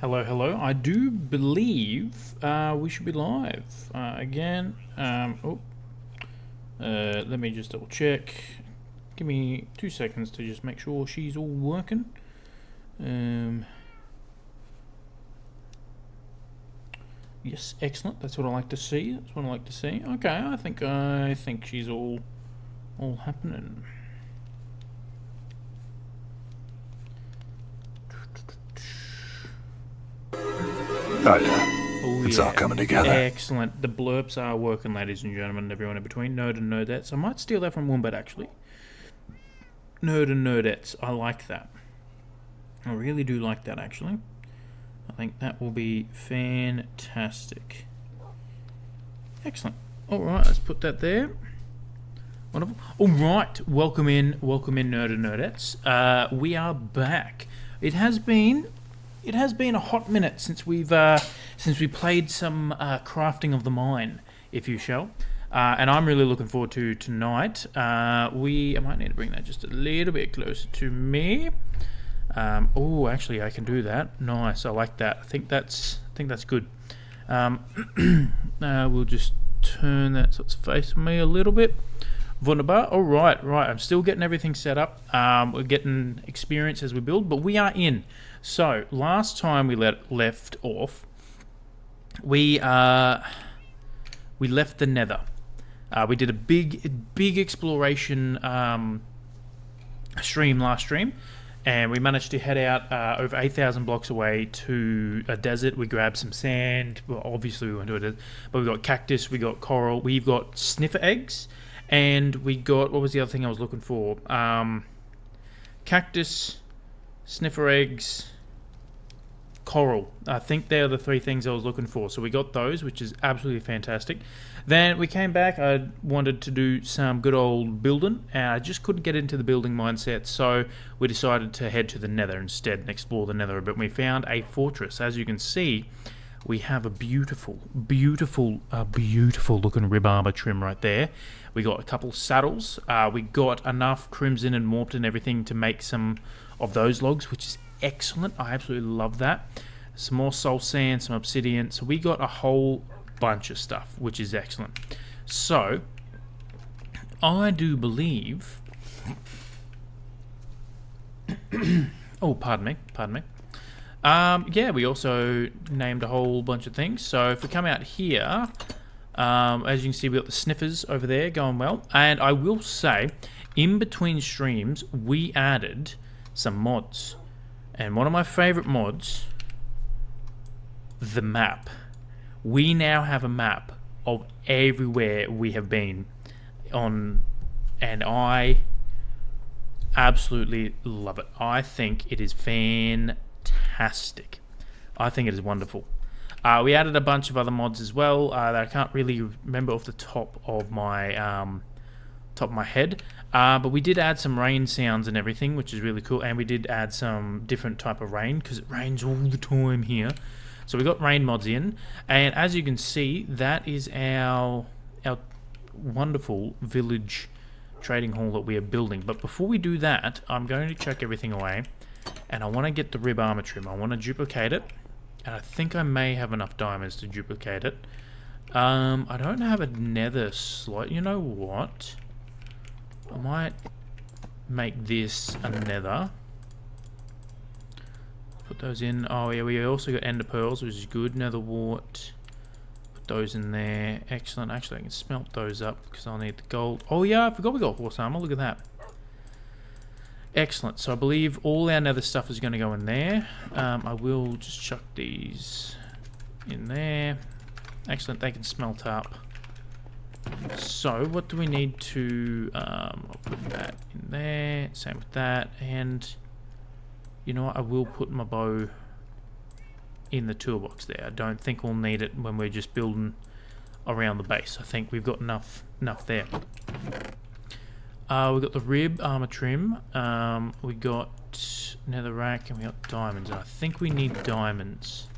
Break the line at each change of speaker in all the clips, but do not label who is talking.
Hello, hello. I do believe we should be live again. Let me just double check. Give me 2 seconds to just make sure she's all working. Yes, excellent. That's what I like to see. That's what I like to see. Okay, I think she's all happening.
Oh yeah. It's all coming together.
Excellent. The blurps are working, ladies and gentlemen, everyone in between. Nerd and nerdettes. I might steal that from Wombat, actually. Nerd and nerdettes. I like that. I really do like that, actually. I think that will be fantastic. Excellent. Alright, let's put that there. Wonderful. Alright, welcome in, Nerd and nerdettes. We are back. It has been a hot minute since we played some Crafting of the Mine, if you shall, and I'm really looking forward to tonight. I might need to bring that just a little bit closer to me. Oh, actually, I can do that. Nice, I like that. I think that's good. We'll just turn that so it's facing me a little bit. Wunderbar. All right. I'm still getting everything set up. We're getting experience as we build, but we are in. So last time we left off, we left the Nether. We did a big exploration stream last stream, and we managed to head out over 8,000 blocks away to a desert. We grabbed some sand. Well, obviously we went to a desert, but we got cactus, we got coral, we've got sniffer eggs, and we got, what was the other thing I was looking for? Cactus, sniffer eggs, coral. I think they're the three things I was looking for. So we got those, which is absolutely fantastic. Then we came back. I wanted to do some good old building, and I just couldn't get into the building mindset. So we decided to head to the Nether instead and explore the Nether a bit. We found a fortress. As you can see, we have a beautiful looking rib armor trim right there. We got a couple saddles. We got enough crimson and warped and everything to make some of those logs, which is excellent. I absolutely love that. Some more soul sand, some obsidian. So we got a whole bunch of stuff, which is excellent. So I do believe oh, pardon me. Yeah, we also named a whole bunch of things. So if we come out here, as you can see, we've got the sniffers over there going well. And I will say, in between streams, we added some mods. And one of my favorite mods, the map. We now have a map of everywhere we have been on, and I absolutely love it. I think it is fantastic. I think it is wonderful. We added a bunch of other mods as well that I can't really remember off the top of my head. But we did add some rain sounds and everything, which is really cool. And we did add some different type of rain, because it rains all the time here. So we got rain mods in. And as you can see, that is our wonderful village trading hall that we are building. But before we do that, I'm going to chuck everything away. And I want to get the rib armor trim. I want to duplicate it. And I think I may have enough diamonds to duplicate it. I don't have a nether slot. You know what? I might make this a nether. Put those in. Oh yeah, we also got ender pearls, which is good. Nether wart. Put those in there. Excellent. Actually, I can smelt those up because I'll need the gold. Oh yeah, I forgot we got horse armor. Look at that. Excellent. So I believe all our nether stuff is going to go in there. I will just chuck these in there. Excellent. They can smelt up. So what do we need to... I'll put that in there. Same with that. And you know what? I will put my bow in the toolbox there. I don't think we'll need it when we're just building around the base. I think we've got enough there. We got the rib armor trim. We got netherrack, and we got diamonds. And I think we need diamonds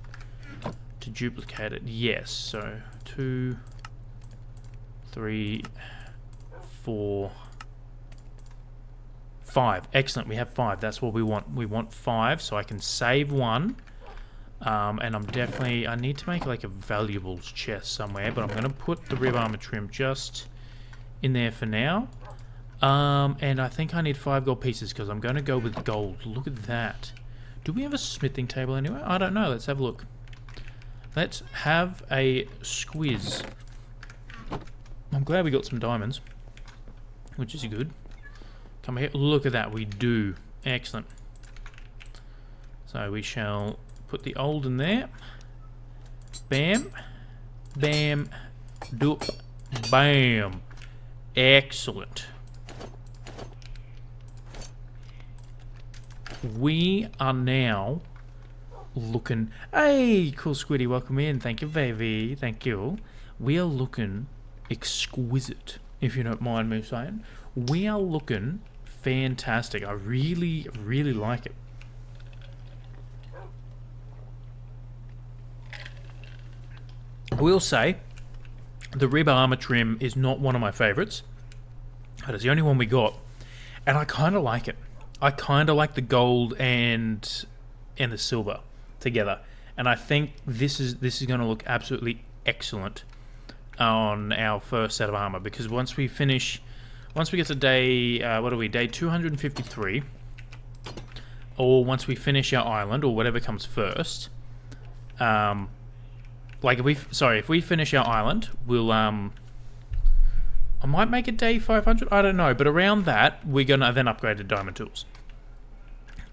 to duplicate it. Yes. So 2, 3, 4, 5. Excellent. We have 5. That's what we want. We want 5, so I can save one. And I need to make like a valuables chest somewhere, but I'm going to put the rib armor trim just in there for now. And I think I need 5 gold pieces because I'm going to go with gold. Look at that. Do we have a smithing table anywhere? I don't know. Let's have a look. Let's have a squiz. I'm glad we got some diamonds, which is good. Come here. Look at that. We do. Excellent. So we shall put the old in there. Bam. Bam. Doop. Bam. Excellent. We are now looking... Hey, cool Squiddy, welcome in. Thank you, baby. Thank you. We are looking exquisite, if you don't mind me saying. We are looking fantastic. I really, really like it. I will say, the rib armor trim is not one of my favorites. But it's the only one we got. And I kind of like it. I kind of like the gold and the silver together. And I think this is going to look absolutely excellent on our first set of armor. Because once we get to day, day 253, or once we finish our island, or whatever comes first, if we finish our island, we'll, I might make it day 500, I don't know, but around that, we're gonna then upgrade to diamond tools.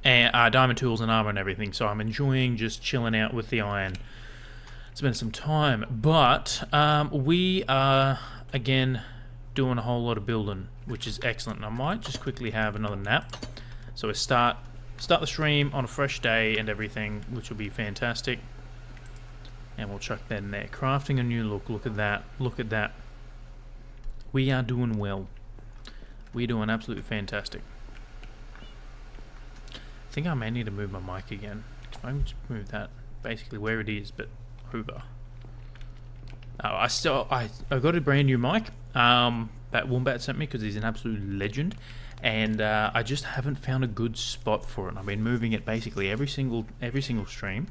And, diamond tools and armor and everything, so I'm enjoying just chilling out with the iron. Spend some time, but, we are, again, doing a whole lot of building, which is excellent, and I might just quickly have another nap. So we start the stream on a fresh day and everything, which will be fantastic. And we'll chuck that in there. Crafting a new look. Look at that. Look at that. We are doing well. We're doing absolutely fantastic. I think I may need to move my mic again. I can just move that basically where it is, but over. Oh, I got a brand new mic that Wombat sent me because he's an absolute legend, and I just haven't found a good spot for it. I've been moving it basically every single stream.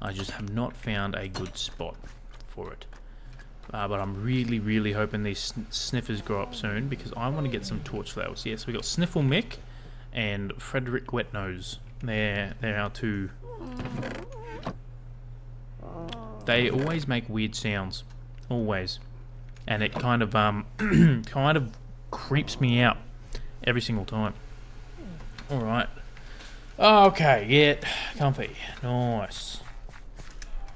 I just have not found a good spot for it. But I'm really, really hoping these sniffers grow up soon because I want to get some torch flowers. Yes, we got Sniffle Mick and Frederick Wetnose. They're our two. They always make weird sounds, always, and it kind of kind of creeps me out every single time. All right. Okay, get comfy. Nice.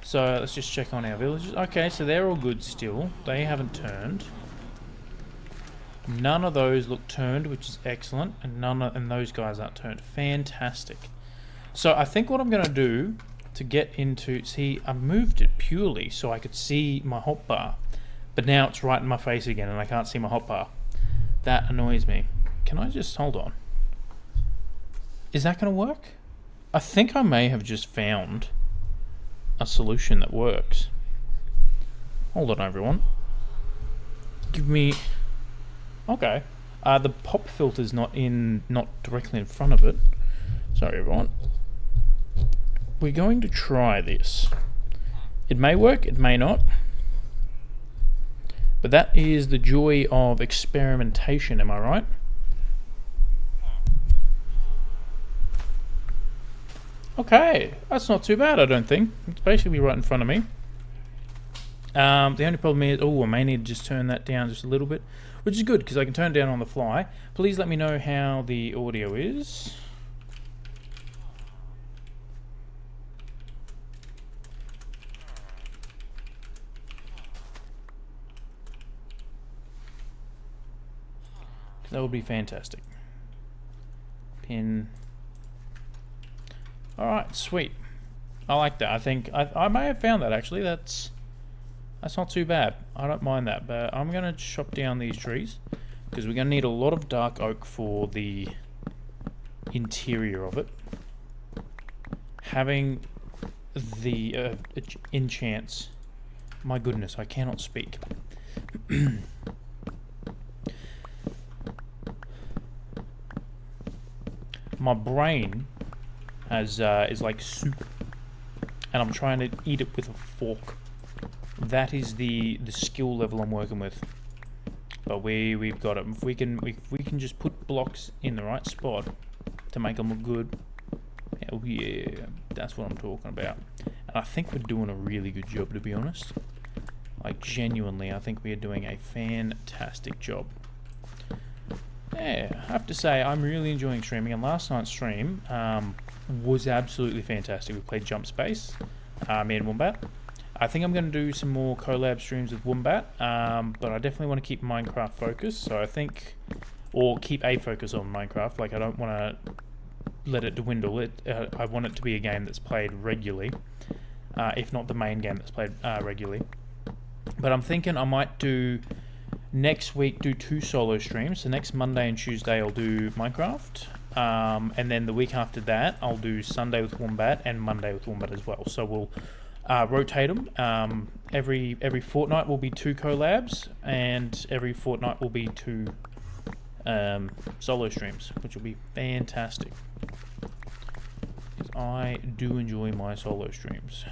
So let's just check on our villagers. Okay, so they're all good still. They haven't turned. None of those look turned, which is excellent, and those guys aren't turned. Fantastic. So I think what I'm going to do to get into... See, I moved it purely so I could see my hotbar, but now it's right in my face again and I can't see my hotbar. That annoys me. Can I just... Hold on. Is that going to work? I think I may have just found a solution that works. Hold on, everyone. Give me... Okay. The pop filter's not directly in front of it. Sorry, everyone. We're going to try this. It may work, it may not. But that is the joy of experimentation, am I right? Okay, that's not too bad, I don't think. It's basically right in front of me. The only problem is, I may need to just turn that down just a little bit, which is good because I can turn it down on the fly. Please let me know how the audio is. That would be fantastic. Pin. Alright, sweet. I like that. I think I may have found that actually. That's not too bad. I don't mind that, but I'm gonna chop down these trees because we're gonna need a lot of dark oak for the interior of it. Having the enchants. My goodness, I cannot speak. My brain is like soup. and I'm trying to eat it with a fork. That is the skill level I'm working with. But we've got it. If we can just put blocks in the right spot to make them look good, hell yeah, that's what I'm talking about. And I think we're doing a really good job, to be honest. Like, genuinely, I think we are doing a fantastic job. Yeah, I have to say, I'm really enjoying streaming, and last night's stream was absolutely fantastic. We played Jump Space, me and Wombat. I think I'm going to do some more collab streams with Wombat, but I definitely want to keep Minecraft focused, so I think, or keep a focus on Minecraft. Like, I don't want to let it dwindle. I want it to be a game that's played regularly, if not the main game that's played regularly. But I'm thinking I might do, next week, do 2 solo streams. So next Monday and Tuesday I'll do Minecraft, and then the week after that I'll do Sunday with Wombat and Monday with Wombat as well. So we'll rotate them. Every fortnight will be 2 collabs, and every fortnight will be 2 solo streams, which will be fantastic. Because I do enjoy my solo streams.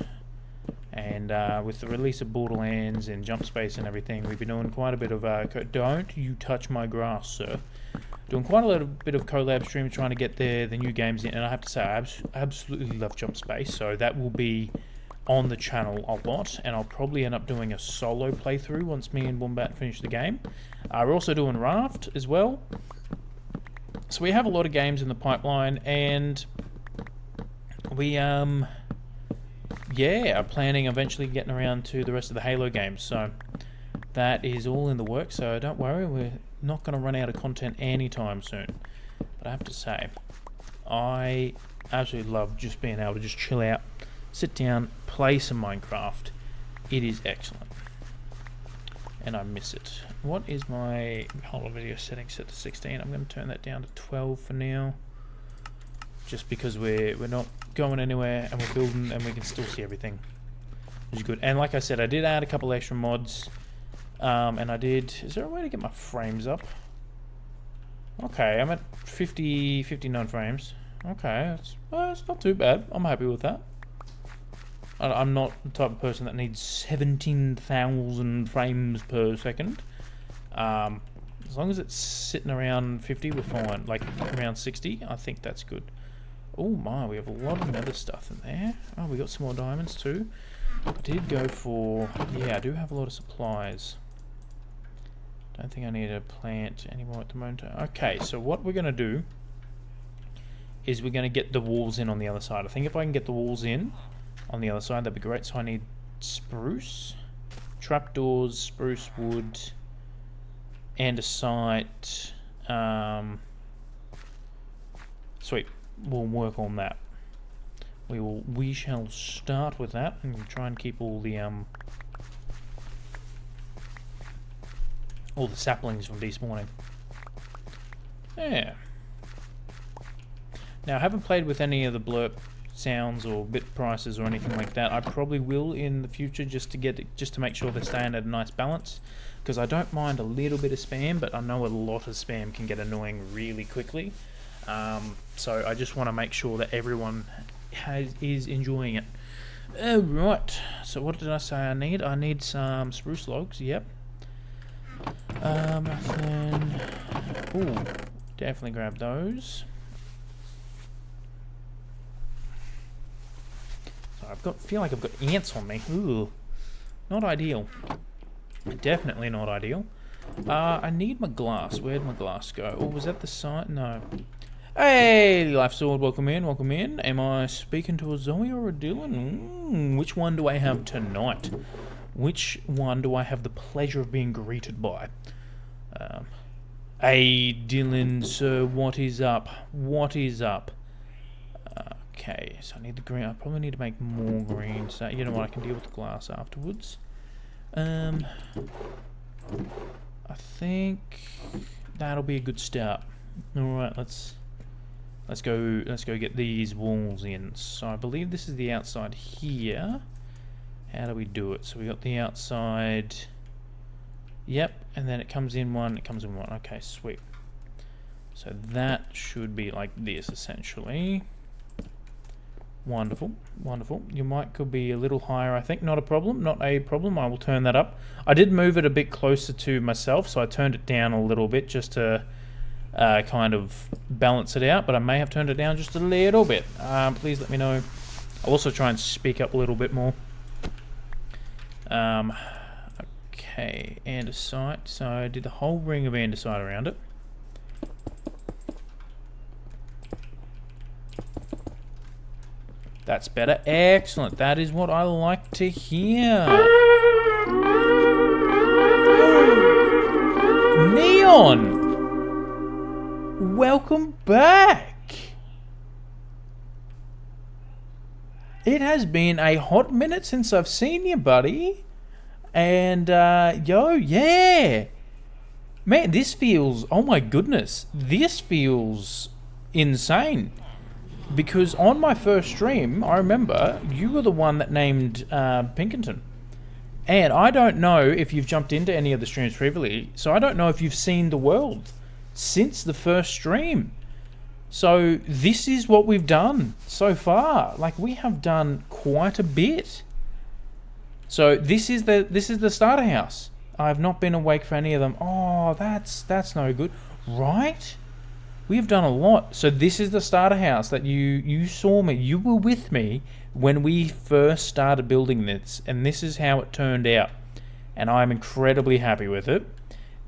And with the release of Borderlands and Jump Space and everything, we've been doing quite a bit of don't you touch my grass, sir. Doing quite a little bit of collab streams, trying to get the new games in. And I have to say, I absolutely love Jump Space, so that will be on the channel a lot, and I'll probably end up doing a solo playthrough once me and Wombat finish the game. We're also doing Raft as well. So we have a lot of games in the pipeline, and we yeah, are planning eventually getting around to the rest of the Halo games. So that is all in the works, so don't worry, we're not going to run out of content anytime soon. But I have to say, I absolutely love just being able to just chill out, sit down, play some Minecraft. It is excellent, and I miss it. What is my whole video setting set to 16? I'm going to turn that down to 12 for now, just because we're not going anywhere and we're building and we can still see everything, which is good. And like I said, I did add a couple extra mods, and I did. Is there a way to get my frames up? Okay, I'm at 59 frames. Okay, it's not too bad. I'm happy with that. I'm not the type of person that needs 17,000 frames per second. As long as it's sitting around 50, we're fine. Like around 60, I think that's good. Oh my, we have a lot of nether stuff in there. Oh, we got some more diamonds too. I did go for, yeah, I do have a lot of supplies. Don't think I need to plant anymore at the moment. Okay, so what we're going to do is we're going to get the walls in on the other side. I think if I can get the walls in on the other side, that'd be great. So I need spruce, trapdoors, spruce wood, and a sight. Sweet. We'll work on that. We shall start with that and try and keep all the saplings from despawning. Yeah. Now I haven't played with any of the blurb sounds or bit prices or anything like that. I probably will in the future just to make sure they're staying at a nice balance, because I don't mind a little bit of spam, but I know a lot of spam can get annoying really quickly. So I just want to make sure that everyone is enjoying it. Right, so what did I say I need? I need some spruce logs, yep. Then, ooh, definitely grab those. So feel like I've got ants on me. Ooh, not ideal. Definitely not ideal. I need my glass. Where'd my glass go? Oh, was that the site? No. Hey, Life Sword, welcome in, welcome in. Am I speaking to a Zoe or a Dylan? Which one do I have tonight? Which one do I have the pleasure of being greeted by? Hey, Dylan, sir, what is up? What is up? Okay, so I need the green. I probably need to make more green. So, you know what, I can deal with the glass afterwards. I think that'll be a good start. Alright, let's go get these walls in. So I believe this is the outside here. How do we do it? So we got the outside. Yep, and then it comes in one, it comes in one. Okay, sweet. So that should be like this essentially. Wonderful, wonderful. Your mic could be a little higher, I think. Not a problem, not a problem. I will turn that up. I did move it a bit closer to myself, so I turned it down a little bit just to kind of balance it out, but I may have turned it down just a little bit. Please let me know. I'll also try and speak up a little bit more. Okay, andesite. So I did the whole ring of andesite around it. That's better. Excellent. That is what I like to hear. Neon! Welcome back! It has been a hot minute since I've seen you, buddy. And, yeah. Man, this feels... Oh my goodness. This feels insane. Because on my first stream, I remember, you were the one that named Pinkerton. And I don't know if you've jumped into any of the streams previously, so I don't know if you've seen the world since the first stream. So this is what we've done so far. Like, we have done quite a bit. So this is the starter house. I've not been awake for any of them. Oh, that's no good. Right? We've done a lot. So this is the starter house that you saw me. You were with me when we first started building this. And this is how it turned out. And I'm incredibly happy with it.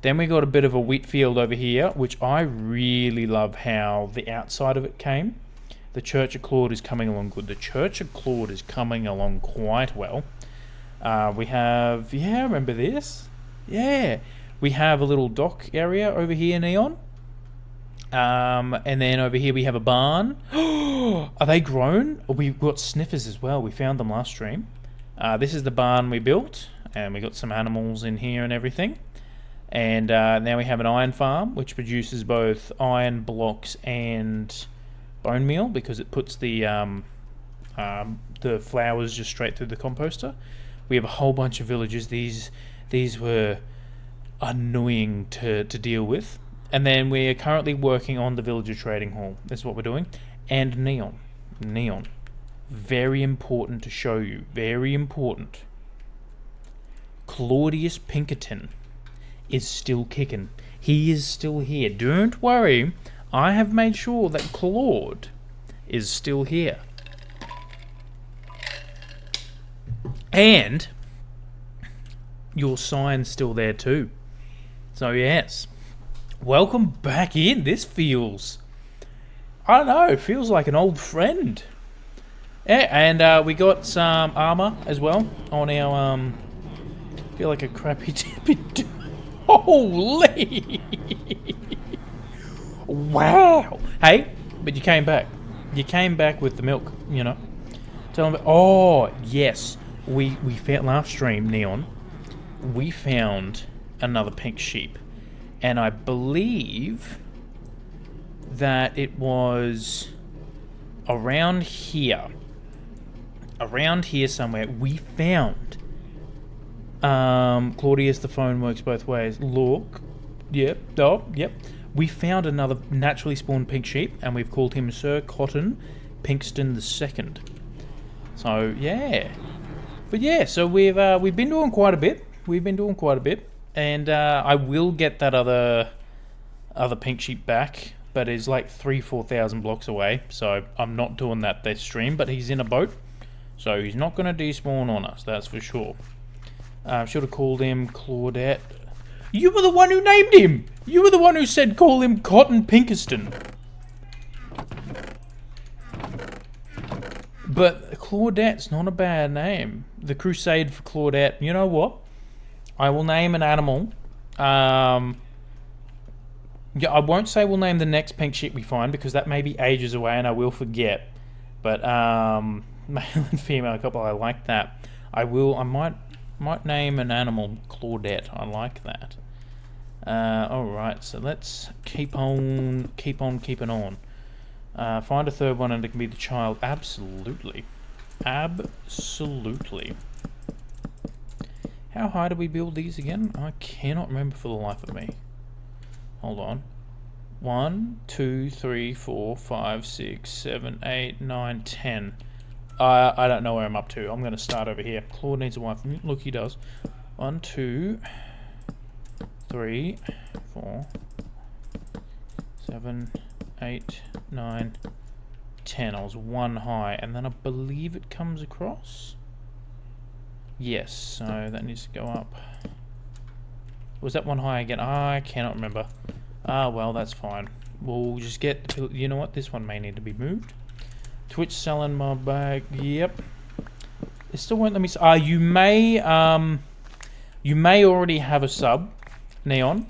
Then we got a bit of a wheat field over here, which I really love how the outside of it came. The Church of Claude is coming along good. The Church of Claude is coming along quite well. We have... Yeah, remember this? Yeah. We have a little dock area over here, Neon. And then over here we have a barn. Are they grown? We've got sniffers as well. We found them last stream. This is the barn we built, and we got some animals in here and everything. And now we have an iron farm, which produces both iron blocks and bone meal, because it puts the flours just straight through the composter. We have a whole bunch of villagers. These were annoying to deal with. And then we are currently working on the villager trading hall. That's what we're doing. And Neon. Very important to show you. Very important. Claudius Pinkerton is still kicking. He is still here. Don't worry. I have made sure that Claude is still here. And your sign's still there too. So yes. Welcome back in. This feels... I don't know. It feels like an old friend. Yeah, and we got some armor as well on our... feel like a crappy tip. Holy! Wow! Hey, but you came back. You came back with the milk, you know. Tell them... Oh, yes. We found... Last stream, Neon, we found another pink sheep. And I believe that it was around here. Around here somewhere, we found... Claudius, the phone works both ways. Look. Yep. Oh, yep. We found another naturally spawned pink sheep, and we've called him Sir Cotton Pinkston II. So, yeah. But yeah, so we've been doing quite a bit. And I will get that other pink sheep back, but it's like 4,000 blocks away, so I'm not doing that this stream. But he's in a boat, so he's not going to despawn on us, that's for sure. Should have called him Claudette. You were the one who named him! You were the one who said call him Cotton Pinkerston. But Claudette's not a bad name. The Crusade for Claudette. You know what? I will name an animal. Yeah, I won't say we'll name the next pink sheep we find, because that may be ages away and I will forget. But male and female couple, I like that. I might name an animal Claudette. I like that. Alright, so let's keep on keeping on. Find a third one and it can be the child. Absolutely. How high do we build these again? I cannot remember for the life of me. Hold on. 1, 2, 3, 4, 5, 6, 7, 8, 9, 10. I don't know where I'm up to. I'm going to start over here. Claude needs a wife. Look, he does. 1, 2, 3, 4, 7, 8, 9, 10. I was 1 high, and then I believe it comes across. Yes, so that needs to go up. Was that 1 high again? I cannot remember. Well, that's fine. We'll just get... You know what? This one may need to be moved. Twitch selling my bag. Yep. It still won't let me... you may already have a sub, Neon,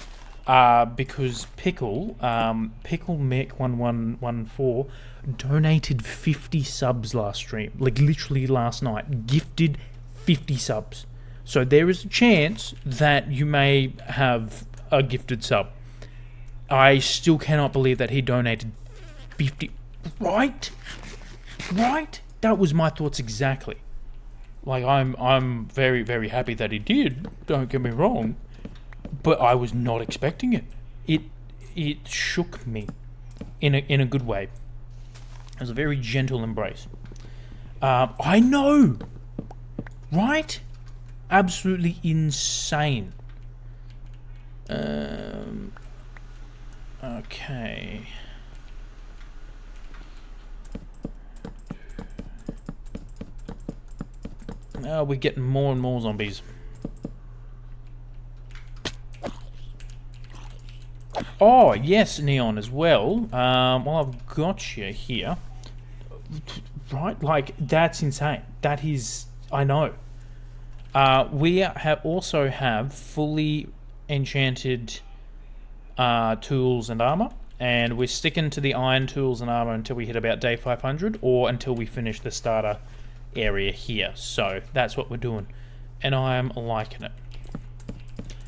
because Pickle Mick 1114 donated 50 subs last stream, like literally last night, gifted 50 subs. So there is a chance that you may have a gifted sub. I still cannot believe that he donated 50. Right? That was my thoughts exactly. Like, I'm very, very happy that he did, don't get me wrong, but I was not expecting it. It shook me in a good way. It was a very gentle embrace. I know, right? Absolutely insane. Okay. Now we're getting more and more zombies. Oh, yes, Neon as well. Well, I've got you here. Right? Like, that's insane. That is... I know. We also have fully enchanted tools and armor. And we're sticking to the iron tools and armor until we hit about day 500. Or until we finish the starter area here. So, that's what we're doing. And I'm liking it.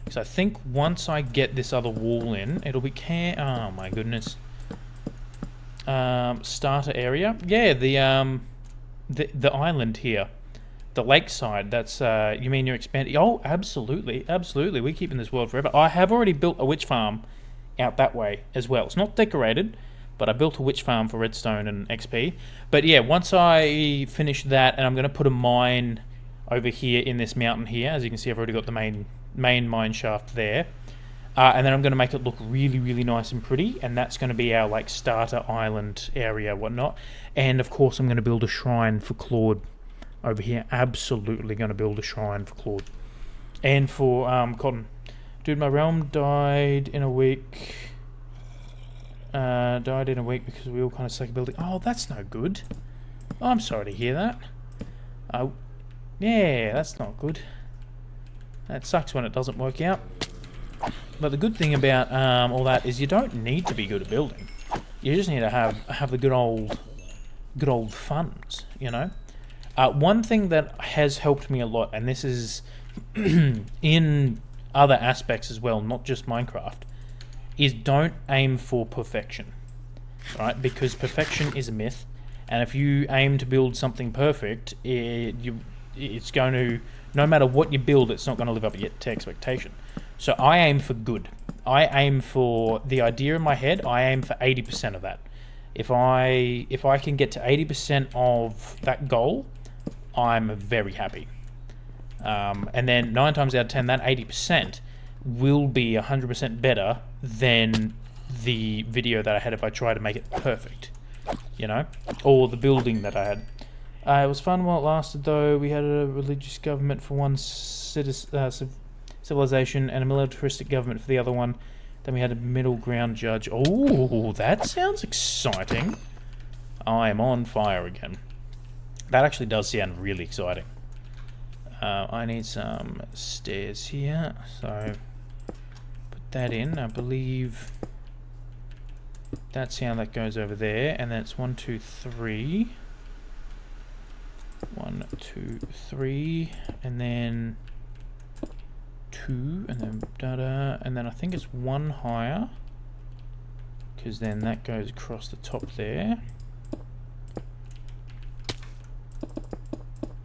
So I think once I get this other wall in, it'll be oh my goodness. Starter area. Yeah, the island here. The lakeside. That's you mean you're expanding? Oh, absolutely. Absolutely. We're keeping this world forever. I have already built a witch farm out that way as well. It's not decorated, but I built a witch farm for redstone and XP. But yeah, once I finish that, and I'm going to put a mine over here in this mountain here. As you can see, I've already got the main mine shaft there, and then I'm going to make it look really, really nice and pretty, and that's going to be our like starter island area, whatnot. And of course I'm going to build a shrine for Claude over here. Absolutely going to build a shrine for Claude and for Cotton. Dude, my realm died in a week. Because we all kind of suck at building. Oh, that's no good. Oh, I'm sorry to hear that. Yeah, that's not good. That sucks when it doesn't work out. But the good thing about all that is you don't need to be good at building. You just need to have the good old funds, you know. One thing that has helped me a lot, and this is in other aspects as well, not just Minecraft, is don't aim for perfection, right? Because perfection is a myth, and if you aim to build something perfect, it's going to, no matter what you build, it's not going to live up to expectation. So I aim for good. I aim for the idea in my head. I aim for 80% of that. If I can get to 80% of that goal, I'm very happy. And then 9 times out of 10, that 80% will be 100% better than the video that I had if I tried to make it perfect, you know, or the building that I had. It was fun while it lasted, though. We had a religious government for one civilization and a militaristic government for the other one. Then we had a middle ground judge. Oh, that sounds exciting. I am on fire again. That actually does sound really exciting. I need some stairs here, so put that in. I believe that's how that goes over there, and then it's 1, 2, 3. 1, 2, 3, and then 2, and then da-da, and then I think it's 1 higher, because then that goes across the top there.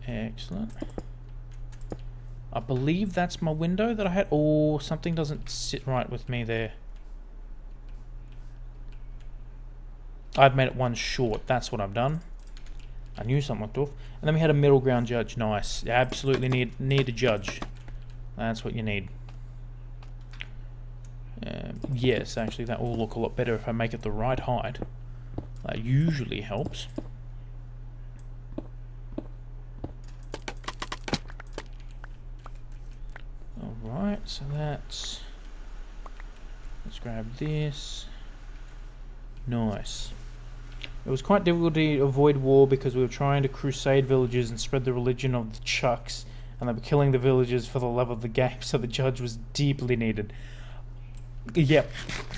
Excellent. I believe that's my window that I had. Oh, something doesn't sit right with me there. I've made it 1 short. That's what I've done. I knew something looked off. And then we had a middle ground judge. Nice. You absolutely need a judge. That's what you need. Yes, actually, that will look a lot better if I make it the right height. That usually helps. Alright, so that's... Let's grab this. Nice. It was quite difficult to avoid war because we were trying to crusade villages and spread the religion of the Chucks, and they were killing the villagers for the love of the game, so the judge was deeply needed. Yep.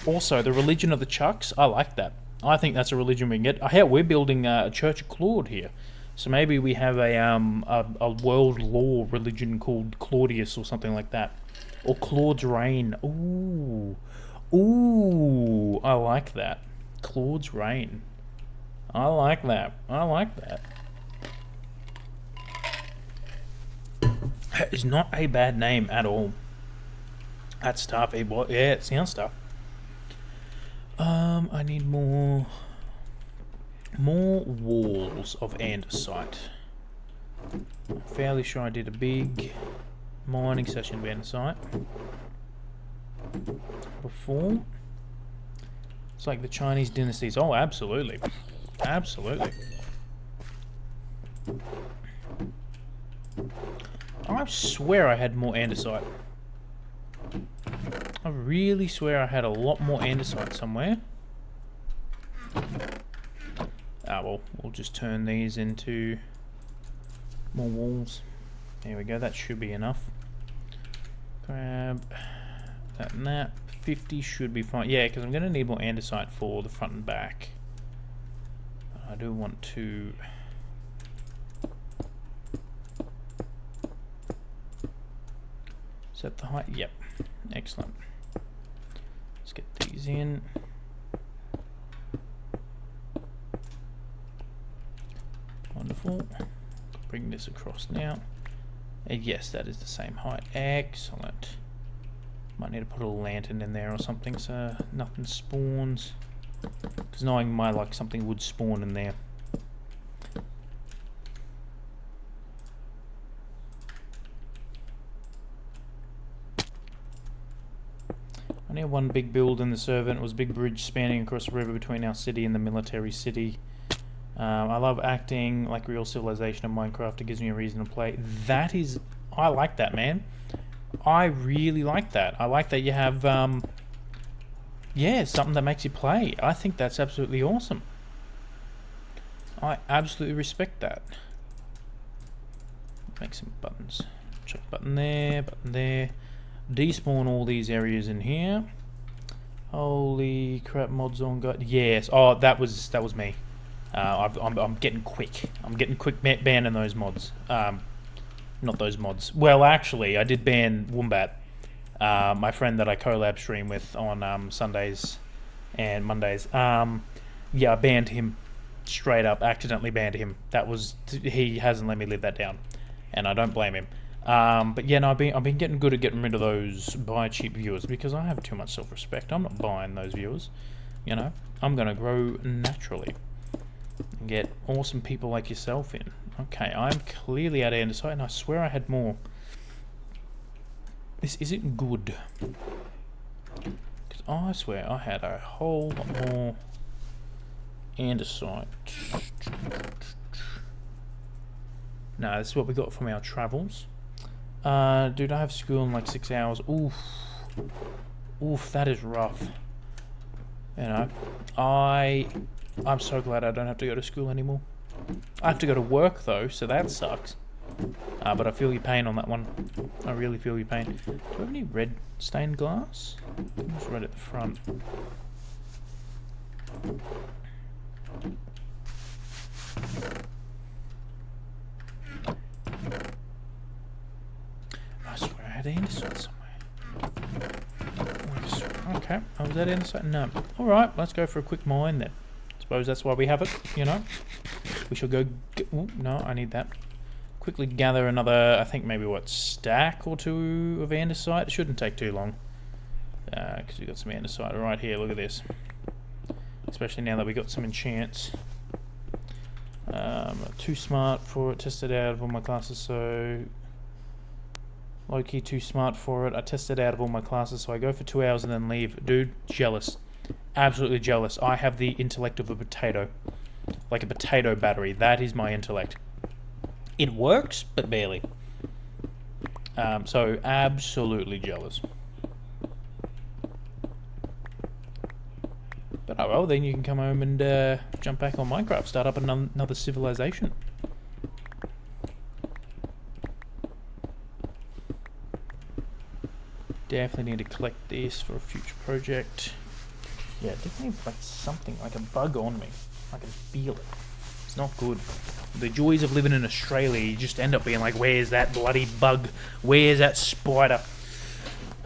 Also, the religion of the Chucks, I like that. I think that's a religion we can get. Hell, we're building a Church of Claude here. So maybe we have a world law religion called Claudius or something like that. Or Claude's Reign. Ooh. Ooh, I like that. Claude's Reign. I like that. I like that. That is not a bad name at all. That's tough. Yeah, it sounds tough. I need more walls of andesite. I'm fairly sure I did a big mining session of andesite before. It's like the Chinese dynasties. Oh, absolutely. Absolutely. I swear I had more andesite. I really swear I had a lot more andesite somewhere. Ah, well, we'll just turn these into more walls. There we go, that should be enough. Grab that and that. 50 should be fine. Yeah, because I'm going to need more andesite for the front and back. I do want to... Set the height? Yep. Excellent. Let's get these in. Wonderful. Bring this across now. And yes, that is the same height. Excellent. Might need to put a lantern in there or something so nothing spawns. Because knowing my luck, something would spawn in there. I only had one big build in the server, and it was a big bridge spanning across the river between our city and the military city. I love acting like real civilization in Minecraft. It gives me a reason to play. That is... I like that, man. I really like that. I like that you have... yeah, something that makes you play. I think that's absolutely awesome. I absolutely respect that. Make some buttons. Check button there, button there. Despawn all these areas in here. Holy crap, mods on God. Yes. Oh, that was me. I'm getting quick. I'm getting quick banning those mods. Not those mods. Well, actually, I did ban Wombat, my friend that I collab stream with on Sundays and Mondays. Yeah, I banned him straight up. Accidentally banned him. He hasn't let me live that down, and I don't blame him. But yeah, no, I've been getting good at getting rid of those buy cheap viewers because I have too much self-respect. I'm not buying those viewers. You know, I'm gonna grow naturally and get awesome people like yourself in. Okay, I'm clearly out of andesite, and I swear I had more. This isn't good. Because I swear I had a whole lot more andesite. No, this is what we got from our travels. Dude, I have school in like 6 hours. Oof. Oof, that is rough. You know, I'm so glad I don't have to go to school anymore. I have to go to work though, so that sucks. But I feel your pain on that one. I really feel your pain. Do I have any red stained glass? It's right at the front. I swear I had andesite somewhere. Okay, I was at andesite? No. Alright, let's go for a quick mine then. Suppose that's why we have it, you know. We shall go... Ooh, no, I need that. Quickly gather another, I think maybe, what, stack or two of andesite? It shouldn't take too long. Because we've got some andesite right here, look at this. Especially now that we got some enchants. Too smart for it. Tested out of all my classes, so low-key too smart for it. I tested out of all my classes, so I go for 2 hours and then leave. Dude, jealous. Absolutely jealous. I have the intellect of a potato. Like a potato battery. That is my intellect. It works, but barely. So, absolutely jealous. But oh well, then you can come home and jump back on Minecraft. Start up another civilization. Definitely need to collect this for a future project. Yeah, definitely like something, like a bug on me. I can feel it. It's not good. The joys of living in Australia, you just end up being like, where's that bloody bug? Where's that spider?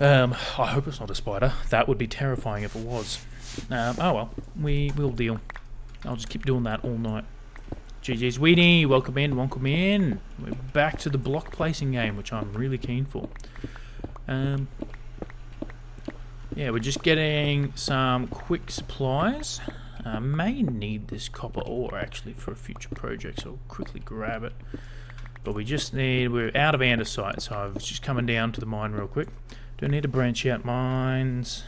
I hope it's not a spider. That would be terrifying if it was. Oh well, we will deal. I'll just keep doing that all night. GG's Weedy, welcome in, welcome in. We're back to the block placing game, which I'm really keen for. Yeah, we're just getting some quick supplies. May need this copper ore actually for a future project, so I'll quickly grab it. But we just need, we're out of andesite, so I was just coming down to the mine real quick. Don't need to branch out mines.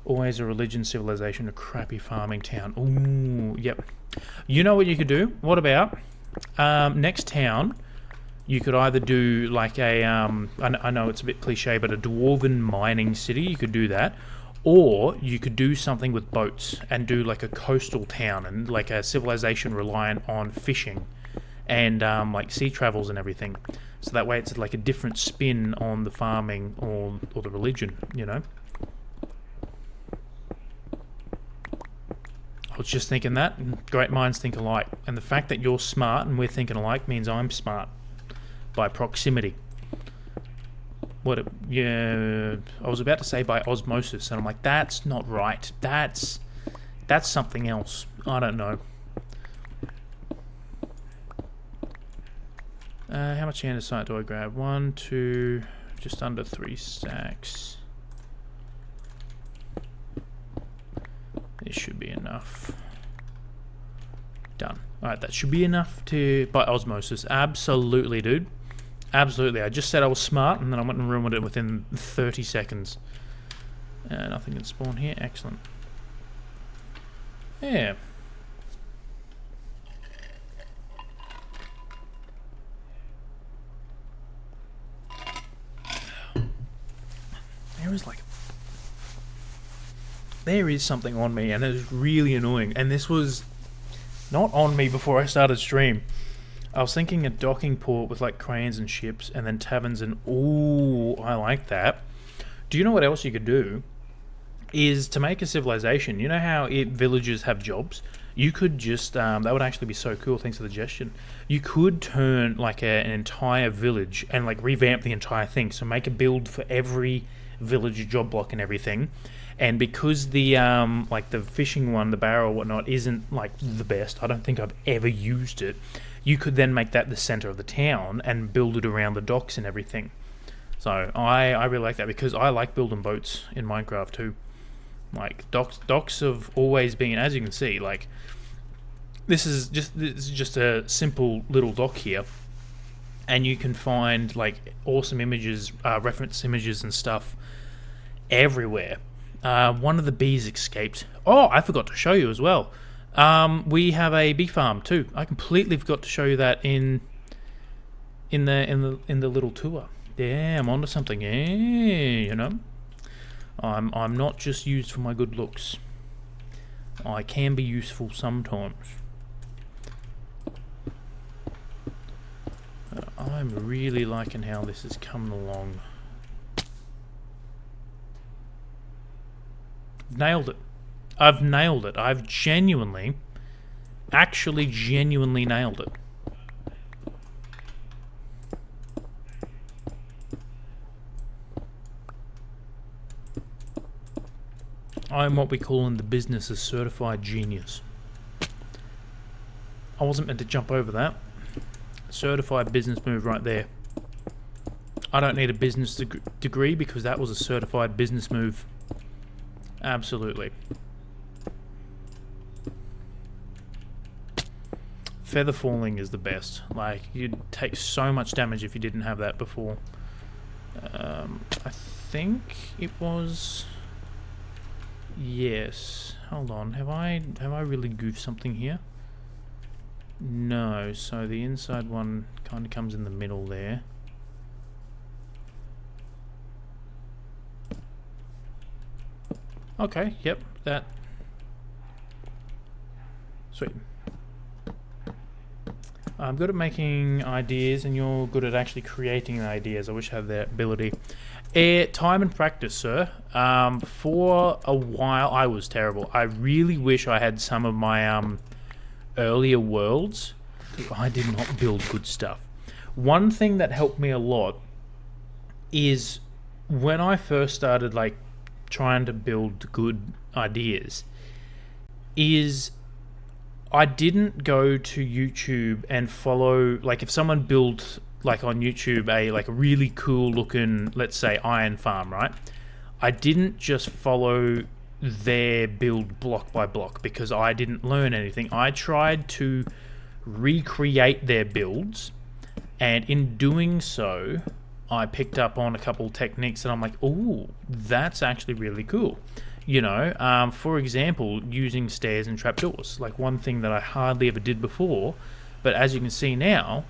Always a religion, civilization, a crappy farming town. Ooh, yep. You know what you could do? What about next town? You could either do like a, I know it's a bit cliche, but a dwarven mining city. You could do that. Or you could do something with boats and do like a coastal town and like a civilization reliant on fishing and like sea travels and everything. So that way it's like a different spin on the farming or the religion, you know? I was just thinking that, and great minds think alike. And the fact that you're smart and we're thinking alike means I'm smart. By proximity. Yeah, I was about to say by osmosis, and I'm like, that's not right. That's something else. I don't know. How much andesite do I grab? 1, 2, just under 3 stacks. This should be enough. Done. Alright, that should be enough to by osmosis. Absolutely, dude. Absolutely. I just said I was smart, and then I went and ruined it within 30 seconds. Nothing can spawn here. Excellent. Yeah. There is something on me, and it is really annoying. And this was not on me before I started stream. I was thinking a docking port with like cranes and ships, and then taverns, and ooh, I like that. Do you know what else you could do? Is to make a civilization. You know how villages have jobs? You could just, that would actually be so cool, thanks for the suggestion. You could turn like an entire village and like revamp the entire thing. So make a build for every village job block and everything. And because the like the fishing one, the barrel or whatnot, isn't like the best, I don't think I've ever used it. You could then make that the center of the town and build it around the docks and everything. So I really like that because I like building boats in Minecraft too. Like docks have always been, as you can see, like this is just a simple little dock here, and you can find like awesome images, reference images and stuff everywhere. One of the bees escaped. Oh, I forgot to show you as well. We have a bee farm too. I completely forgot to show you that in the little tour. Yeah, I'm onto something. Yeah, you know. I'm not just used for my good looks. I can be useful sometimes. I'm really liking how this is coming along. Nailed it. I've nailed it. I've actually genuinely nailed it. I'm what we call in the business a certified genius. I wasn't meant to jump over that. Certified business move right there. I don't need a business degree because that was a certified business move. Absolutely. Feather falling is the best. Like, you'd take so much damage if you didn't have that before. I think it was... Yes. Hold on. Have I really goofed something here? No. So the inside one kind of comes in the middle there. Okay. Yep. That. Sweet. I'm good at making ideas, and you're good at actually creating ideas. I wish I had that ability. Time and practice, sir. For a while, I was terrible. I really wish I had some of my earlier worlds. I did not build good stuff. One thing that helped me a lot is when I first started, like, trying to build good ideas, is I didn't go to YouTube and follow, like, if someone built, like, on YouTube a really cool looking, let's say, iron farm, right? I didn't just follow their build block by block because I didn't learn anything. I tried to recreate their builds, and in doing so, I picked up on a couple techniques and I'm like, ooh, that's actually really cool. You know, for example, using stairs and trapdoors. Like, one thing that I hardly ever did before, but as you can see now,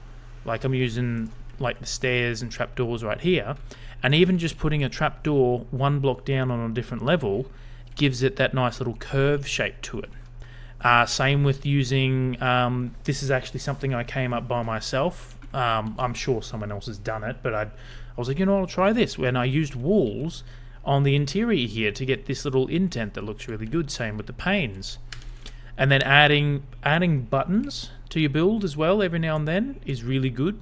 like, I'm using, like, the stairs and trapdoors right here, and even just putting a trapdoor one block down on a different level gives it that nice little curve shape to it. Same with using, this is actually something I came up by myself. I'm sure someone else has done it, but I was like, you know, I'll try this. When I used walls on the interior here to get this little indent that looks really good. Same with the panes. And then adding buttons to your build as well every now and then is really good.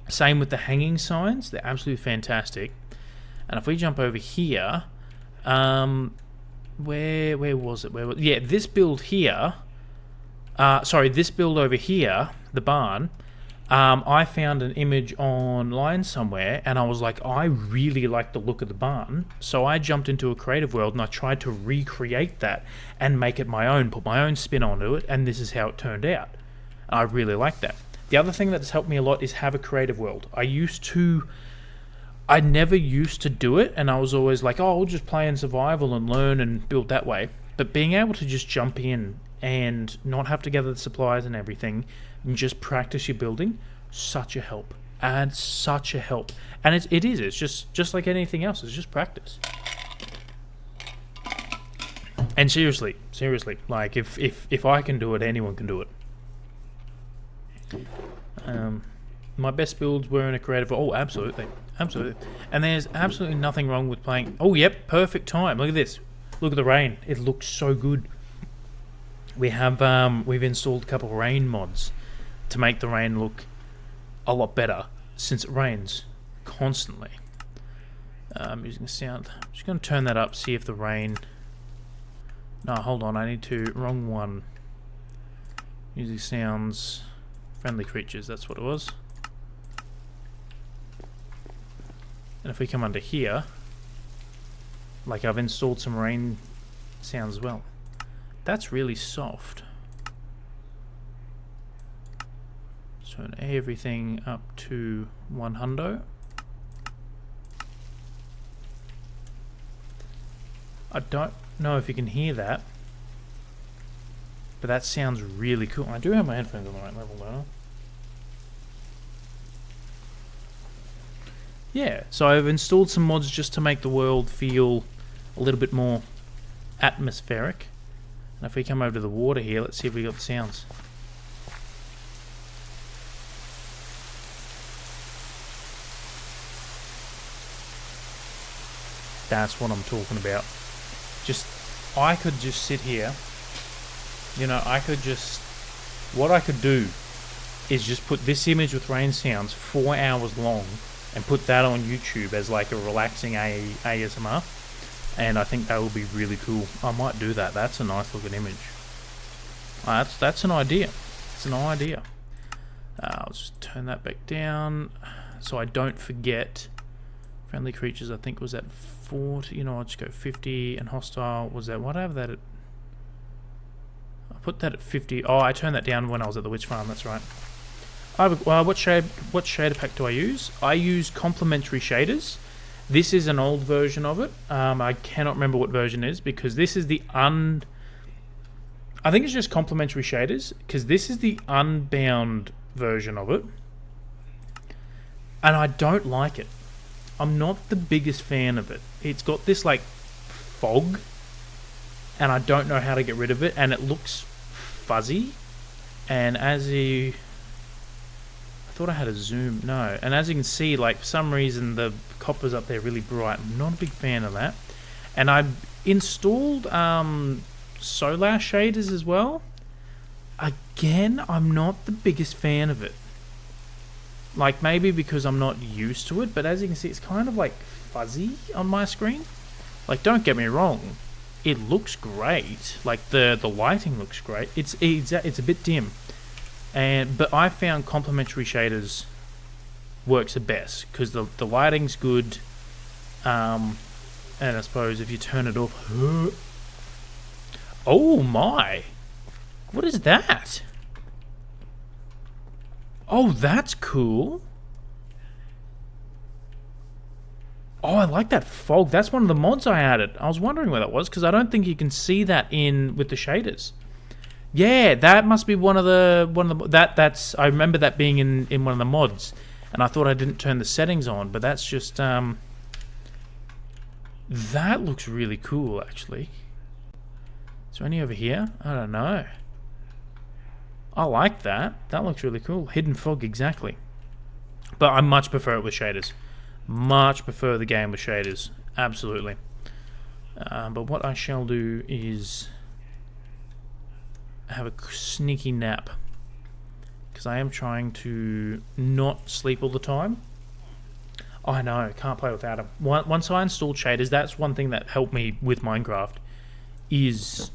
Same with the hanging signs. They're absolutely fantastic. And if we jump over here, where was it? Yeah, this build here, this build over here, the barn, I found an image online somewhere, and I was like, I really like the look of the barn, so I jumped into a creative world and I tried to recreate that and make it my own, put my own spin onto it, and this is how it turned out. I really like that. The other thing that's helped me a lot is have a creative world. I never used to do it, and I was always like, oh, I'll just play in survival and learn and build that way. But being able to just jump in and not have to gather the supplies and everything, and just practice your building, such a help. And such a help. And it's just like anything else, it's just practice. And seriously, like, if I can do it, anyone can do it. My best builds were in a creative... Oh, absolutely. And there's absolutely nothing wrong with playing... Oh, yep, perfect time. Look at this. Look at the rain. It looks so good. We have we've installed a couple of rain mods to make the rain look a lot better since it rains constantly. Using sound. I'm just going to turn that up, see if the rain... No, hold on. I need to... Wrong one. Music sounds... Friendly creatures, that's what it was. And if we come under here, like, I've installed some rain sounds as well. That's really soft. Turn everything up to 100. I don't know if you can hear that, but that sounds really cool. I do have my headphones on the right level, don't I? Yeah, so I've installed some mods just to make the world feel a little bit more atmospheric. And if we come over to the water here, let's see if we got the sounds. That's what I'm talking about. I could just sit here. You know, what I could do is just put this image with rain sounds 4 hours long and put that on YouTube as like a relaxing ASMR, and I think that would be really cool. I might do that. That's a nice looking image. That's an idea. It's an idea. I'll just turn that back down so I don't forget. Friendly creatures, I think, was at 40. You know, I'll just go 50, and hostile was at... What I have that at? put that at 50. Oh, I turned that down when I was at the witch farm. That's right. What shader pack do I use? I use complementary shaders. This is an old version of it. I cannot remember what version it is because this is the I think it's just complementary shaders because this is the unbound version of it. And I don't like it. I'm not the biggest fan of it. It's got this like fog and I don't know how to get rid of it, and it looks fuzzy. And as I thought I had a zoom. No. And as you can see, like, for some reason the copper's up there really bright. I'm not a big fan of that. And I've installed solar shaders as well. Again, I'm not the biggest fan of it. Like, maybe because I'm not used to it, but as you can see, it's kind of like fuzzy on my screen. Like, don't get me wrong, it looks great. Like, the lighting looks great. It's a bit dim. But I found complementary shaders works the best because the lighting's good. And I suppose if you turn it off, oh my! What is that? Oh, that's cool. Oh, I like that fog. That's one of the mods I added. I was wondering where that was because I don't think you can see that with the shaders. Yeah, that must be one of the that's I remember that being in one of the mods, and I thought I didn't turn the settings on, but that's just that looks really cool actually. Is there any over here? I don't know. I like that. That looks really cool. Hidden fog, exactly. But I much prefer it with shaders. Much prefer the game with shaders. Absolutely. But what I shall do is have a sneaky nap. Because I am trying to not sleep all the time. Oh, I know. Can't play without them. Once I installed shaders, that's one thing that helped me with Minecraft. Is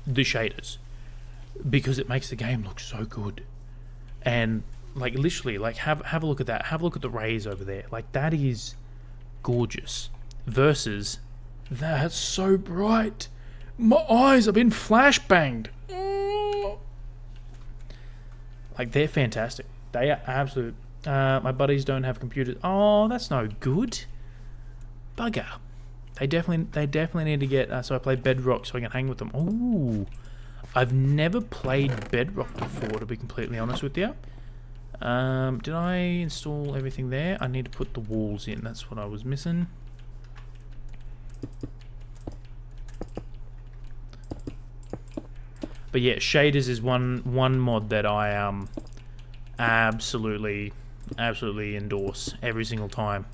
the shaders. Because it makes the game look so good. And like literally, like have a look at that. Have a look at the rays over there. Like that is gorgeous. Versus that's so bright. My eyes have been flashbanged. Like they're fantastic. They are absolute. My buddies don't have computers. Oh, that's no good. Bugger. They definitely need to get. So I play Bedrock so I can hang with them. Ooh. I've never played Bedrock before, to be completely honest with you. Did I install everything there? I need to put the walls in. That's what I was missing. But yeah, shaders is one mod that I absolutely endorse every single time.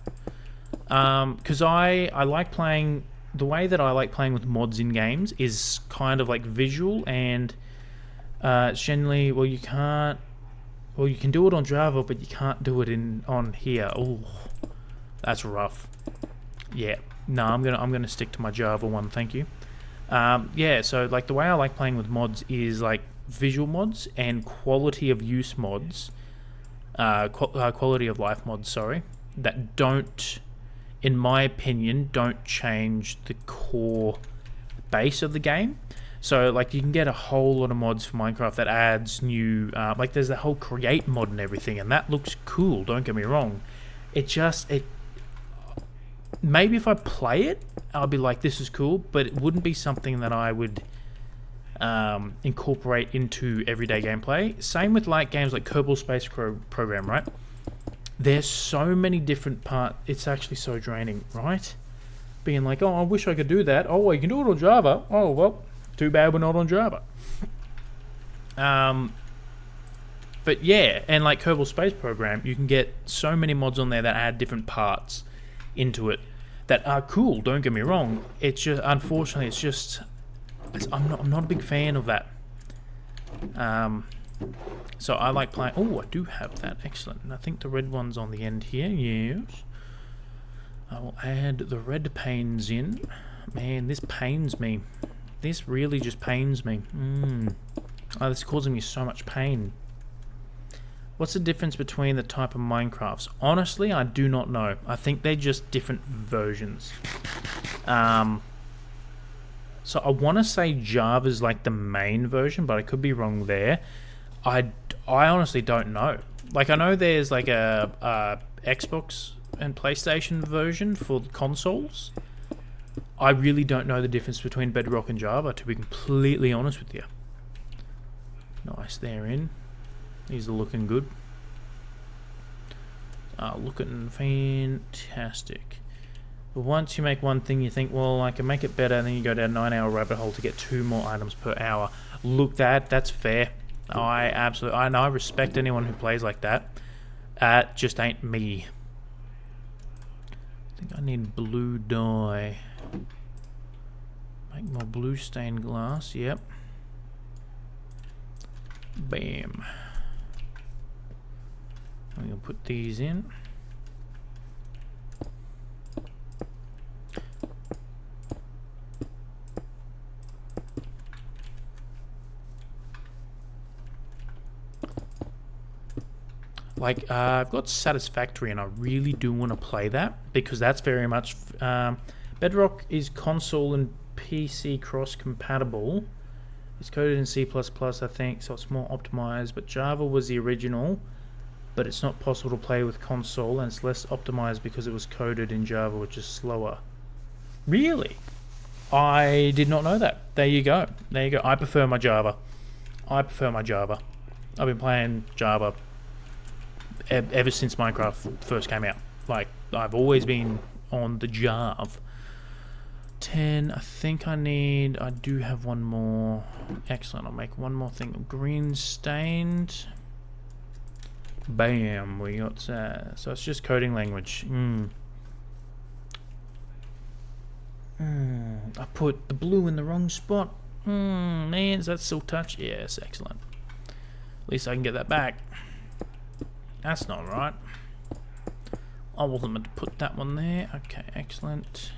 Because I like playing. The way that I like playing with mods in games is kind of like visual, and it's generally you can do it on Java, but you can't do it on here. Oh, that's rough. Yeah, no, I'm gonna stick to my Java one, thank you. Yeah, so like the way I like playing with mods is like visual mods and quality of use mods, quality of life mods. Sorry, that don't. In my opinion, don't change the core base of the game. So, like, you can get a whole lot of mods for Minecraft that adds new... like, there's the whole create mod and everything, and that looks cool, don't get me wrong. Maybe if I play it, I'll be like, this is cool, but it wouldn't be something that I would incorporate into everyday gameplay. Same with, like, games like Kerbal Space Program, right? There's so many different parts. It's actually so draining, right? Being like, oh, I wish I could do that. Oh, well, you can do it on Java. Oh, well, too bad we're not on Java. But yeah, and like Kerbal Space Program, you can get so many mods on there that add different parts into it that are cool. Don't get me wrong. It's just, unfortunately, I'm not a big fan of that. So I like playing... Oh, I do have that. Excellent. And I think the red one's on the end here. Yes. I will add the red panes in. Man, this pains me. This really just pains me. Oh, this is causing me so much pain. What's the difference between the type of Minecrafts? Honestly, I do not know. I think they're just different versions. So I want to say Java's like the main version, but I could be wrong there. I honestly don't know. Like, I know there's like a Xbox and PlayStation version for consoles. I really don't know the difference between Bedrock and Java, to be completely honest with you. Nice, they're in. These are looking good. Looking fantastic. But once you make one thing, you think, well, I can make it better, and then you go down a 9-hour rabbit hole to get 2 more items per hour. Look, that's fair. I respect anyone who plays like that. Just ain't me. I think I need blue dye. Make more blue stained glass. Yep. Bam. I'm gonna put these in. Like, I've got Satisfactory, and I really do want to play that, because that's very much... Bedrock is console and PC cross-compatible. It's coded in C++, I think, so it's more optimized, but Java was the original, but it's not possible to play with console, and it's less optimized because it was coded in Java, which is slower. Really? I did not know that. There you go. There you go. I prefer my Java. I've been playing Java ever since Minecraft first came out. Like, I've always been on the Java. 10, I think I do have one more. Excellent, I'll make one more thing. Green stained. Bam, we got that. So it's just coding language. I put the blue in the wrong spot. Man, does that still touch? Yes, excellent. At least I can get that back. That's not right. I wasn't meant to put that one there. Okay, excellent.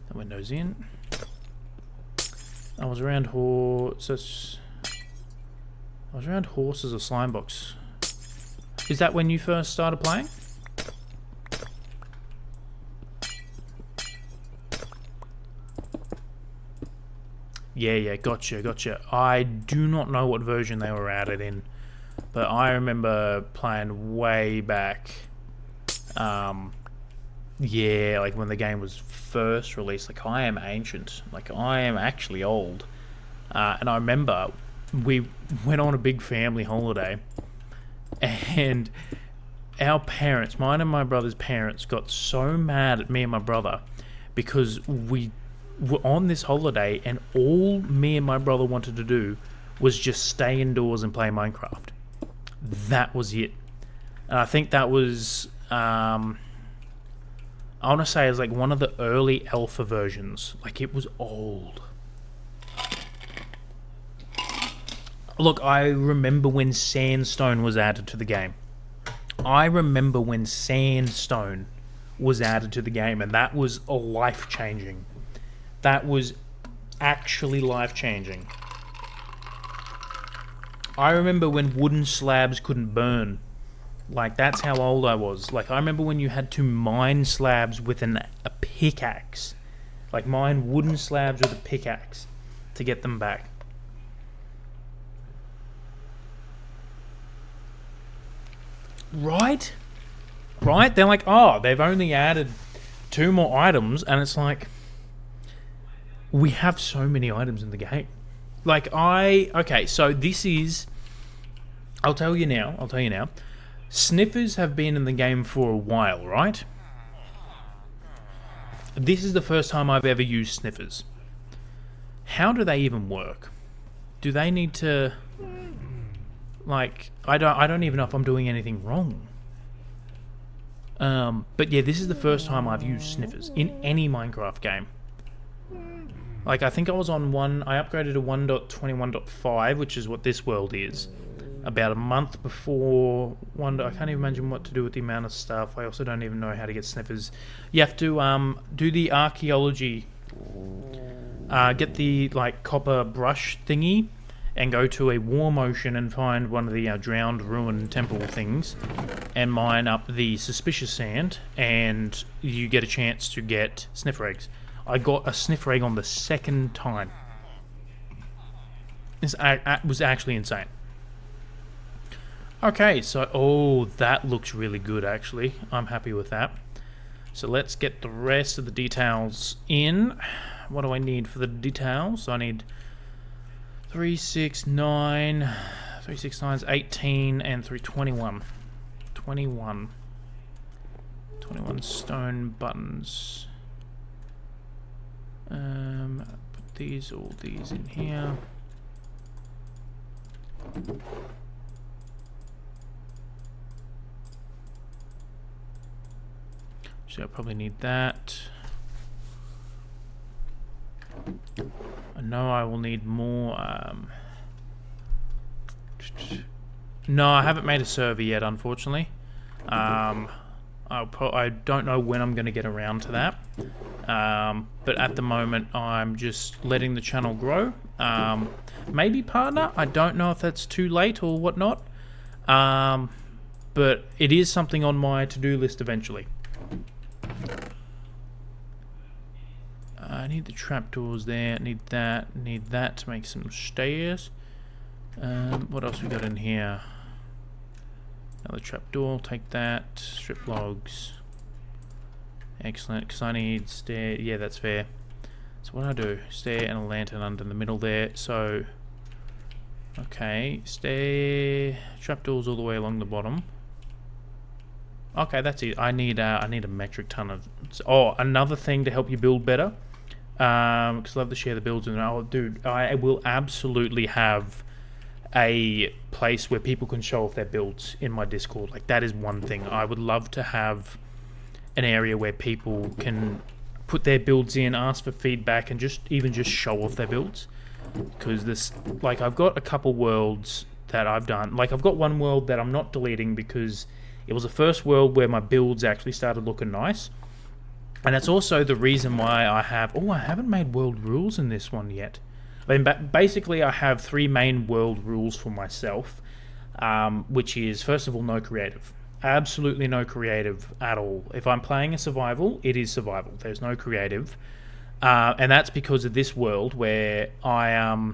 The window's in. I was around horses or Slimebox. Is that when you first started playing? Yeah, gotcha. I do not know what version they were added in, but I remember playing way back. Yeah, like when the game was first released. Like, I am ancient. Like, I am actually old. And I remember we went on a big family holiday, and our parents, mine and my brother's parents, got so mad at me and my brother because we were on this holiday and all me and my brother wanted to do was just stay indoors and play Minecraft. That was it. And I think that was... I want to say it's like one of the early alpha versions. Like, it was old. Look, I remember when sandstone was added to the game. And that was life-changing. That was actually life-changing. I remember when wooden slabs couldn't burn. Like, that's how old I was. Like, I remember when you had to mine slabs with a pickaxe. Like, mine wooden slabs with a pickaxe to get them back. Right? They're like, oh, they've only added 2 more items, and it's like, we have so many items in the game. Like, okay, so this is... I'll tell you now. Sniffers have been in the game for a while, right? This is the first time I've ever used sniffers. How do they even work? Do they need to... Like, I don't even know if I'm doing anything wrong. But yeah, this is the first time I've used sniffers in any Minecraft game. Like, I think I was on I upgraded to 1.21.5, which is what this world is. About a month before I can't even imagine what to do with the amount of stuff. I also don't even know how to get sniffers. You have to do the archaeology, get the copper brush thingy, and go to a warm ocean and find one of the drowned ruined temple things, and mine up the suspicious sand, and you get a chance to get sniffer eggs. I got a sniffer egg on the second time. This was actually insane. Okay, so... Oh, that looks really good, actually. I'm happy with that. So let's get the rest of the details in. What do I need for the details? I need 3, 6, 9... 3, 6, 9 is 18, and 3, 21. 21 stone buttons. Put all these in here. So I probably need that. I know I will need more. No, I haven't made a server yet, unfortunately. I don't know when I'm going to get around to that. But at the moment, I'm just letting the channel grow. Maybe partner. I don't know if that's too late or whatnot. But it is something on my to-do list eventually. I need the trapdoors there. Need that to make some stairs. What else we got in here? Another trapdoor, take that. Strip logs. Excellent, because I need stair. Yeah, that's fair. So what do I do? Stair and a lantern under the middle there. So, okay, stair, trapdoors all the way along the bottom. Okay, that's it. I need a metric ton of. Oh, another thing to help you build better. Because I love to share the builds, and oh, dude, I will absolutely have a place where people can show off their builds in my Discord. Like, that is one thing. I would love to have an area where people can put their builds in, ask for feedback, and just show off their builds. Because this, like, I've got a couple worlds that I've done. Like, I've got one world that I'm not deleting because it was the first world where my builds actually started looking nice. And that's also the reason why I have... Oh, I haven't made world rules in this one yet. I mean, basically, I have 3 main world rules for myself, which is, first of all, no creative. Absolutely no creative at all. If I'm playing a survival, it is survival. There's no creative. And that's because of this world where I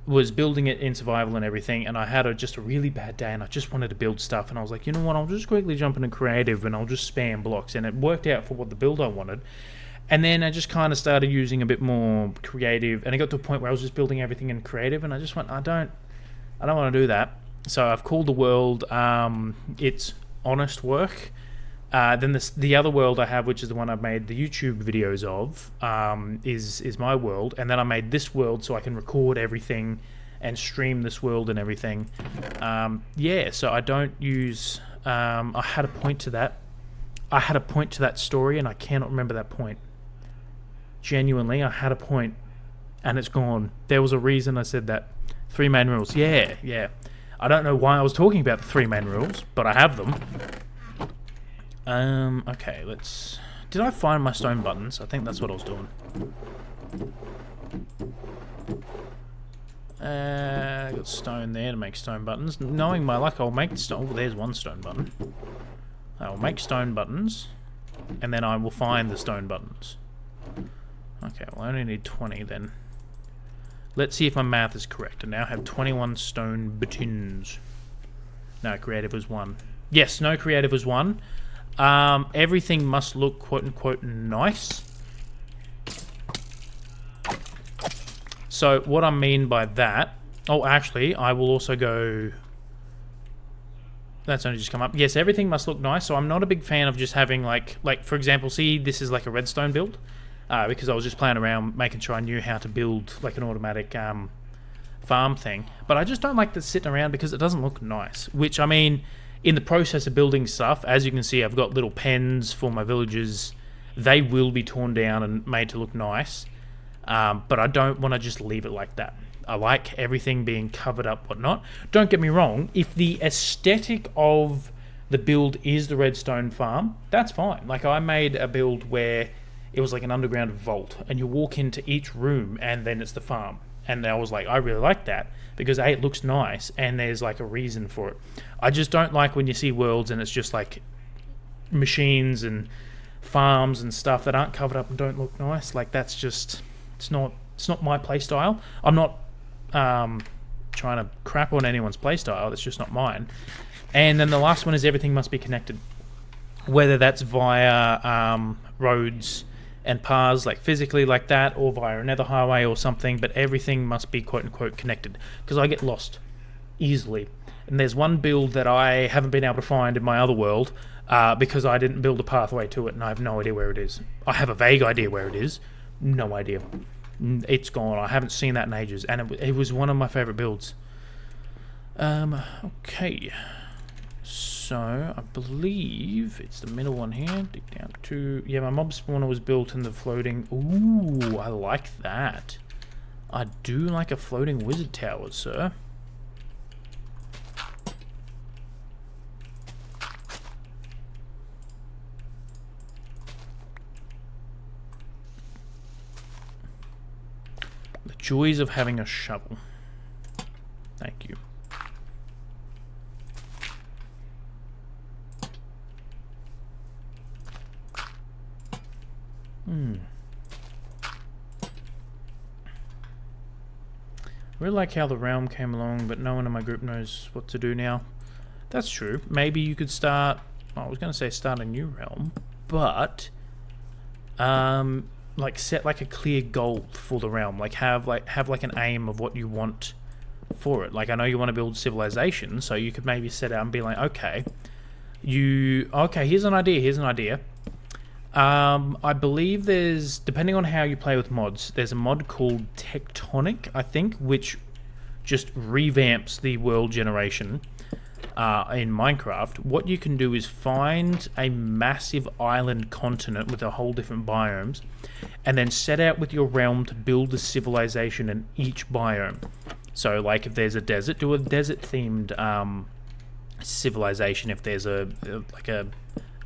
was building it in survival and everything, and I had just a really bad day, and I just wanted to build stuff, and I was like, you know what, I'll just quickly jump into creative, and I'll just spam blocks, and it worked out for what the build I wanted. And then I just kind of started using a bit more creative, and it got to a point where I was just building everything in creative, and I just went, I don't want to do that. So I've called the world, it's honest work. Then the other world I have, which is the one I've made the YouTube videos of, is my world. And then I made this world so I can record everything and stream this world and everything. Yeah, so I don't use... I had a point to that. I had a point to that story, and I cannot remember that point. Genuinely, I had a point, and it's gone. There was a reason I said that. 3 main rules. Yeah. I don't know why I was talking about the 3 main rules, but I have them. Okay, let's... Did I find my stone buttons? I think that's what I was doing. I got stone there to make stone buttons. Knowing my luck, I'll make stone... Oh, there's one stone button. I'll make stone buttons, and then I will find the stone buttons. Okay, well, I only need 20 then. Let's see if my math is correct. I now have 21 stone buttons. No, creative was 1. Yes, no, creative was 1. Everything must look quote-unquote nice. So what I mean by that... Oh, actually, I will also go... That's only just come up. Yes, everything must look nice, so I'm not a big fan of just having, like for example, see, this is like a redstone build. Because I was just playing around making sure I knew how to build like an automatic farm thing. But I just don't like to sit around because it doesn't look nice. Which, I mean, in the process of building stuff, as you can see, I've got little pens for my villagers. They will be torn down and made to look nice. But I don't want to just leave it like that. I like everything being covered up, whatnot. Don't get me wrong, if the aesthetic of the build is the redstone farm, that's fine. Like, I made a build where it was like an underground vault, and you walk into each room, and then it's the farm. And I was like, I really like that, because A, it looks nice, and there's like a reason for it. I just don't like when you see worlds, and it's just like machines and farms and stuff that aren't covered up and don't look nice. Like, that's just, it's not my play style. I'm not trying to crap on anyone's play style. It's just not mine. And then the last one is everything must be connected, whether that's via roads and paths, like physically like that, or via another highway or something, but everything must be quote-unquote connected, because I get lost easily. And there's one build that I haven't been able to find in my other world because I didn't build a pathway to it, and I have no idea where it is. I have a vague idea where it is. No idea. It's gone. I haven't seen that in ages, and it was one of my favourite builds. Okay. So, I believe it's the middle one here. Dig down to... Yeah, my mob spawner was built in the floating... Ooh, I like that. I do like a floating wizard tower, sir. The joys of having a shovel. Thank you. I really like how the realm came along, but no one in my group knows what to do now. That's true. Maybe you could start... I was going to say start a new realm, but like set like a clear goal for the realm. Like have an aim of what you want for it. Like, I know you want to build civilization, so you could maybe set out and be like, okay, here's an idea. I believe there's, depending on how you play with mods, there's a mod called Tectonic, I think, which just revamps the world generation in Minecraft. What you can do is find a massive island continent with a whole different biomes, and then set out with your realm to build a civilization in each biome. So, like, if there's a desert, do a desert-themed civilization. If there's a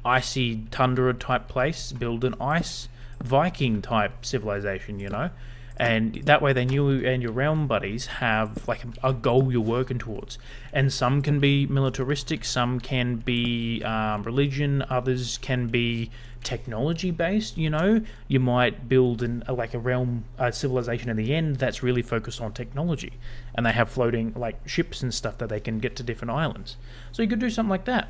icy tundra type place, build an ice Viking type civilization, you know, and that way then you and your realm buddies have like a goal you're working towards. And some can be militaristic, some can be religion, others can be technology based. You know, you might build a civilization in the end that's really focused on technology, and they have floating like ships and stuff that they can get to different islands. So you could do something like that.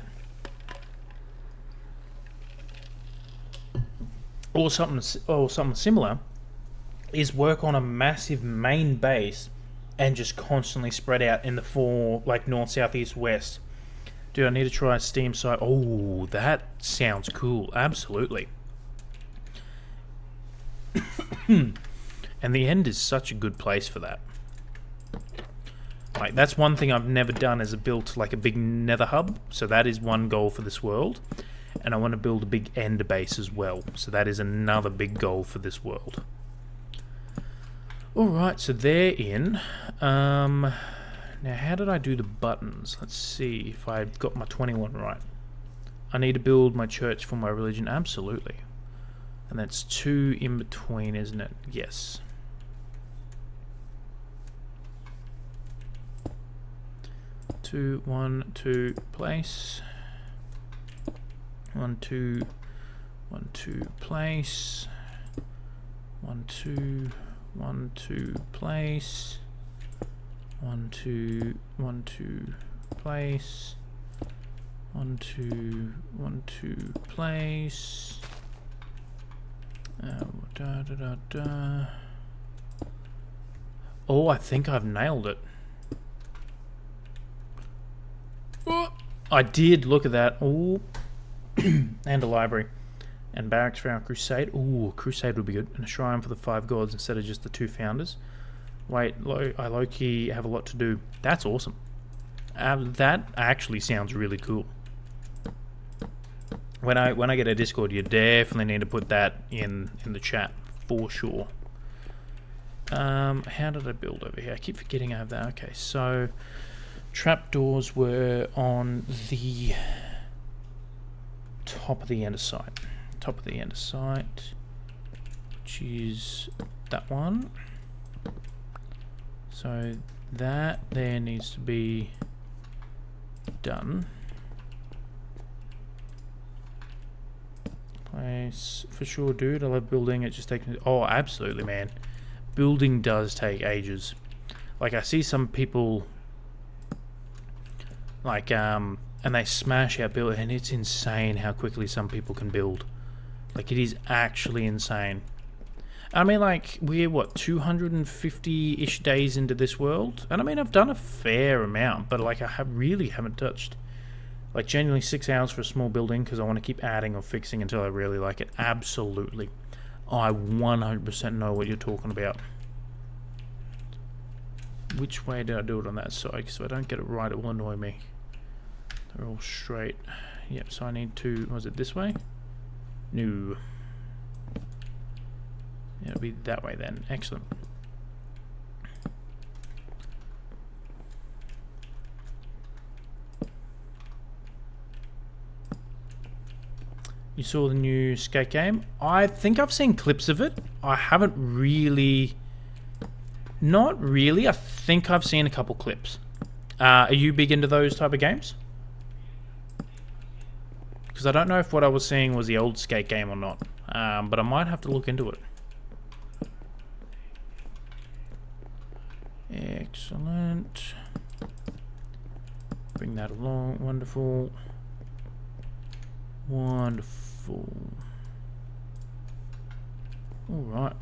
Or something similar is work on a massive main base and just constantly spread out in the four, like north, south, east, west. Dude, I need to try a Steam site. Oh, that sounds cool. Absolutely. And the end is such a good place for that. Like, that's one thing I've never done, is built like a big nether hub. So that is one goal for this world. And I want to build a big end base as well. So that is another big goal for this world. Alright, so they're in. Now, how did I do the buttons? Let's see if I got my 21 right. I need to build my church for my religion. Absolutely. And that's 2 in between, isn't it? Yes. Two, 1, 2, place. 1, 2, 1, 2, place. 1, 2, 1, 2, place. 1, 2, 1, 2, place. 1, 2, 1, 2, place. Oh, I think I've nailed it. Oh, I did. Look at that. Oh. And a library. And barracks for our crusade. Ooh, crusade would be good. And a shrine for the 5 gods instead of just the 2 founders. Wait, I low-key have a lot to do. That's awesome. That actually sounds really cool. When I get a Discord, you definitely need to put that in the chat for sure. How did I build over here? I keep forgetting I have that. Okay, so trapdoors were on the top of the andesite. Top of the andesite, which is that one. So that there needs to be done. For sure, dude. I love building. It just takes... Oh, absolutely, man. Building does take ages. Like, I see some people... Like, and they smash out building, and it's insane how quickly some people can build. Like, it is actually insane. I mean, like, we're, what, 250-ish days into this world? And I mean, I've done a fair amount, but, like, I really haven't touched... Like, genuinely 6 hours for a small building because I want to keep adding or fixing until I really like it. Absolutely. I 100% know what you're talking about. Which way did I do it on that side? Because if I don't get it right, it will annoy me. They're all straight. Yep, so I need to... Was it this way? No. Yeah, it'll be that way then. Excellent. You saw the new skate game? I think I've seen clips of it. I haven't really... Not really. I think I've seen a couple clips. Are you big into those type of games? Because I don't know if what I was seeing was the old skate game or not. But I might have to look into it. Excellent. Bring that along. Wonderful. Wonderful. Alright.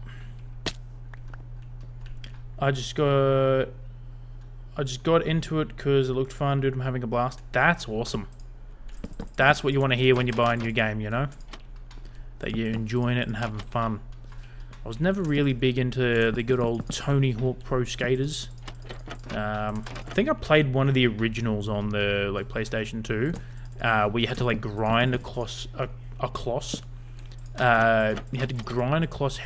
I just got into it because it looked fun, dude. I'm having a blast. That's awesome. That's what you want to hear when you buy a new game, you know? That you're enjoying it and having fun. I was never really big into the good old Tony Hawk Pro Skaters. I think I played one of the originals on the like PlayStation 2, where you had to like grind across you had to grind across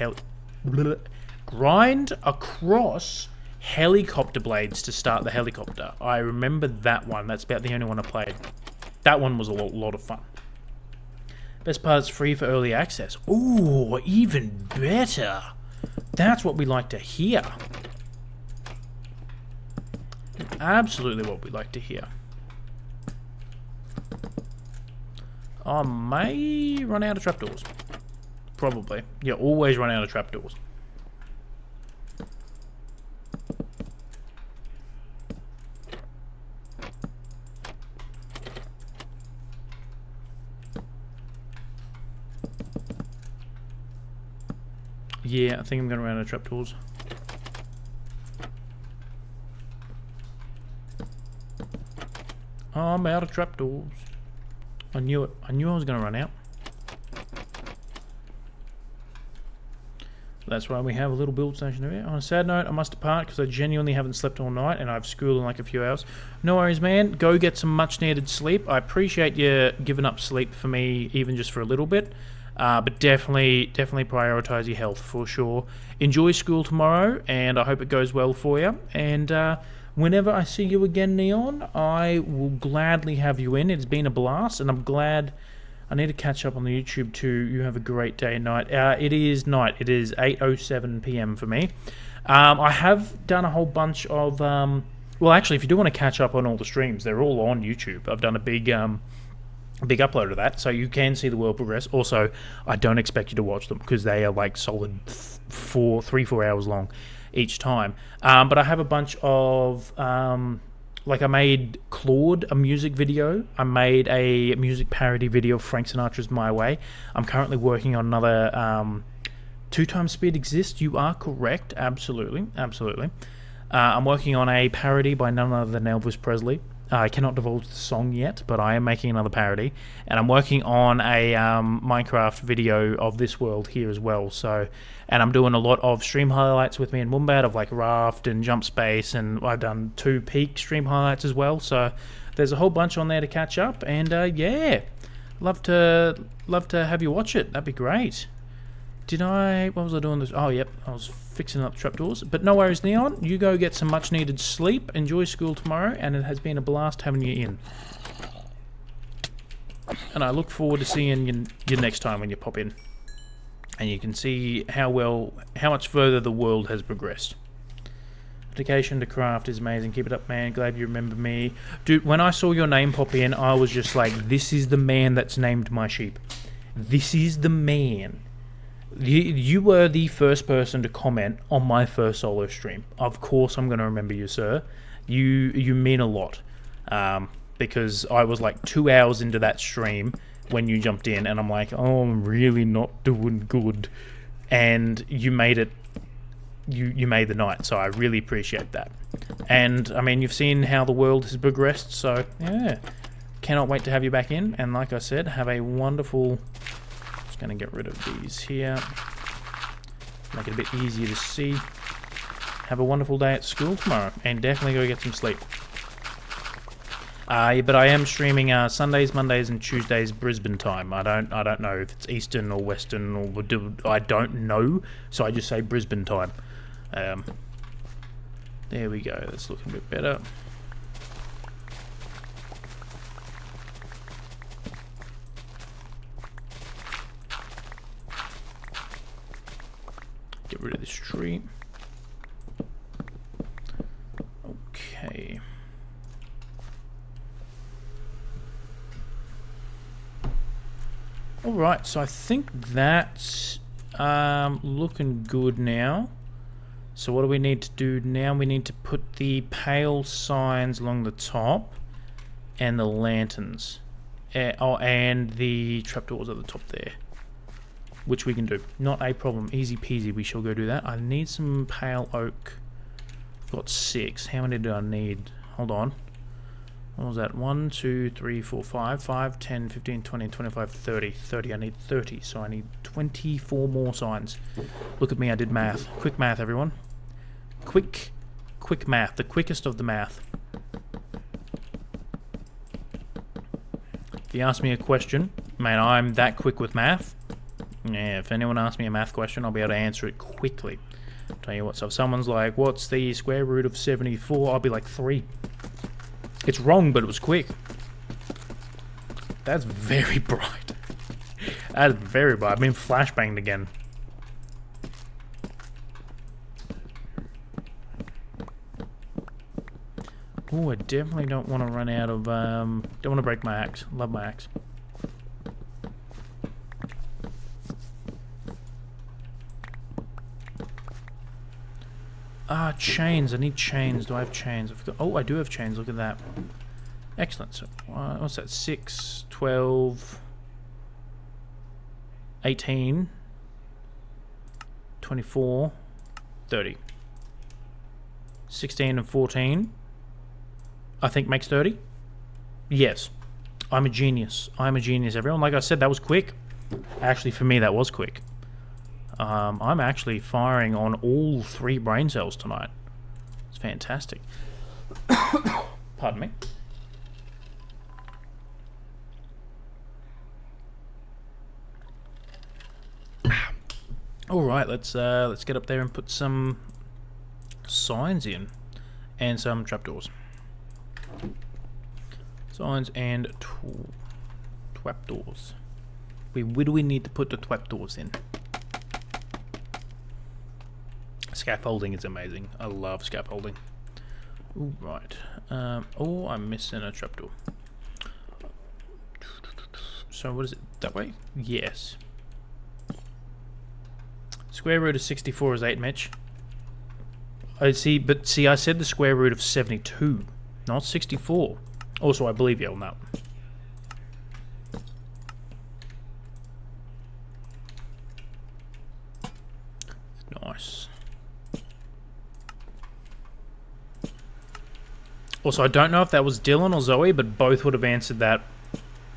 helicopter blades to start the helicopter. I remember that one. That's about the only one I played. That one was a lot of fun. Best part is free for early access. Ooh, even better. That's what we like to hear. Absolutely what we like to hear. I may run out of trapdoors. Probably. Yeah, always run out of trapdoors. Yeah, I think I'm going to run out of trapdoors. I'm out of trapdoors. I knew it. I knew I was going to run out. That's why we have a little build station over here. On a sad note, I must depart because I genuinely haven't slept all night and I have school in like a few hours. No worries, man. Go get some much needed sleep. I appreciate you giving up sleep for me, even just for a little bit. But definitely prioritize your health for sure. Enjoy school tomorrow, and I hope it goes well for you. And whenever I see you again, Neon, I will gladly have you in. It's been a blast, and I'm glad. I need to catch up on the YouTube too. You have a great day and night. It is night. It is 8:07 p.m. for me. I have done a whole bunch of... well, actually, if you do want to catch up on all the streams, they're all on YouTube. I've done a big upload of that, so you can see the world progress. Also, I don't expect you to watch them because they are like solid 3-4 hours long each time. But I have a bunch of like I made Claude a music video. I made a music parody video of Frank Sinatra's My Way. I'm currently working on another 2 times speed exists. You are correct. Absolutely. I'm working on a parody by none other than Elvis Presley. I cannot divulge the song yet, but I am making another parody, and I'm working on a Minecraft video of this world here as well. So, and I'm doing a lot of stream highlights with me and Wombat of like Raft and Jump Space, and I've done 2 peak stream highlights as well. So, there's a whole bunch on there to catch up, and yeah, love to have you watch it. That'd be great. What was I doing this? Oh, yep, I was fixing up trapdoors. But no worries, Neon. You go get some much needed sleep. Enjoy school tomorrow, and it has been a blast having you in. And I look forward to seeing you next time when you pop in. And you can see how much further the world has progressed. Dedication to craft is amazing. Keep it up, man. Glad you remember me. Dude, when I saw your name pop in, I was just like, this is the man that's named my sheep. This is the man. You were the first person to comment on my first solo stream. Of course I'm going to remember you, sir. You mean a lot. Because I was like 2 hours into that stream when you jumped in, and I'm like, oh, I'm really not doing good. And you made it. You made the night, so I really appreciate that. And, I mean, you've seen how the world has progressed, so, yeah. Cannot wait to have you back in, and like I said, have a wonderful... Just going to get rid of these here. Make it a bit easier to see. Have a wonderful day at school tomorrow, and definitely go get some sleep. But I am streaming Sundays, Mondays, and Tuesdays Brisbane time. I don't know if it's Eastern or Western, or I don't know, so I just say Brisbane time. There we go. That's looking a bit better. Get rid of this tree. Okay. Alright, so I think that's looking good now. So what do we need to do now? We need to put the pale signs along the top and the lanterns. And the trapdoors at the top there. Which we can do. Not a problem. Easy peasy, we shall go do that. I need some pale oak. I've got 6. How many do I need? Hold on. What was that? 1, 2, 3, 4, 5. 5, 10, 15, 20, 25, 30. 30. I need 30. So I need 24 more signs. Look at me, I did math. Quick math, everyone. Quick math. The quickest of the math. If you ask me a question, man, I'm that quick with math. Yeah, if anyone asks me a math question, I'll be able to answer it quickly. I'll tell you what, so if someone's like, what's the square root of 74? I'll be like, 3. It's wrong, but it was quick. That's very bright. That is very bright. I've been flashbanged again. Oh, I definitely don't want to run out of, don't want to break my axe. Love my axe. Chains. I need chains. Do I have chains? Oh, I do have chains. Look at that. Excellent. So, what's that? 6, 12, 18, 24, 30. 16 and 14, I think makes 30. Yes. I'm a genius. I'm a genius, everyone. Like I said, that was quick. Actually, for me, that was quick. I'm actually firing on all 3 brain cells tonight. It's fantastic. Pardon me. All right, let's get up there and put some signs in, and some trapdoors. Signs and trapdoors. Where do we need to put the trapdoors in? Scaffolding is amazing. I love scaffolding. Ooh, right. Oh, I'm missing a trapdoor. So what is it? That way? Yes. Square root of 64 is 8, Mitch. I see, but see, I said the square root of 72, not 64. Also, I believe you on that. Nice. Also, I don't know if that was Dylan or Zoe, but both would have answered that.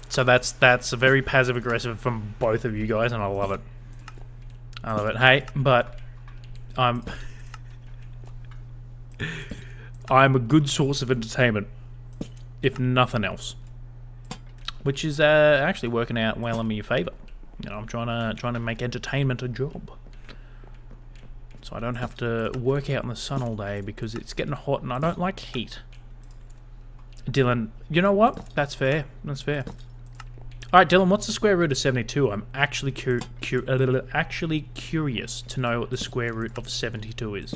So that's a very passive aggressive from both of you guys, and I love it. I love it. Hey, but I'm a good source of entertainment, if nothing else, which is actually working out well in my favour. You know, I'm trying to make entertainment a job, so I don't have to work out in the sun all day because it's getting hot and I don't like heat. Dylan, you know what? That's fair. That's fair. All right, Dylan, what's the square root of 72? I'm actually curious to know what the square root of 72 is.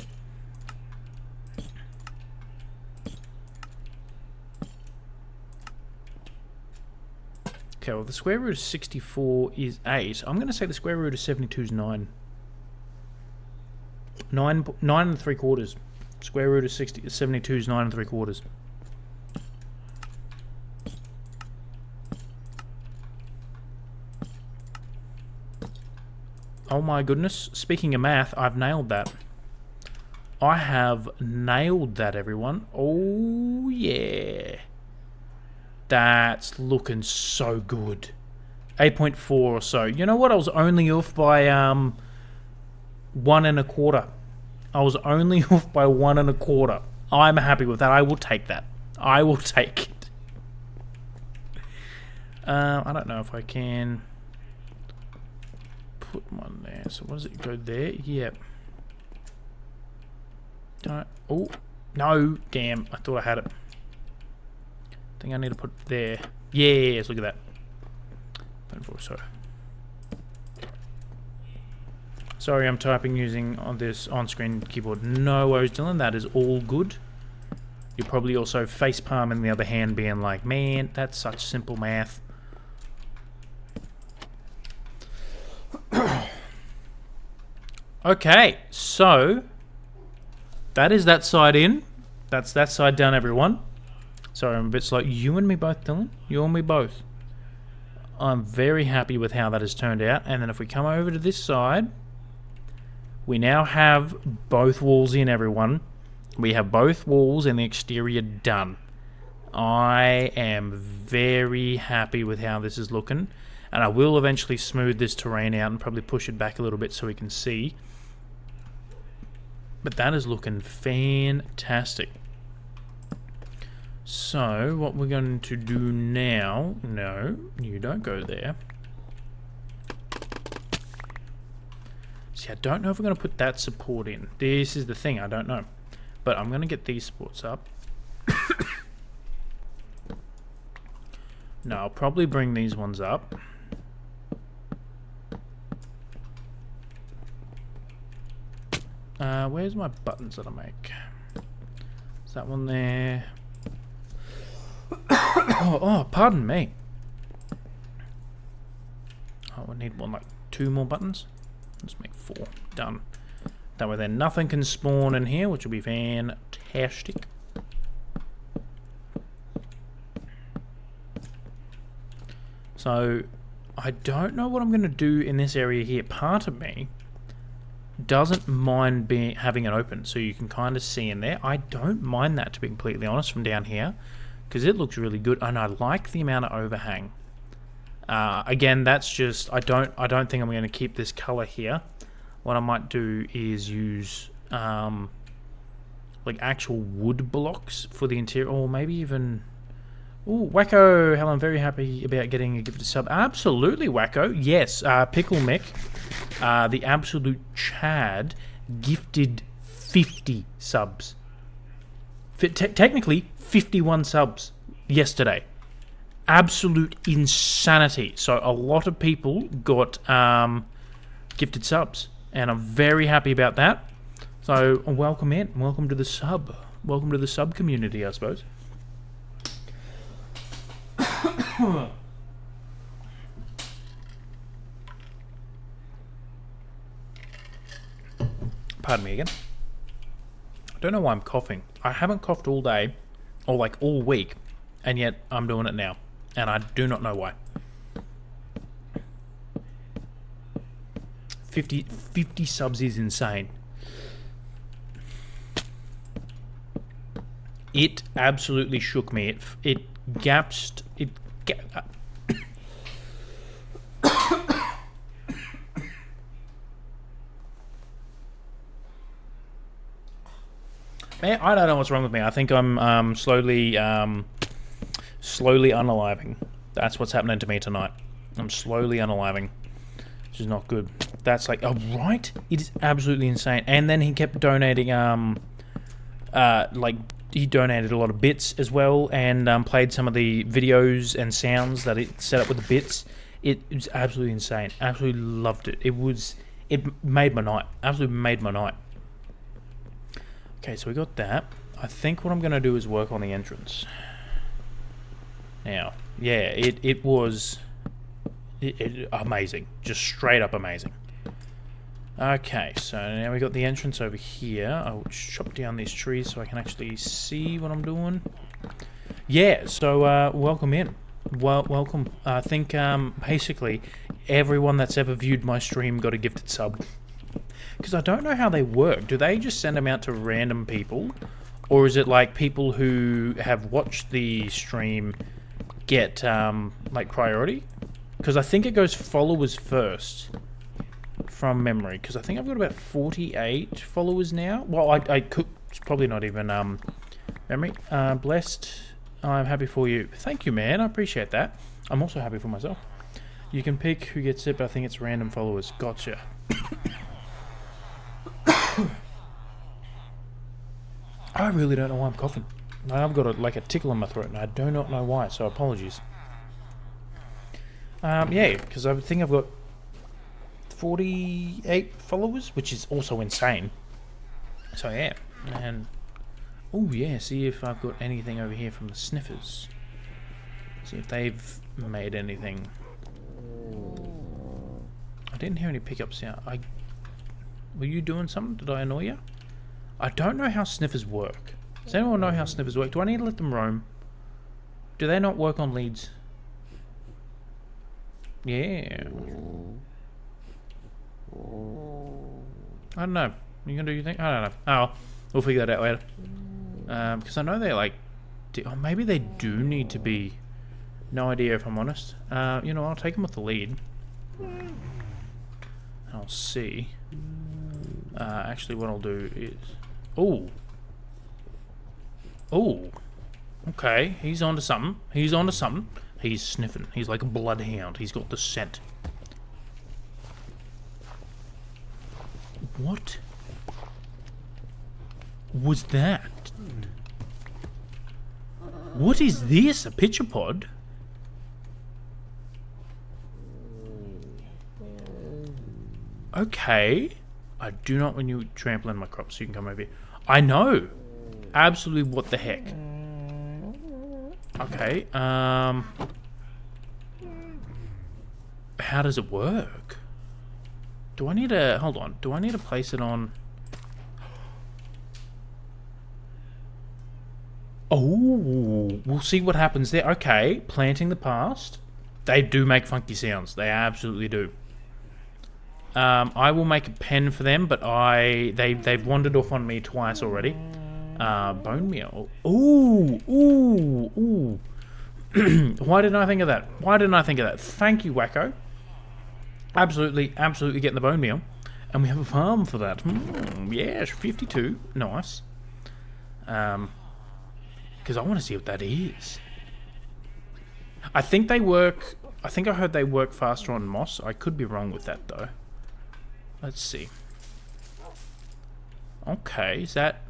Okay, well, the square root of 64 is 8. I'm going to say the square root of 72 is 9. 9 and 3/4. Square root of 72 is 9 and 3/4. Oh my goodness. Speaking of math, I've nailed that. I have nailed that, everyone. Oh, yeah. That's looking so good. 8.4 or so. You know what? I was only off by 1 1/4. I was only off by 1 1/4. I'm happy with that. I will take that. I will take it. I don't know if I can put one there. So what does it go there? Yep. Oh, no. Damn. I thought I had it. I think I need to put it there. Yes, look at that. Sorry, I'm typing using on this on-screen keyboard. No worries, Dylan. That is all good. You're probably also facepalming the other hand, being like, man, that's such simple math. Okay, so that is that side in. That's that side done, everyone. Sorry, I'm a bit slow. You and me both, Dylan. You and me both. I'm very happy with how that has turned out. And then if we come over to this side, we now have both walls in, everyone. We have both walls and the exterior done. I am very happy with how this is looking. And I will eventually smooth this terrain out and probably push it back a little bit so we can see. But that is looking fantastic. So, what we're going to do now... No, you don't go there. See, I don't know if we're going to put that support in. This is the thing, I don't know. But I'm going to get these supports up. No, I'll probably bring these ones up. Where's my buttons that I make? Is that one there? Oh, pardon me. Oh, we need one, like 2 more buttons. Let's make 4. Done. That way then nothing can spawn in here, which will be fantastic. So, I don't know what I'm going to do in this area here. Part of me doesn't mind having it open, so you can kind of see in there. I don't mind that, to be completely honest, from down here, because it looks really good, and I like the amount of overhang. Again, that's just I don't think I'm going to keep this color here. What I might do is use like actual wood blocks for the interior, or maybe even. Oh, Wacko! Hell, I'm very happy about getting a gifted sub. Absolutely, Wacko. Yes, Pickle Mick, the absolute Chad, gifted 50 subs. Technically, 51 subs yesterday. Absolute insanity. So a lot of people got gifted subs, and I'm very happy about that. So welcome in, welcome to the sub, welcome to the sub community, I suppose. Pardon me again. I don't know why I'm coughing. I haven't coughed all day, or like all week, and yet I'm doing it now, and I do not know why. 50 subs is insane. It absolutely shook me. It gasped. Man, I don't know what's wrong with me. I think I'm slowly unaliving. That's what's happening to me tonight. I'm slowly unaliving, which is not good. That's like, oh right, it is absolutely insane. And then he kept donating, like he donated a lot of bits as well, and played some of the videos and sounds that it set up with the bits. It was absolutely insane. Absolutely loved it. It made my night. Absolutely made my night. Okay, so we got that. I think what I'm going to do is work on the entrance. Now, yeah, it was Amazing. Just straight up amazing. Okay, so now we got the entrance over here. I'll chop down these trees so I can actually see what I'm doing. Yeah, so welcome in. Welcome. I think basically everyone that's ever viewed my stream got a gifted sub. Because I don't know how they work. Do they just send them out to random people? Or is it like people who have watched the stream get like priority? Because I think it goes followers first. From memory, because I think I've got about 48 followers now. Well, I could. It's probably not even memory. Blessed. I'm happy for you. Thank you, man. I appreciate that. I'm also happy for myself. You can pick who gets it, but I think it's random followers. Gotcha. I really don't know why I'm coughing. I've got a tickle in my throat, and I do not know why. So apologies. Yeah, because I think I've got 48 followers, which is also insane. So yeah, and oh yeah, see if I've got anything over here from the sniffers. See if they've made anything. I didn't hear any pickup sound. Were you doing something? Did I annoy you? I don't know how sniffers work. Does anyone know how sniffers work? Do I need to let them roam? Do they not work on leads? Yeah. I don't know. You gonna do your thing? I don't know. Oh, we'll figure that out later. Because I know they like... Or maybe they do need to be... No idea if I'm honest. You know, I'll take them with the lead. I'll see. Actually, what I'll do is... Oh. Oh. Okay, he's onto something. He's onto something. He's sniffing. He's like a bloodhound. He's got the scent. What was that? What is this? A pitcher pod? Okay. I do not want you trampling my crops, so you can come over here. I know. Absolutely what the heck. Okay, how does it work? Do I need to... Hold on. Do I need to place it on... Oh, we'll see what happens there. Okay, planting the past. They do make funky sounds. They absolutely do. I will make a pen for them, but they've wandered off on me twice already. Bone meal. Ooh, ooh, ooh. Why didn't I think of that? Why didn't I think of that? Thank you, Wacko. Absolutely, absolutely getting the bone meal. And we have a farm for that. Yes, 52. Nice. Because I want to see what that is. I think they work... I think I heard they work faster on moss. I could be wrong with that, though. Let's see. Okay, is that...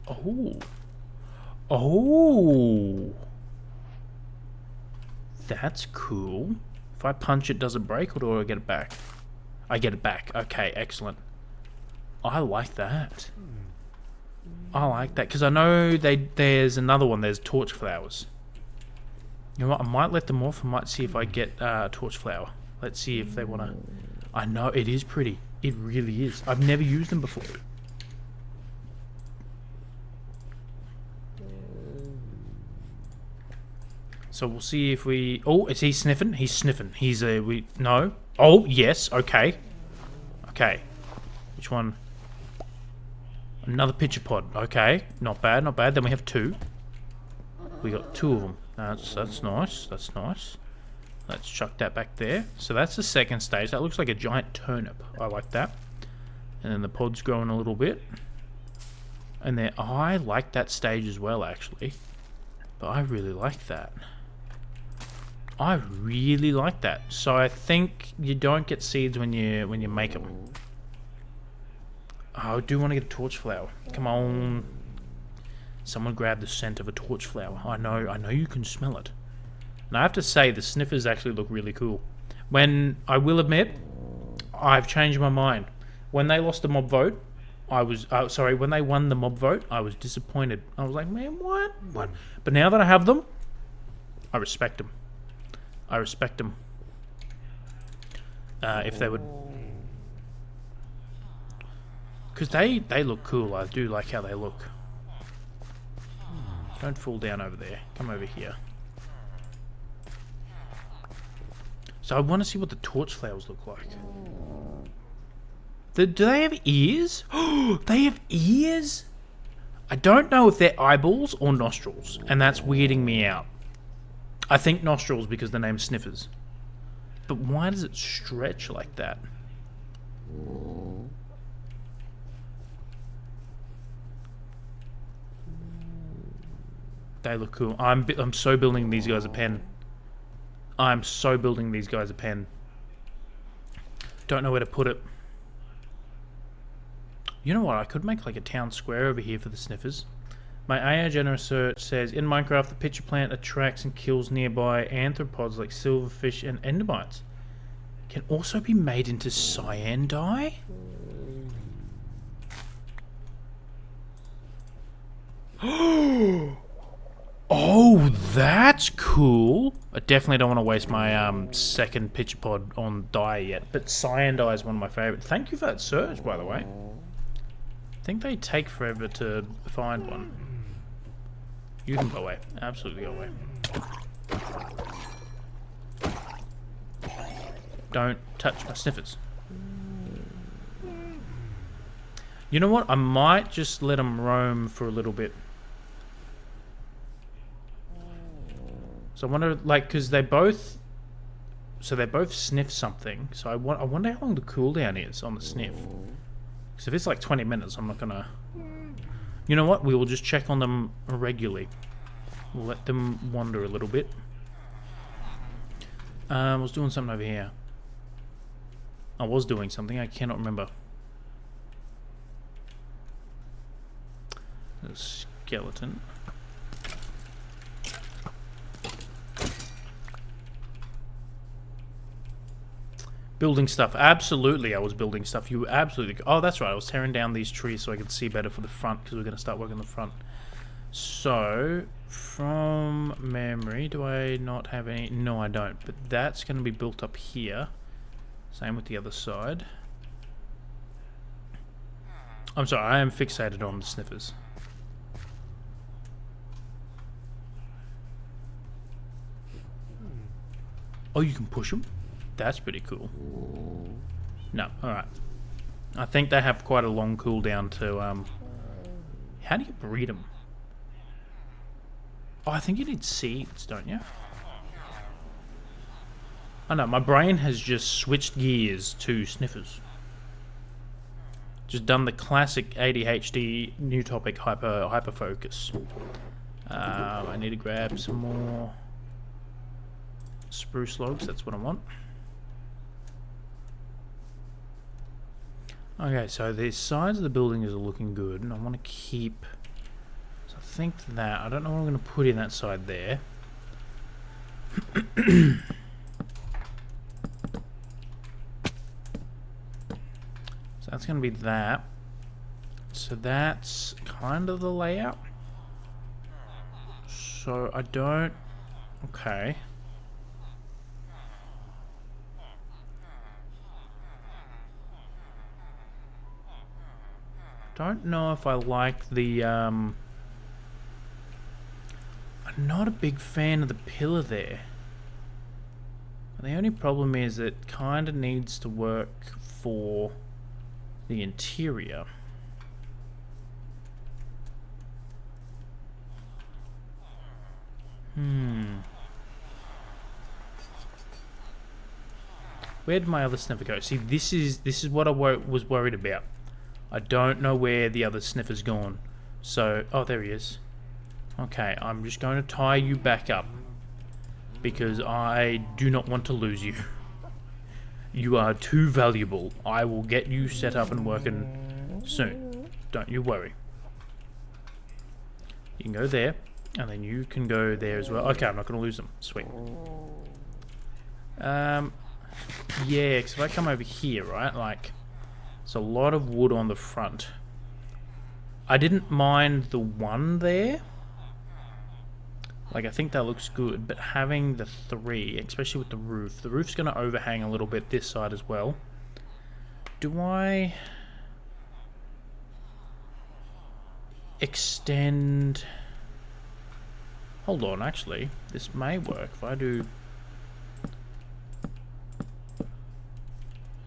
Oh. Oh. That's cool. If I punch it, does it break, or do I get it back? I get it back. Okay, excellent. I like that. I like that, because I know there's another one. There's torch flowers. You know what? I might let them off. I might see if I get torch flower. Let's see if they want to... I know, it is pretty. It really is. I've never used them before. So we'll see if we... Oh, is he sniffing? He's sniffing. He's a... No. Oh, yes. Okay. Okay. Which one? Another pitcher pod. Okay. Not bad, not bad. Then we have two. We got two of them. That's nice. That's nice. Let's chuck that back there. So that's the second stage. That looks like a giant turnip. I like that. And then the pod's growing a little bit. And then... I like that stage as well, actually. But I really like that. I really like that. So I think you don't get seeds when you make them. Oh, I do want to get a torch flower. Come on. Someone grab the scent of a torch flower. I know you can smell it. And I have to say, the sniffers actually look really cool. When, I will admit, I've changed my mind. When they lost the mob vote, I was... sorry, when they won the mob vote, I was disappointed. I was like, man, what? What? But now that I have them, I respect them. I respect them. If they would... Because they look cool. I do like how they look. Don't fall down over there. Come over here. So I want to see what the torch flowers look like. Do they have ears? Oh, they have ears? I don't know if they're eyeballs or nostrils, and that's weirding me out. I think nostrils because the name's Sniffers. But why does it stretch like that? They look cool. I'm so building these guys a pen. I'm so building these guys a pen. Don't know where to put it. You know what? I could make like a town square over here for the Sniffers. My AI General search says, in Minecraft, the pitcher plant attracts and kills nearby anthropods like silverfish and endermites. Can also be made into cyan dye? Oh, that's cool. I definitely don't want to waste my second pitcher pod on dye yet, but cyan dye is one of my favorites. Thank you for that search, by the way. I think they take forever to find one. You can go away. Absolutely go away. Don't touch my Sniffers. You know what? I might just let them roam for a little bit. So I wonder, like, because they both... So they both sniff something. So I wonder how long the cooldown is on the sniff. Because if it's like 20 minutes, I'm not going to... You know what? We will just check on them regularly. We'll let them wander a little bit. I was doing something over here. I was doing something. I cannot remember. A skeleton. Building stuff. Absolutely, I was building stuff. You absolutely... Oh, that's right. I was tearing down these trees so I could see better for the front, because we're going to start working the front. So, from memory, do I not have any... No, I don't. But that's going to be built up here. Same with the other side. I'm sorry, I am fixated on the Sniffers. Oh, you can push them? That's pretty cool. No, alright. I think they have quite a long cooldown to, How do you breed them? Oh, I think you need seeds, don't you? I know, my brain has just switched gears to Sniffers. Just done the classic ADHD new topic hyper focus. I need to grab some more spruce logs, that's what I want. Okay, so the sides of the buildings are looking good, and I want to keep... So I think that... I don't know what I'm going to put in that side there. So that's going to be that. So that's kind of the layout. So I don't... Okay. Don't know if I like the, I'm not a big fan of the pillar there. The only problem is it kind of needs to work for the interior. Where did my other sniffer go? See, this is what I was worried about. I don't know where the other sniffer's gone. So, oh, there he is. Okay, I'm just going to tie you back up. Because I do not want to lose you. You are too valuable. I will get you set up and working soon. Don't you worry. You can go there. And then you can go there as well. Okay, I'm not going to lose them. Sweet. Yeah, because if I come over here, right, like... There's a lot of wood on the front. I didn't mind the one there. Like, I think that looks good, but having the 3, especially with the roof's going to overhang a little bit this side as well. Do I extend... Hold on, actually, this may work if I do...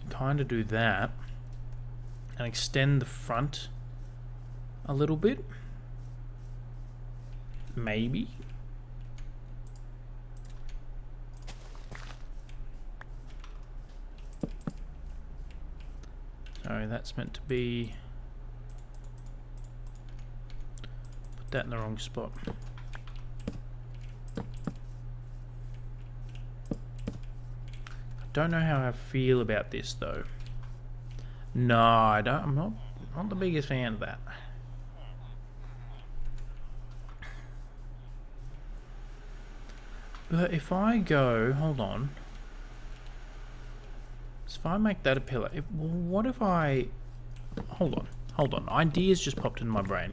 kind of do that and extend the front a little bit. Maybe. Sorry, that's meant to be... Put that in the wrong spot. I don't know how I feel about this though. No, I don't. I'm not the biggest fan of that. But if I go, hold on. So if I make that a pillar, what if I... Hold on. Ideas just popped in my brain.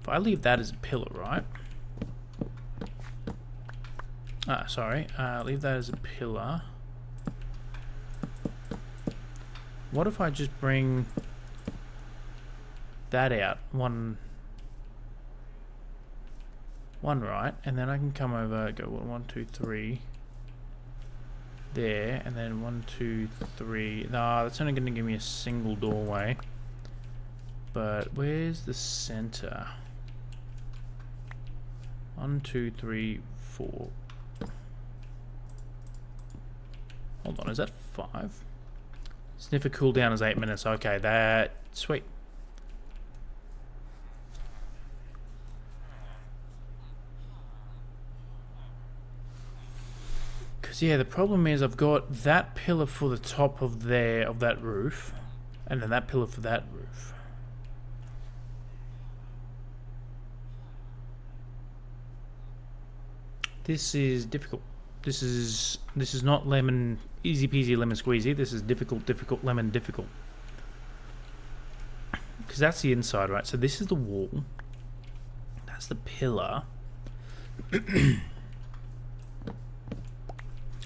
If I leave that as a pillar, right? Leave that as a pillar. What if I just bring that out one right, and then I can come over, go 1, 2, 3 there, and then 1, 2, 3. Nah, that's only going to give me a single doorway. But where's the center? 1, 2, 3, 4. Hold on, is that 5? Sniffer cooldown is 8 minutes. Okay, that sweet. Because yeah, the problem is I've got that pillar for the top of that roof, and then that pillar for that roof. This is difficult. This is not lemon easy peasy lemon squeezy. This is difficult lemon difficult. Because that's the inside, right? So this is the wall. That's the pillar.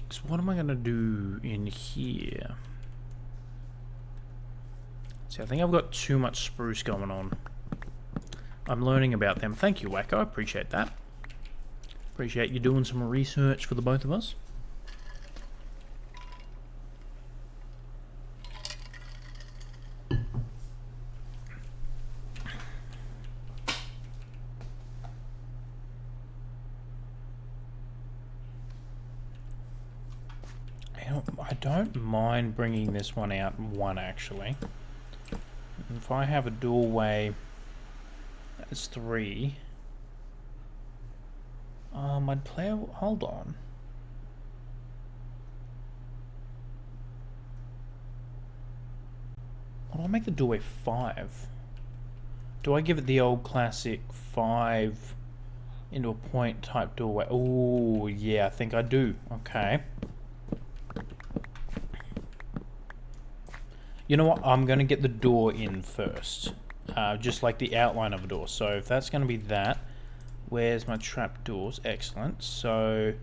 So what am I going to do in here? See, I think I've got too much spruce going on. I'm learning about them. Thank you, Wacko. I appreciate that. Appreciate you doing some research for the both of us. I don't mind bringing this one out one, actually. If I have a doorway as 3... I'd play... Hold on. What do I make the doorway 5? Do I give it the old classic 5 into a point type doorway? Oh, yeah, I think I do. Okay. You know what? I'm going to get the door in first. Just like the outline of a door. So if that's going to be that... Where's my trap doors? Excellent. So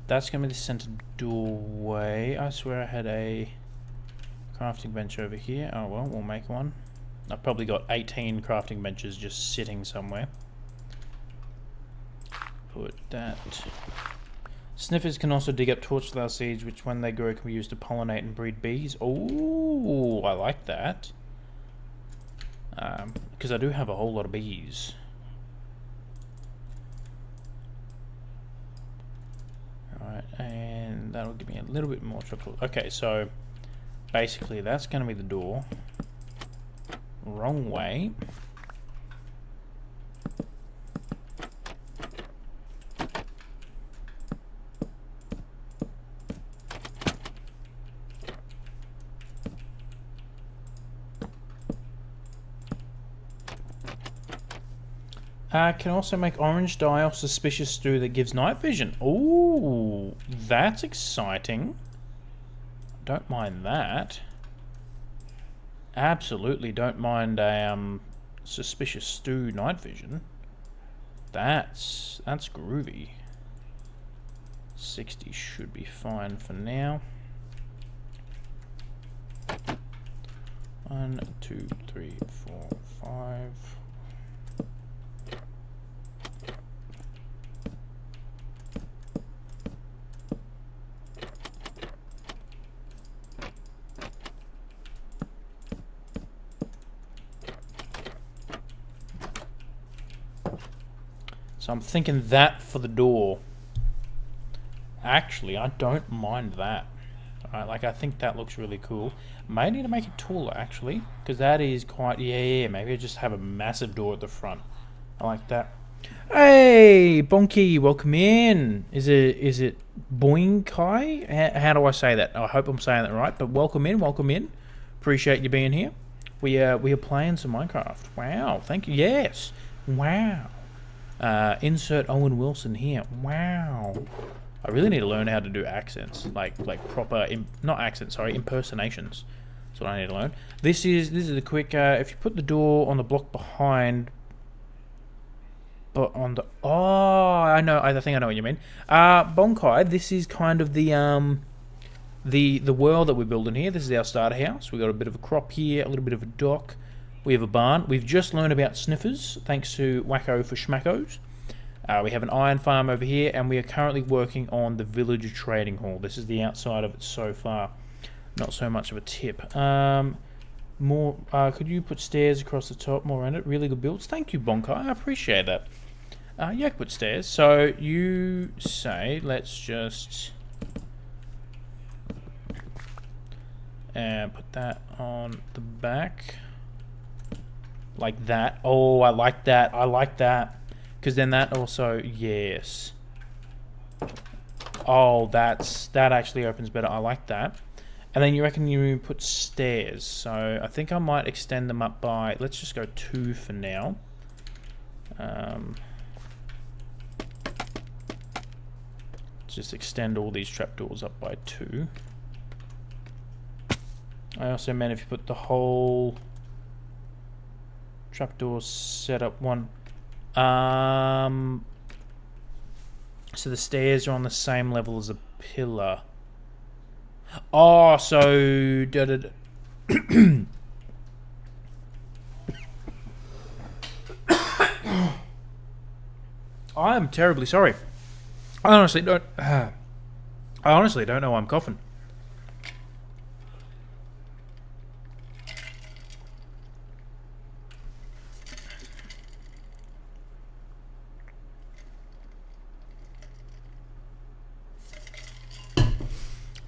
that's going to be the center doorway. I swear I had a crafting bench over here. Oh well, we'll make one. I've probably got 18 crafting benches just sitting somewhere. Put that. Sniffers can also dig up torchflower seeds, which when they grow can be used to pollinate and breed bees. Oh, I like that. Because I do have a whole lot of bees. Alright, and that'll give me a little bit more trouble. Okay, so basically that's going to be the door. Wrong way. Can also make orange dye off suspicious stew that gives night vision. Ooh, that's exciting. Don't mind that. Absolutely don't mind a suspicious stew night vision. That's groovy. 60 should be fine for now. 1, 2, 3, 4, 5. So I'm thinking that for the door. Actually, I don't mind that. Like, I think that looks really cool. May need to make it taller, actually, because that is quite... Yeah, maybe I just have a massive door at the front. I like that. Hey, Bonky, welcome in. Is it Boinkai? How do I say that? I hope I'm saying that right, but welcome in. Appreciate you being here. We are playing some Minecraft. Wow, thank you. Yes. Wow. Insert Owen Wilson here. Wow. I really need to learn how to do accents, like proper, not accents, sorry, impersonations. That's what I need to learn. This is the quick. If you put the door on the block behind, but on the I know. I think I know what you mean. Bonkai. This is kind of the world that we're building here. This is our starter house. We got a bit of a crop here, a little bit of a dock. We have a barn. We've just learned about sniffers, thanks to Wacko for Schmackos. We have an iron farm over here, and we are currently working on the village trading hall. This is the outside of it so far. Not so much of a tip. More. Could you put stairs across the top? More around it. Really good builds. Thank you, Bonkai. I appreciate that. Yeah, I could put stairs. So you say, let's just put that on the back. Like that. Oh, I like that. I like that. Because then that also, yes. Oh, that actually opens better. I like that. And then you reckon you put stairs. So I think I might extend them up by, let's just go 2 for now. Just extend all these trapdoors up by 2. I also meant if you put the whole trapdoor setup one. So the stairs are on the same level as a pillar. Oh, so I am terribly sorry. I honestly don't know why I'm coughing.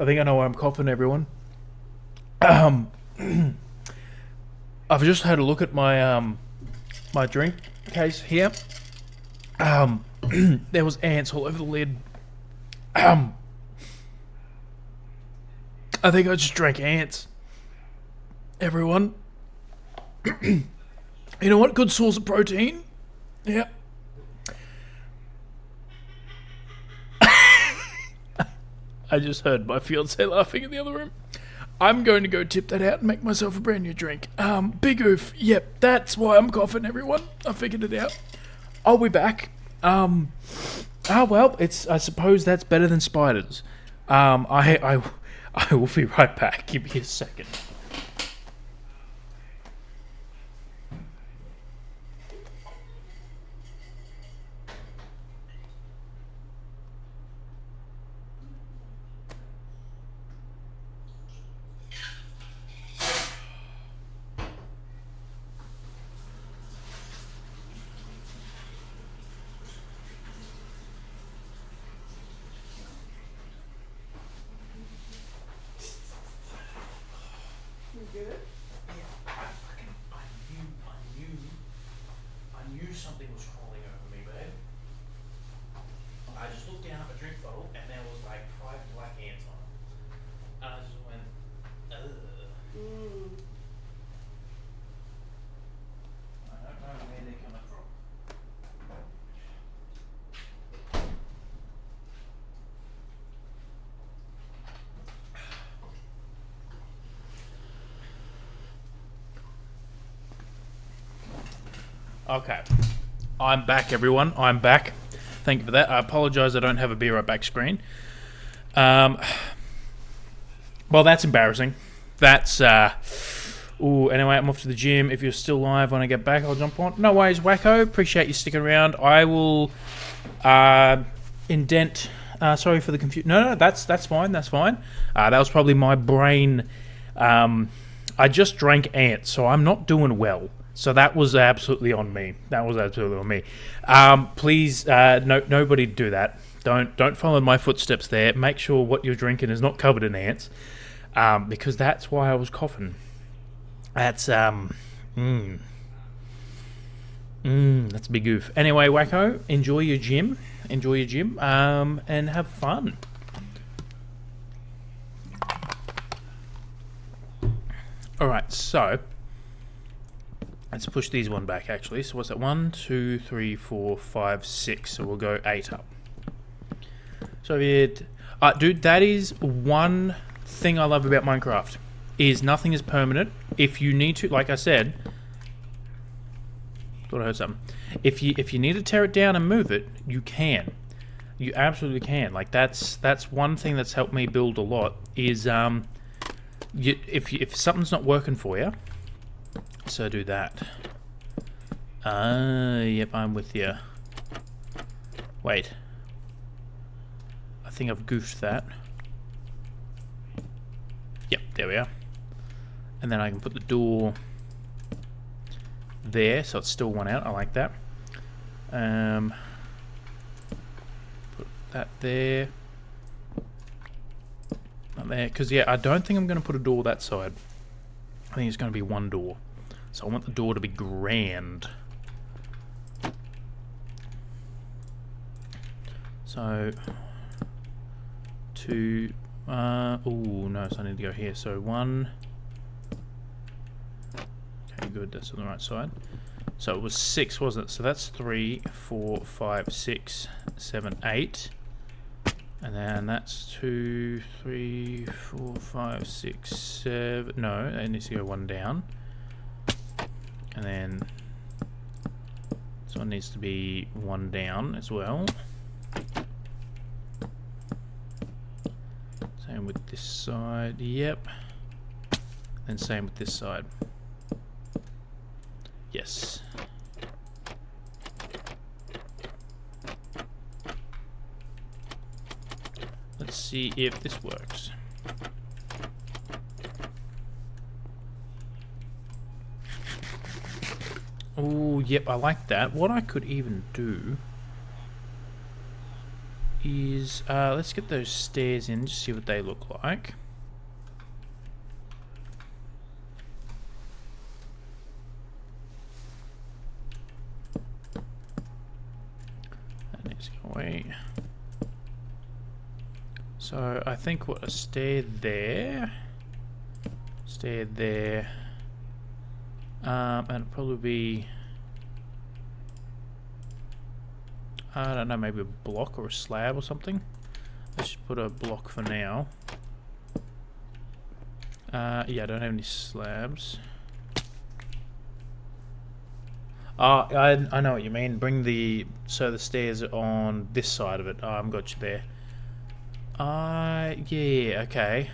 I think I know why I'm coughing, everyone. I've just had a look at my my drink case here. There was ants all over the lid. I think I just drank ants. Everyone. You know what? Good source of protein. Yeah. I just heard my fiance laughing in the other room. I'm going to go tip that out and make myself a brand new drink. Big oof. Yep, that's why I'm coughing, everyone. I figured it out. I'll be back. Well, I suppose that's better than spiders. I will be right back. Give me a second. Something was crawling over me, babe. I just looked down at my drink bottle and there was like 5 black ants on it. And I just went, ugh. I don't know where they're coming from. Okay. I'm back, everyone. I'm back. Thank you for that. I apologise I don't have a be right back screen. Well, that's embarrassing. That's, anyway, I'm off to the gym. If you're still live when I get back, I'll jump on. No worries, Wacko. Appreciate you sticking around. I will, indent... sorry for the confusion. No, that's fine. That's fine. That was probably my brain. I just drank ants, so I'm not doing well. So that was absolutely on me. Please, nobody do that. Don't follow my footsteps there. Make sure what you're drinking is not covered in ants, because that's why I was coughing. That's that's a big goof. Anyway, Wacko, enjoy your gym, and have fun. All right, so let's push these one back. Actually, so what's that? 1, 2, 3, 4, 5, 6. So we'll go 8 up. So dude, that is one thing I love about Minecraft. Is nothing is permanent. If you need to, like I said, thought I heard something. If you need to tear it down and move it, you can. You absolutely can. Like that's one thing that's helped me build a lot. Is if something's not working for you, so do that. Yep, I'm with you. Wait, I think I've goofed that. Yep, there we are. And then I can put the door there, so it's still one out. I like that. Put that there. Not there, because yeah, I don't think I'm going to put a door that side. I think it's going to be one door. So I want the door to be grand. So, 2, oh no, so I need to go here. So 1. Okay, good, that's on the right side. So it was 6, wasn't it? So that's 3, 4, 5, 6, 7, 8. And then that's 2, 3, 4, 5, 6, 7. No, it needs to go 1 down. And then this one needs to be 1 down as well. Same with this side, yep. And same with this side. Yes. Let's see if this works. Oh, yep, I like that. What I could even do is, let's get those stairs in, just see what they look like. That needs to go away. So I think what a stair there, and it'll probably be, I don't know, maybe a block or a slab or something. Let's just put a block for now. Yeah, I don't have any slabs. I know what you mean. Bring the stairs on this side of it. I've got you there. Yeah, okay.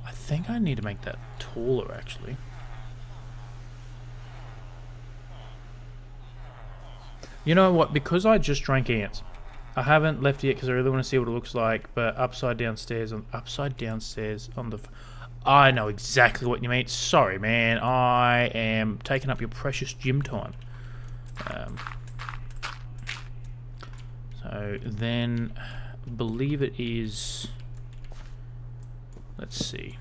I think I need to make that taller, actually. You know what? Because I just drank ants, I haven't left yet because I really want to see what it looks like. But upside down stairs on the. I know exactly what you mean. Sorry, man. I am taking up your precious gym time. So then, I believe it is. Let's see.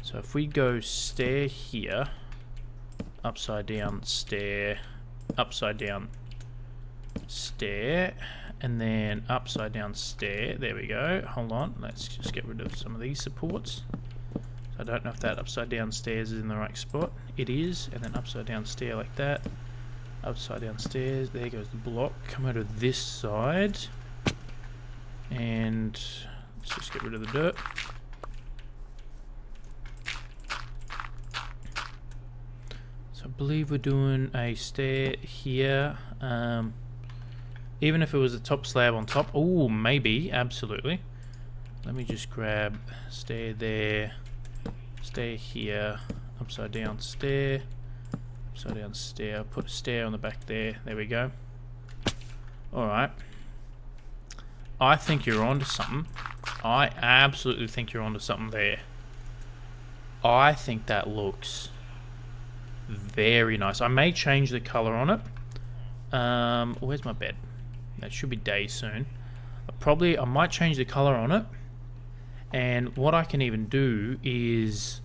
So if we go stair here. Upside down stair, upside down stair, and then upside down stair. There we go. Hold on, let's just get rid of some of these supports. I don't know if that upside down stairs is in the right spot. It is, and then upside down stair like that. Upside down stairs, there goes the block. Come over to this side, and let's just get rid of the dirt. So I believe we're doing a stair here. Even if it was a top slab on top. Oh, maybe. Absolutely. Let me just grab stair there. Stair here. Upside down stair. Upside down stair. Put a stair on the back there. There we go. Alright. I think you're onto something. I absolutely think you're onto something there. I think that looks very nice. I may change the colour on it. Where's my bed? That should be day soon. I might change the colour on it. And what I can even do is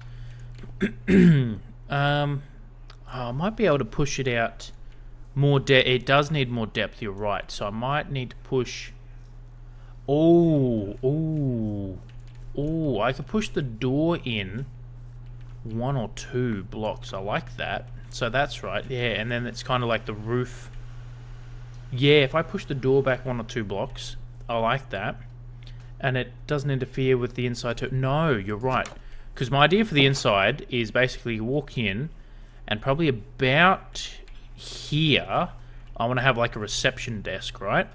I might be able to push it out more depth. It does need more depth, you're right. So I might need to push. Oh, I could push the door in 1 or 2 blocks. I like that. So that's right, yeah, and then it's kind of like the roof. Yeah, if I push the door back 1 or 2 blocks, I like that. And it doesn't interfere with the inside too. No, you're right. Because my idea for the inside is basically you walk in, and probably about here, I want to have like a reception desk, right?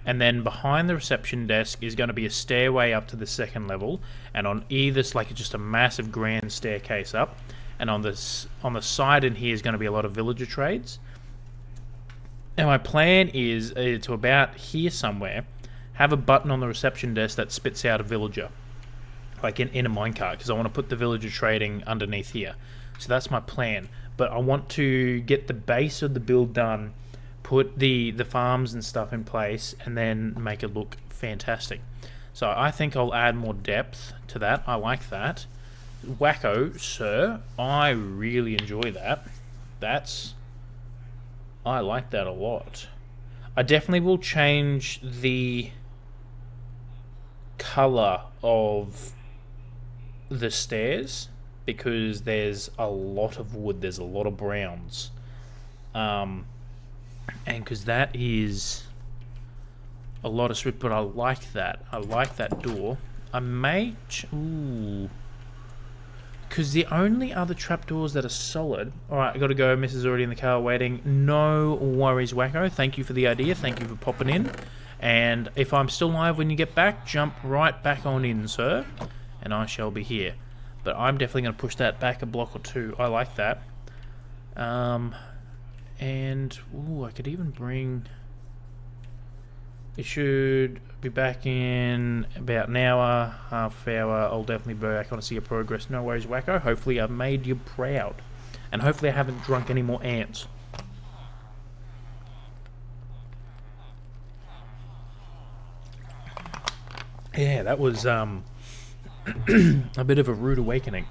And then behind the reception desk is going to be a stairway up to the 2nd level, and on either, like just a massive grand staircase up, and on the side in here is going to be a lot of villager trades. And my plan is to about here somewhere have a button on the reception desk that spits out a villager, like in a minecart, because I want to put the villager trading underneath here. So that's my plan. But I want to get the base of the build done, put the farms and stuff in place, and then make it look fantastic. So I think I'll add more depth to that. I like that. Wacko, sir. I really enjoy that. I like that a lot. I definitely will change the colour of the stairs, because there's a lot of wood, there's a lot of browns, and because that is a lot of strip. But I like that door. I may because the only other trapdoors that are solid. Alright, I gotta go. Mrs. already in the car waiting. No worries, Wacko. Thank you for the idea. Thank you for popping in. And if I'm still live when you get back, jump right back on in, sir. And I shall be here. But I'm definitely going to push that back a block or 2. I like that. And I could even bring. It should be back in about an hour, half hour. I'll definitely be back on to see your progress. No worries, Wacko. Hopefully I've made you proud. And hopefully I haven't drunk any more ants. Yeah, that was a bit of a rude awakening.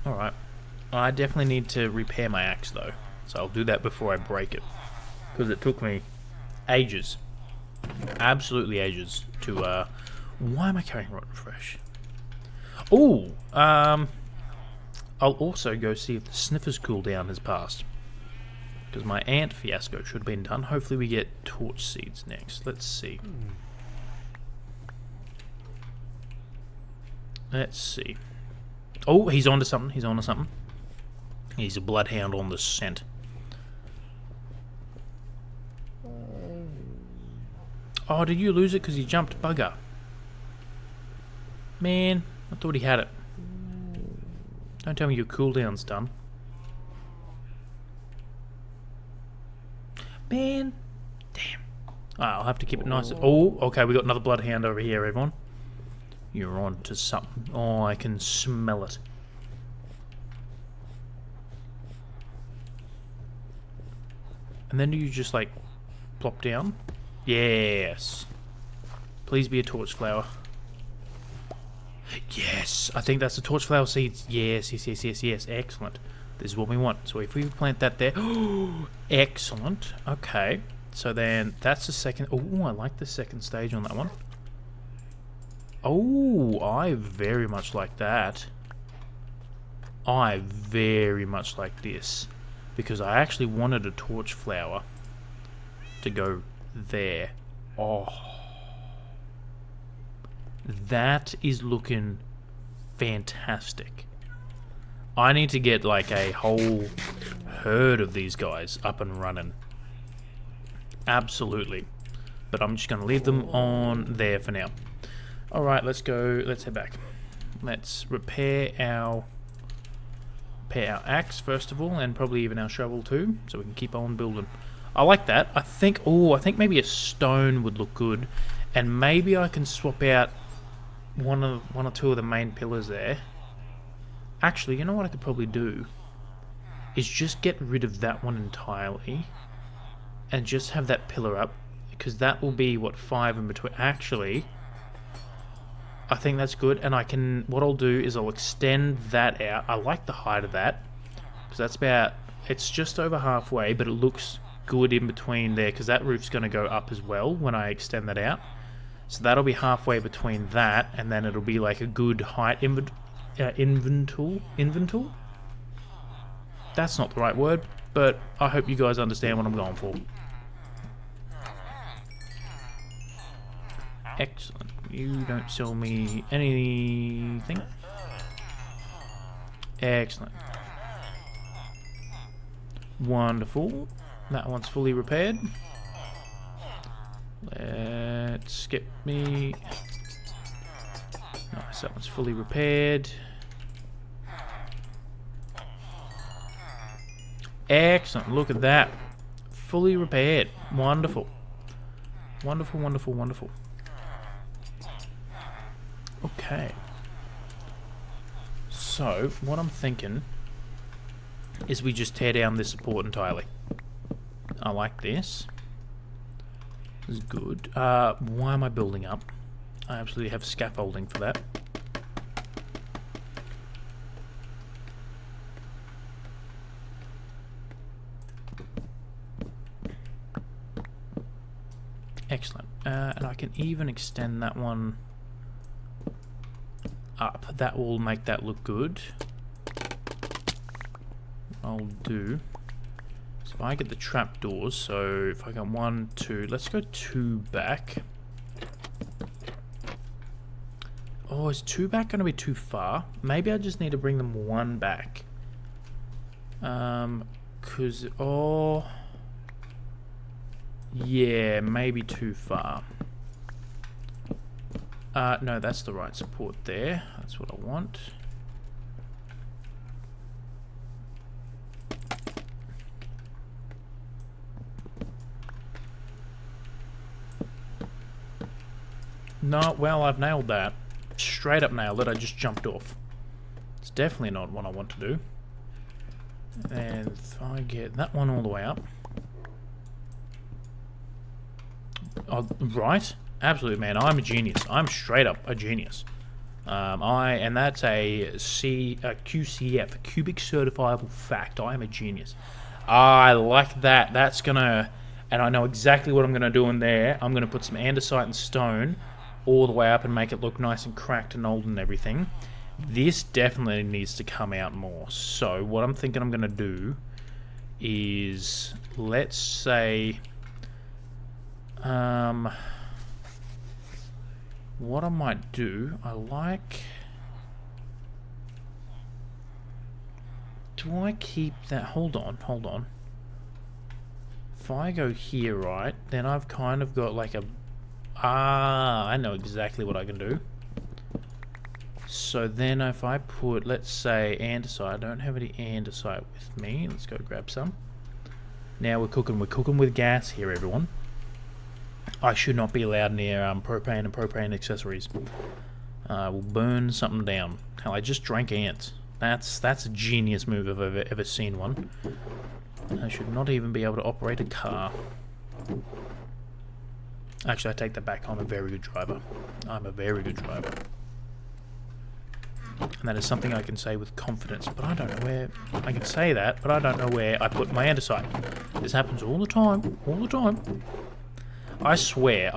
Alright. I definitely need to repair my axe though. So I'll do that before I break it. Because it took me ages. Absolutely ages to why am I carrying rotten fresh? Oh, I'll also go see if the sniffer's cooldown has passed. Because my ant fiasco should have been done. Hopefully we get torch seeds next. Let's see. Let's see. Oh, he's onto something. He's onto something. He's a bloodhound on the scent. Oh, did you lose it because he jumped? Bugger. Man, I thought he had it. Don't tell me your cooldown's done. Man. Damn. I'll have to keep it nice. Oh, okay, we got another bloodhound over here, everyone. You're on to something. Oh, I can smell it. And then do you just, like, plop down? Yes. Please be a torch flower. Yes. I think that's the torch flower seeds. Yes, yes, yes, yes, yes. Excellent. This is what we want. So if we plant that there... Excellent. Okay. So then that's the second... Oh, I like the second stage on that one. Oh, I very much like that. I very much like this. Because I actually wanted a torch flower to go there. Oh. That is looking fantastic. I need to get like a whole herd of these guys up and running. Absolutely. But I'm just going to leave them on there for now. Alright, let's go. Let's head back. Let's repair our axe first of all, and probably even our shovel too, so we can keep on building. I like that. I think maybe a stone would look good, and maybe I can swap out one or two of the main pillars there. Actually, you know what I could probably do is just get rid of that one entirely and just have that pillar up, because that will be what 5 in between. Actually, I think that's good, and what I'll do is I'll extend that out. I like the height of that, because it's just over halfway, but it looks good in between there, because that roof's going to go up as well when I extend that out. So that'll be halfway between that, and then it'll be like a good height inventory. That's not the right word, but I hope you guys understand what I'm going for. Excellent. You don't sell me anything. Excellent. Wonderful. That one's fully repaired. Let's get me... Nice, that one's fully repaired. Excellent, look at that. Fully repaired. Wonderful. Wonderful, wonderful, wonderful. Okay. So, what I'm thinking is we just tear down this support entirely. I like this. This is good. Why am I building up? I absolutely have scaffolding for that. Excellent. And I can even extend that one up. That will make that look good. I'll do. So if I get the trapdoors, so if I got 1, 2, let's go 2 back. Oh, is 2 back going to be too far? Maybe I just need to bring them 1 back. Yeah, maybe too far. No, that's the right support there. That's what I want. No, well, I've nailed that. Straight up nailed it. I just jumped off. It's definitely not what I want to do. And if I get that one all the way up. Oh, right? Absolutely, man. I'm a genius. I'm straight up a genius. And that's a QCF, QBiX'S certifiable fact. I am a genius. I like that. That's gonna, and I know exactly what I'm gonna do in there. I'm gonna put some andesite and stone all the way up and make it look nice and cracked and old and everything. This definitely needs to come out more. So what I'm thinking I'm gonna do is, let's say, what I might do, do I keep that? Hold on. If I go here, right, then I've kind of got like a... I know exactly what I can do. So then if I put, let's say, andesite. I don't have any andesite with me. Let's go grab some. Now we're cooking. We're cooking with gas here, everyone. I should not be allowed near propane and propane accessories. We'll burn something down. Hell, I just drank ants. That's a genius move if I've ever seen one. I should not even be able to operate a car. Actually, I take that back. I'm a very good driver. I'm a very good driver. And that is something I can say with confidence, but I don't know where... I can say that, but I don't know where I put my andesite. This happens all the time. All the time. I swear,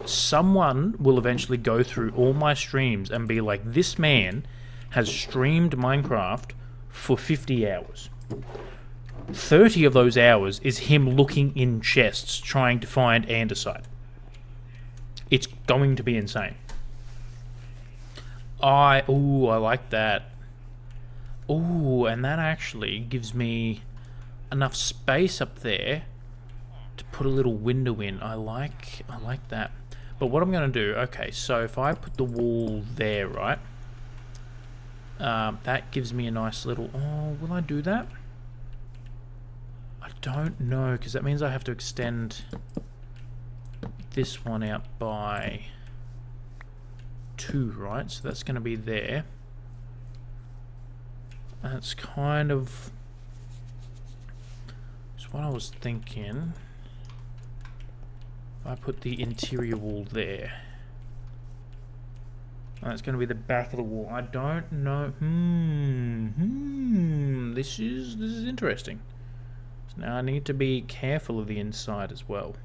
someone will eventually go through all my streams and be like, this man has streamed Minecraft for 50 hours. 30 of those hours is him looking in chests trying to find andesite. It's going to be insane. I like that. Oh, and that actually gives me enough space up there to put a little window in. I like that. But what I'm going to do, okay, so if I put the wall there, right, that gives me a nice little... Oh, will I do that? I don't know, because that means I have to extend this one out by 2, right? So that's going to be there. That's kind of... That's what I was thinking. If I put the interior wall there, that's going to be the back of the wall. I don't know. This is interesting. So now I need to be careful of the inside as well.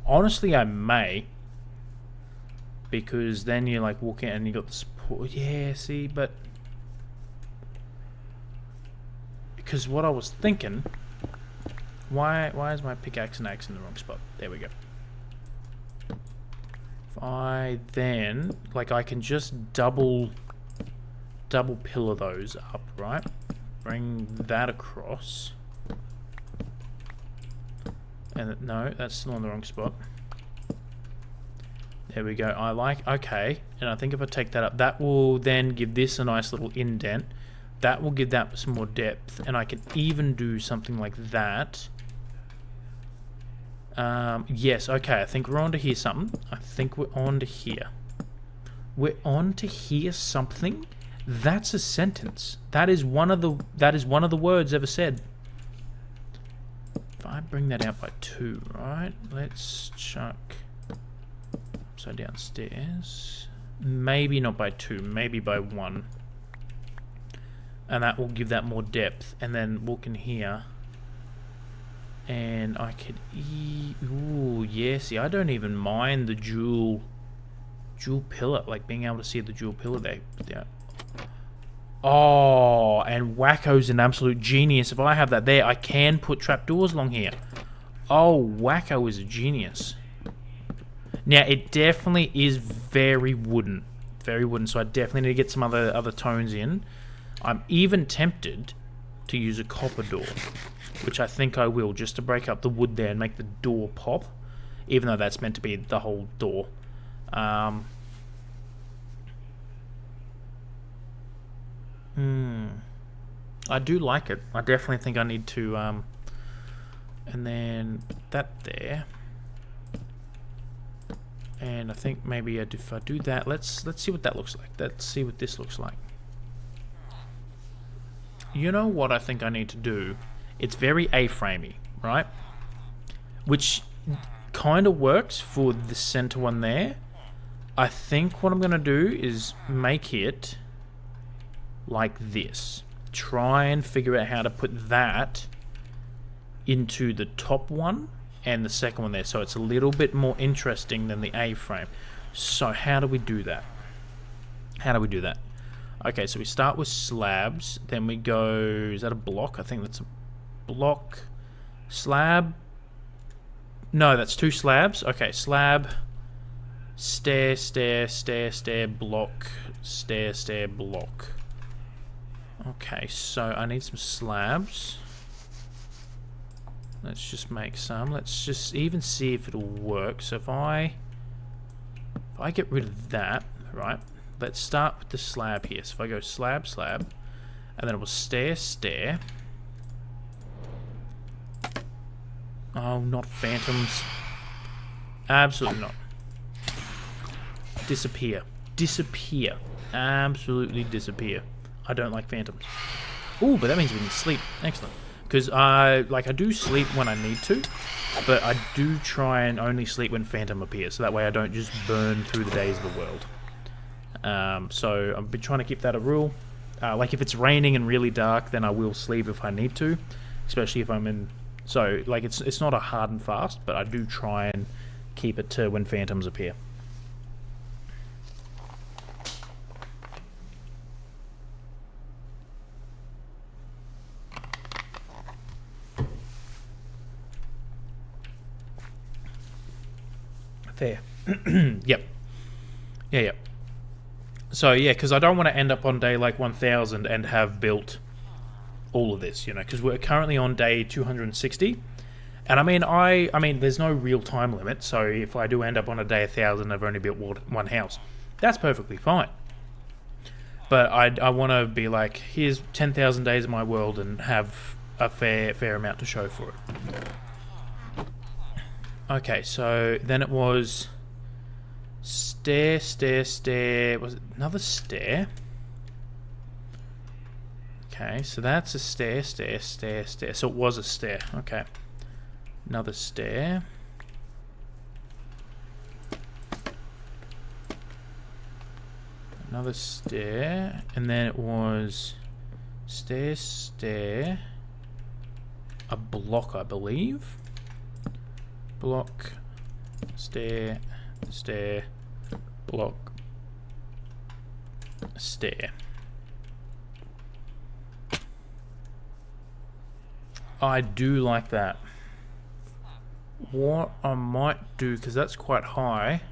Honestly, I may, because then you like walk in and you got the support. Yeah, see, but because what I was thinking. Why is my pickaxe and axe in the wrong spot? There we go. If I then, like, I can just double pillar those up, right? Bring that across. And no, that's still in the wrong spot. There we go. I like, okay. And I think if I take that up, that will then give this a nice little indent. That will give that some more depth. And I can even do something like that. Yes, okay, I think we're on to hear something. I think we're on to hear. We're on to hear something? That's a sentence. That is one of the words ever said. If I bring that out by 2, right? Let's chuck upside down stairs. Maybe not by 2, maybe by 1. And that will give that more depth. And then walk in here. And I could... Ooh, yeah, see, I don't even mind the dual pillar. Like, being able to see the dual pillar there. Yeah. Oh, and Wacko's an absolute genius. If I have that there, I can put trapdoors along here. Oh, Wacko is a genius. Now, it definitely is very wooden. Very wooden, so I definitely need to get some other tones in. I'm even tempted to use a copper door, which I think I will, just to break up the wood there and make the door pop, even though that's meant to be the whole door. I do like it. I definitely think I need to, and then that there. And I think maybe if I do that, let's see what that looks like. Let's see what this looks like. You know what I think I need to do? It's very A-framey, right? Which kind of works for the center one there. I think what I'm going to do is make it like this. Try and figure out how to put that into the top one and the second one there, so it's a little bit more interesting than the A-frame. So how do we do that? How do we do that? Okay, so we start with slabs, then we go... Is that a block? I think that's a block. Slab. No, that's 2 slabs. Okay, slab. Stair, stair, stair, stair, block. Stair, stair, block. Okay, so I need some slabs. Let's just make some. Let's just even see if it'll work. So if I get rid of that, right? Let's start with the slab here. So if I go slab, slab, and then it will stair, stair. Oh, not phantoms. Absolutely not. Disappear. Disappear. Absolutely disappear. I don't like phantoms. Ooh, but that means we can sleep. Excellent. Because I do sleep when I need to, but I do try and only sleep when phantom appears, so that way I don't just burn through the days of the world. So I've been trying to keep that a rule. Like if it's raining and really dark, then I will sleep if I need to, especially if I'm in... So, like, it's not a hard and fast, but I do try and keep it to when phantoms appear. Fair. Yep. Yeah, yep. So yeah, because I don't want to end up on day like 1000 and have built all of this, you know, because we're currently on day 260. And I mean, there's no real time limit, so if I do end up on a day 1000, I've only built one house. That's perfectly fine. But I want to be like, here's 10,000 days of my world and have a fair amount to show for it. Okay, so then it was stair. Was it another stair? Okay, so that's a stair. So it was a stair. Okay. Another stair. Another stair. And then it was stair. A block, I believe. Block. Stair. Block. Stair. I do like that. What I might do, because that's quite high,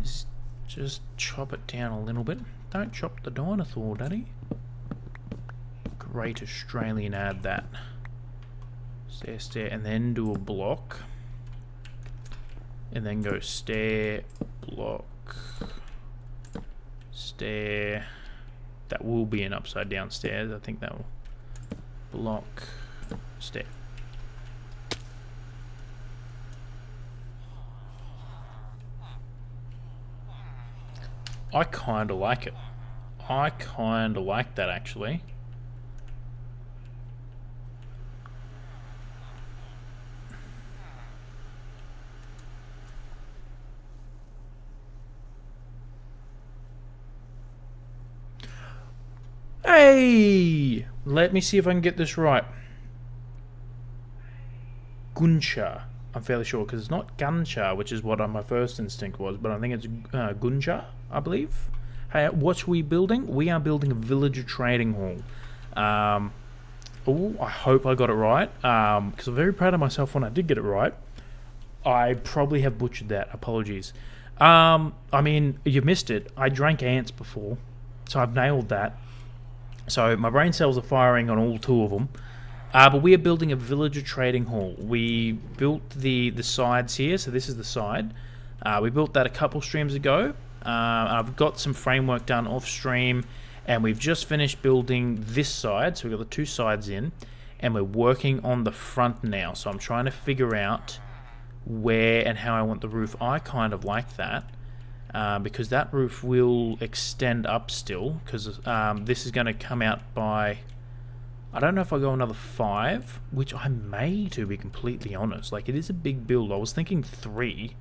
is just chop it down a little bit. Don't chop the dinosaur, Daddy. Great Australian ad, that. Stair, and then do a block. And then go stair, block, stair. That will be an upside down stairs. I think that will. Block, stair. I kind of like it. I kind of like that, actually. Hey! Let me see if I can get this right. Guncha. I'm fairly sure, because it's not Guncha, which is what my first instinct was, but I think it's Guncha, I believe. Hey, what are we building? We are building a villager trading hall. Oh, I hope I got it right, because I'm very proud of myself when I did get it right. I probably have butchered that. Apologies. I mean, you missed it. I drank ants before, so I've nailed that. So my brain cells are firing on all two of them. But we are building a villager trading hall. We built the sides here, so this is the side. We built that a couple streams ago. I've got some framework done off stream, and we've just finished building this side. So we've got the two sides in, and we're working on the front now. So I'm trying to figure out where and how I want the roof. I kind of like that. Because that roof will extend up still, because this is going to come out by, I don't know if I go another 5, which I may, to be completely honest. Like, it is a big build. I was thinking 3.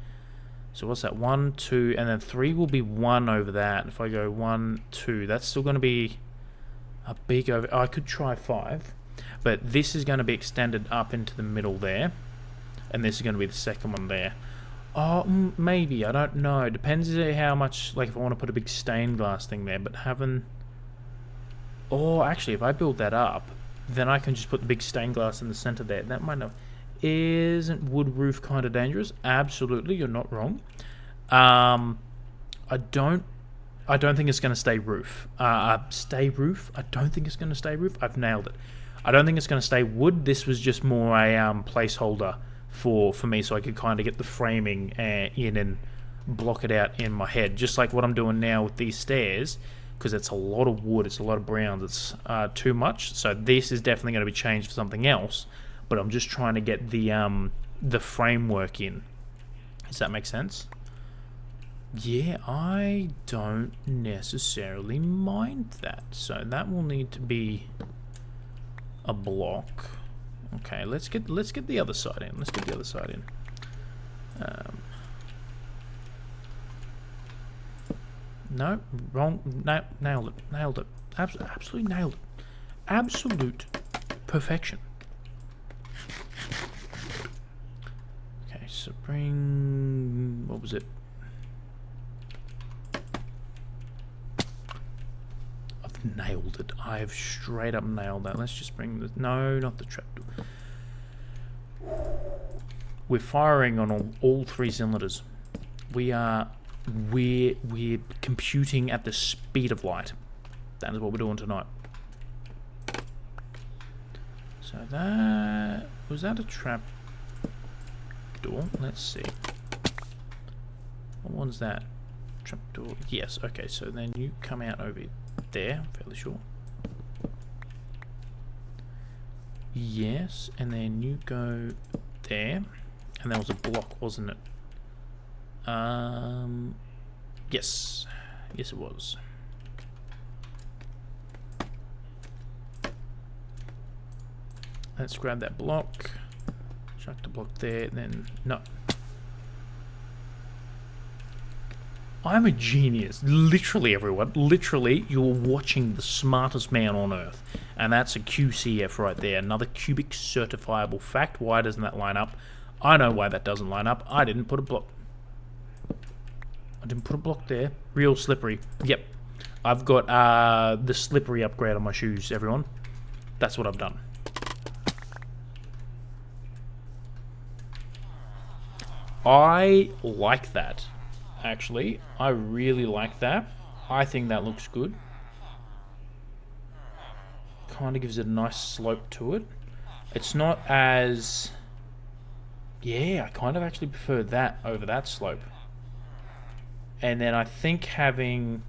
So what's that? 1, 2, and then 3 will be 1 over that. If I go 1, 2, that's still going to be a big over. I could try 5, but this is going to be extended up into the middle there, and this is going to be the second one there. Oh, maybe. I don't know. Depends how much, like, if I want to put a big stained glass thing there, but having... Oh, actually, if I build that up, then I can just put the big stained glass in the center there. That might not... Isn't wood roof kind of dangerous? Absolutely, you're not wrong. I don't think it's going to stay roof. Stay roof? I don't think it's going to stay roof. I've nailed it. I don't think it's going to stay wood. This was just more a placeholder for me, so I could kind of get the framing in and block it out in my head, just like what I'm doing now with these stairs, because it's a lot of wood, it's a lot of browns, it's too much. So this is definitely going to be changed for something else, but I'm just trying to get the framework in. Does that make sense? Yeah, I don't necessarily mind that. So that will need to be a block. Okay, let's get the other side in. Let's get the other side in. No, wrong. Nailed it. Absolutely nailed it. Absolute perfection. Okay, so bring... What was it? I've nailed it. I've straight up nailed that. Let's just bring the... No, not the trapdoor. We're firing on all 3 cylinders. We are we're computing at the speed of light. That is what we're doing tonight. So that... Was that a trap door? Let's see. What one's that? Trap door. Yes, okay, so then you come out over there, I'm fairly sure. Yes, and then you go there. And there was a block, wasn't it? Yes. Yes, it was. Let's grab that block. Chuck the block there, then... No. I'm a genius. Literally, everyone. Literally, you're watching the smartest man on Earth. And that's a QCF right there. Another QBiX'S certifiable fact. Why doesn't that line up? I know why that doesn't line up. I didn't put a block. I didn't put a block there. Real slippery. Yep. I've got the slippery upgrade on my shoes, everyone. That's what I've done. I like that, actually. I really like that. I think that looks good. Kind of gives it a nice slope to it. It's not as... Yeah, I kind of actually prefer that over that slope. And then I think having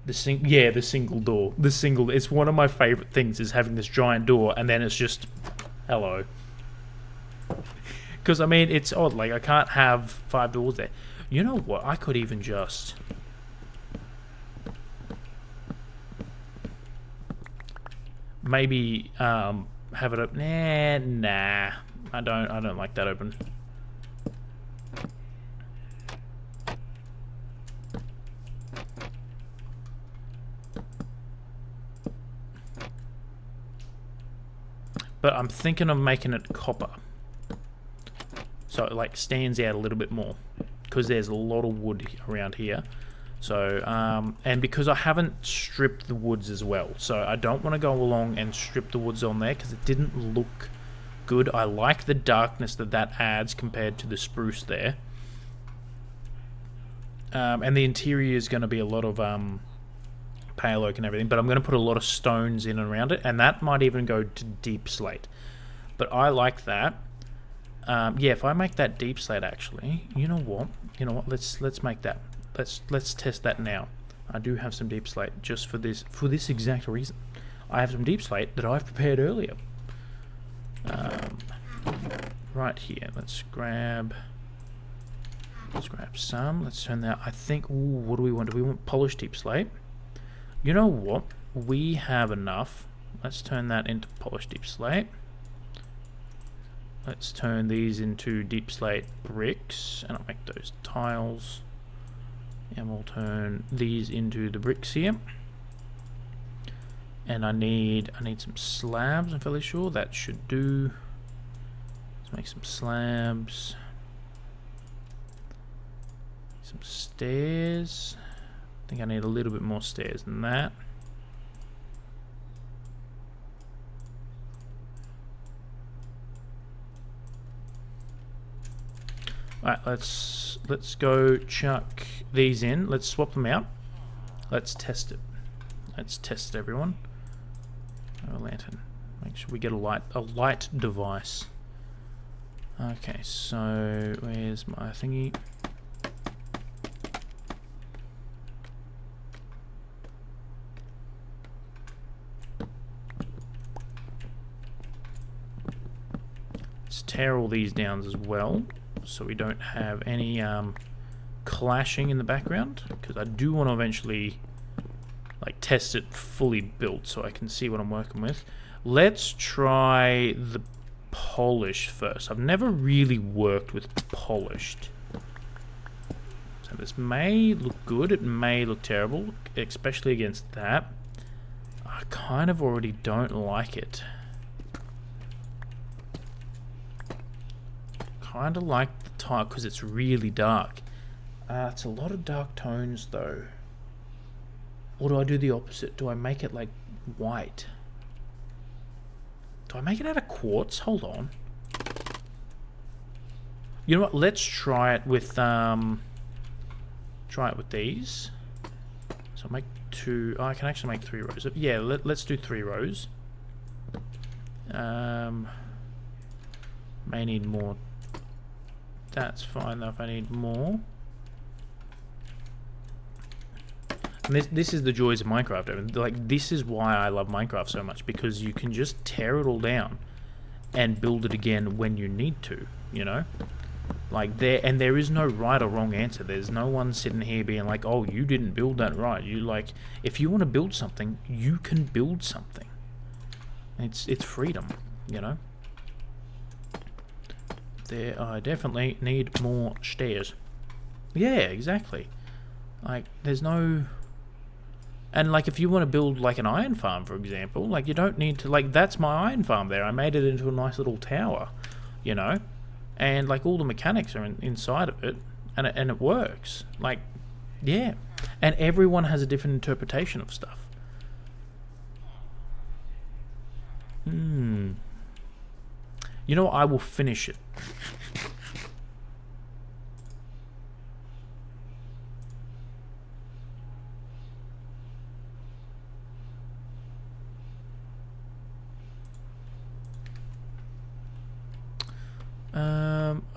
the single door. It's one of my favorite things, is having this giant door and then it's just hello. Because I mean, it's odd, like I can't have 5 doors there. You know what? I could even just maybe have it open. Nah. I don't like that open. But I'm thinking of making it copper. So it like stands out a little bit more. Because there's a lot of wood around here. So, and because I haven't stripped the woods as well. So I don't want to go along and strip the woods on there because it didn't look good. I like the darkness that adds compared to the spruce there. And the interior is going to be a lot of pale oak and everything, but I'm going to put a lot of stones in and around it, and that might even go to deep slate. But I like that. Yeah, if I make that deep slate, actually, you know what? Let's make that. Let's test that now. I do have some deep slate just for this exact reason. I have some deep slate that I've prepared earlier. Right here, let's grab some. Let's turn that. I think. Ooh, what do we want? Do we want polished deep slate? You know what? We have enough. Let's turn that into polished deep slate. Let's turn these into deep slate bricks, and I'll make those tiles. And we'll turn these into the bricks here. And I need some slabs. I'm fairly sure that should do. Let's make some slabs. Some stairs. I think I need a little bit more stairs than that. Alright, let's go chuck these in. Let's swap them out. Let's test it. Let's test it, everyone. A lantern. Make sure we get a light device. Okay, so where's my thingy? Let's tear all these down as well, so we don't have any clashing in the background, because I do want to eventually like test it fully built so I can see what I'm working with. Let's try the polished first. I've never really worked with polished. So this may look good, it may look terrible, especially against that. I kind of already don't like it. Kind of like the tile because it's really dark. It's a lot of dark tones though. Or do I do the opposite? Do I make it like white? Do I make it out of quartz? Hold on. You know what? Let's try it with try it with these. So I'll make 2. Oh, I can actually make 3 rows. Yeah, let's do 3 rows. May need more. That's fine though if I need more. And this is the joys of Minecraft. I mean, like, this is why I love Minecraft so much, because you can just tear it all down and build it again when you need to, you know? Like, there is no right or wrong answer. There's no one sitting here being like, oh, you didn't build that right. You, like, if you want to build something, you can build something. It's freedom, you know? I definitely need more stairs. Yeah, exactly. Like, there's no... And, like, if you want to build, like, an iron farm, for example, like, you don't need to... Like, that's my iron farm there. I made it into a nice little tower, you know? And, like, all the mechanics are inside of it, and it works. Like, yeah. And everyone has a different interpretation of stuff. You know what? I will finish it.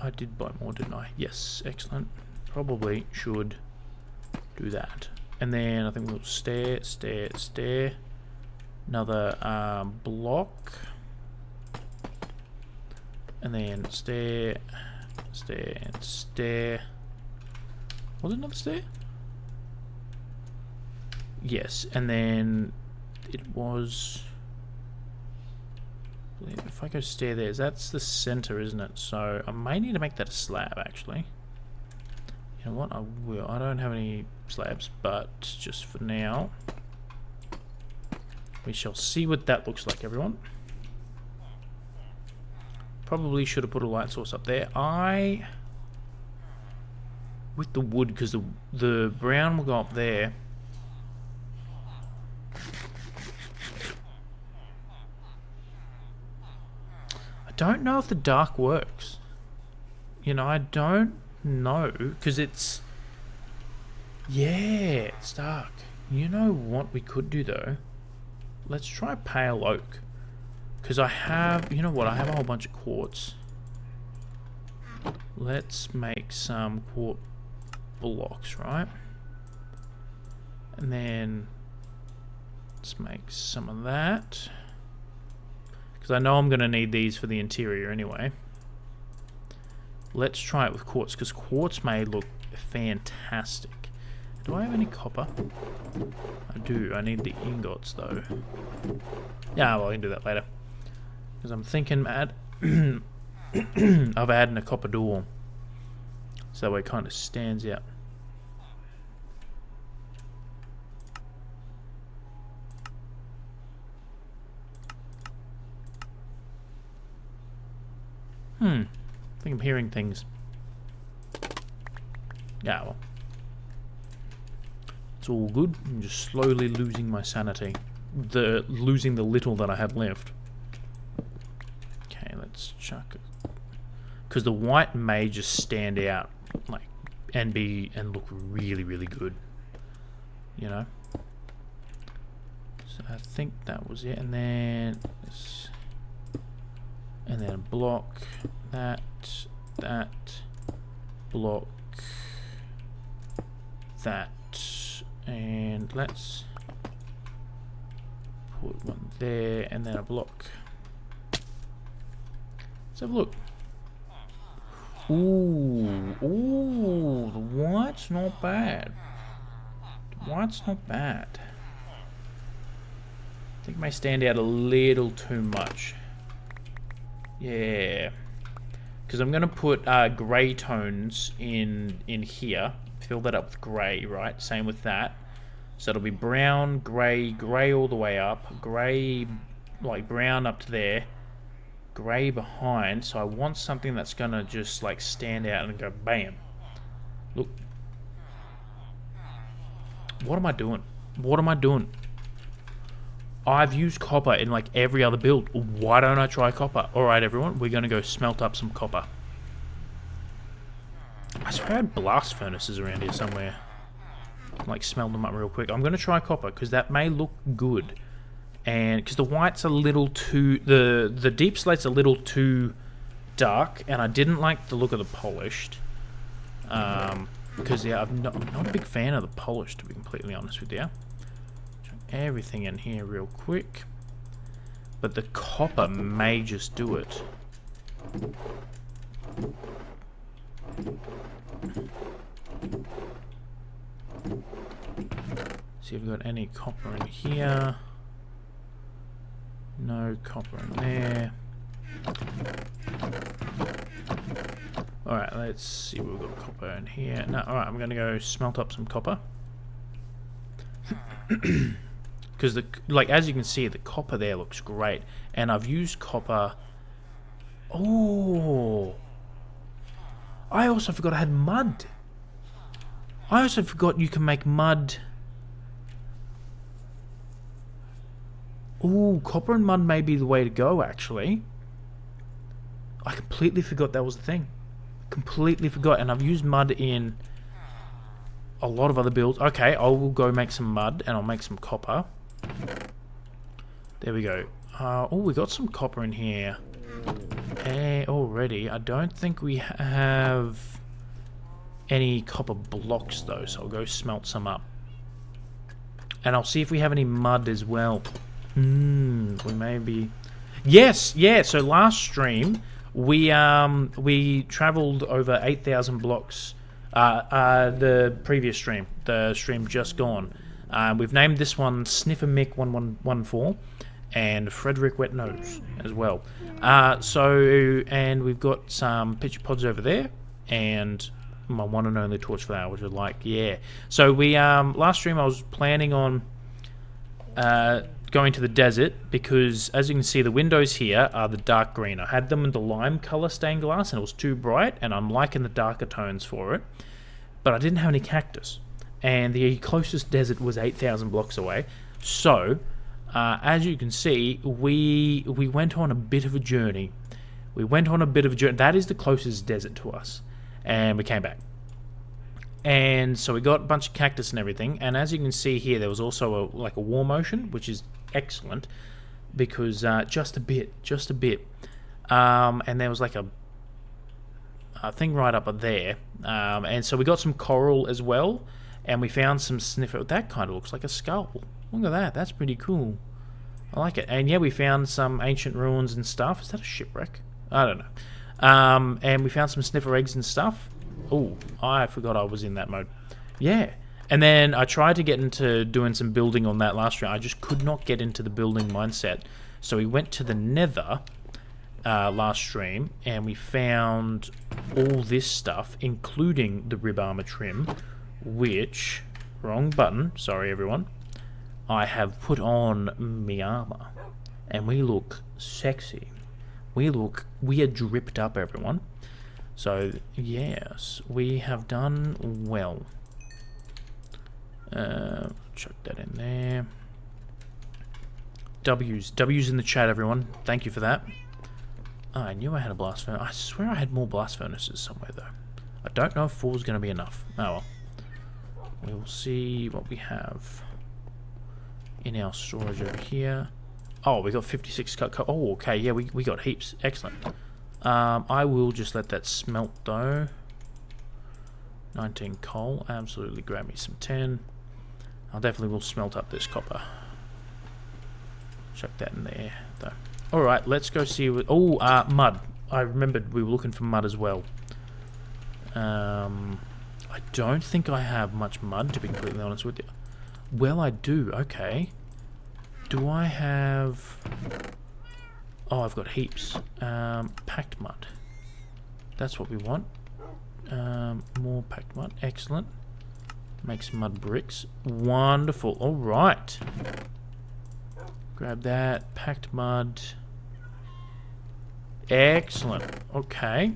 I did buy more, didn't I? Yes, excellent. Probably should do that. And then I think we'll stair. Another block. And then stair. Was it another stair? Yes, and then it was... If I go stair there, that's the center, isn't it? So I may need to make that a slab, actually. You know what? I will. I don't have any slabs, but just for now, we shall see what that looks like, everyone. Probably should have put a light source up there. With the wood, because the brown will go up there. I don't know if the dark works. You know, I don't know, because it's... Yeah, it's dark. You know what we could do, though? Let's try pale oak. Because I have... You know what? I have a whole bunch of quartz. Let's make some quartz blocks, right? And then... Let's make some of that. Because I know I'm going to need these for the interior anyway. Let's try it with quartz, because quartz may look fantastic. Do I have any copper? I do. I need the ingots, though. Yeah, well, I can do that later. Because I'm thinking of adding a copper door. So that way it kind of stands out. I think I'm hearing things. Yeah, well. It's all good. I'm just slowly losing my sanity. Losing the little that I had left. Okay, let's chuck it. Because the white may just stand out, like, and look really, really good. You know? So I think that was it. And then this. And then block that, block that, and let's put one there, and then a block. Let's have a look. Ooh, the white's not bad. The white's not bad. I think it may stand out a little too much. Yeah, because I'm going to put grey tones in here, fill that up with grey, right? Same with that. So it'll be brown, grey, grey all the way up, grey, like brown up to there, grey behind. So I want something that's going to just like stand out and go bam. Look. What am I doing? What am I doing? I've used copper in like every other build. Why don't I try copper? Alright everyone, we're going to go smelt up some copper. I swear I had blast furnaces around here somewhere. like smelt them up real quick. I'm going to try copper because that may look good, and because the white's a little too the deep slate's a little too dark, and I didn't like the look of the polished. Because yeah, I'm not a big fan of the polished, to be completely honest with you. Check everything in here real quick, but the copper may just do it. See if we've got any copper in here. No copper in there. Alright, let's see what we've got copper in here. No, alright, I'm gonna go smelt up some copper. Because like as you can see, the copper there looks great. And I've used copper. Oh, I also forgot I had mud. I also forgot you can make mud. Ooh, copper and mud may be the way to go, actually. I completely forgot that was the thing. Completely forgot, and I've used mud in a lot of other builds. Okay, I will go make some mud, and I'll make some copper. There we go. Oh, we got some copper in here already. I don't think we have any copper blocks, though, so I'll go smelt some up. And I'll see if we have any mud as well. We may be... Yes, yeah, so last stream... We travelled over 8,000 blocks. The previous stream, the stream just gone. We've named this one Sniffer Mick 1114 and Frederick Wet Nose as well. And we've got some pitcher pods over there and my one and only torch flower, which I like. Yeah. So we last stream I was planning on going to the desert because, as you can see, the windows here are the dark green. I had them in the lime color stained glass and it was too bright, and I'm liking the darker tones for it, but I didn't have any cactus, and the closest desert was 8,000 blocks away. So as you can see, we went on a bit of a journey. That is the closest desert to us, and we came back. And so we got a bunch of cactus and everything, and as you can see here, there was also a war motion, which is excellent, because just a bit, and there was like a thing right up there, and so we got some coral as well, and we found some sniffer. That kind of looks like a skull. Look at that, that's pretty cool. I like it. And yeah, we found some ancient ruins and stuff. Is that a shipwreck? I don't know. And we found some sniffer eggs and stuff. Oh, I forgot I was in that mode. Yeah. And then I tried to get into doing some building on that last round. I just could not get into the building mindset. So we went to the Nether last stream, and we found all this stuff, including the rib armor trim, which, wrong button, sorry everyone, I have put on me armor. And we look sexy. We are dripped up, everyone. So, yes, we have done well. Chuck that in there. W's in the chat, everyone. Thank you for that. Oh, I knew I had a blast furnace. I swear I had more blast furnaces somewhere, though. I don't know if 4 is going to be enough. Oh, well. We will see what we have in our storage over here. Oh, we got 56 cut. Oh, okay. Yeah, we got heaps. Excellent. I will just let that smelt, though. 19 coal. Absolutely grab me some 10. I definitely will smelt up this copper. Chuck that in there, though. Alright, let's go see what... Oh, mud. I remembered we were looking for mud as well. I don't think I have much mud, to be completely honest with you. Well, I do. Okay. Do I have... Oh, I've got heaps. Packed mud. That's what we want. More packed mud. Excellent. Make some mud bricks. Wonderful. Alright. Grab that. Packed mud. Excellent. Okay.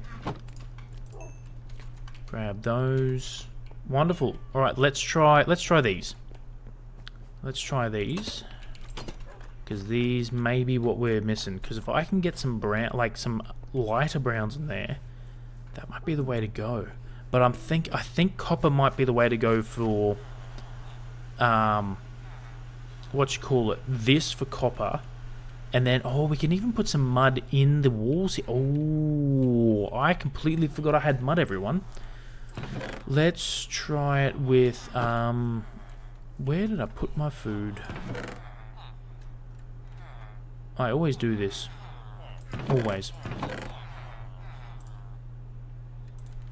Grab those. Wonderful. Alright, let's try these. Let's try these. Because these may be what we're missing. Because if I can get some brown, like some lighter browns in there, that might be the way to go. But I think copper might be the way to go for this for copper. And then, oh, we can even put some mud in the walls here. Oh, I completely forgot I had mud, everyone. Let's try it with, where did I put my food? I always do this. Always.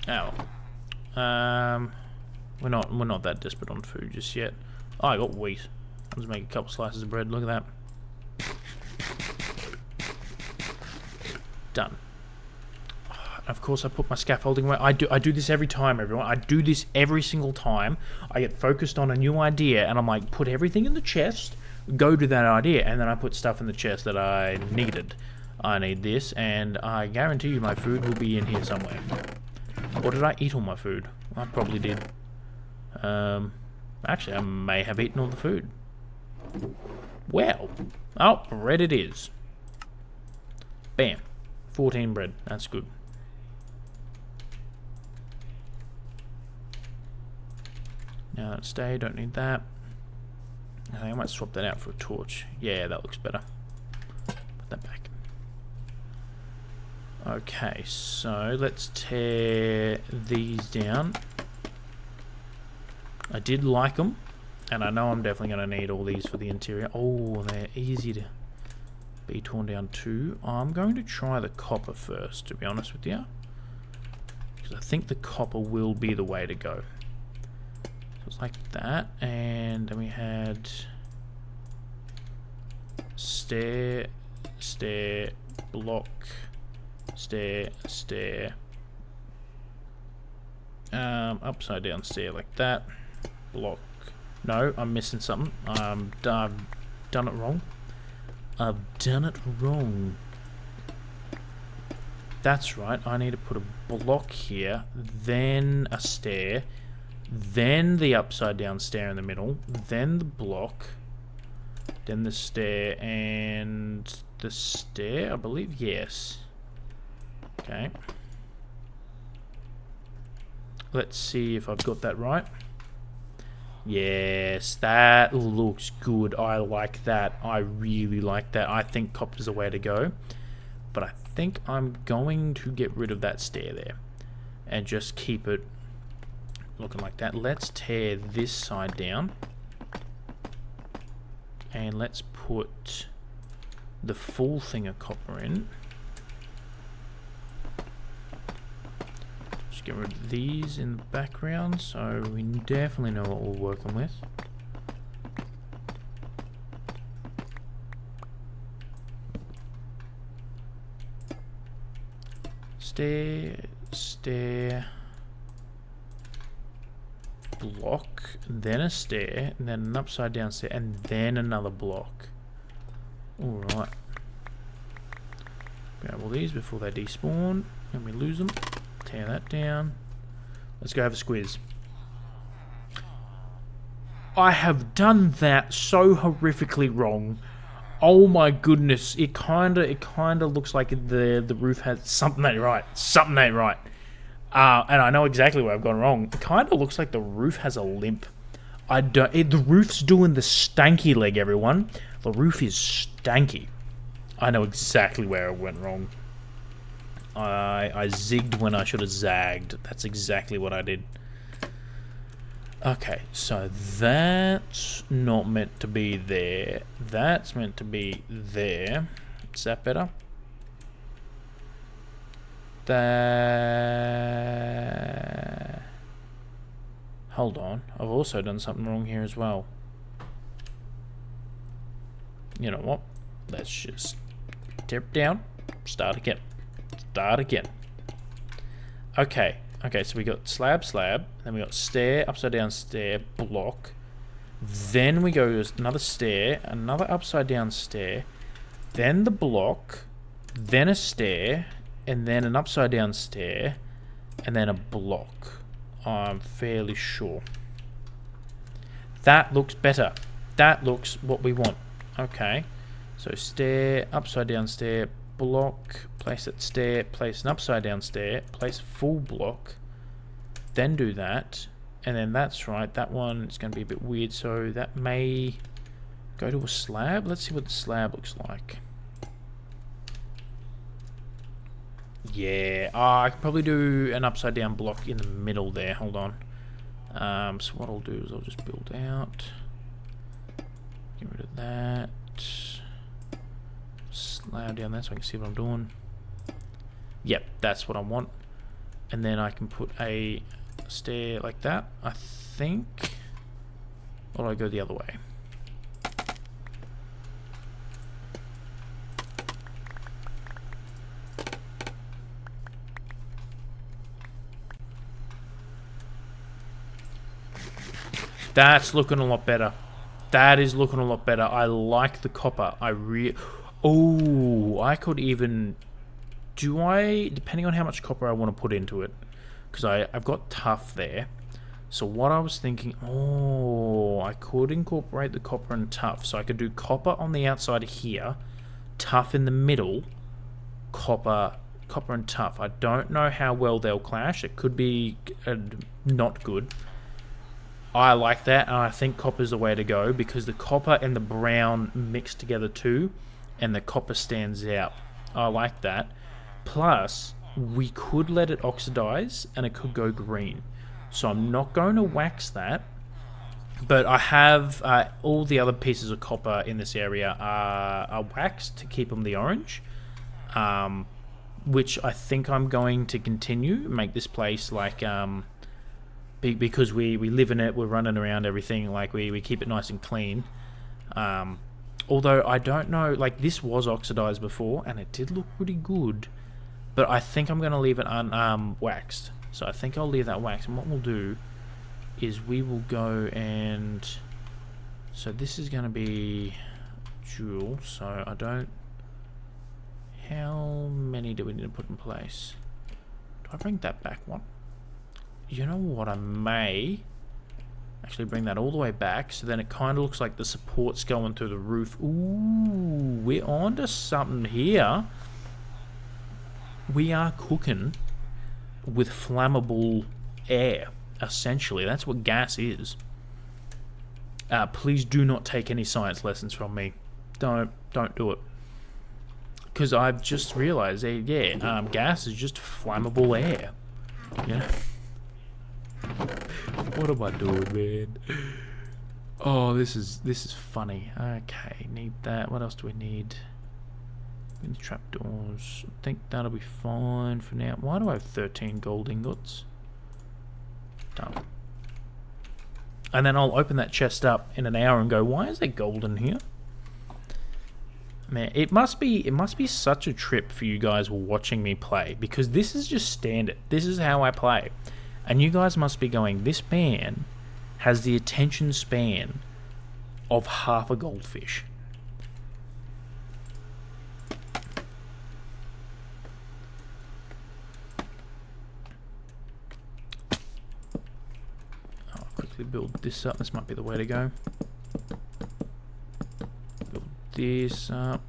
Ow. We're not that desperate on food just yet. Oh, I got wheat. I'll just make a couple slices of bread. Look at that. Done. Of course, I put my scaffolding away. I do this every time, everyone. I do this every single time. I get focused on a new idea, and I'm like, put everything in the chest, go to that idea, and then I put stuff in the chest that I needed. I need this, and I guarantee you my food will be in here somewhere. Or did I eat all my food? I probably did. Actually, I may have eaten all the food. Well, oh, bread it is. Bam. 14 bread. That's good. Now let's stay. Don't need that. I think I might swap that out for a torch. Yeah, that looks better. Put that back. Okay, so let's tear these down. I did like them, and I know I'm definitely going to need all these for the interior. Oh, they're easy to be torn down too. I'm going to try the copper first, to be honest with you, because I think the copper will be the way to go. So it's like that, and then we had stair, stair, block, stair, stair, upside down stair like that, block. No, I'm missing something. I've done it wrong. I've done it wrong. That's right, I need to put a block here, then a stair, then the upside down stair in the middle, then the block, then the stair, and the stair, I believe, yes. Okay. Let's see if I've got that right. Yes, that looks good. I like that. I really like that. I think copper's the way to go. But I think I'm going to get rid of that stair there and just keep it looking like that. Let's tear this side down. And let's put the full thing of copper in. Just get rid of these in the background so we definitely know what we're working with. Stair, stair, block, then a stair, and then an upside down stair, and then another block. Alright. Grab all these before they despawn, and we lose them. Tear that down. Let's go have a squiz. I have done that so horrifically wrong. Oh my goodness! It kinda looks like the roof has something ain't right. Something ain't right. And I know exactly where I've gone wrong. It kinda looks like the roof has a limp. The roof's doing the stanky leg, everyone. The roof is stanky. I know exactly where I went wrong. I zigged when I should have zagged. That's exactly what I did. Okay, so that's not meant to be there. That's meant to be there. Is that better? Hold on. I've also done something wrong here as well. You know what? Let's just tear it down. Start again. Start again. Okay. Okay, so we got slab, slab, then we got stair, upside down stair, block. Then we go another stair, another upside down stair, then the block, then a stair, and then an upside down stair, and then a block. I'm fairly sure. That looks better. That looks what we want. Okay. So stair, upside down stair, block, place that stair, place an upside down stair, place full block, then do that, And then that's right, that one is going to be a bit weird, so that may go to a slab. Let's see what the slab looks like. Yeah, I could probably do an upside down block in the middle there. Hold on. So what I'll do is I'll just build out. Get rid of that. Slab down there so I can see what I'm doing. Yep, that's what I want. And then I can put a stair like that, I think. Or do I go the other way? That's looking a lot better. That is looking a lot better. I like the copper. Oh, I could even... depending on how much copper I want to put into it, because I've got tough there. So what I was thinking, I could incorporate the copper and tough. So I could do copper on the outside here, tough in the middle, copper and tough. I don't know how well they'll clash. It could be not good. I like that, and I think copper's the way to go, because the copper and the brown mix together too, and the copper stands out. I like that. Plus, we could let it oxidize, and it could go green. So I'm not going to wax that, but I have all the other pieces of copper in this area are waxed to keep them the orange, which I think I'm going to continue, make this place like... because we live in it, we're running around everything, like we keep it nice and clean. Although I don't know, like this was oxidized before and it did look pretty good, but I think I'm going to leave it waxed. So I think I'll leave that waxed, and what we'll do is we will go and... So this is going to be dual, so I don't... How many do we need to put in place? Do I bring that back one? You know what, I may actually bring that all the way back, so then it kind of looks like the support's going through the roof. Ooh, we're on to something here. We are cooking with flammable air, essentially. That's what gas is. Please do not take any science lessons from me. Don't do it. Because I've just realized, gas is just flammable air. You know? What am I doing, man? Oh, this is funny. Okay, need that. What else do we need? We need trapdoors. I think that'll be fine for now. Why do I have 13 gold ingots? Done. And then I'll open that chest up in an hour and go, why is there gold in here? Man, it must be such a trip for you guys watching me play, because this is just standard. This is how I play. And you guys must be going, this man has the attention span of half a goldfish. I'll quickly build this up. This might be the way to go. Build this up.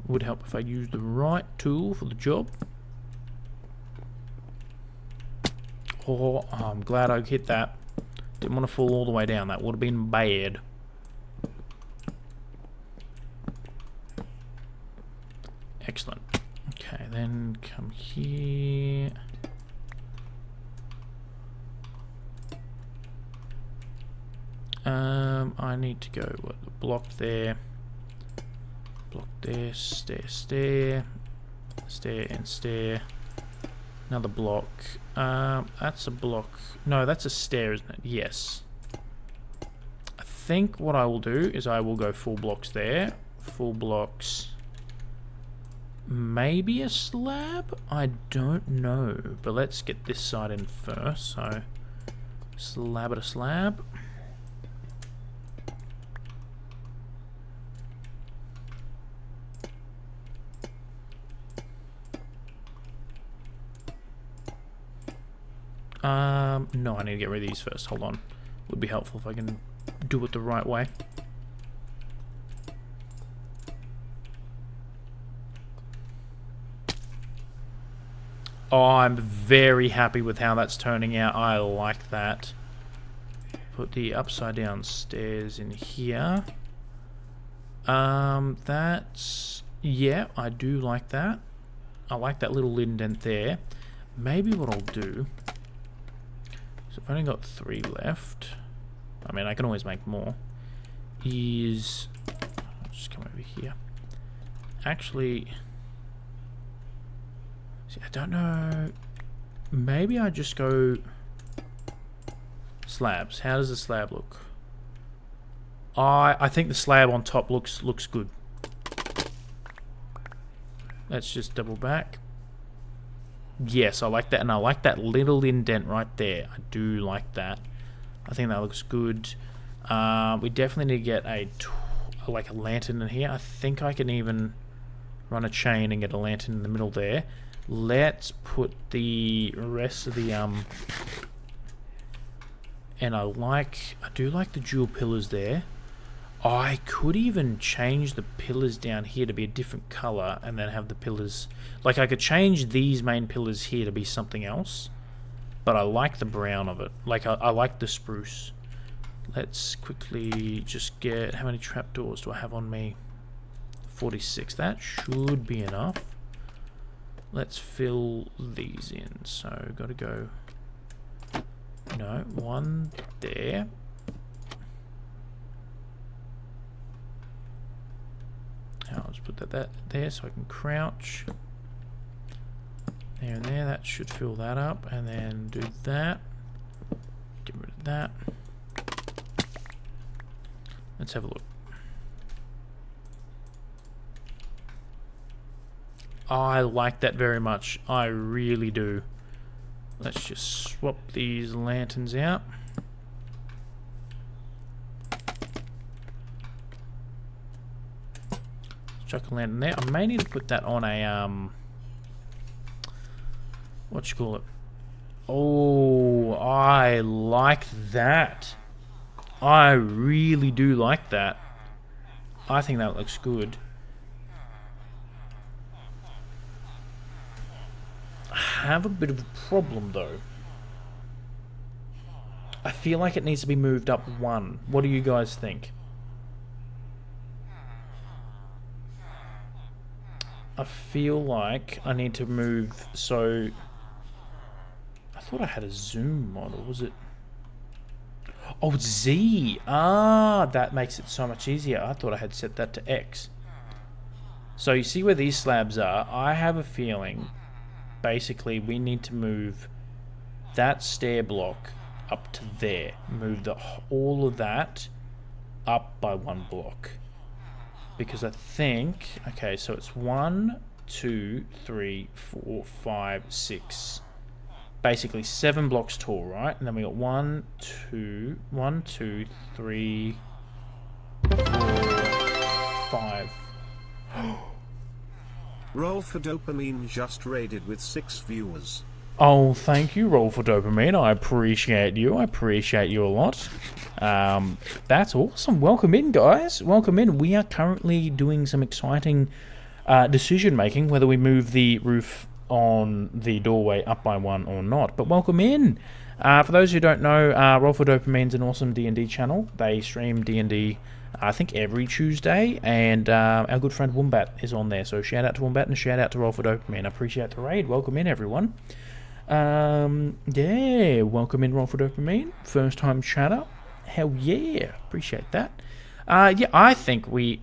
Would help if I used the right tool for the job. Oh, I'm glad I hit that. Didn't want to fall all the way down. That would have been bad. Excellent. Okay, then come here. I need to go the block there. Block there, stair, stair, stair and stair. Another block. That's a block. No, that's a stair, isn't it? Yes. I think what I will do is I will go 4 blocks there. 4 blocks. Maybe a slab? I don't know. But let's get this side in first. So, slab at a slab. No, I need to get rid of these first. Hold on. Would be helpful if I can do it the right way. Oh, I'm very happy with how that's turning out. I like that. Put the upside down stairs in here. That's... yeah, I do like that. I like that little indent there. Maybe what I'll do... so I've only got 3 left. I mean, I can always make more. Is... I'll just come over here. Actually... see, I don't know... maybe I just go... slabs. How does the slab look? I think the slab on top looks good. Let's just double back. Yes, I like that, and I like that little indent right there. I do like that. I think that looks good. We definitely need to get like a lantern in here. I think I can even run a chain and get a lantern in the middle there. Let's put the rest of the and I do like the dual pillars there. I could even change the pillars down here to be a different color and then have the pillars... like, I could change these main pillars here to be something else. But I like the brown of it. Like, I like the spruce. Let's quickly just get... how many trapdoors do I have on me? 46. That should be enough. Let's fill these in. So, gotta go... no, 1 there. I'll just put that there so I can crouch. There and there, that should fill that up. And then do that. Get rid of that. Let's have a look. I like that very much. I really do. Let's just swap these lanterns out. Chuck a lantern there. I may need to put that on a what you call it? Oh, I like that. I really do like that. I think that looks good. I have a bit of a problem though. I feel like it needs to be moved up 1. What do you guys think? I feel like I need to move, so... I thought I had a zoom model, was it? Oh, it's Z! Ah, that makes it so much easier. I thought I had set that to X. So you see where these slabs are? I have a feeling, basically, we need to move that stair block up to there. Move all of that up by 1 block. Because I think, okay, so it's 1, 2, 3, 4, 5, 6. Basically 7 blocks tall, right? And then we got 1, 2, 3, 4, 5.
Roll for Dopamine just raided with 6 viewers.
Oh, thank you, Roll for Dopamine. I appreciate you. I appreciate you a lot. That's awesome. Welcome in, guys. Welcome in. We are currently doing some exciting decision making, whether we move the roof on the doorway up by 1 or not. But welcome in. For those who don't know, Roll for Dopamine's an awesome D&D channel. They stream D&D, I think, every Tuesday, and our good friend Wombat is on there. So shout out to Wombat and shout out to Roll for Dopamine. I appreciate the raid. Welcome in, everyone. Yeah, welcome in, Roll for Dopamine. First time chatter. Hell yeah, appreciate that. Yeah, I think we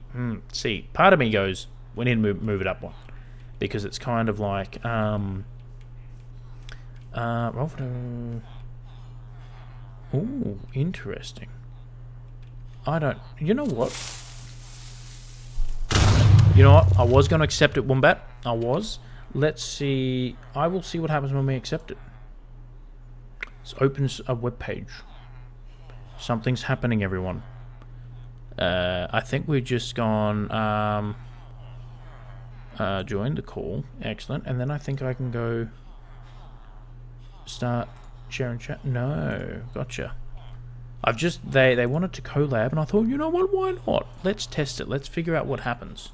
see, part of me goes, we need to move it up 1, because it's kind of like Roll for ooh, interesting. I don't, you know what, I was going to accept it, Wombat. I was. Let's see. I will see what happens when we accept it. It opens a web page. Something's happening, everyone. I think we've just gone join the call. Excellent. And then I think I can go start sharing chat. No, gotcha. I've just they wanted to collab, and I thought, you know what? Why not? Let's test it. Let's figure out what happens.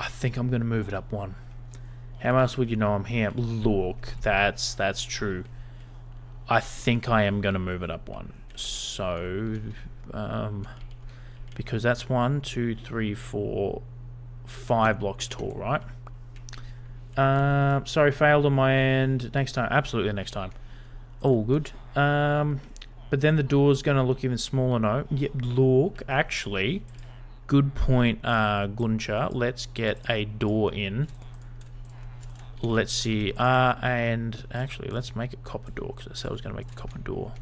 I think I'm going to move it up 1. How else would you know I'm here? Look, that's true. I think I am going to move it up one. So, because that's 1, 2, 3, 4, 5 blocks tall, right? Sorry, failed on my end. Next time, absolutely next time. All good. But then the door's going to look even smaller, no? Yeah, look, actually, good point, Guncha. Let's get a door in. Let's see, and actually, let's make a copper door, because I said I was going to make a copper door.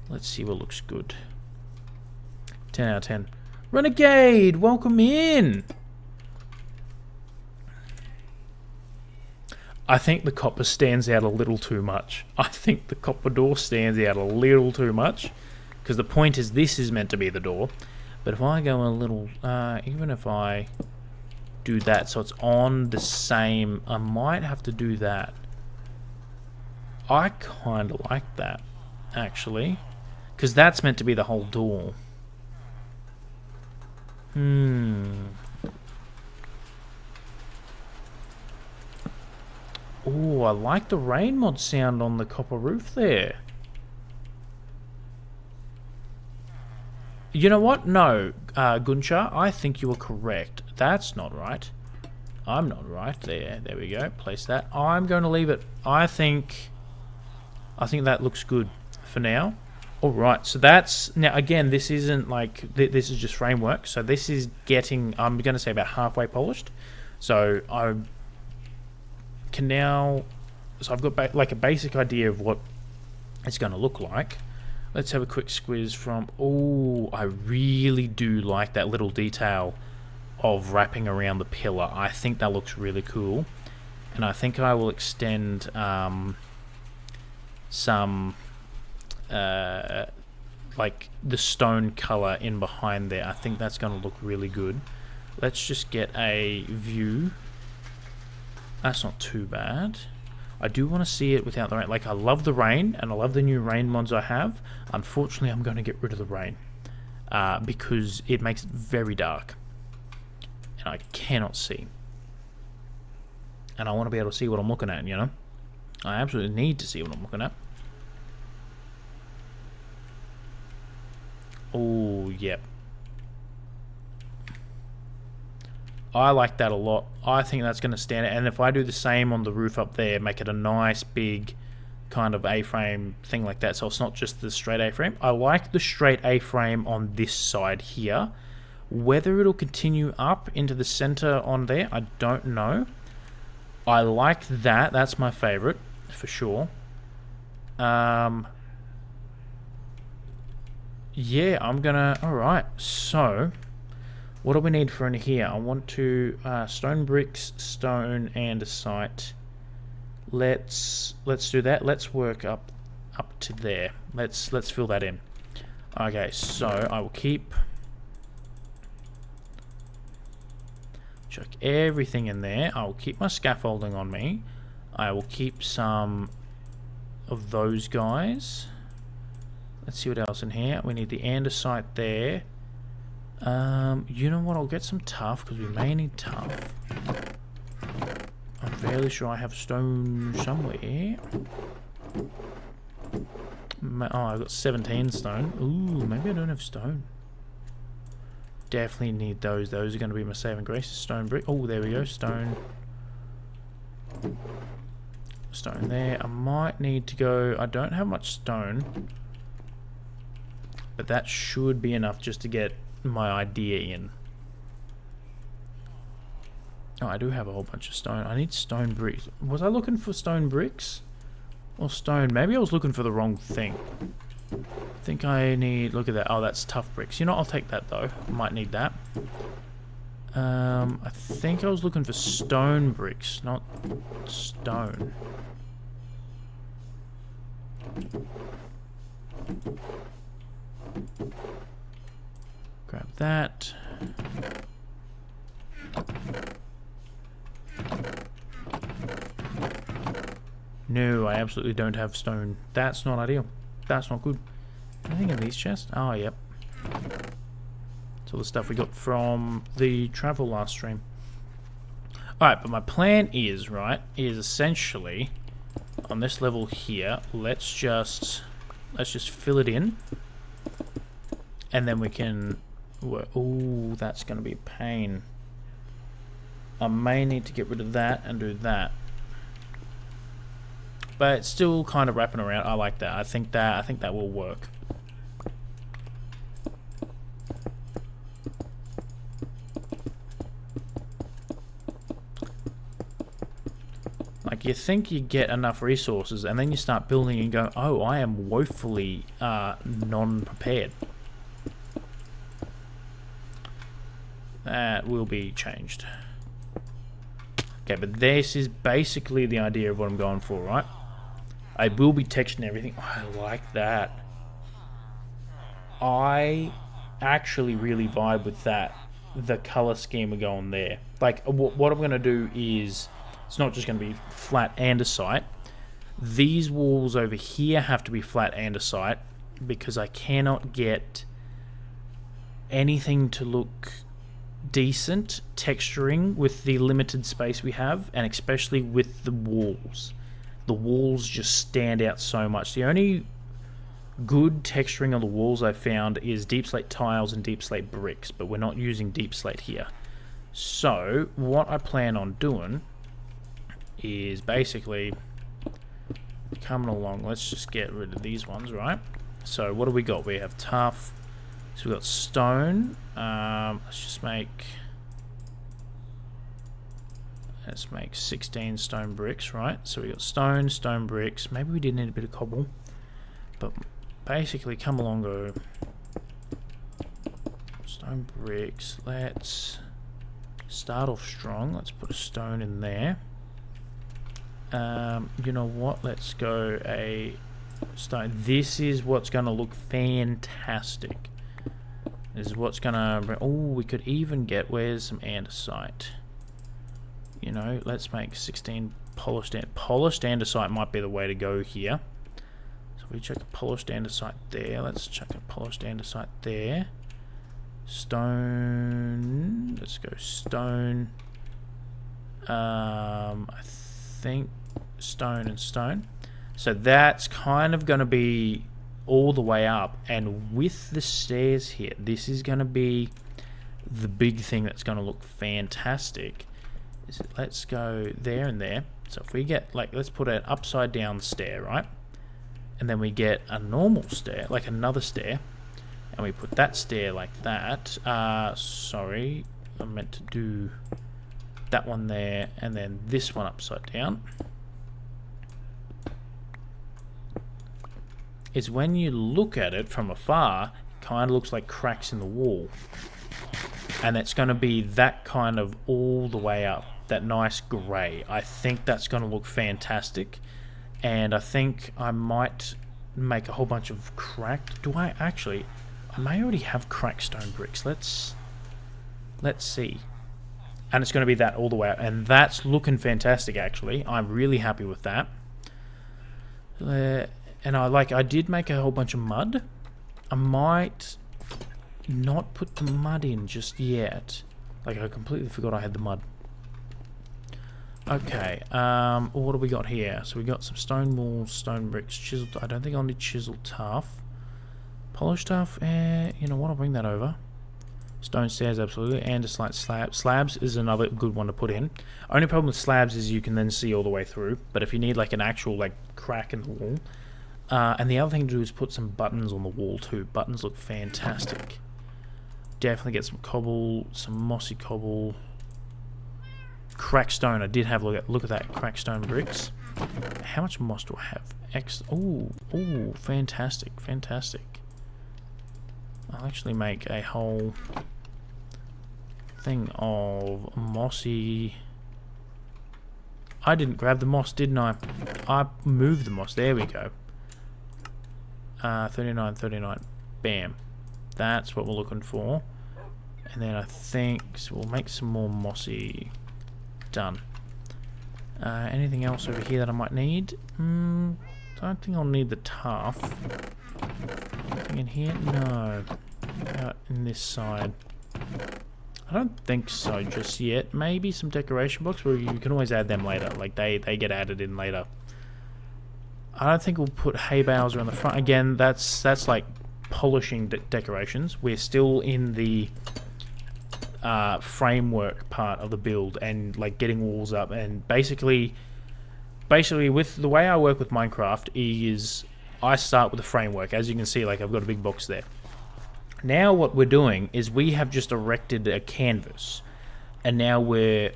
Let's see what looks good. 10 out of 10. Renegade, welcome in! I think the copper stands out a little too much. I think the copper door stands out a little too much, because the point is this is meant to be the door. But if I go a little, even if I do that so it's on the same, I might have to do that. I kind of like that, actually, because that's meant to be the whole door. Oh, I like the rain mod sound on the copper roof there. You know what? No, Guncha, I think you were correct. That's not right. I'm not right. There we go. Place that. I'm going to leave it. I think that looks good for now. All right. So that's now again. This isn't like this is just framework. So this is getting. I'm going to say about halfway polished. So I can now. So I've got like a basic idea of what it's going to look like. Let's have a quick squiz from... Oh, I really do like that little detail of wrapping around the pillar. I think that looks really cool. And I think I will extend some... like the stone colour in behind there. I think that's going to look really good. Let's just get a view. That's not too bad. I do want to see it without the rain. Like, I love the rain, and I love the new rain mods I have. Unfortunately, I'm going to get rid of the rain. Because it makes it very dark. And I cannot see. And I want to be able to see what I'm looking at, you know? I absolutely need to see what I'm looking at. Oh, yep. I like that a lot. I think that's going to stand out. And if I do the same on the roof up there, make it a nice big kind of A-frame thing like that, so it's not just the straight A-frame. I like the straight A-frame on this side here. Whether it'll continue up into the center on there, I don't know. I like that. That's my favorite, for sure. Yeah, I'm gonna... Alright, so... What do we need for in here? I want to stone bricks, stone, and a site. Let's do that. Let's work up to there. Let's fill that in. Okay, so I will keep chuck everything in there. I will keep my scaffolding on me. I will keep some of those guys. Let's see what else in here. We need the andesite there. You know what? I'll get some tuff because we may need tuff. I'm fairly sure I have stone somewhere. Oh, I've got 17 stone. Ooh, maybe I don't have stone. Definitely need those. Those are going to be my saving grace. Stone brick. Oh, there we go. Stone. Stone there. I might need to go... I don't have much stone. But that should be enough just to get my idea in. Oh, I do have a whole bunch of stone. I need stone bricks. Was I looking for stone bricks? Or stone? Maybe I was looking for the wrong thing. I think I need... Look at that. Oh, that's tough bricks. You know, I'll take that though. I might need that. I think I was looking for stone bricks, not stone. Grab that. No, I absolutely don't have stone. That's not ideal. That's not good. Anything in these chests? Oh, yep. It's all the stuff we got from the travel last stream. Alright, but my plan is, right, is essentially on this level here, let's just fill it in. And then we can work. Ooh, that's going to be a pain. I may need to get rid of that and do that. But it's still kind of wrapping around. I like that. I think that will work. Like, you think you get enough resources, and then you start building and go, oh, I am woefully non-prepared. That will be changed. Okay, but this is basically the idea of what I'm going for, right? I will be texturing everything. Oh, I like that. I actually really vibe with that. The color scheme we're going there. Like, what I'm going to do is, it's not just going to be flat andesite. These walls over here have to be flat andesite because I cannot get anything to look decent texturing with the limited space we have, and especially with the walls. The walls just stand out so much. The only good texturing on the walls I've found is deep slate tiles and deep slate bricks, but we're not using deep slate here. So what I plan on doing is basically coming along. Let's just get rid of these ones, right? So what do we got? We have tough. So we've got stone. Let's just make 16 stone bricks, right? So we got stone bricks. Maybe we did need a bit of cobble, but basically come along, go stone bricks. Let's start off strong. Let's put a stone in there. You know what? Let's go a stone. This is what's going to look fantastic. This is what's gonna. Oh, we could even get. Where's some andesite? You know, let's make 16 polished andesite might be the way to go here. So we check a polished andesite there. Let's check a polished andesite there. Stone. Let's go stone. I think stone and stone. So that's kind of going to be all the way up, and with the stairs here, this is going to be the big thing that's going to look fantastic. Let's go there and there. So if we get, like, let's put an upside down stair, right? And then we get a normal stair, like another stair, and we put that stair like that. Sorry, I meant to do that one there, and then this one upside down. Is when you look at it from afar, it kind of looks like cracks in the wall. And it's going to be that kind of all the way up, that nice grey. I think that's going to look fantastic. And I think I might make a whole bunch of cracked... Do I actually... I may already have cracked stone bricks. Let's see. And it's going to be that all the way up. And that's looking fantastic, actually. I'm really happy with that. And I did make a whole bunch of mud. I might not put the mud in just yet. Like, I completely forgot I had the mud. Okay, what do we got here? So we got some stone walls, stone bricks, chiseled. I don't think I'll need chiseled tough. Polished tough, you know what, I'll bring that over. Stone stairs, absolutely, and a slight slab. Slabs is another good one to put in. Only problem with slabs is you can then see all the way through, but if you need like an actual like crack in the wall. And the other thing to do is put some buttons on the wall too. Buttons look fantastic. Definitely get some cobble, some mossy cobble. Cracked stone. I did have a look at that cracked stone bricks. How much moss do I have? Oh, fantastic, fantastic. I'll actually make a whole thing of mossy. I didn't grab the moss, didn't I? I moved the moss. There we go. 39. Bam. That's what we're looking for. And then I think so we'll make some more mossy. Done. Anything else over here that I might need? Don't think I'll need the tough. Anything in here? No. Out in this side. I don't think so just yet. Maybe some decoration blocks, but you can always add them later. Like they get added in later. I don't think we'll put hay bales around the front. Again, that's like polishing decorations. We're still in the framework part of the build and like getting walls up. And basically with the way I work with Minecraft is I start with the framework. As you can see, like I've got a big box there. Now what we're doing is we have just erected a canvas, and now we're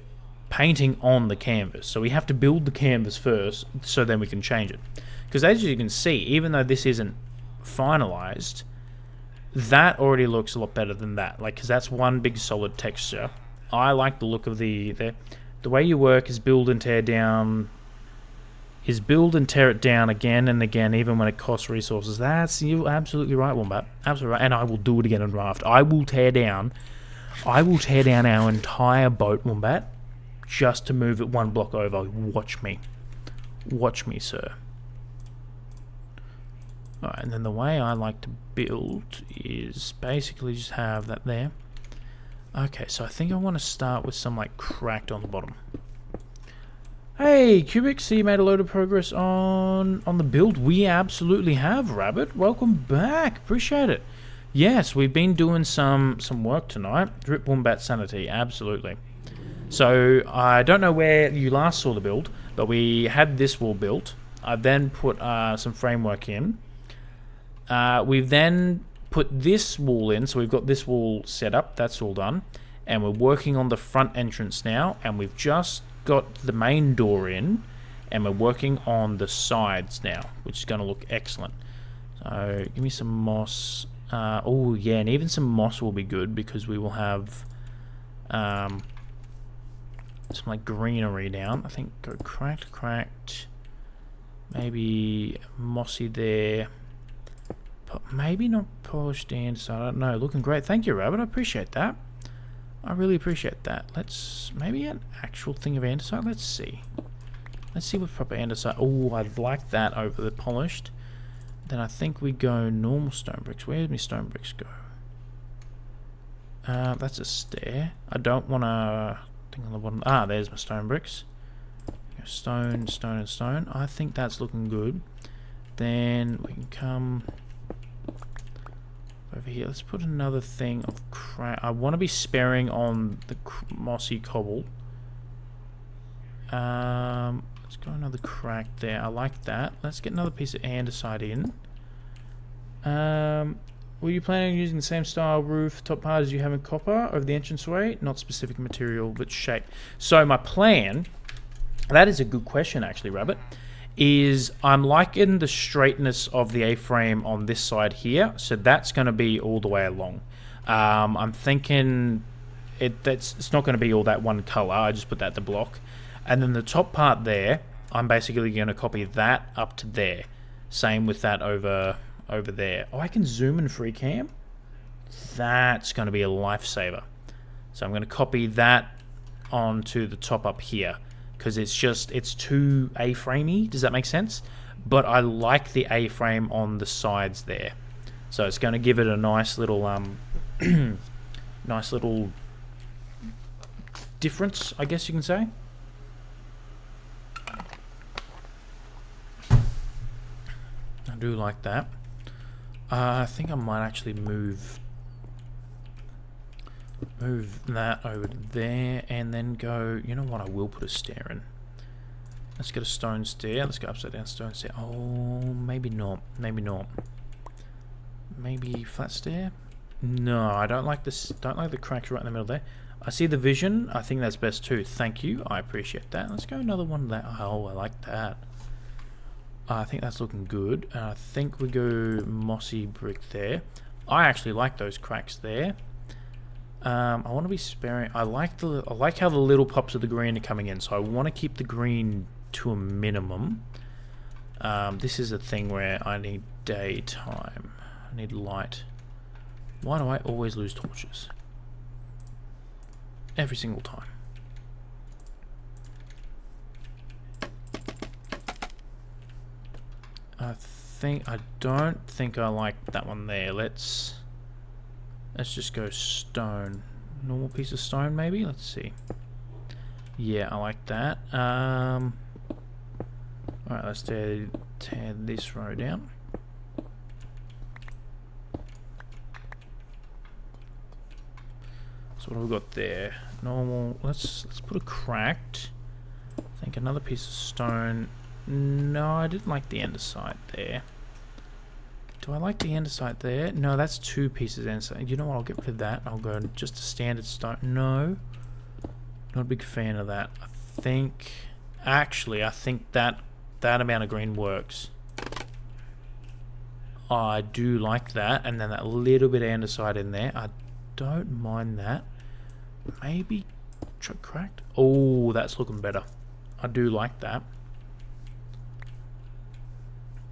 painting on the canvas. So we have to build the canvas first, so then we can change it. Because as you can see, even though this isn't finalized, that already looks a lot better than that. Like, because that's one big solid texture. I like the look of the way you work is build and tear down. Is build and tear it down again and again, even when it costs resources. That's you're absolutely right, Wombat. Absolutely right. And I will do it again in Raft. I will tear down our entire boat, Wombat, just to move it one block over. Watch me. Watch me, sir. Alright, and then the way I like to build is basically just have that there. Okay, so I think I want to start with some like cracked on the bottom. Hey, QBiX'S, so you made a load of progress on the build. We absolutely have, Rabbit. Welcome back. Appreciate it. Yes, we've been doing some work tonight. Drip Wombat Sanity, absolutely. So, I don't know where you last saw the build, but we had this wall built. I then put some framework in. We've then put this wall in, so we've got this wall set up. That's all done. And we're working on the front entrance now, and we've just got the main door in, and we're working on the sides now, which is going to look excellent. So give me some moss. Oh yeah, and even some moss will be good because we will have some like greenery down. I think go cracked, maybe mossy there, but maybe not polished in. So I don't know. Looking great. Thank you, Rabbit. I appreciate that. I really appreciate that. Let's maybe an actual thing of andesite. Let's see what proper andesite. Oh, I'd like that over the polished. Then I think we go normal stone bricks. Where did my stone bricks go? That's a stair. I don't want to thing on the bottom. Ah, there's my stone bricks. Stone, stone, and stone. I think that's looking good. Then we can come over here. Let's put another thing of crack. I want to be sparing on the mossy cobble. Let's go another crack there. I like that. Let's get another piece of andesite in. Were you planning on using the same style roof top part as you have in copper over the entranceway? Not specific material, but shape. So my plan, that is a good question actually, Rabbit, is I'm liking the straightness of the A-frame on this side here, so that's going to be all the way along. I'm thinking it's not going to be all that one color. I just put that to block, and then the top part there, I'm basically going to copy that up to there. Same with that over there. Oh, I can zoom in free cam. That's going to be a lifesaver. So I'm going to copy that onto the top up here. Because it's too A-framey. Does that make sense? But I like the A-frame on the sides there. So it's going to give it a nice little nice little difference, I guess you can say. I do like that. I think I might actually move that over there and then go, you know what, I will put a stair in. Let's get a stone stair. Let's go upside down stone stair. Oh, maybe not. Maybe not. Maybe flat stair? No, I don't like this. Don't like the cracks right in the middle there. I see the vision. I think that's best too. Thank you. I appreciate that. Let's go another one there. Oh, I like that. I think that's looking good. I think we go mossy brick there. I actually like those cracks there. I want to be sparing. I like how the little pops of the green are coming in, so I want to keep the green to a minimum. This is a thing where I need daytime. I need light. Why do I always lose torches? Every single time. I don't think I like that one there. Let's just go stone. Normal piece of stone, maybe? Let's see. Yeah, I like that. Alright, let's tear this row down. So what have we got there? Normal. Let's put a cracked. I think another piece of stone. No, I didn't like the andesite there. Do I like the andesite there? No, that's 2 pieces of andesite. You know what? I'll get rid of that. I'll go just a standard stone. No, not a big fan of that. I think that amount of green works. I do like that, and then that little bit of andesite in there. I don't mind that. Maybe cracked. Oh, that's looking better. I do like that.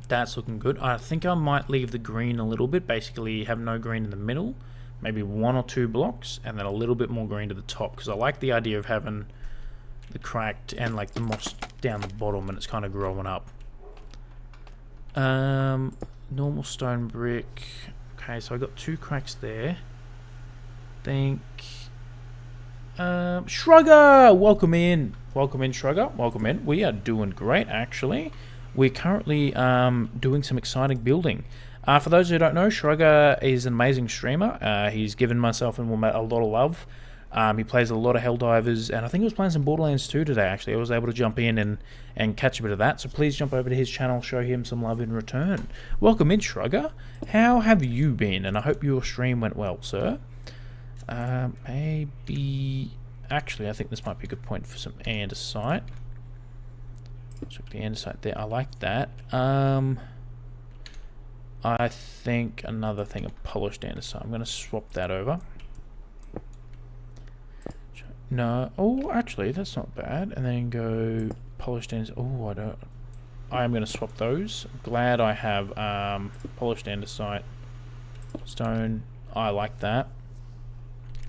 That's looking good. I think I might leave the green a little bit. Basically, have no green in the middle. Maybe 1 or 2 blocks, and then a little bit more green to the top. Because I like the idea of having the cracked and like the moss down the bottom, and it's kind of growing up. Normal stone brick. Okay, so I got 2 cracks there. Think. Shrugger, welcome in. Welcome in, Shrugger. Welcome in. We are doing great, actually. We're currently doing some exciting building. For those who don't know, Shrugger is an amazing streamer. He's given myself and Wombat a lot of love. He plays a lot of Helldivers, and I think he was playing some Borderlands 2 today, actually. I was able to jump in and catch a bit of that, so please jump over to his channel, show him some love in return. Welcome in, Shrugger. How have you been? And I hope your stream went well, sir. Maybe... Actually, I think this might be a good point for some andesite. Check the andesite there. I like that. I think another thing of polished andesite. I'm going to swap that over. No. Oh, actually, that's not bad. And then go polished andesite. Oh, I am going to swap those. I'm glad I have polished andesite. Stone. I like that.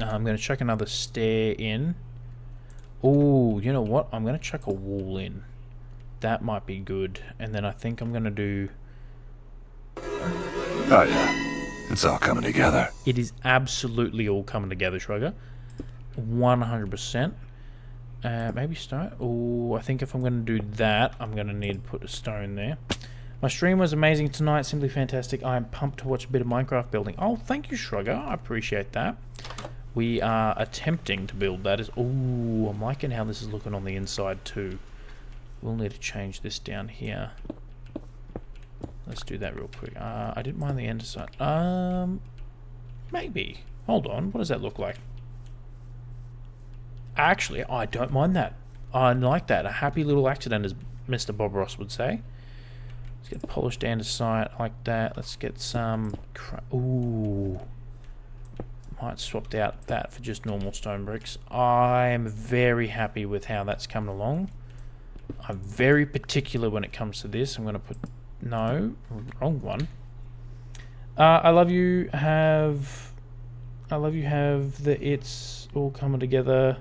I'm going to chuck another stair in. Oh, you know what? I'm going to chuck a wall in. That might be good. And then I think I'm going to do...
Oh yeah, it's all coming together.
It is absolutely all coming together, Shrugger. 100%. Maybe stone. Oh, I think if I'm going to do that, I'm going to need to put a stone there. My stream was amazing tonight. Simply fantastic. I am pumped to watch a bit of Minecraft building. Oh, thank you, Shrugger. I appreciate that. We are attempting to build that. Oh, I'm liking how this is looking on the inside too. We'll need to change this down here. Let's do that real quick. I didn't mind the andesite. Maybe. Hold on. What does that look like? Actually, I don't mind that. I like that. A happy little accident, as Mr. Bob Ross would say. Let's get polished andesite like that. Let's get some... Ooh. Might swapped out that for just normal stone bricks. I am very happy with how that's coming along. I'm very particular when it comes to this. I'm going to put... No, wrong one. I love you have the It's All Coming Together.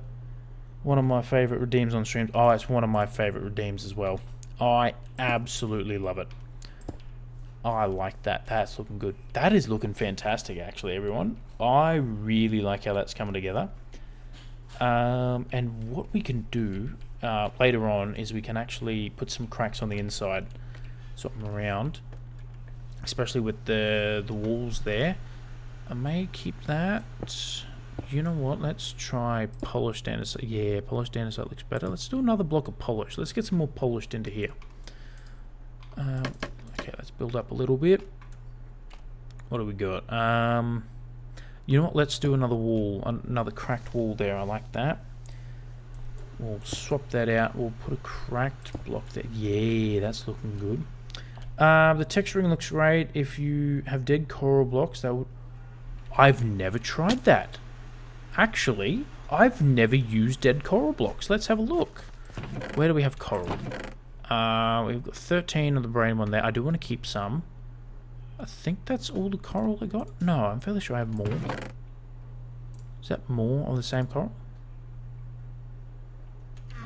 One of my favourite redeems on streams. Oh, it's one of my favourite redeems as well. I absolutely love it. I like that. That's looking good. That is looking fantastic, actually, everyone. I really like how that's coming together. And what we can do later on is we can actually put some cracks on the inside, swap them around, especially with the walls there. I may keep that. You know what? Let's try polished andesite. Yeah, polished andesite looks better. Let's do another block of polish. Let's get some more polished into here. Okay, let's build up a little bit. What do we got? You know what? Let's do another wall, another cracked wall there. I like that. We'll swap that out. We'll put a cracked block there. Yeah, that's looking good. The texturing looks great. If you have dead coral blocks, that would... I've never tried that. Actually, I've never used dead coral blocks. Let's have a look. Where do we have coral? We've got 13 of the brain one there. I do want to keep some. I think that's all the coral I got. No, I'm fairly sure I have more. Is that more on the same coral?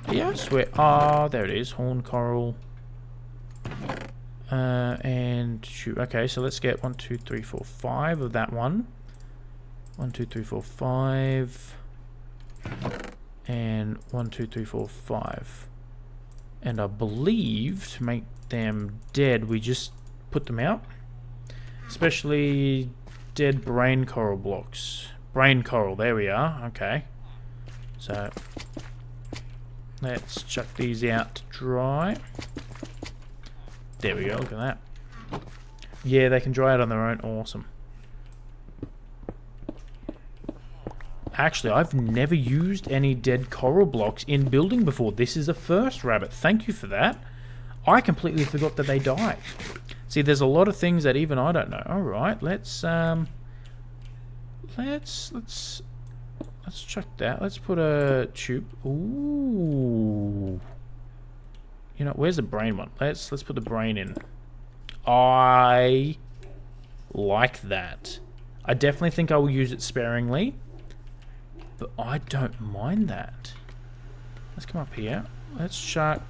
Yeah, I swear. Ah, there it is. Horn coral. And shoot. Okay, so let's get 1, 2, 3, 4, 5 of that one. 1, 2, 3, 4, 5. And 1, 2, 3, 4, 5. And I believe to make them dead, we just put them out. Especially dead brain coral blocks. Brain coral, there we are. Okay. So let's chuck these out to dry. There we go, look at that. Yeah, they can dry out on their own. Awesome. Actually, I've never used any dead coral blocks in building before. This is a first, Rabbit. Thank you for that. I completely forgot that they died. See, there's a lot of things that even I don't know. All right, let's chuck that. Let's put a tube. Ooh. You know, where's the brain one? Let's put the brain in. I like that. I definitely think I will use it sparingly, but I don't mind that. Let's come up here. Let's chuck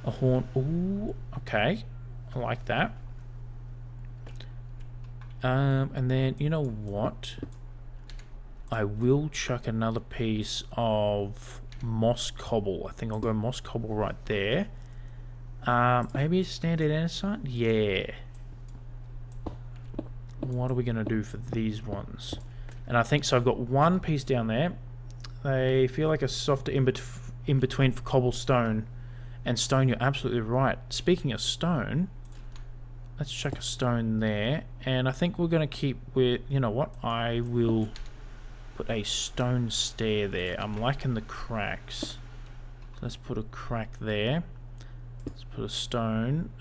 a horn. Ooh, okay. I like that. And then, you know what? I will chuck another piece of moss cobble. I think I'll go moss cobble right there. Maybe a standard andesite? Yeah. What are we going to do for these ones? And I think so. I've got one piece down there. They feel like a softer in between for cobblestone and stone. You're absolutely right. Speaking of stone, let's chuck a stone there. And I think we're going to keep with, you know what? I will put a stone stair there. I'm liking the cracks. So let's put a crack there. Let's put a stone.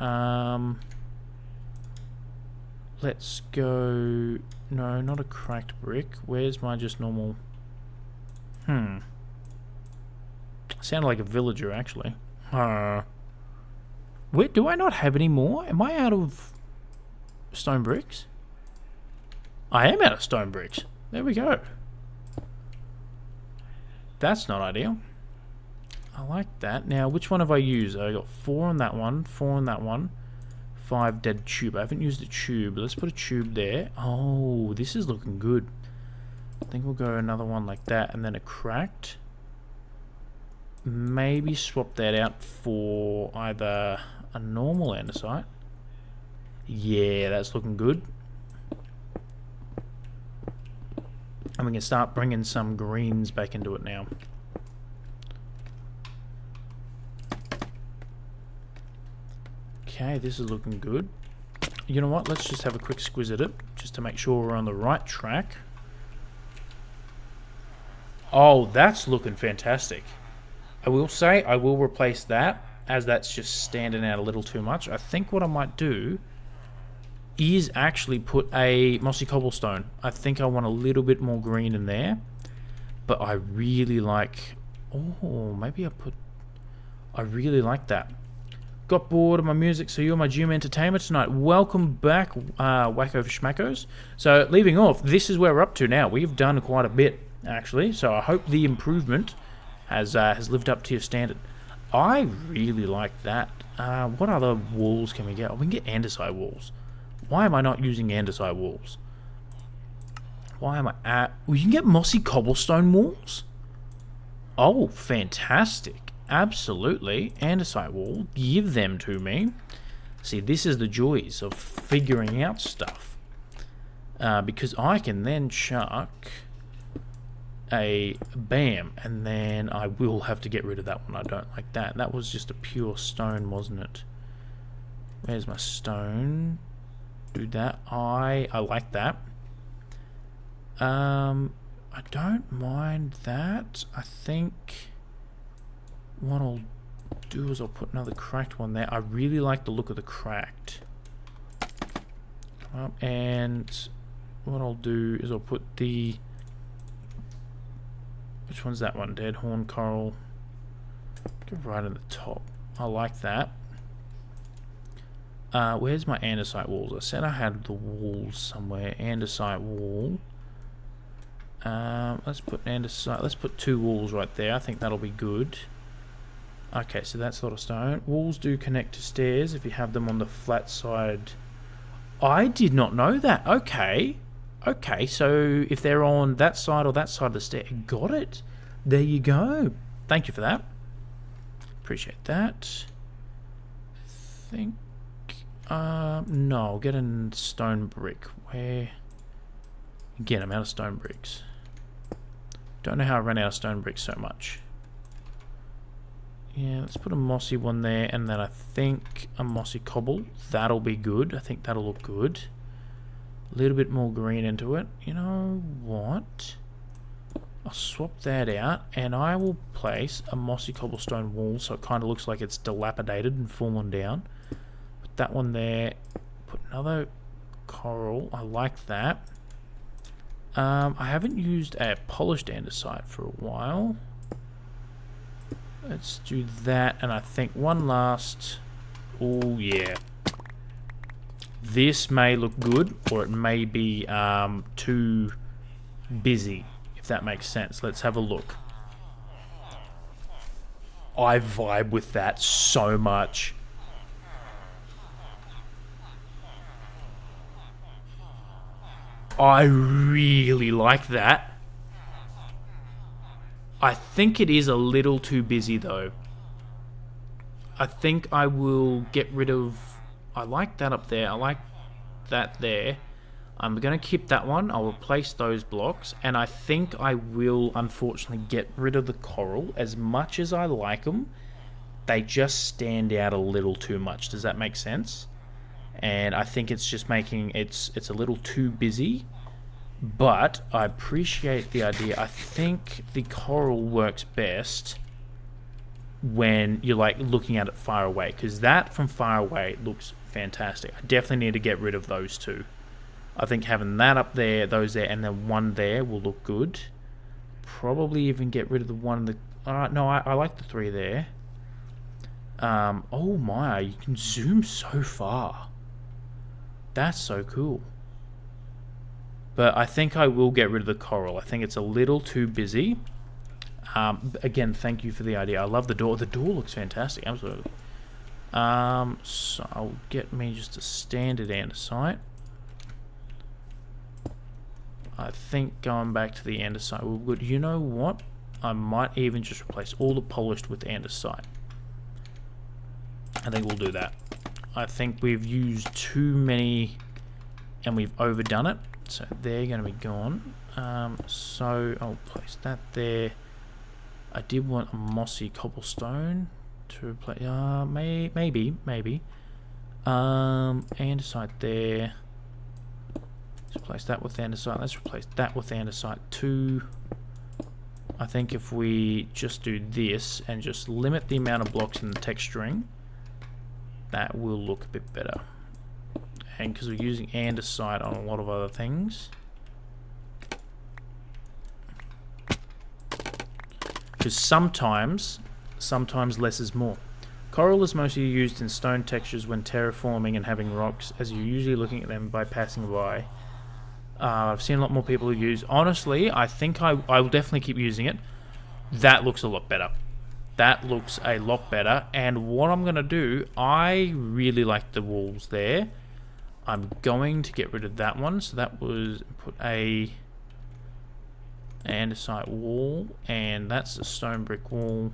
Let's go... No, not a cracked brick. Where's my just normal... Sounded like a villager, actually. Wait, do I not have any more? Am I out of stone bricks? I am out of stone bricks. There we go. That's not ideal. I like that. Now, which one have I used? I got 4 on that one, 4 on that one, 5 dead tube. I haven't used a tube. Let's put a tube there. Oh, this is looking good. I think we'll go another one like that, and then a cracked. Maybe swap that out for either a normal andesite. Yeah, that's looking good. And we can start bringing some greens back into it now. Okay, this is looking good. You know what? Let's just have a quick squiz at it, just to make sure we're on the right track. Oh, that's looking fantastic. I will say, I will replace that, as that's just standing out a little too much. I think what I might do is actually put a mossy cobblestone. I think I want a little bit more green in there, but I really like... Oh, maybe I really like that. Got bored of my music, so you're my gym entertainment tonight. Welcome back, Wacko Schmackos. So, leaving off, this is where we're up to now. We've done quite a bit, actually, so I hope the improvement has lived up to your standard. I really like that. What other walls can we get? Oh, we can get andesite walls. Why am I not using andesite walls? Why am I at... We can get mossy cobblestone walls? Oh, fantastic. Absolutely. Andesite wall. Give them to me. See, this is the joys of figuring out stuff. Because I can then chuck a bam, and then I will have to get rid of that one. I don't like that. That was just a pure stone, wasn't it? Where's my stone? Do that. I like that. I don't mind that. I think what I'll do is I'll put another cracked one there. I really like the look of the cracked. Come up, and what I'll do is I'll put the... Which one's that one? Dead horn coral. Go right at the top. I like that. Where's my andesite walls? I said I had the walls somewhere. Andesite wall. Let's put andesite. Let's put 2 walls right there. I think that'll be good. Okay, so that's sort of stone. Walls do connect to stairs if you have them on the flat side. I did not know that. Okay. Okay, so if they're on that side or that side of the stair, got it. There you go. Thank you for that. Appreciate that. Think... no, I'll get a stone brick. Where... Again, I'm out of stone bricks. Don't know how I ran out of stone bricks so much. Yeah, let's put a mossy one there, and then I think a mossy cobble. That'll be good. I think that'll look good. A little bit more green into it. You know what? I'll swap that out, and I will place a mossy cobblestone wall so it kind of looks like it's dilapidated and fallen down. Put that one there. Put another coral. I like that. I haven't used a polished andesite for a while. Let's do that, and I think one last... Oh, yeah. This may look good, or it may be too busy, if that makes sense. Let's have a look. I vibe with that so much. I really like that. I think it is a little too busy though. I think I will get rid of... I like that up there. I like that there. I'm going to keep that one. I'll replace those blocks. And I think I will unfortunately get rid of the coral. As much as I like them, they just stand out a little too much. Does that make sense? And I think it's just making... It's a little too busy. But I appreciate the idea. I think the coral works best when you're like looking at it far away, because that from far away looks fantastic. I definitely need to get rid of those two. I think having that up there, those there, and then one there will look good. Probably even get rid of the one in the... Alright, no, I like the three there. Oh my, you can zoom so far. That's so cool. But I think I will get rid of the coral. I think it's a little too busy. Again, thank you for the idea. I love the door. The door looks fantastic, absolutely. So I'll get me just a standard andesite. I think going back to the andesite will be good. You know what? I might even just replace all the polished with andesite. I think we'll do that. I think we've used too many and we've overdone it. So they're going to be gone. So I'll place that there. I did want a mossy cobblestone to replace. Maybe. Andesite there. Let's replace that with andesite. Let's replace that with andesite too. I think if we just do this and just limit the amount of blocks in the texturing, that will look a bit better. And because we're using andesite on a lot of other things. Because sometimes less is more. Coral is mostly used in stone textures when terraforming and having rocks, as you're usually looking at them by passing by. I've seen a lot more people who use... Honestly, I think I will definitely keep using it. That looks a lot better. That looks a lot better. And what I'm going to do, I really like the walls there. I'm going to get rid of that one. So that was... Put a andesite wall. And that's a stone brick wall.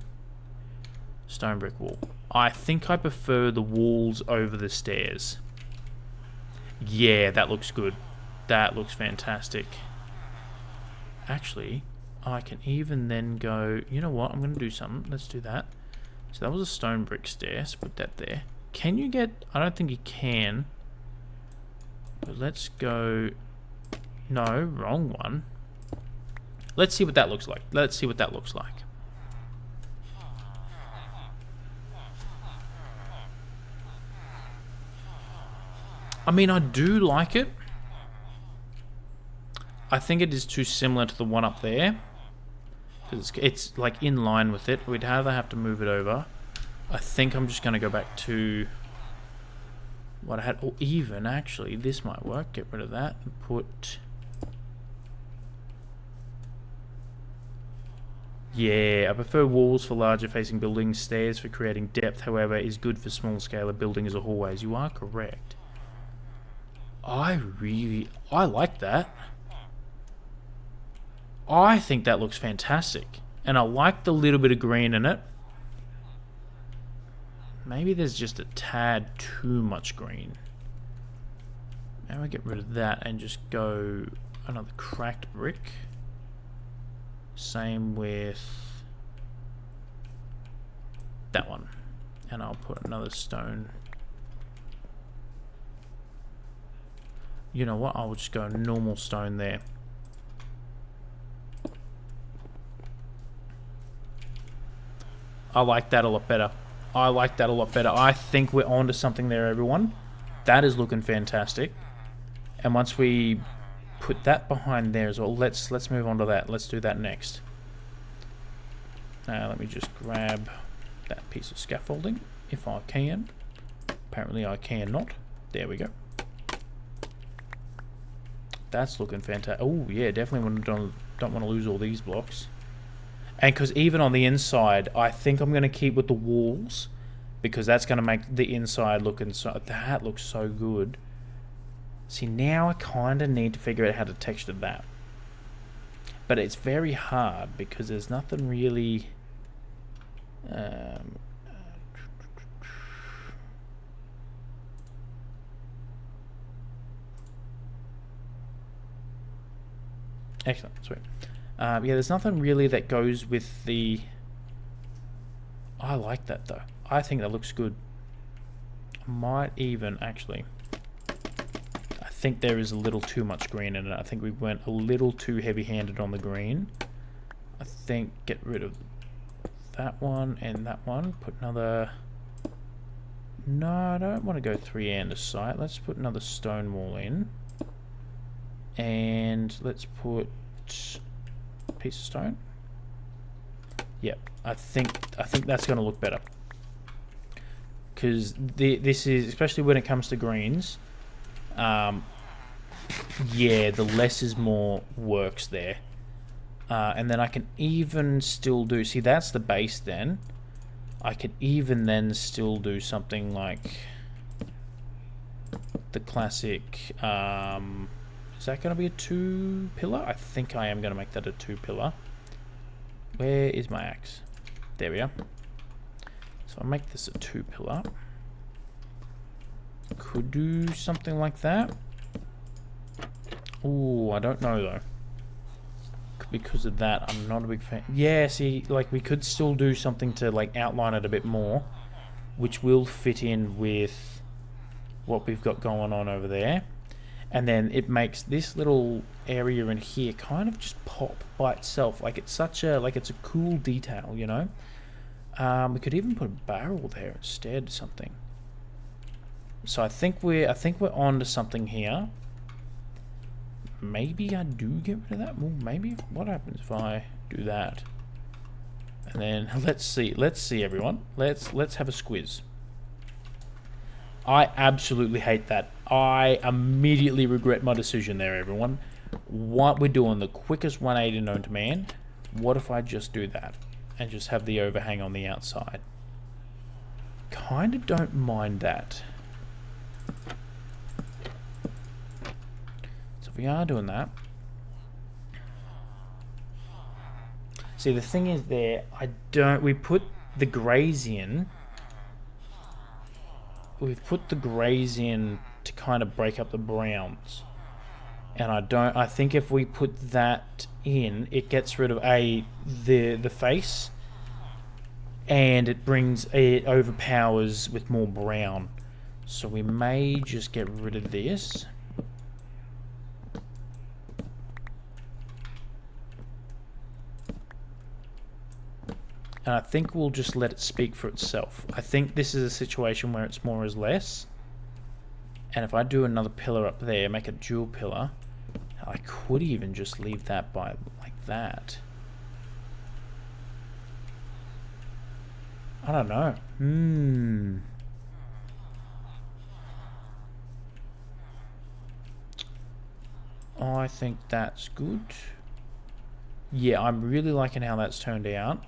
Stone brick wall. I think I prefer the walls over the stairs. Yeah, that looks good. That looks fantastic. Actually, I can even then go... You know what? I'm going to do something. Let's do that. So that was a stone brick stair. So put that there. Can you get... I don't think you can. But let's go... No, wrong one. Let's see what that looks like. Let's see what that looks like. I mean, I do like it. I think it is too similar to the one up there. It's like in line with it. We'd either have to move it over. I think I'm just going to go back to what I had. Or even, actually, this might work. Get rid of that and put... Yeah, I prefer walls for larger facing buildings. Stairs for creating depth, however, is good for small scale of building as a hallways. You are correct. I like that. I think that looks fantastic. And I like the little bit of green in it. Maybe there's just a tad too much green. Now I get rid of that and just go another cracked brick. Same with that one. And I'll put another stone. You know what? I'll just go normal stone there. I like that a lot better. I like that a lot better. I think we're onto something there, everyone. That is looking fantastic. And once we put that behind there as well, let's move on to that. Let's do that next. Let me just grab that piece of scaffolding, if I can. Apparently I cannot. There we go. That's looking fantastic. Oh yeah, definitely don't want to lose all these blocks. And because even on the inside, I think I'm going to keep with the walls, because that's going to make the inside look inside. That looks so good. See, now I kind of need to figure out how to texture that. But it's very hard because there's nothing really... Excellent, sweet. Yeah, there's nothing really that goes with the... I like that though. I think that looks good. I might even actually... I think there is a little too much green in it. I think we went a little too heavy-handed on the green. I think get rid of that one and that one. Put another... No, I don't want to go 3 andesite. Let's put another stone wall in. And let's put a piece of stone. Yep, I think that's going to look better. Because this is, especially when it comes to greens, yeah, the less is more works there. And then I can even still do, see that's the base then. I could even then still do something like the classic, is that going to be a 2-pillar? I think I am going to make that a 2-pillar. Where is my axe? There we are. So I'll make this a 2-pillar. Could do something like that. Ooh, I don't know though. Because of that, I'm not a big fan. Yeah, see, like we could still do something to like outline it a bit more, which will fit in with what we've got going on over there. And then it makes this little area in here kind of just pop by itself. Like it's such a, like it's a cool detail, you know? We could even put a barrel there instead, something. So I think we're on to something here. Maybe I do get rid of that. Well, maybe what happens if I do that? And then let's see everyone. Let's have a squiz. I absolutely hate that. I immediately regret my decision there, everyone. What we're doing, the quickest 180 known to man. What if I just do that and just have the overhang on the outside? Kind of don't mind that. So if we are doing that. See, the thing is there, we put the greys in. We've put the greys in to kind of break up the browns, and I think if we put that in, it gets rid of the face, and it overpowers with more brown. So we may just get rid of this. And I think we'll just let it speak for itself. I think this is a situation where it's more is less. And if I do another pillar up there, make a dual pillar, I could even just leave that by like that. I don't know. I think that's good. Yeah, I'm really liking how that's turned out.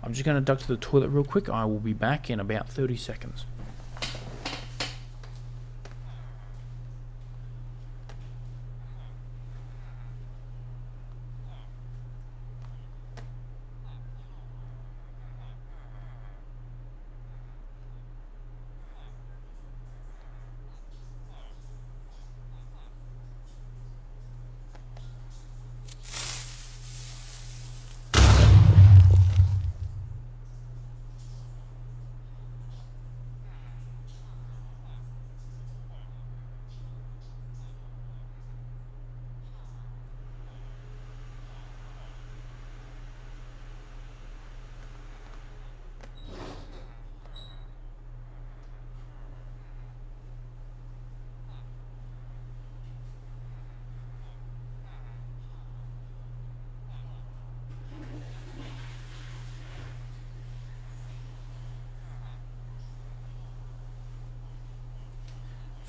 I'm just going to duck to the toilet real quick. I will be back in about 30 seconds.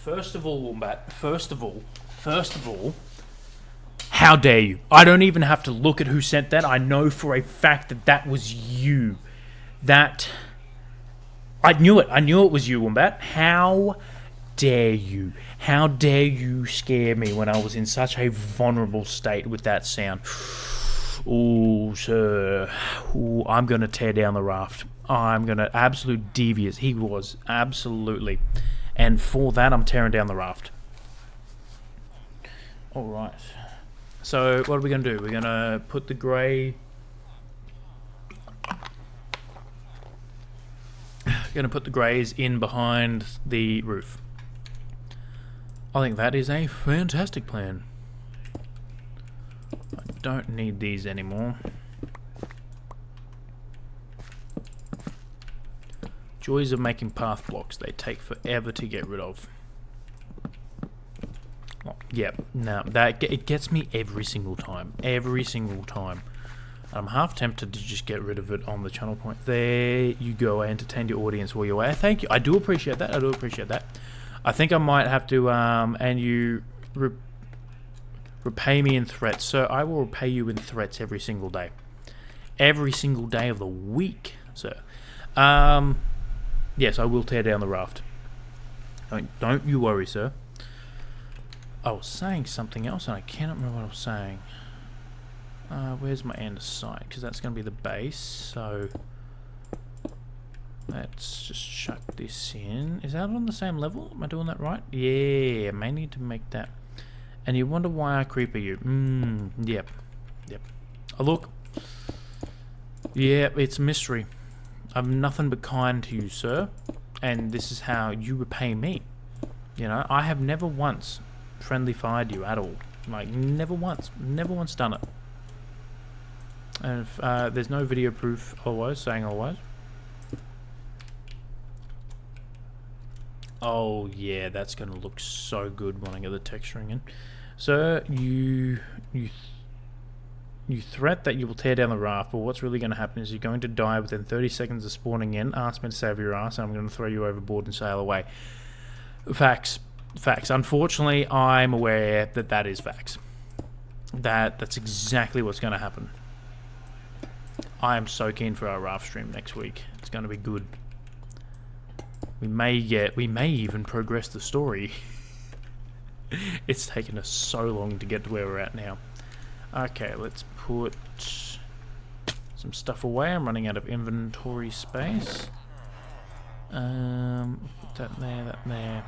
First of all, Wombat, first of all, how dare you? I don't even have to look at who sent that. I know for a fact that that was you. I knew it. I knew it was you, Wombat. How dare you? How dare you scare me when I was in such a vulnerable state with that sound? Ooh, sir. Ooh, I'm going to tear down the raft. I'm going to... Absolute devious. He was. Absolutely. And for that, I'm tearing down the raft. Alright. So, what are we going to do? We're going to put the grey... Going to put the greys in behind the roof. I think that is a fantastic plan. I don't need these anymore. Joys of making path blocks. They take forever to get rid of. Oh, yep, no, it gets me every single time. Every single time. I'm half tempted to just get rid of it on the channel point. There you go. I entertained your audience while you're away. Thank you. I do appreciate that. I do appreciate that. I think I might have to, and you repay me in threats. So I will repay you in threats every single day. Every single day of the week, sir. Yes, I will tear down the raft. Don't you worry, sir. I was saying something else, and I cannot remember what I was saying. Where's my andesite? Because that's going to be the base. So let's just chuck this in. Is that on the same level? Am I doing that right? Yeah, I may need to make that. And you wonder why I creeper you. Yep. Oh, look. Yeah, it's a mystery. I'm nothing but kind to you, sir. And this is how you repay me. You know, I have never once friendly fired you at all. Like, never once. Never once done it. And if, there's no video proof otherwise, saying otherwise. Oh yeah, that's going to look so good when I get the texturing in. So you threat that you will tear down the raft, but what's really going to happen is you're going to die within 30 seconds of spawning in. Ask me to save your ass, and I'm going to throw you overboard and sail away. Facts. Unfortunately, I'm aware that that is facts. That's exactly what's going to happen. I am so keen for our raft stream next week. It's going to be good. We may even progress the story. It's taken us so long to get to where we're at now. Okay, let's put some stuff away. I'm running out of inventory space. Put that there.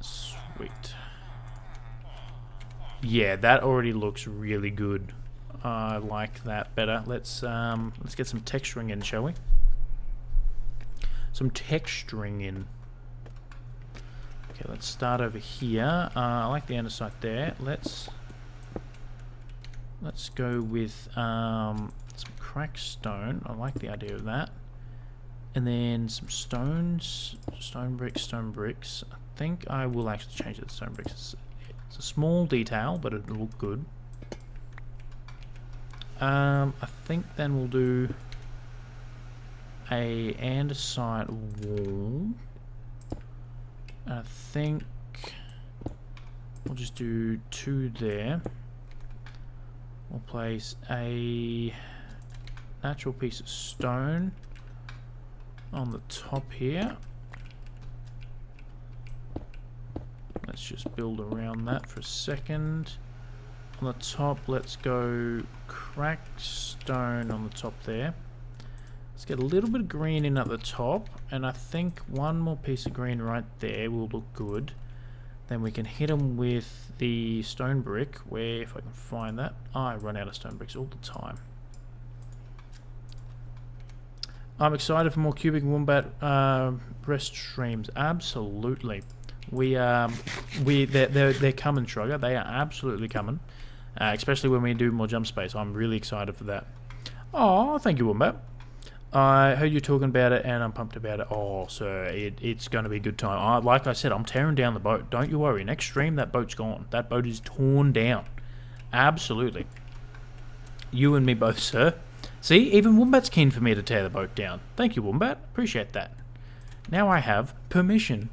Sweet. Yeah, that already looks really good. I like that better. Let's get some texturing in, shall we? Some texturing in. Okay, let's start over here. I like the andesite there. Let's go with some cracked stone. I like the idea of that. And then some stones, stone bricks. I think I will actually change it to stone bricks. It's a small detail, but it'll look good. I think then we'll do a andesite wall. I think we'll just do 2 there. We'll place a natural piece of stone on the top here. Let's just build around that for a second. On the top, let's go cracked stone on the top there. Let's get a little bit of green in at the top, and I think one more piece of green right there will look good. Then we can hit them with the stone brick, where, if I can find that, I run out of stone bricks all the time. I'm excited for more Cubic and Wombat rest streams. Absolutely. They're coming, Shrugger. They are absolutely coming. Especially when we do more jump space. I'm really excited for that. Oh, thank you, Wombat. I heard you talking about it, and I'm pumped about it. Oh, sir, it's going to be a good time. Like I said, I'm tearing down the boat. Don't you worry. Next stream, that boat's gone. That boat is torn down. Absolutely. You and me both, sir. See, even Wombat's keen for me to tear the boat down. Thank you, Wombat. Appreciate that. Now I have permission.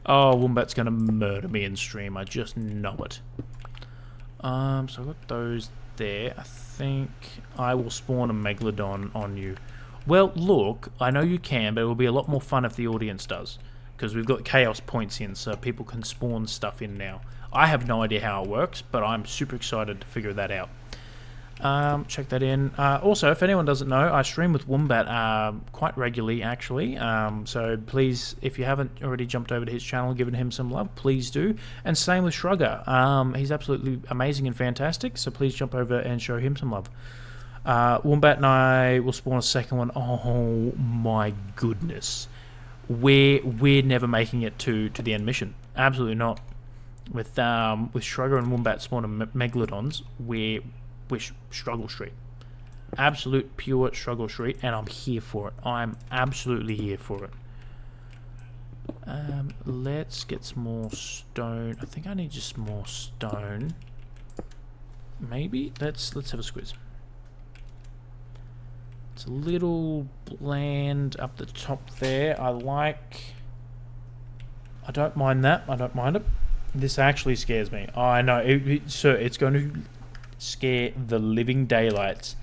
Oh, Wombat's gonna murder me in stream. I just know it. So I've got those there. I think I will spawn a Megalodon on you. Well, look, I know you can, but it will be a lot more fun if the audience does. Because we've got chaos points in, so people can spawn stuff in now. I have no idea how it works, but I'm super excited to figure that out. Check that in. Also, if anyone doesn't know, I stream with Wombat quite regularly, actually. So please, if you haven't already jumped over to his channel, given him some love, please do. And same with Shrugger. He's absolutely amazing and fantastic, so please jump over and show him some love. Wombat and I will spawn a second one. Oh my goodness. We're never making it to the end mission. Absolutely not. With Shrugger and Wombat spawning Megalodons, we're Struggle Street. Absolute pure Struggle Street, and I'm here for it. I'm absolutely here for it. Let's get some more stone. I think I need just more stone. Maybe? Let's have a squeeze. It's a little bland up the top there. I don't mind that. I don't mind it. This actually scares me. Oh, I know. So it's going to scare the living daylights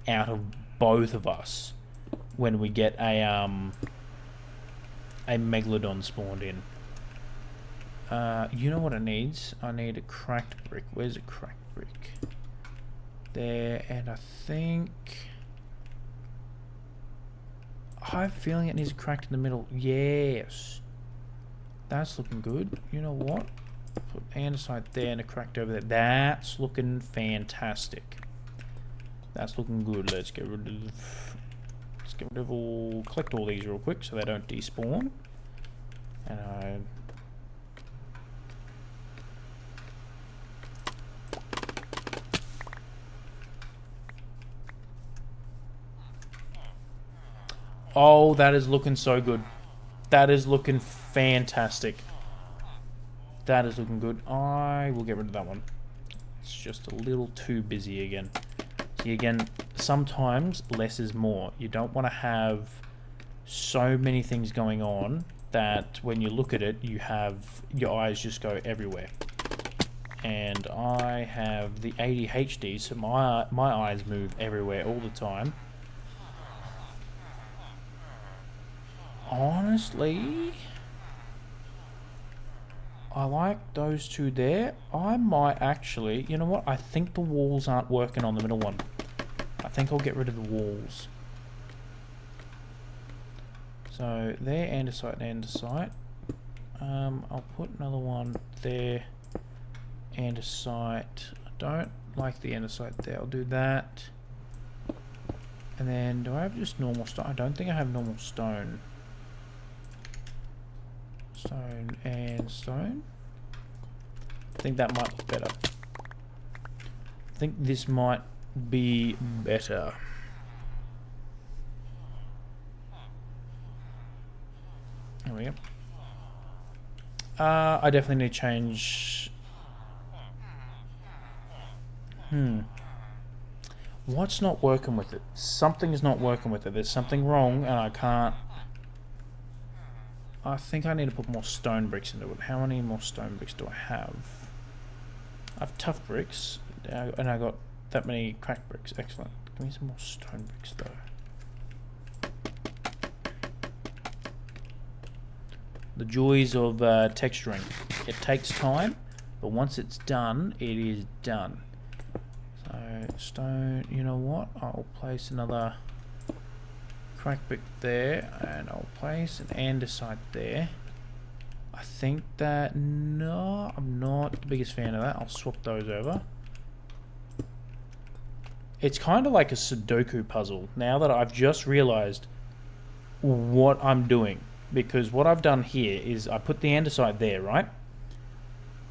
out of both of us when we get a Megalodon spawned in. You know what it needs? I need a cracked brick. Where's a cracked brick? There, and I think I have a feeling it needs a crack in the middle. Yes, that's looking good. You know what? Put andesite there and a cracked over there. That's looking fantastic. That's looking good. Let's get rid of all. Collect all these real quick so they don't despawn. And oh, that is looking so good. That is looking fantastic. That is looking good. I will get rid of that one. It's just a little too busy again. See, again, sometimes less is more. You don't want to have so many things going on that when you look at it, your eyes just go everywhere. And I have the ADHD, so my eyes move everywhere all the time. Honestly, I like those two there. I might actually, you know what? I think the walls aren't working on the middle one. I think I'll get rid of the walls. So there, andesite and andesite. I'll put another one there. Andesite. I don't like the andesite there. I'll do that. And then, do I have just normal stone? I don't think I have normal stone. Stone and stone. I think that might look better. I think this might be better. There we go. I definitely need to change. What's not working with it? Something is not working with it. There's something wrong and I can't. I think I need to put more stone bricks into it. How many more stone bricks do I have? I have tough bricks, and I got that many cracked bricks. Excellent. Give me some more stone bricks, though. The joys of texturing. It takes time, but once it's done, it is done. So, stone, you know what? I'll place another crack brick there, and I'll place an andesite there. I think that, no, I'm not the biggest fan of that. I'll swap those over. It's kind of like a Sudoku puzzle now that I've just realized what I'm doing, because what I've done here is I put the andesite there, right?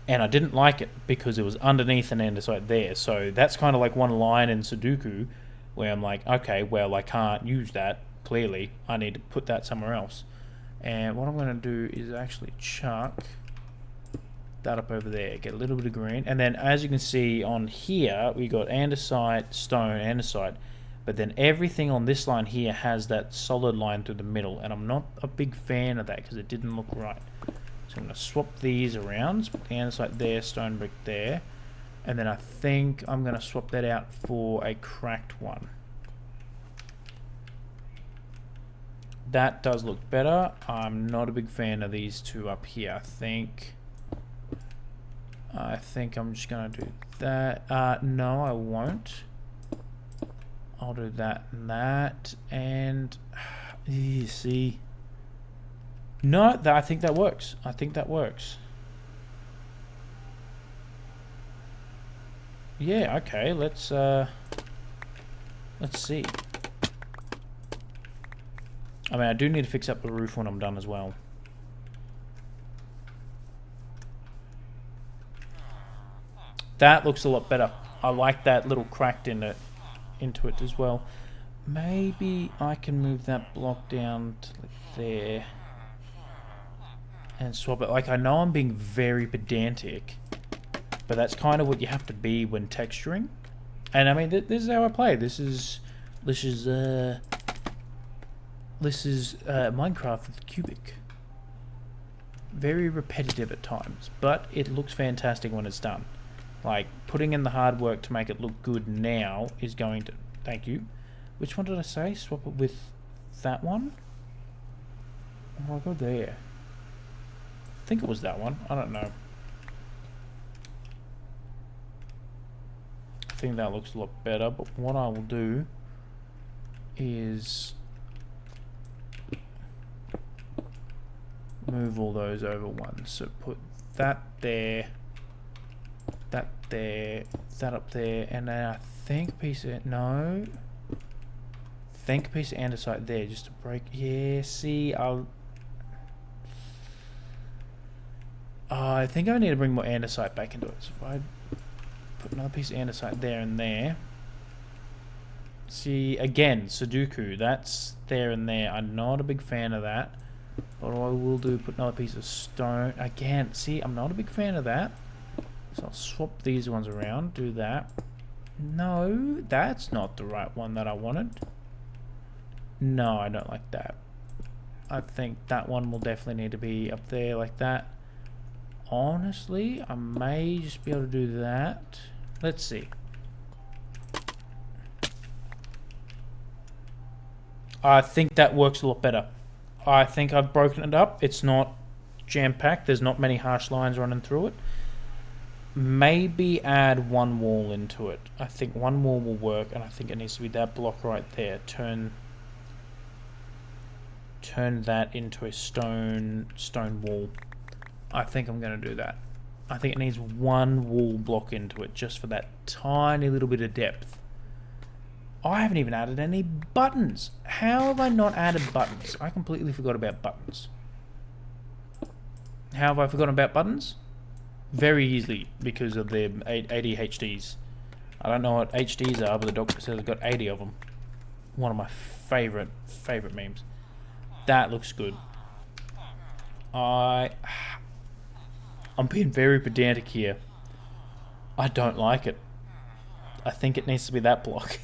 And I didn't like it because it was underneath an andesite there. So that's kind of like one line in Sudoku where I'm like, okay, well, I can't use that. Clearly, I need to put that somewhere else. And what I'm going to do is actually chuck that up over there. Get a little bit of green. And then as you can see on here, we got andesite, stone, andesite. But then everything on this line here has that solid line through the middle, and I'm not a big fan of that because it didn't look right. So I'm going to swap these around, put the andesite there, stone brick there, and then I think I'm going to swap that out for a cracked one. That does look better. I'm not a big fan of these two up here. I think I'm just going to do that. No, I won't. I'll do that and that, and you see. No, I think that works. I think that works. Yeah, okay, let's see. I mean, I do need to fix up the roof when I'm done as well. That looks a lot better. I like that little cracked into it as well. Maybe I can move that block down to like there and swap it. Like, I know I'm being very pedantic, but that's kind of what you have to be when texturing. And I mean, this is how I play. This is Minecraft with QBiX. Very repetitive at times, but it looks fantastic when it's done. Like, putting in the hard work to make it look good now is going to... Thank you. Which one did I say? Swap it with that one? Oh, I go there. I think it was that one. I don't know. I think that looks a lot better, but what I will do is move all those over one. So put that there, that there, that up there, and then I think a piece of... No. I think a piece of andesite there just to break... Yeah, see, I think I need to bring more andesite back into it. So if I put another piece of andesite there and there. See, again, Sudoku, that's there and there. I'm not a big fan of that. But what I will do, put another piece of stone. Again, see, I'm not a big fan of that. So I'll swap these ones around, do that. No, that's not the right one that I wanted. No, I don't like that. I think that one will definitely need to be up there like that. Honestly, I may just be able to do that. Let's see. I think that works a lot better. I think I've broken it up. It's not jam-packed. There's not many harsh lines running through it. Maybe add one wall into it. I think one wall will work, and I think it needs to be that block right there. Turn that into a stone wall. I think I'm going to do that. I think it needs one wall block into it just for that tiny little bit of depth. I haven't even added any buttons. How have I not added buttons? I completely forgot about buttons. How have I forgotten about buttons? Very easily, because of the ADHDs. I don't know what HDs are, but the doctor says I've got 80 of them. One of my favorite memes. That looks good. I'm being very pedantic here. I don't like it. I think it needs to be that block.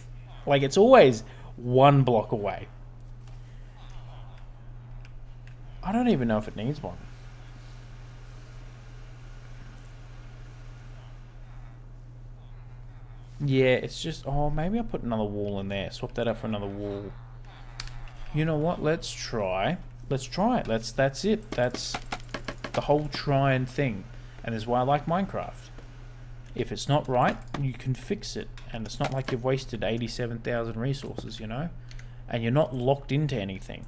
Like, it's always one block away. I don't even know if it needs one. Yeah, it's just... Oh, maybe I'll put another wall in there. Swap that up for another wall. You know what? Let's try. Let's try it. That's it. That's the whole trying thing. And that's why I like Minecraft. If it's not right, you can fix it. And it's not like you've wasted 87,000 resources, you know? And you're not locked into anything.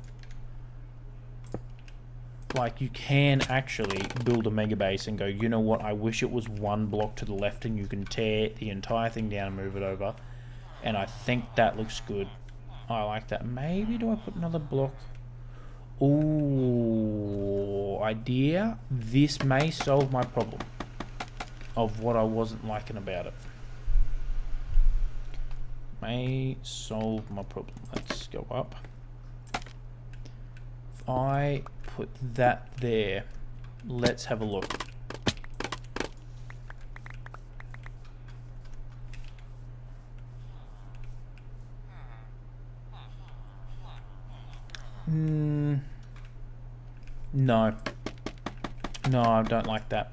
Like, you can actually build a mega base and go, you know what, I wish it was one block to the left, and you can tear the entire thing down and move it over. And I think that looks good. I like that. Maybe do I put another block? Ooh, idea. This may solve my problem of what I wasn't liking about it. May solve my problem. Let's go up. If I put that there, let's have a look. No. No, I don't like that.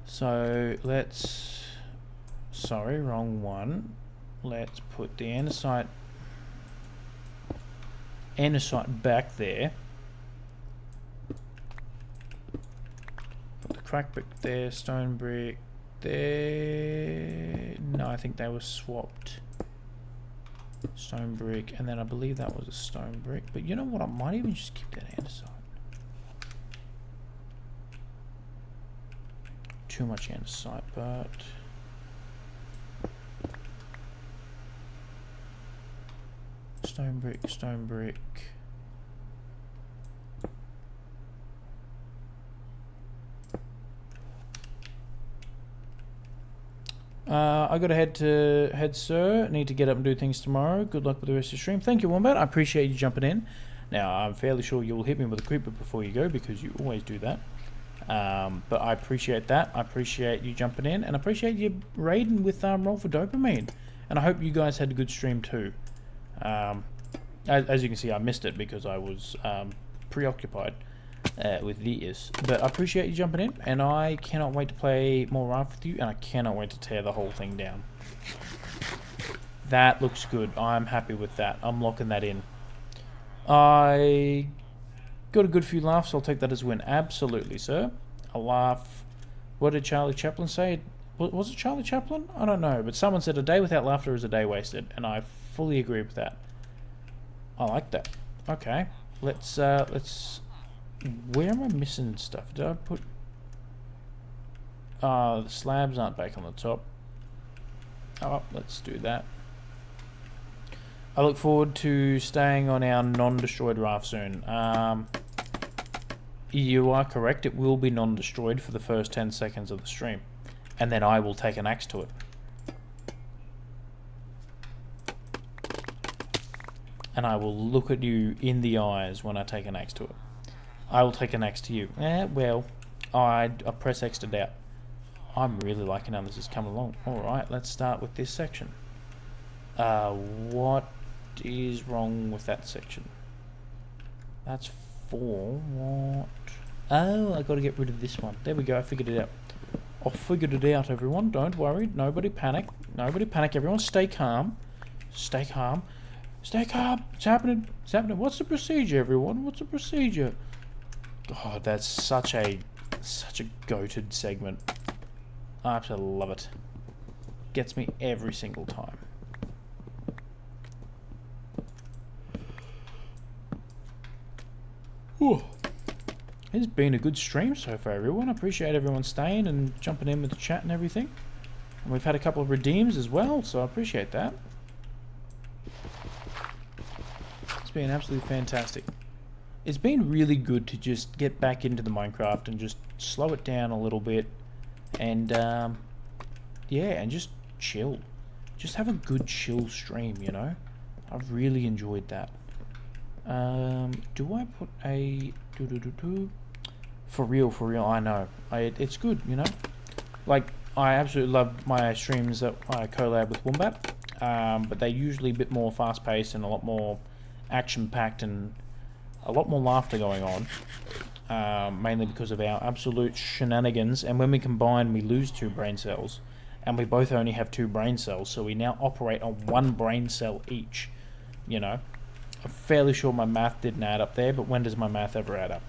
So let's... Sorry, wrong one. Let's put the andesite back there. Put the crack brick there, stone brick there. No, I think they were swapped. Stone brick, and then I believe that was a stone brick. But you know what? I might even just keep that andesite. Too much andesite, but stone brick, stone brick. I got to head, sir. Need to get up and do things tomorrow. Good luck with the rest of the stream. Thank you, Wombat. I appreciate you jumping in. Now, I'm fairly sure you'll hit me with a creeper before you go, because you always do that. But I appreciate that. I appreciate you jumping in, and I appreciate you raiding with Roll for Dopamine. And I hope you guys had a good stream too. As you can see, I missed it because I was preoccupied with this. But I appreciate you jumping in, and I cannot wait to play more Raft with you, and I cannot wait to tear the whole thing down. That looks good. I'm happy with that. I'm locking that in. I got a good few laughs. I'll take that as a win. Absolutely, sir. A laugh. What did Charlie Chaplin say? Was it Charlie Chaplin? I don't know, but someone said a day without laughter is a day wasted, and I fully agree with that. I like that. Okay, let's. Where am I missing stuff? Did I put? The slabs aren't back on the top. Oh, let's do that. I look forward to staying on our non-destroyed raft soon. You are correct. It will be non-destroyed for the first 10 seconds of the stream, and then I will take an axe to it. And I will look at you in the eyes when I take an axe to it. I will take an axe to you. Well, I press X to doubt. I'm really liking how this is coming along. Alright, let's start with this section. What is wrong with that section? That's 4. What? Oh, I gotta get rid of this one. There we go, I figured it out. I figured it out, everyone. Don't worry. Nobody panic. Nobody panic. Everyone stay calm. Stay calm. Stay calm. It's happening. It's happening. What's the procedure, everyone? What's the procedure? God, that's such a goated segment. I absolutely love it. Gets me every single time. Whew. It's been a good stream so far, everyone. I appreciate everyone staying and jumping in with the chat and everything. And we've had a couple of redeems as well, so I appreciate that. It's been absolutely fantastic. It's been really good to just get back into the Minecraft and just slow it down a little bit. And, yeah, and just chill. Just have a good chill stream, you know? I've really enjoyed that. Do I put a... For real, I know. It's good, you know? Like, I absolutely love my streams that I collab with Wombat. But they're usually a bit more fast-paced and a lot more action-packed and a lot more laughter going on. Mainly because of our absolute shenanigans. And when we combine, we lose 2 brain cells. And we both only have 2 brain cells, so we now operate on 1 brain cell each, you know? I'm fairly sure my math didn't add up there, but when does my math ever add up?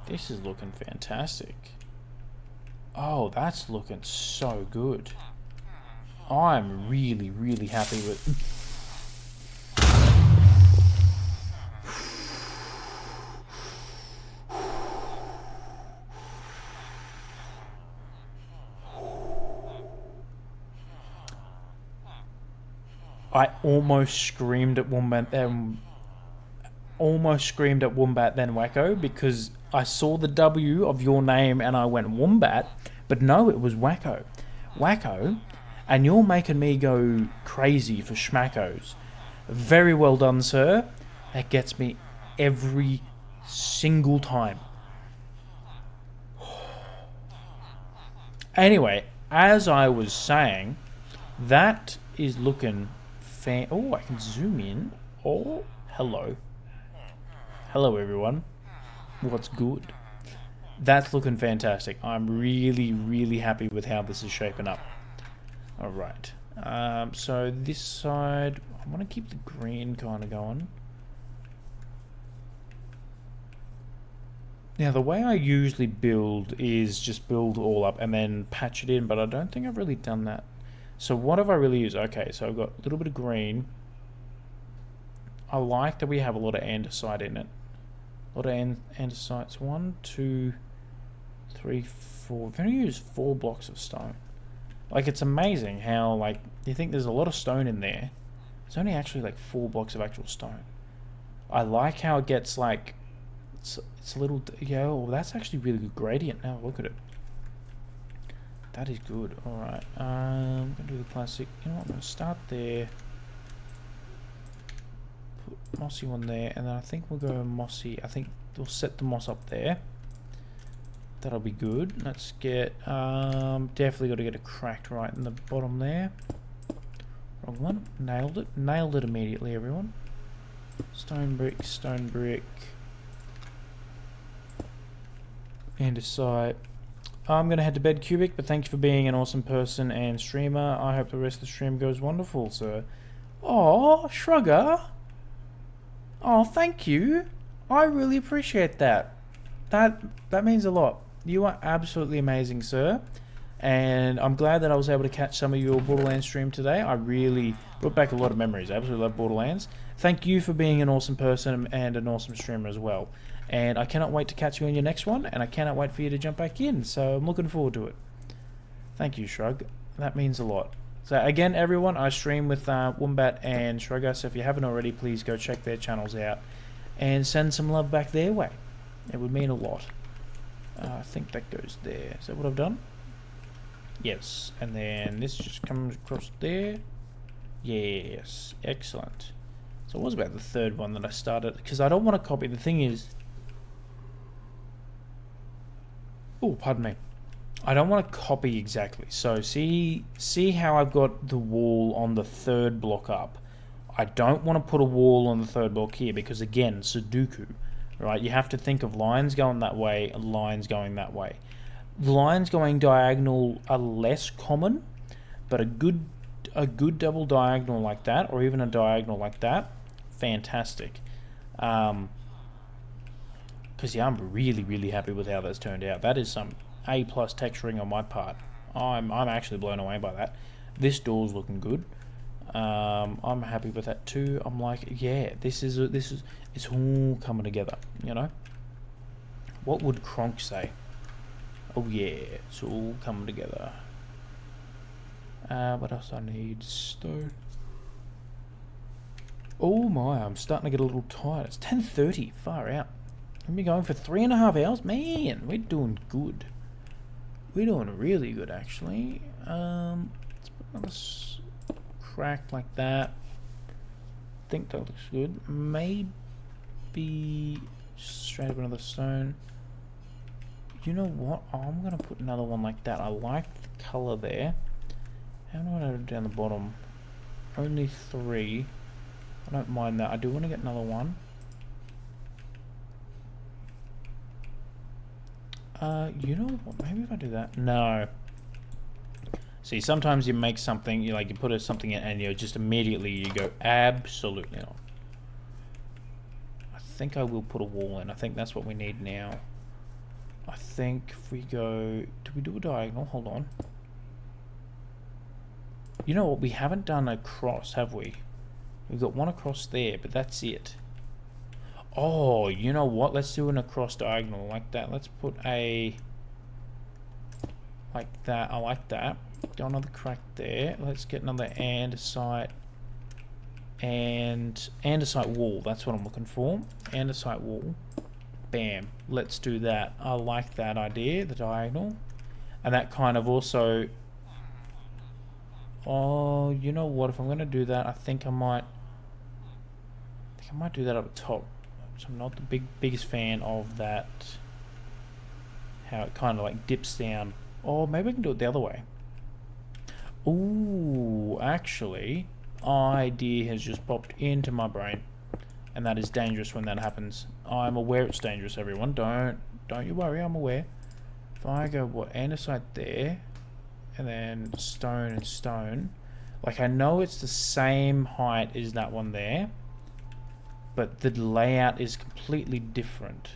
This is looking fantastic. Oh, that's looking so good. I'm really, really happy with... I almost screamed at Wombat then Wacko, because I saw the W of your name and I went Wombat, but no, it was Wacko. Wacko, and you're making me go crazy for schmackos. Very well done, sir. That gets me every single time. Anyway, as I was saying, that is looking fan. Oh, I can zoom in. Oh, hello. Hello, everyone. What's good? That's looking fantastic. I'm really, really happy with how this is shaping up. Alright. So this side, I want to keep the green kind of going. Now, the way I usually build is just build all up and then patch it in, but I don't think I've really done that. So what have I really used? Okay, so I've got a little bit of green. I like that we have a lot of andesite in it. A lot of andesites. 1, 2, 3, 4. I've only used 4 blocks of stone. Like, it's amazing how, like, you think there's a lot of stone in there. It's only actually like 4 blocks of actual stone. I like how it gets, like, it's a little, yeah, oh, that's actually really good gradient now. Look at it. That is good. Alright, I'm going to do the classic. You know what, I'm going to start there. Put mossy one there, and then I think we'll go mossy. I think we'll set the moss up there. That'll be good. Let's get, definitely got to get it cracked right in the bottom there. Wrong one. Nailed it. Nailed it immediately, everyone. Stone brick, stone brick. Andesite. I'm going to head to bed, QBiX, but thank you for being an awesome person and streamer. I hope the rest of the stream goes wonderful, sir. Oh, Shrugger. Oh, thank you. I really appreciate that. That means a lot. You are absolutely amazing, sir. And I'm glad that I was able to catch some of your Borderlands stream today. I really brought back a lot of memories. I absolutely love Borderlands. Thank you for being an awesome person and an awesome streamer as well. And I cannot wait to catch you on your next one, and I cannot wait for you to jump back in, so I'm looking forward to it. Thank you, Shrug. That means a lot. So again, everyone, I stream with Wombat and Shrugger, so if you haven't already, please go check their channels out and send some love back their way. It would mean a lot. I think that goes there. Is that what I've done? Yes. And then this just comes across there. Yes. Excellent. So it was about the third one that I started, because I don't want to copy. The thing is... Oh, pardon me. I don't want to copy exactly. So see how I've got the wall on the third block up. I don't want to put a wall on the third block here because, again, Sudoku, right? You have to think of lines going that way and lines going that way. Lines going diagonal are less common, but a good double diagonal like that, or even a diagonal like that, fantastic. Because yeah, I'm really happy with how that's turned out. That is some A+ texturing on my part. I'm actually blown away by that. This door's looking good. I'm happy with that too. I'm like, yeah, this is it's all coming together, you know. What would Kronk say? Oh yeah, it's all coming together. What else I need? Stone. Oh my, I'm starting to get a little tired. It's 10:30, far out. We've been going for 3.5 hours. Man, we're doing good. We're doing really good, actually. Let's put another crack like that. I think that looks good. Maybe straight up another stone. You know what? I'm going to put another one like that. I like the colour there. How do I do it down the bottom? Only 3. I don't mind that. I do want to get another one. You know what? Maybe if I do that. No. See, sometimes you make something, you put something in, and you just immediately you go, absolutely not. I think I will put a wall in. I think that's what we need now. I think if we go, do we do a diagonal? Hold on. You know what? We haven't done a cross, have we? We've got one across there, but that's it. Oh, you know what? Let's do an across diagonal like that. Let's put a... like that. I like that. Got another crack there. Let's get another andesite. And andesite wall. That's what I'm looking for. Andesite wall. Bam. Let's do that. I like that idea, the diagonal. And that kind of also... Oh, you know what? If I'm going to do that, I think I might do that up top. So I'm not the biggest fan of that. How it kind of like dips down. Or maybe I can do it the other way. Ooh, actually, idea has just popped into my brain, and that is dangerous when that happens. I'm aware it's dangerous, everyone. Don't you worry, I'm aware. If I go, what, andesite there, and then stone and stone, like I know it's the same height as that one there, but the layout is completely different.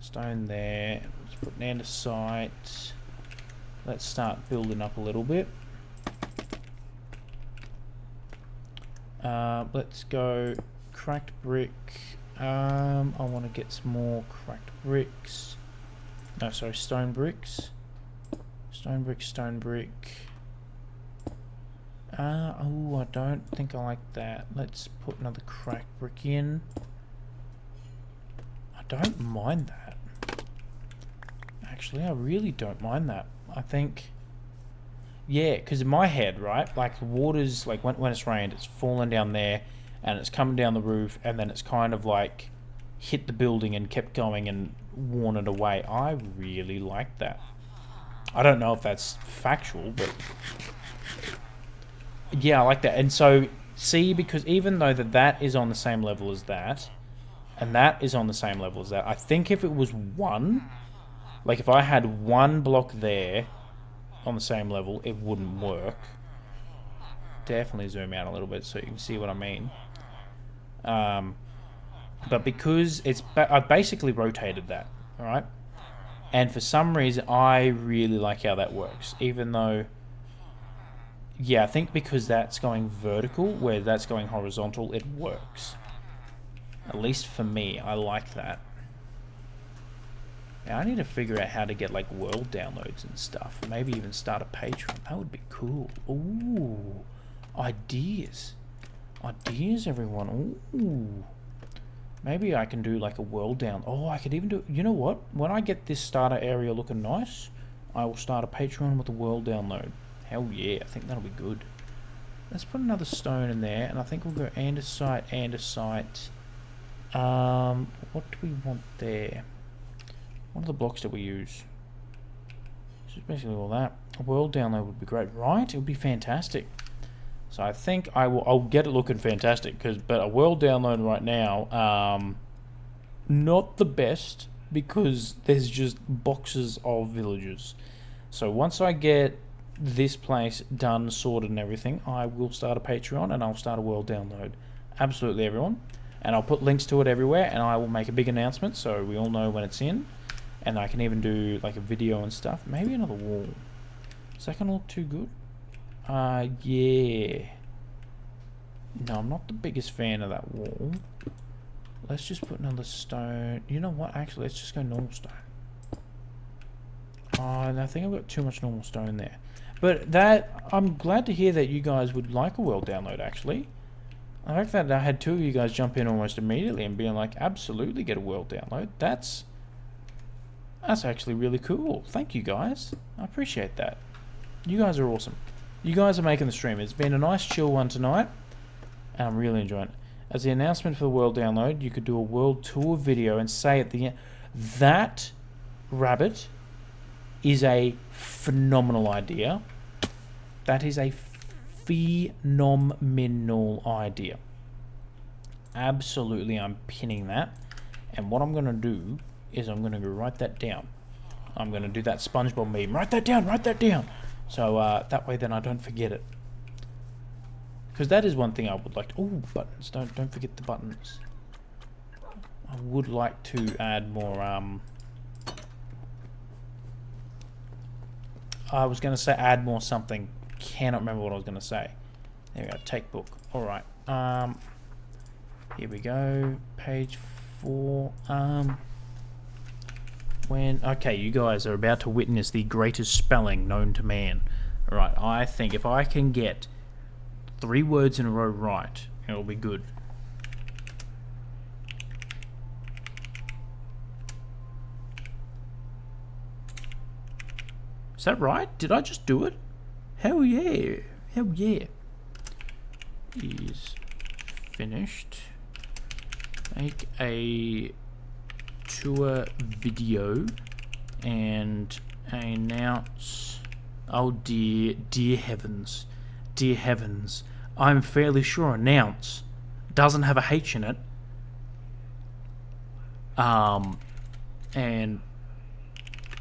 Stone there, let's put an andesite. Let's start building up a little bit. Let's go cracked brick. I want to get some more cracked bricks. No, sorry, stone bricks. Stone brick, stone brick. Oh, I don't think I like that. Let's put another cracked brick in. I don't mind that. Actually, I really don't mind that. I think... Yeah, because in my head, right, like the water's, like when it's rained, it's fallen down there, and it's coming down the roof, and then it's kind of like hit the building and kept going and worn it away. I really like that. I don't know if that's factual, but yeah, I like that. And so, see, because even though that is on the same level as that, and that is on the same level as that, I think if it was one, like if I had one block there on the same level, it wouldn't work. Definitely zoom out a little bit so you can see what I mean. But because I've basically rotated that, alright? And for some reason, I really like how that works. Even though, yeah, I think because that's going vertical, where that's going horizontal, it works. At least for me, I like that. Now, I need to figure out how to get, like, world downloads and stuff. Maybe even start a Patreon. That would be cool. Ooh. Ideas. Ideas, everyone. Ooh. Maybe I can do, like, a world down... Oh, I could even do... You know what? When I get this starter area looking nice, I will start a Patreon with a world download. Hell yeah. I think that'll be good. Let's put another stone in there, and I think we'll go andesite, andesite. What do we want there? What are the blocks that we use? This is basically all that. A world download would be great, right? It would be fantastic. So I think I'll get it looking fantastic, but a world download right now, not the best, because there's just boxes of villages. So once I get this place done, sorted and everything, I will start a Patreon and I'll start a world download. Absolutely, everyone. And I'll put links to it everywhere, and I will make a big announcement so we all know when it's in. And I can even do like a video and stuff. Maybe another wall. Is that gonna look too good? Yeah. No, I'm not the biggest fan of that wall. Let's just put another stone. You know what? Actually, let's just go normal stone. And I think I've got too much normal stone there. But that, I'm glad to hear that you guys would like a world download, actually. I like that I had two of you guys jump in almost immediately and being like, absolutely get a world download. That's actually really cool. Thank you, guys. I appreciate that. You guys are awesome. You guys are making the stream. It's been a nice chill one tonight, and I'm really enjoying it. As the announcement for the world download, you could do a world tour video and say at the end, that rabbit is a phenomenal idea. That is a phenomenal idea. Absolutely, I'm pinning that. And what I'm going to do is I'm going to go write that down. I'm going to do that SpongeBob meme. Write that down, write that down. So that way then I don't forget it. Because that is one thing I would like to... Oh, buttons. Don't forget the buttons. I would like to add more... I was going to say add more something. Cannot remember what I was going to say. There we go. Take book. Alright. Here we go. Page 4. Okay, you guys are about to witness the greatest spelling known to man. Right, I think if I can get 3 words in a row right, it'll be good. Is that right? Did I just do it? Hell yeah. Hell yeah. Is finished. Make a tour video and announce... Oh dear, dear heavens. Dear heavens. I'm fairly sure announce doesn't have a H in it. And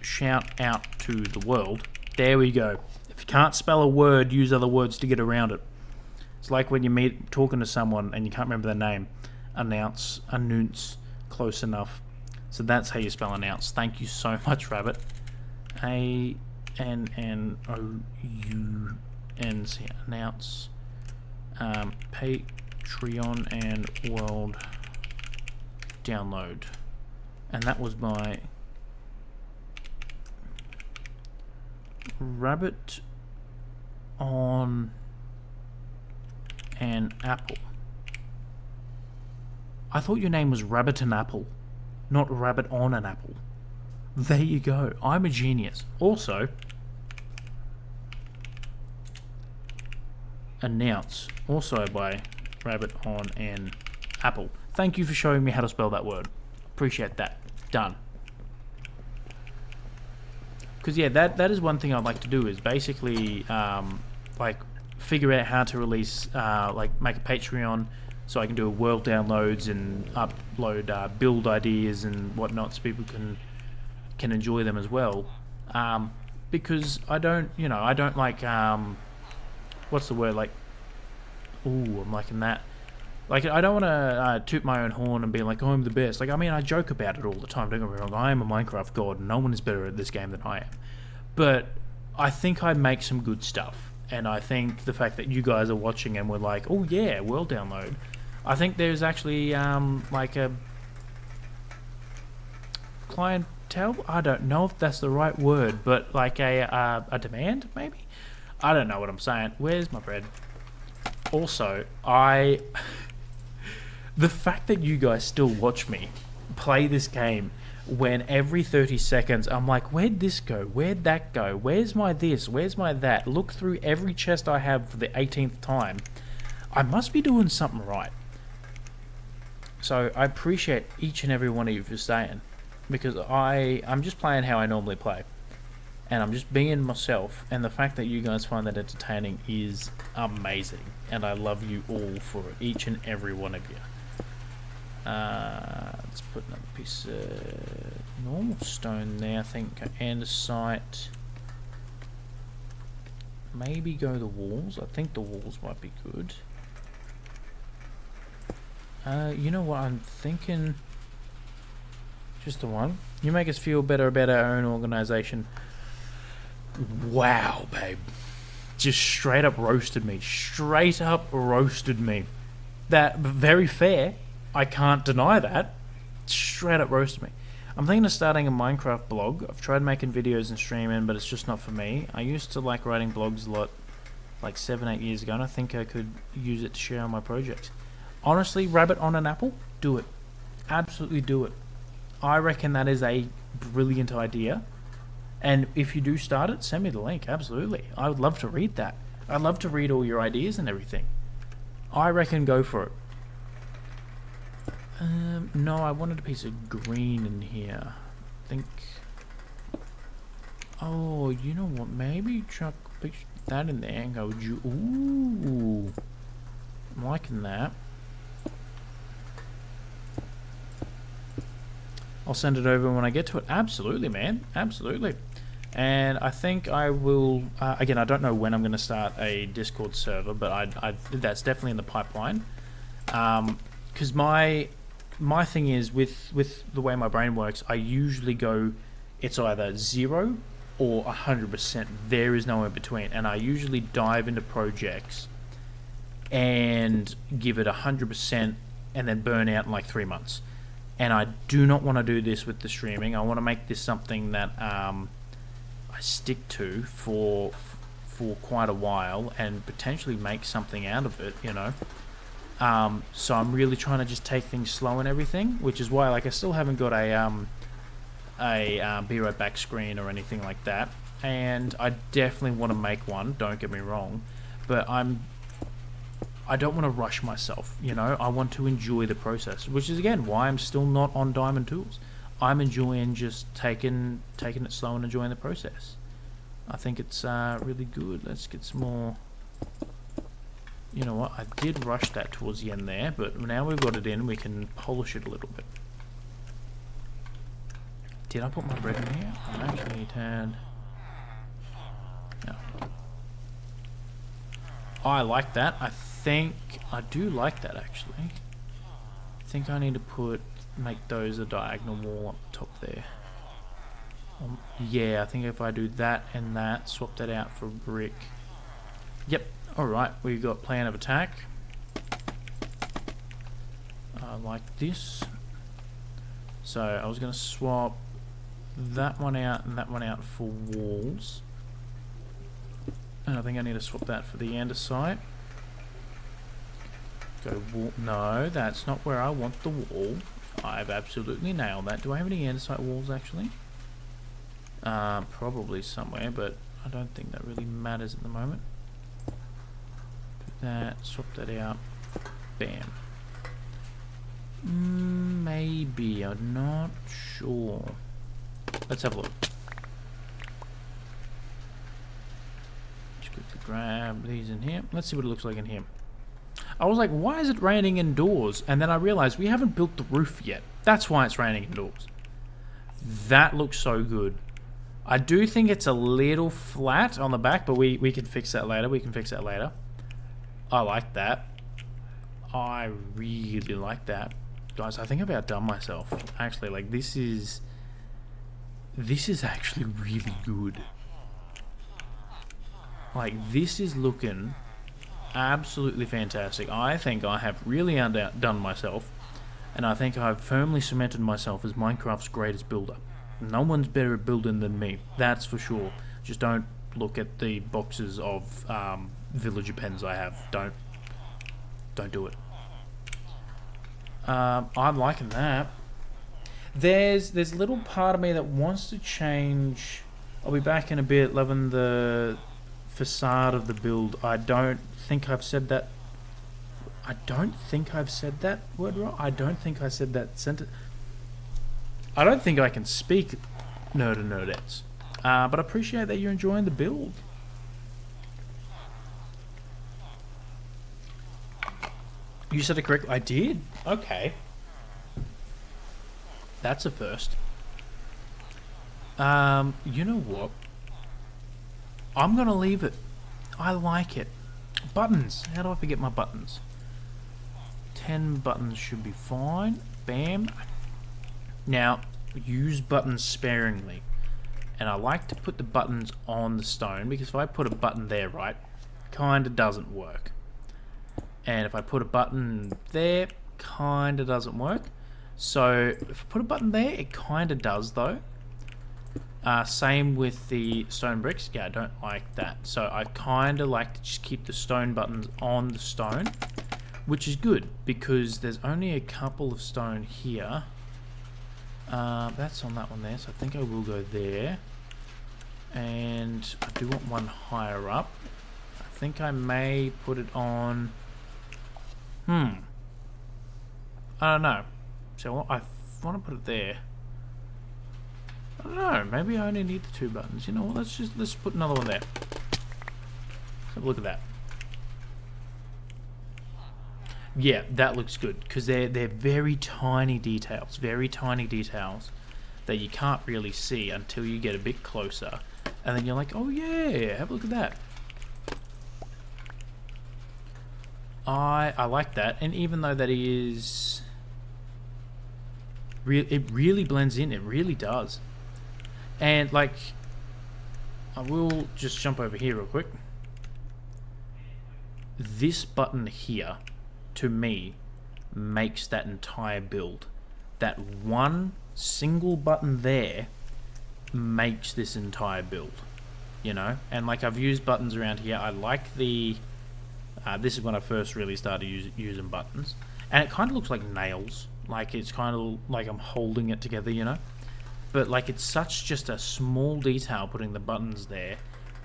shout out to the world. There we go. If you can't spell a word, use other words to get around it. It's like when you talking to someone and you can't remember their name. Announce, close enough. So that's how you spell announce. Thank you so much, Rabbit. ANNOUNC. Announce. Patreon and world download. And that was by Rabbit on an Apple. I thought your name was Rabbit and Apple, not Rabbit on an Apple. There you go. I'm a genius. Also, announce, also by Rabbit on an Apple. Thank you for showing me how to spell that word. Appreciate that. Done. Because yeah, that is one thing I'd like to do, is basically like figure out how to release like make a Patreon so I can do world downloads and upload build ideas and whatnot so people can enjoy them as well. Because I don't like what's the word, like, ooh, I'm liking that. Like, I don't want to toot my own horn and be like, oh, I'm the best. Like, I mean, I joke about it all the time, don't get me wrong. I am a Minecraft god, and no one is better at this game than I am. But I think I make some good stuff. And I think the fact that you guys are watching and we're like, oh yeah, world download. I think there's actually, like a clientele? I don't know if that's the right word, but like a demand, maybe? I don't know what I'm saying. Where's my bread? Also, the fact that you guys still watch me play this game when every 30 seconds I'm like, where'd this go? Where'd that go? Where's my this? Where's my that? Look through every chest I have for the 18th time. I must be doing something right. So I appreciate each and every one of you for staying, because I'm just playing how I normally play. And I'm just being myself, and the fact that you guys find that entertaining is amazing. And I love you all for it, each and every one of you. Let's put another piece of normal stone there, I think, and a site. Maybe go the walls. I think the walls might be good. You know what, I'm thinking just the one. You make us feel better about our own organisation. Wow, babe. Just straight up roasted me. Straight up roasted me. That, very fair. I can't deny that. Straight up roasted me. I'm thinking of starting a Minecraft blog. I've tried making videos and streaming, but it's just not for me. I used to like writing blogs a lot, like 7-8 years ago, and I think I could use it to share on my projects. Honestly, Rabbit on an Apple? Do it. Absolutely do it. I reckon that is a brilliant idea. And if you do start it, send me the link. Absolutely. I would love to read that. I'd love to read all your ideas and everything. I reckon go for it. No, I wanted a piece of green in here. I think... Oh, you know what? Maybe chuck that in there and go... Ooh. I'm liking that. I'll send it over when I get to it. Absolutely, man. Absolutely. And I think I will... again, I don't know when I'm going to start a Discord server, but that's definitely in the pipeline. Because my thing is, with the way my brain works, I usually go... It's either 0 or 100%. There is no in between. And I usually dive into projects and give it 100% and then burn out in like 3 months. And I do not want to do this with the streaming. I want to make this something that I stick to for quite a while and potentially make something out of it, you know. So I'm really trying to just take things slow and everything, which is why, like, I still haven't got a be right back screen or anything like that. And I definitely want to make one, don't get me wrong, but I don't want to rush myself, you know. I want to enjoy the process, which is again why I'm still not on Diamond Tools. I'm enjoying just taking it slow and enjoying the process. I think it's really good. Let's get some more You know what? I did rush that towards the end there, but now we've got it in, we can polish it a little bit. Did I put my bread in here? I actually had... No. Oh, I like that. I think... I do like that, actually. I think I need to make those a diagonal wall up the top there. Yeah, I think if I do that and that, swap that out for a brick. Yep. Alright, we've got plan of attack. Like this. So I was going to swap that one out and that one out for walls. And I think I need to swap that for the andesite. Go wall. No, that's not where I want the wall. I've absolutely nailed that. Do I have any andesite walls actually? Probably somewhere, but I don't think that really matters at the moment. Do that, swap that out. Bam. Maybe, I'm not sure. Let's have a look. Just quickly grab these in here. Let's see what it looks like in here. I was like, why is it raining indoors? And then I realized we haven't built the roof yet. That's why it's raining indoors. That looks so good. I do think it's a little flat on the back, but we can fix that later. We can fix that later. I like that. I really like that. Guys, I think I've outdone myself. Actually, like, this is actually really good. Like, this is looking absolutely fantastic. I think I have really outdone myself, and I think I've firmly cemented myself as Minecraft's greatest builder. No one's better at building than me, that's for sure. Just don't look at the boxes of villager pens I have. Don't do it. I'm liking that. There's a little part of me that wants to change. I'll be back in a bit, loving the facade of the build. I don't think I've said that. I don't think I've said that word wrong. I don't think I said that sentence. I don't think I can speak nerd and nerdettes. But I appreciate that you're enjoying the build. You said it correctly. I did. Okay. That's a first. You know what? I'm gonna leave it. I like it. Buttons. How do I forget my buttons? 10 buttons should be fine. Bam. Now, use buttons sparingly. And I like to put the buttons on the stone, because if I put a button there, right, kinda doesn't work. And if I put a button there, kinda doesn't work. So, if I put a button there, it kinda does though. Same with the stone bricks. Yeah, I don't like that. So I kinda like to just keep the stone buttons on the stone, which is good, because there's only a couple of stone here. That's on that one there, so I think I will go there. And I do want one higher up. I think I may put it on... I don't know. So I want to put it there. I don't know, maybe I only need the 2 buttons. You know what, let's put another one there. Let's have a look at that. Yeah, that looks good, because they're very tiny details that you can't really see until you get a bit closer, and then you're like, oh yeah, have a look at that. I like that, and even though that is it really blends in, it really does. And like, I will just jump over here real quick. This button here, to me, makes that entire build. That one single button there makes this entire build, you know. And like, I've used buttons around here. I like the this is when I first really started using buttons, and it kind of looks like nails. Like, it's kind of like I'm holding it together, you know. But like, it's such just a small detail putting the buttons there,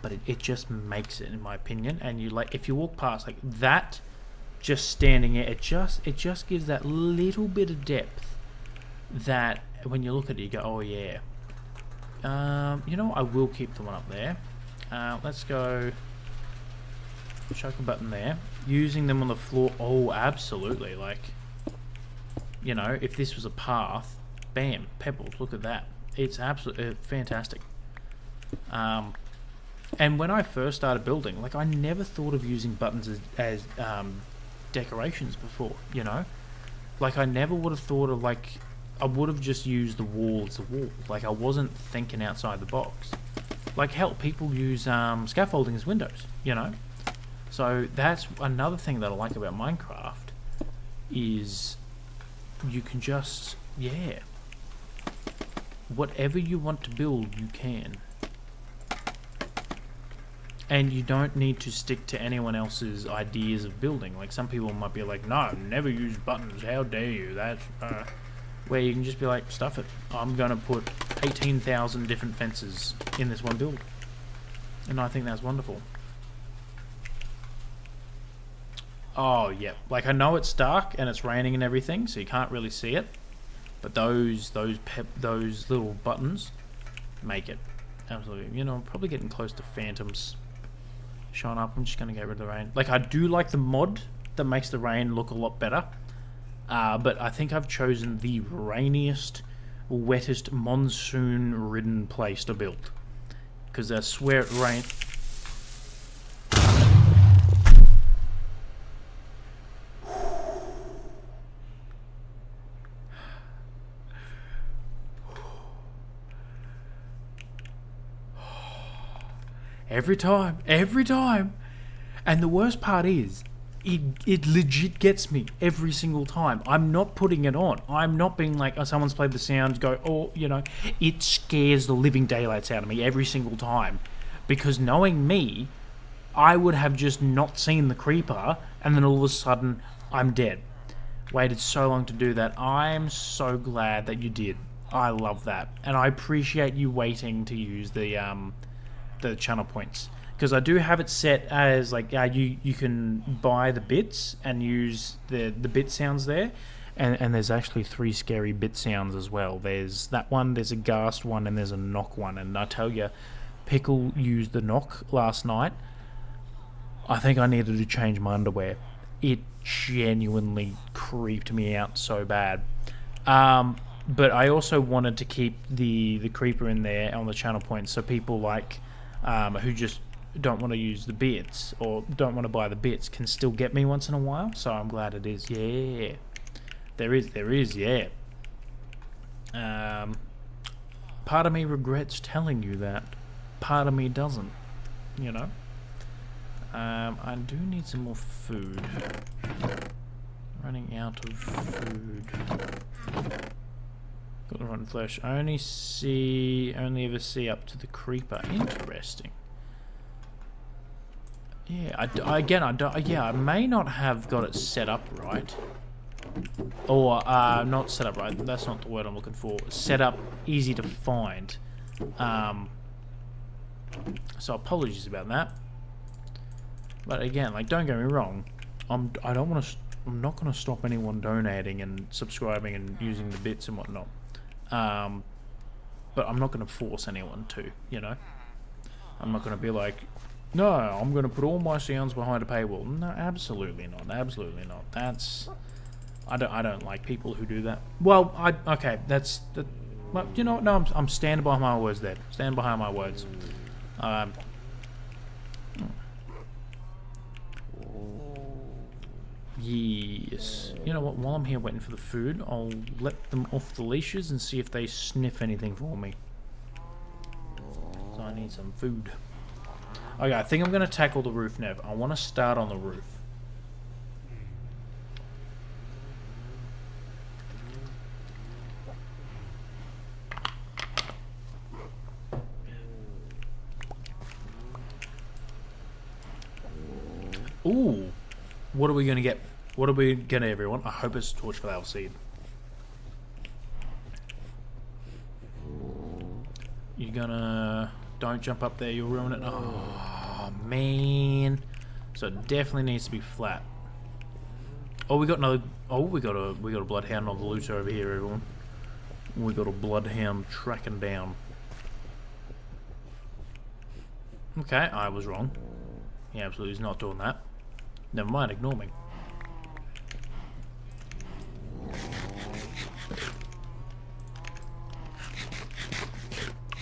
but it just makes it, in my opinion. And you, like, if you walk past like that, just standing there, it just gives that little bit of depth that when you look at it, you go, oh yeah. You know what? I will keep the one up there. Let's go chuck a button there. Using them on the floor, oh, absolutely. Like, you know, if this was a path, bam, pebbles, look at that. It's absolutely fantastic. And when I first started building, like, I never thought of using buttons as decorations before, you know? Like, I never would have thought of, like, I would have just used the wall as a wall. Like, I wasn't thinking outside the box. Like, hell, people use scaffolding as windows, you know? So that's another thing that I like about Minecraft is you can just, yeah, whatever you want to build, you can. And you don't need to stick to anyone else's ideas of building. Like, some people might be like, no, never use buttons, how dare you, that's, where you can just be like, stuff it. I'm going to put 18,000 different fences in this one build. And I think that's wonderful. Oh, yeah. Like, I know it's dark and it's raining and everything, so you can't really see it. But those little buttons make it. Absolutely. You know, I'm probably getting close to phantoms showing up. I'm just going to get rid of the rain. Like, I do like the mod that makes the rain look a lot better. But I think I've chosen the rainiest, wettest, monsoon-ridden place to build. Because I swear it rained. Every time. And the worst part is, it legit gets me every single time. I'm not putting it on. I'm not being like, oh, someone's played the sound, go, oh, you know, it scares the living daylights out of me every single time. Because knowing me, I would have just not seen the creeper, and then all of a sudden, I'm dead. Waited so long to do that. I'm so glad that you did. I love that. And I appreciate you waiting to use the channel points, because I do have it set as like you can buy the bits and use the bit sounds there, and there's actually 3 scary bit sounds as well. There's that one, there's a ghast one, and there's a knock one. And I tell you, Pickle used the knock last night. I think I needed to change my underwear. It genuinely creeped me out so bad. But I also wanted to keep the creeper in there on the channel points, so people like who just don't want to use the bits or don't want to buy the bits can still get me once in a while. So I'm glad it is. Yeah, there is. Yeah. Part of me regrets telling you that. Part of me doesn't. You know. I do need some more food. Running out of food. Got the rotten flesh. I only ever see up to the creeper. Interesting. Yeah, I may not have got it set up right. Or, not set up right. That's not the word I'm looking for. Set up easy to find. So apologies about that. But again, like, don't get me wrong. I'm not going to stop anyone donating and subscribing and using the bits and whatnot. But I'm not going to force anyone to, you know? I'm not going to be like, no, I'm going to put all my sounds behind a paywall. No, absolutely not. Absolutely not. That's... I don't like people who do that. Well, okay, that's... Well, you know what? No, I'm standing behind my words there. Stand behind my words. Yes. You know what? While I'm here waiting for the food, I'll let them off the leashes and see if they sniff anything for me. So I need some food. Okay, I think I'm going to tackle the roof now. I want to start on the roof. Ooh. What are we going to get? What are we going to, everyone? I hope it's torchflower seed. You're gonna... Don't jump up there, you'll ruin it. Oh, man. So it definitely needs to be flat. Oh, we got another... Oh, we got a bloodhound on the loose over here, everyone. We got a bloodhound tracking down. Okay, I was wrong. He absolutely is not doing that. Never mind, ignore me.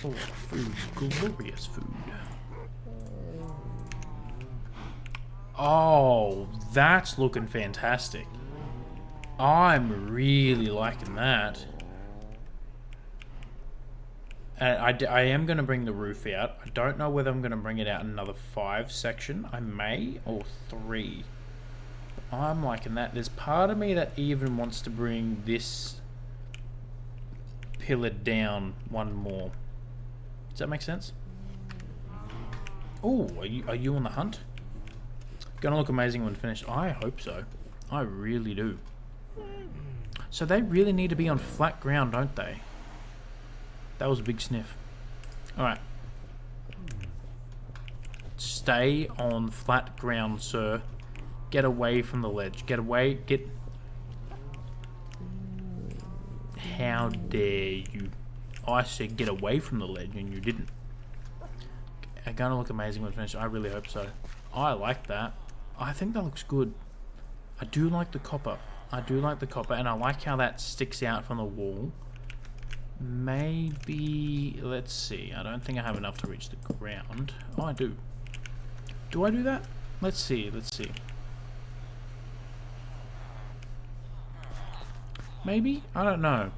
Oh, food. Glorious food. Oh, that's looking fantastic. I'm really liking that. And I am going to bring the roof out. I don't know whether I'm going to bring it out in another 5 section. I may, or 3. I'm liking that. There's part of me that even wants to bring this pillar down one more. Does that make sense? Oh, are you on the hunt? Gonna look amazing when finished. I hope so. I really do. So they really need to be on flat ground, don't they? That was a big sniff. Alright. Stay on flat ground, sir. Get away from the ledge. Get away. Get... How dare you? I said get away from the ledge and you didn't. It's gonna look amazing when finished. I really hope so. I like that. I think that looks good. I do like the copper. I do like the copper, and I like how that sticks out from the wall. Maybe, let's see. I don't think I have enough to reach the ground. Oh, I do. Do I do that? Let's see. Let's see. Maybe? I don't know.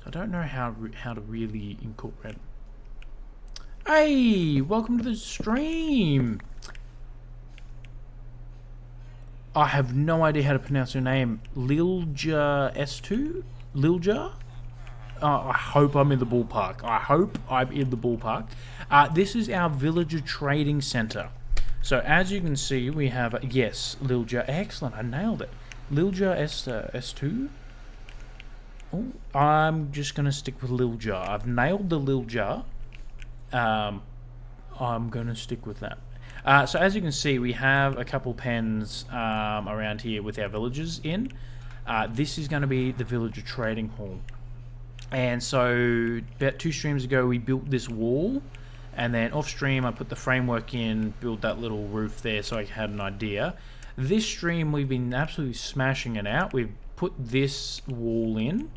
I don't know how to really incorporate. Hey, welcome to the stream. I have no idea how to pronounce your name. Lilja S2? Lilja? I hope I'm in the ballpark. I hope I'm in the ballpark. This is our villager trading center. So as you can see, we have, yes, Lilja. Excellent, I nailed it. Lilja S2? Oh, I'm just going to stick with Lilja. I've nailed the Lilja. I'm going to stick with that. So as you can see, we have a couple pens around here with our villagers in. This is going to be the villager trading hall. And so about 2 streams ago, we built this wall. And then off stream, I put the framework in, built that little roof there so I had an idea. This stream, we've been absolutely smashing it out. We've put this wall in.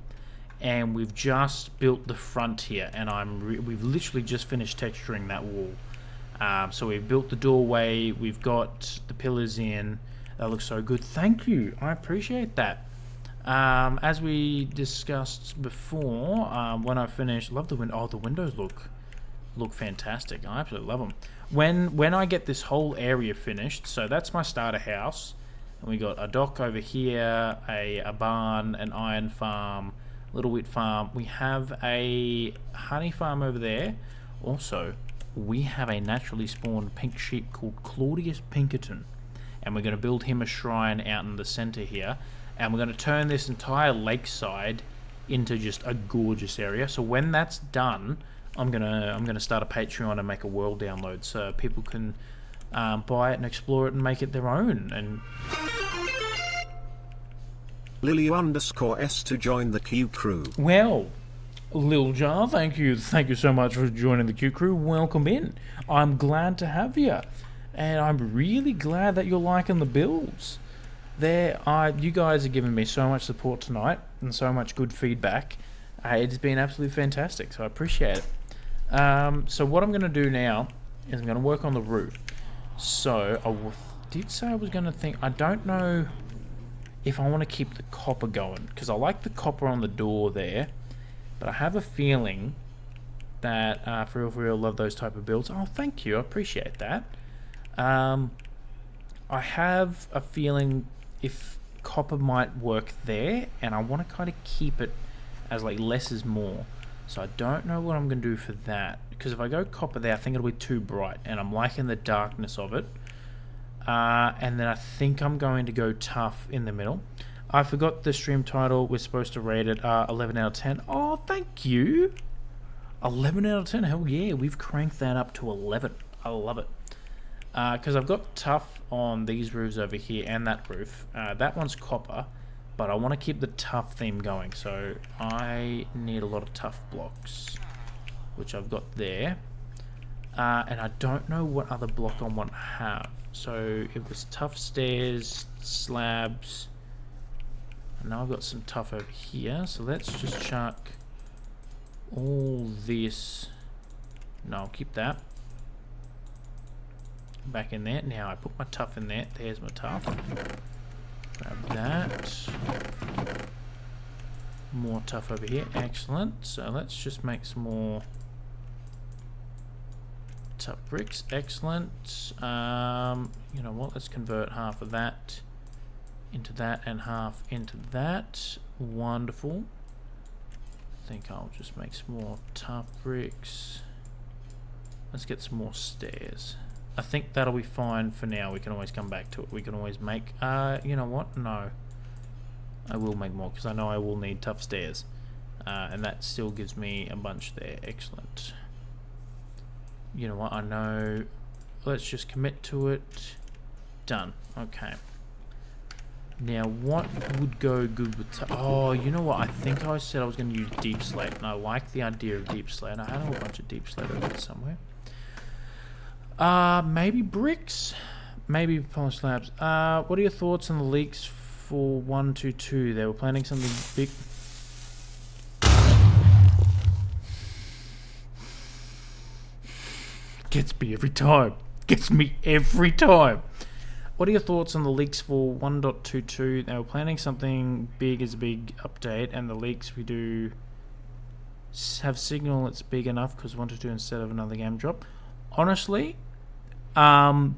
And we've just built the front here. And we've literally just finished texturing that wall. So we've built the doorway, we've got the pillars in. That looks so good. Thank you. I appreciate that. As we discussed before, when I finished, love the window. Oh, the windows look fantastic. I absolutely love them. When I get this whole area finished, so that's my starter house, and we got a dock over here, a barn, an iron farm, little wheat farm. We have a honey farm over there. Also, we have a naturally spawned pink sheep called Claudius Pinkerton, and we're going to build him a shrine out in the center here, and we're going to turn this entire lakeside into just a gorgeous area. So when that's done, I'm gonna start a Patreon and make a world download so people can buy it and explore it and make it their own. And
Lily_S to join the Q crew.
Well, Lil Jar, thank you so much for joining the Q crew. Welcome in. I'm glad to have you, and I'm really glad that you're liking the builds. You guys are giving me so much support tonight and so much good feedback. It's been absolutely fantastic, so I appreciate it. So what I'm going to do now is I'm going to work on the roof. So I did say I was going to think. I don't know if I want to keep the copper going, because I like the copper on the door there. But I have a feeling that for real love those type of builds. Oh, thank you. I appreciate that. I have a feeling if copper might work there, and I want to kind of keep it as like less is more. So I don't know what I'm going to do for that, because if I go copper there, I think it'll be too bright, and I'm liking the darkness of it. And then I think I'm going to go tough in the middle. I forgot the stream title. We're supposed to rate it 11 out of 10. Oh, thank you. 11 out of 10. Hell yeah, we've cranked that up to 11. I love it. Because I've got tough on these roofs over here and that roof. That one's copper, but I want to keep the tough theme going. So I need a lot of tough blocks, which I've got there. And I don't know what other block I want to have. So it was tough stairs, slabs. And now I've got some tough over here. So let's just chuck all this. No, I'll keep that back in there. Now I put my tough in there. There's my tough. Grab that. More tough over here. Excellent. So let's just make some more tough bricks. Excellent. You know what? Let's convert half of that into that and half into that. Wonderful. I think I'll just make some more tough bricks. Let's get some more stairs. I think that'll be fine for now. We can always come back to it. We can always make... you know what? No. I will make more because I know I will need tough stairs. And that still gives me a bunch there. Excellent. You know what? I know... Let's just commit to it. Done. Okay. Now, what would go good with... Oh, you know what? I think I said I was going to use deep slate. And I like the idea of deep slate. I had a whole bunch of deep slate over there somewhere. Maybe bricks? Maybe polished slabs. What are your thoughts on the leaks for 122? They were planning something big. Gets me every time. Gets me every time. What are your thoughts on the leaks for 1.22? They were planning something big as a big update, and the leaks we do have signal that's big enough because 1.22 instead of another game drop. Honestly, I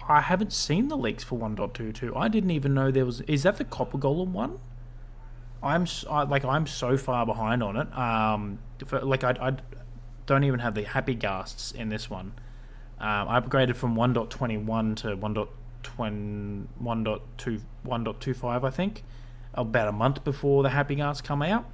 haven't seen the leaks for 1.22. I didn't even know there was... Is that the Copper Golem one? I'm so far behind on it. I don't even have the Happy Ghasts in this one. I upgraded from 1.21 to 1.25, I think, about a month before the Happy Ghasts come out.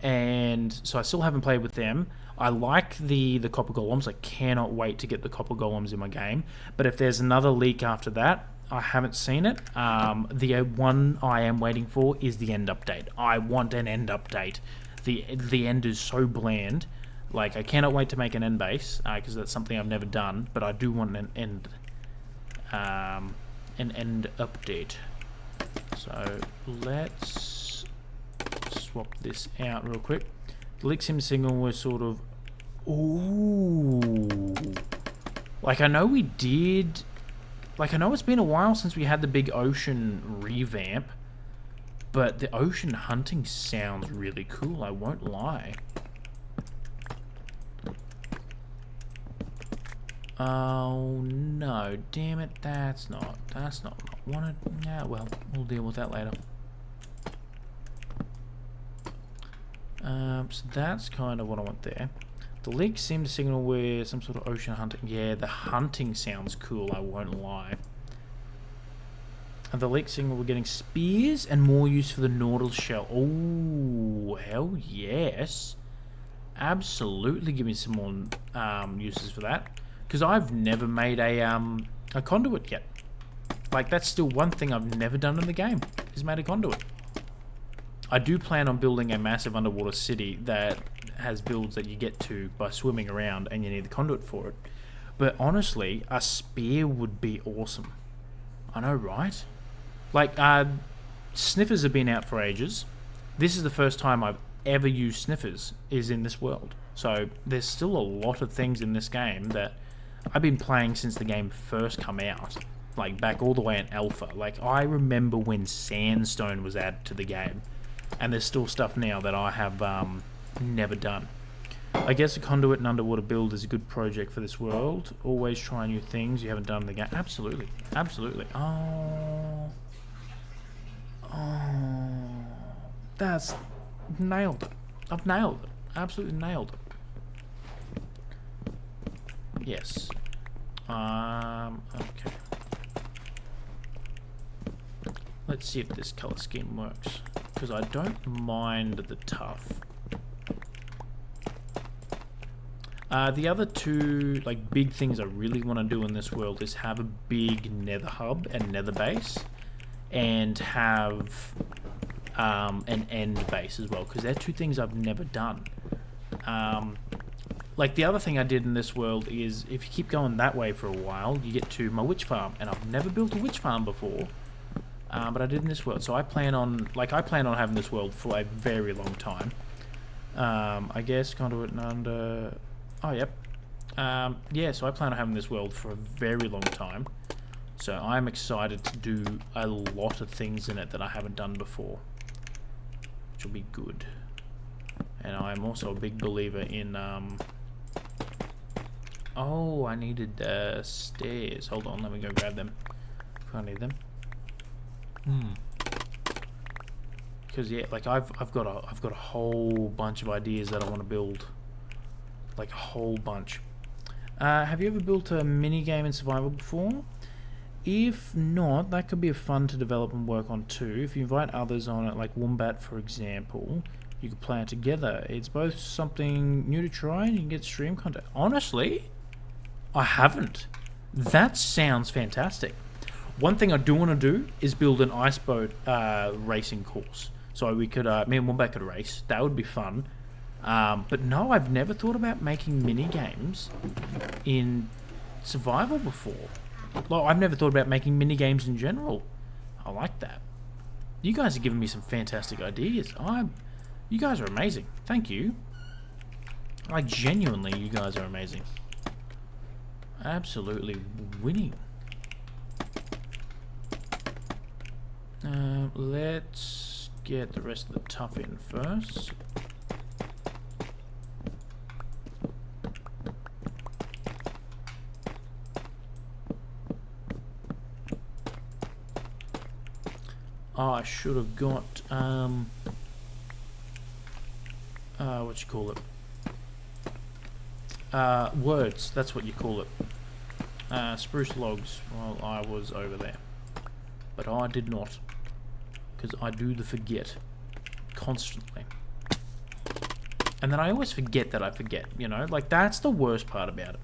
And so I still haven't played with them. I like the Copper Golems. I cannot wait to get the Copper Golems in my game. But if there's another leak after that, I haven't seen it. The one I am waiting for is the end update. I want an end update. The end is so bland. Like, I cannot wait to make an end base, because that's something I've never done. But I do want an end update. So let's swap this out real quick. The leak sim signal was sort of... Ooh. Like, I know we did... Like, I know it's been a while since we had the big ocean revamp. But the ocean hunting sounds really cool, I won't lie. Oh, no. Damn it. That's not what I wanted. Yeah, well, we'll deal with that later. So that's kind of what I want there. The leaks seem to signal where some sort of ocean hunting... Yeah, the hunting sounds cool, I won't lie. And the leak signal we're getting spears and more use for the Nautilus shell. Oh, hell yes. Absolutely give me some more uses for that. Because I've never made a conduit yet. Like, that's still one thing I've never done in the game, is made a conduit. I do plan on building a massive underwater city that has builds that you get to by swimming around and you need the conduit for it. But honestly, a spear would be awesome. I know, right? Like, sniffers have been out for ages. This is the first time I've ever used sniffers, is in this world. So there's still a lot of things in this game that I've been playing since the game first come out. Like, back all the way in alpha. Like, I remember when sandstone was added to the game. And there's still stuff now that I have never done. I guess a conduit and underwater build is a good project for this world. Always try new things you haven't done in the game. Absolutely. Absolutely. Oh. That's... Nailed it. I've nailed it. Absolutely nailed it. Yes. Okay. Let's see if this color scheme works. Because I don't mind the tough. The other two, like, big things I really want to do in this world is have a big nether hub and nether base. And have an end base as well. Because they're two things I've never done. Like, the other thing I did in this world is, if you keep going that way for a while, you get to my witch farm. And I've never built a witch farm before. But I did in this world. So I plan on having this world for a very long time. I guess conduit and under... Oh, yep. Yeah, so I plan on having this world for a very long time. So I'm excited to do a lot of things in it that I haven't done before. Which will be good. And I'm also a big believer in... Oh, I needed stairs. Hold on, let me go grab them. If I need them. Because yeah, like I've got a whole bunch of ideas that I want to build, like a whole bunch. Have you ever built a mini game in survival before? If not, that could be fun to develop and work on too. If you invite others on it, like Wombat for example, you could play it together. It's both something new to try and you can get stream content. Honestly, I haven't. That sounds fantastic. One thing I do want to do is build an ice boat racing course. So we could, me and Wombat could race. That would be fun. But no, I've never thought about making mini games in survival before. Well, I've never thought about making mini games in general. I like that. You guys are giving me some fantastic ideas. You guys are amazing. Thank you. Like, genuinely, you guys are amazing. Absolutely winning. Let's get the rest of the tuff in first. Oh, I should have got what you call it? Words. That's what you call it. Spruce logs while I was over there. But I did not. Because I do the forget. Constantly. And then I always forget that I forget, you know? Like, that's the worst part about it.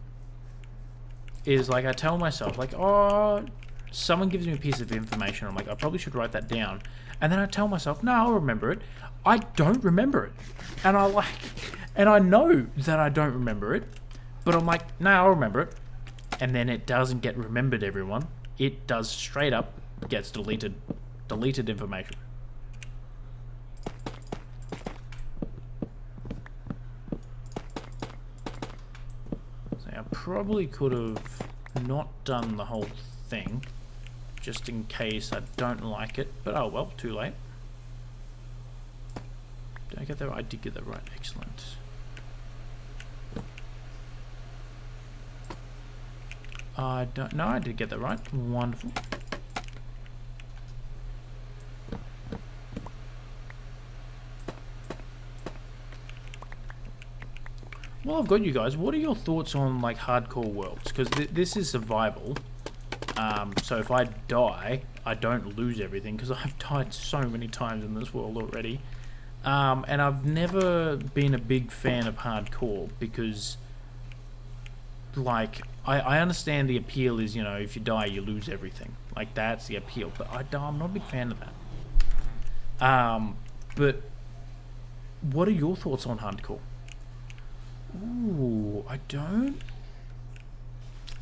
Is, like, I tell myself, like, oh, someone gives me a piece of information. I'm like, I probably should write that down. And then I tell myself, no, I'll remember it. I don't remember it. And I know that I don't remember it. But I'm like, no, I'll remember it. And then it doesn't get remembered, everyone. It does straight up gets deleted. Deleted information. So I probably could have not done the whole thing, just in case I don't like it. But oh well, too late. Did I get that right? I did get that right. Excellent. I don't know. I did get that right. Wonderful. Well, I've got you guys. What are your thoughts on like hardcore worlds? Because this is survival. So if I die, I don't lose everything because I've died so many times in this world already. And I've never been a big fan of hardcore because, like, I understand the appeal is, you know, if you die, you lose everything. Like, that's the appeal. But I'm not a big fan of that. But what are your thoughts on hardcore? Ooh, I don't.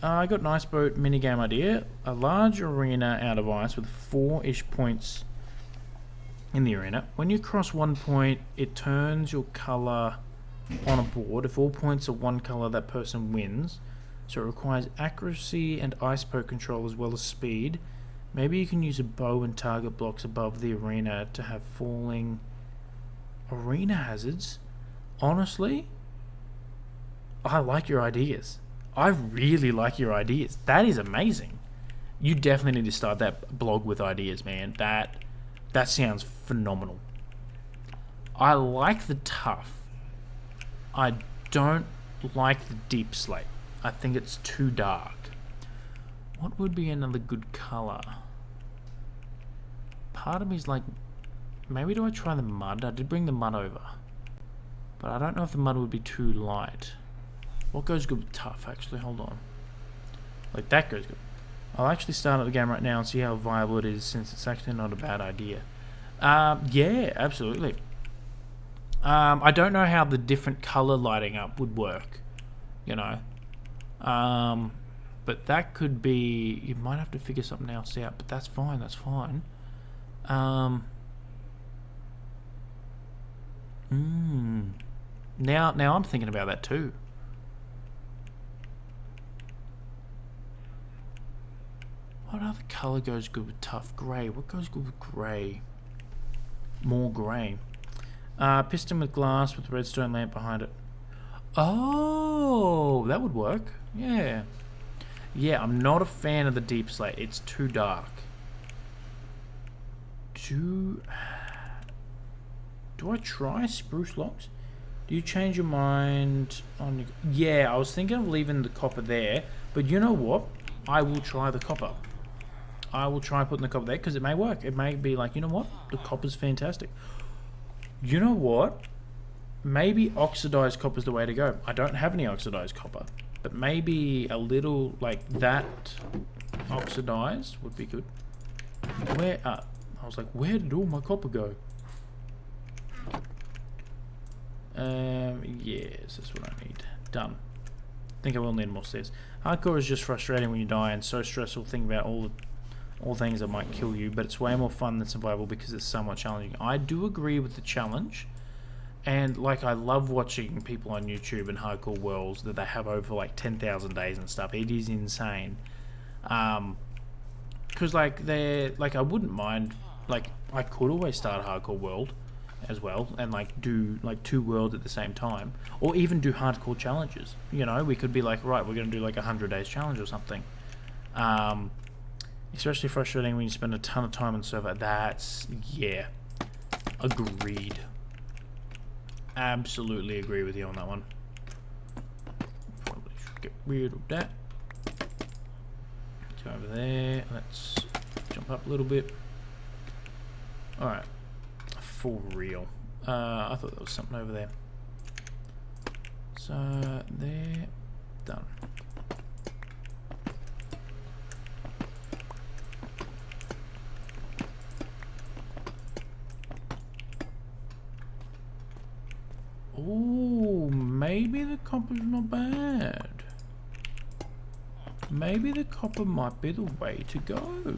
I got an ice boat minigame idea. A large arena out of ice with 4-ish points in the arena. When you cross one point, it turns your colour on a board. If all points are one colour, that person wins. So it requires accuracy and ice boat control as well as speed. Maybe you can use a bow and target blocks above the arena to have falling arena hazards. Honestly, I like your ideas. I really like your ideas. That is amazing. You definitely need to start that blog with ideas, man. That sounds phenomenal. I like the tough. I don't like the deep slate. I think it's too dark. What would be another good colour? Part of me is like, maybe do I try the mud? I did bring the mud over. But I don't know if the mud would be too light. What goes good with tough, actually? Hold on. Like, that goes good. I'll actually start up the game right now and see how viable it is, since it's actually not a bad idea. Yeah, absolutely. I don't know how the different colour lighting up would work. you know. But that could be... You might have to figure something else out, but that's fine, that's fine. Now I'm thinking about that too. What other colour goes good with tough? Grey. What goes good with grey? More grey. Piston with glass with redstone lamp behind it. Oh, that would work. Yeah. Yeah, I'm not a fan of the deep slate. It's too dark. Do I try spruce logs? Do you change your mind on... Yeah, I was thinking of leaving the copper there, but you know what? I will try the copper. I will try putting the copper there because it may work. It may be like, you know what? The copper's fantastic. You know what? Maybe oxidized copper's the way to go. I don't have any oxidized copper, but maybe a little like that oxidized would be good. Where? I was like, where did all my copper go? Yes, that's what I need. Done. I think I will need more stairs. Hardcore is just frustrating when you die and so stressful thinking about all things that might kill you, but it's way more fun than survival because it's somewhat challenging. I do agree with the challenge, and like I love watching people on YouTube and hardcore worlds that they have over like 10,000 days and stuff. It is insane. Because like they're like, I wouldn't mind, like I could always start a hardcore world as well and like do like 2 worlds at the same time, or even do hardcore challenges. You know, we could be like, right, we're gonna do like a 100 days challenge or something. Especially frustrating when you spend a ton of time on the server. That's, yeah, agreed. Absolutely agree with you on that one. Probably should get rid of that. Go over there. Let's jump up a little bit. Alright. For real. I thought there was something over there. So, there. Done. Oh, maybe the copper's not bad. Maybe the copper might be the way to go.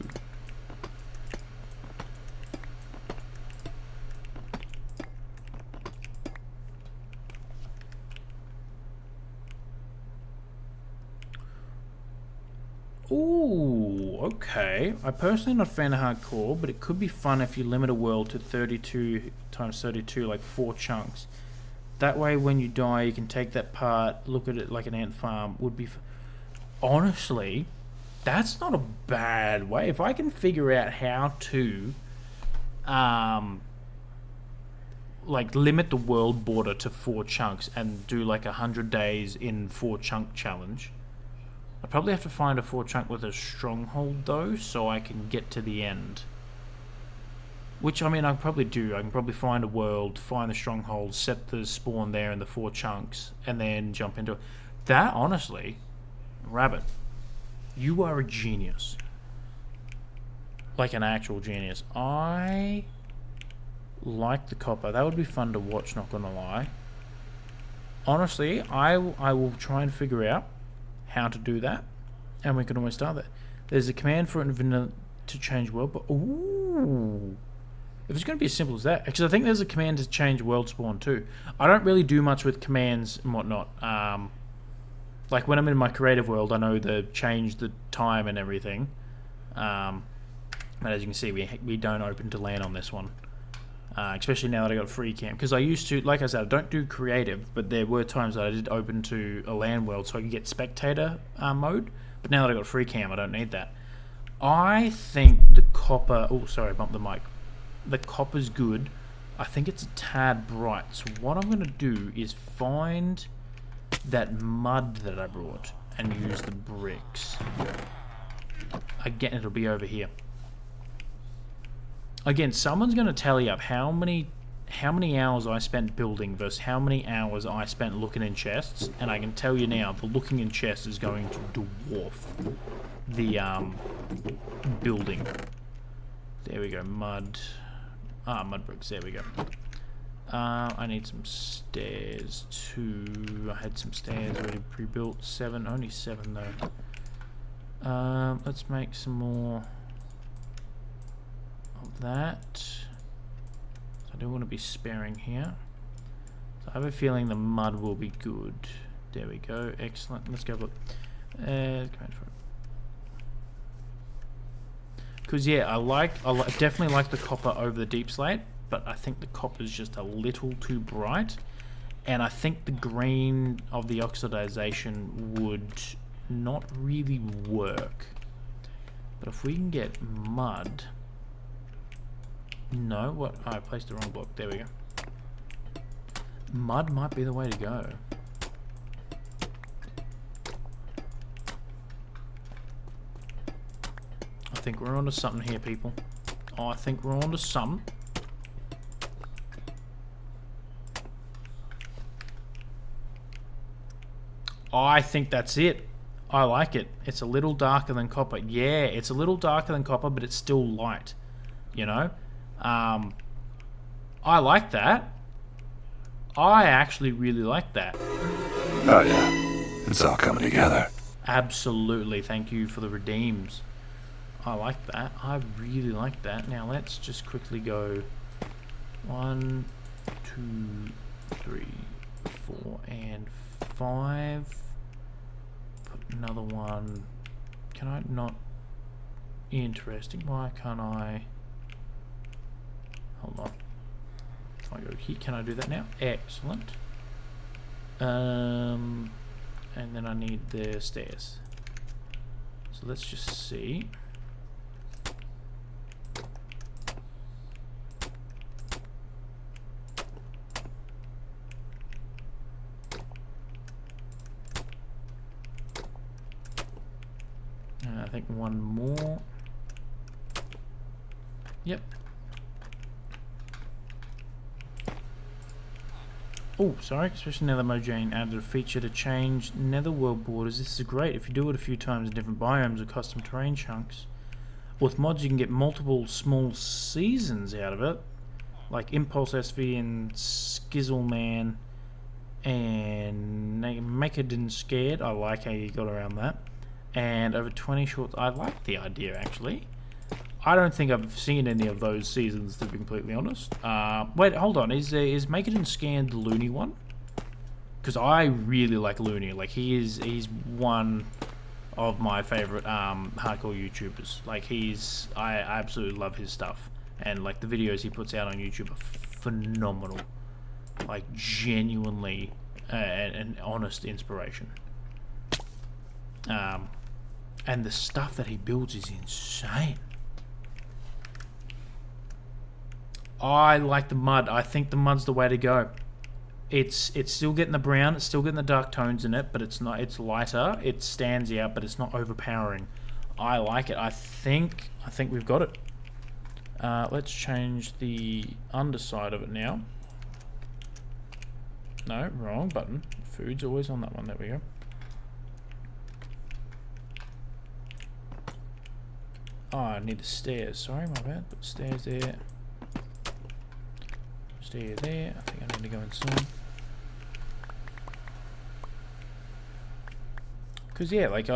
Ooh, okay. I personally not a fan of hardcore, but it could be fun if you limit a world to 32 times 32, like 4 chunks. That way when you die you can take that part, look at it like an ant farm. Would be honestly, that's not a bad way. If I can figure out how to like limit the world border to 4 chunks and do like 100 days in 4 chunk challenge. I probably have to find a 4 chunk with a stronghold though, so I can get to the end. Which, I mean, I can probably do. I can probably find a world, find the stronghold, set the spawn there in the 4 chunks, and then jump into it. That, honestly, Rabbit, you are a genius. Like an actual genius. I like the copper. That would be fun to watch, not gonna lie. Honestly, I will try and figure out how to do that, and we can always start that. There's a command for it in vanilla to change world, but ooh. If it's going to be as simple as that. Actually, I think there's a command to change world spawn too. I don't really do much with commands and whatnot. Like when I'm in my creative world, I know to change the time and everything. But as you can see, we don't open to LAN on this one. Especially now that I got free cam. Because I used to, like I said, I don't do creative, but there were times that I did open to a LAN world so I could get spectator mode. But now that I got free cam, I don't need that. I think the copper... Oh, sorry, I bumped the mic. The copper's good. I think it's a tad bright. So what I'm going to do is find that mud that I brought and use the bricks. Again, it'll be over here. Again, someone's going to tally up how many hours I spent building versus how many hours I spent looking in chests, and I can tell you now, the looking in chests is going to dwarf the building. There we go, mud. Mud bricks, there we go. I need some stairs too. I had some stairs already pre-built. 7, only 7 though. Let's make some more of that. So I do want to be sparing here. So I have a feeling the mud will be good. There we go. Excellent. Let's go look. Because yeah, I definitely like the copper over the deep slate, but I think the copper is just a little too bright, and I think the green of the oxidization would not really work. But if we can get mud, no, what? Oh, I placed the wrong block. There we go. Mud might be the way to go. I think we're onto something here, people. Oh, I think we're onto something. Oh, I think that's it. I like it. It's a little darker than copper. Yeah, it's a little darker than copper, but it's still light. You know? I like that. I actually really like that.
Oh yeah, it's all coming together.
Absolutely. Thank you for the redeems. I like that. I really like that. Now let's just quickly go 1, 2, 3, 4, and 5. Put another one. Can I not? Interesting. Why can't I? Hold on. If I go here, can I do that now? Excellent. And then I need the stairs. So let's just see. I think one more. Yep. Oh, sorry, especially now that Mojang added a feature to change netherworld borders. This is great. If you do it a few times in different biomes or custom terrain chunks, with mods you can get multiple small seasons out of it, like Impulse SV and Skizzleman and Macadin Scared. I like how you got around that. And over 20 shorts. I like the idea, actually. I don't think I've seen any of those seasons, to be completely honest. Wait, hold on. Is Macadin Scared the Looney one? Because I really like Looney. Like, he's one of my favorite hardcore YouTubers. Like, I absolutely love his stuff. And, like, the videos he puts out on YouTube are phenomenal. Like, genuinely an honest inspiration. And the stuff that he builds is insane. I like the mud. I think the mud's the way to go. It's still getting the brown, it's still getting the dark tones in it, but it's not. It's lighter. It stands out, but it's not overpowering. I like it. I think we've got it. Let's change the underside of it now. No, wrong button. Food's always on that one. There we go. Oh, I need the stairs. Sorry, my bad. Put stairs there. Stair there. I think I need to go inside. Because yeah, like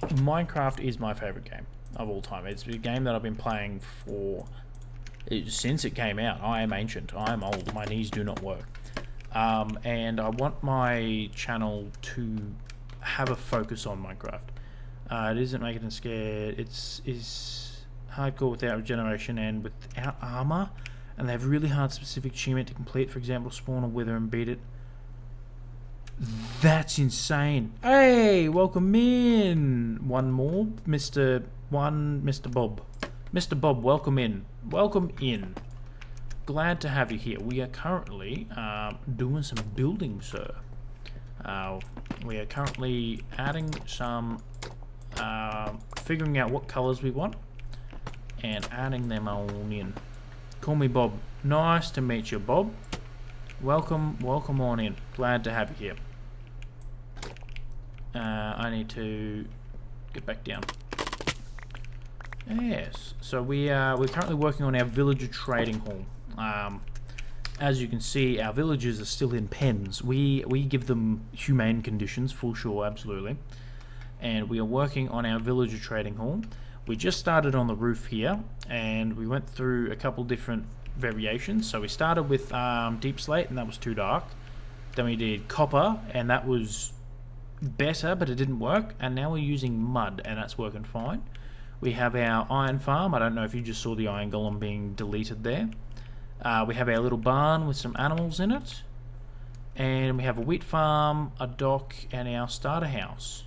Minecraft is my favorite game of all time. It's a game that I've been playing since it came out. I am ancient. I am old. My knees do not work. And I want my channel to have a focus on Minecraft. It isn't Macadin Scared. It's hardcore without regeneration and without armor, and they have really hard specific achievement to complete. For example, spawn a wither and beat it. That's insane. Hey, welcome in. One more, Mr. Bob. Mr. Bob, welcome in. Welcome in. Glad to have you here. We are currently doing some building, sir. We are currently adding some. Figuring out what colors we want and adding them on in. Call me Bob. Nice to meet you, Bob. Welcome on in. Glad to have you here. I need to get back down. Yes. So we're currently working on our villager trading hall. as you can see, our villagers are still in pens. We give them humane conditions, for sure, absolutely. And we are working on our villager trading hall. We just started on the roof here, and we went through a couple different variations. So we started with deep slate, and that was too dark. Then we did copper, and that was better, but it didn't work. And now we're using mud, and that's working fine. We have our iron farm. I don't know if you just saw the iron golem being deleted there. We have our little barn with some animals in it. And we have a wheat farm, a dock, and our starter house.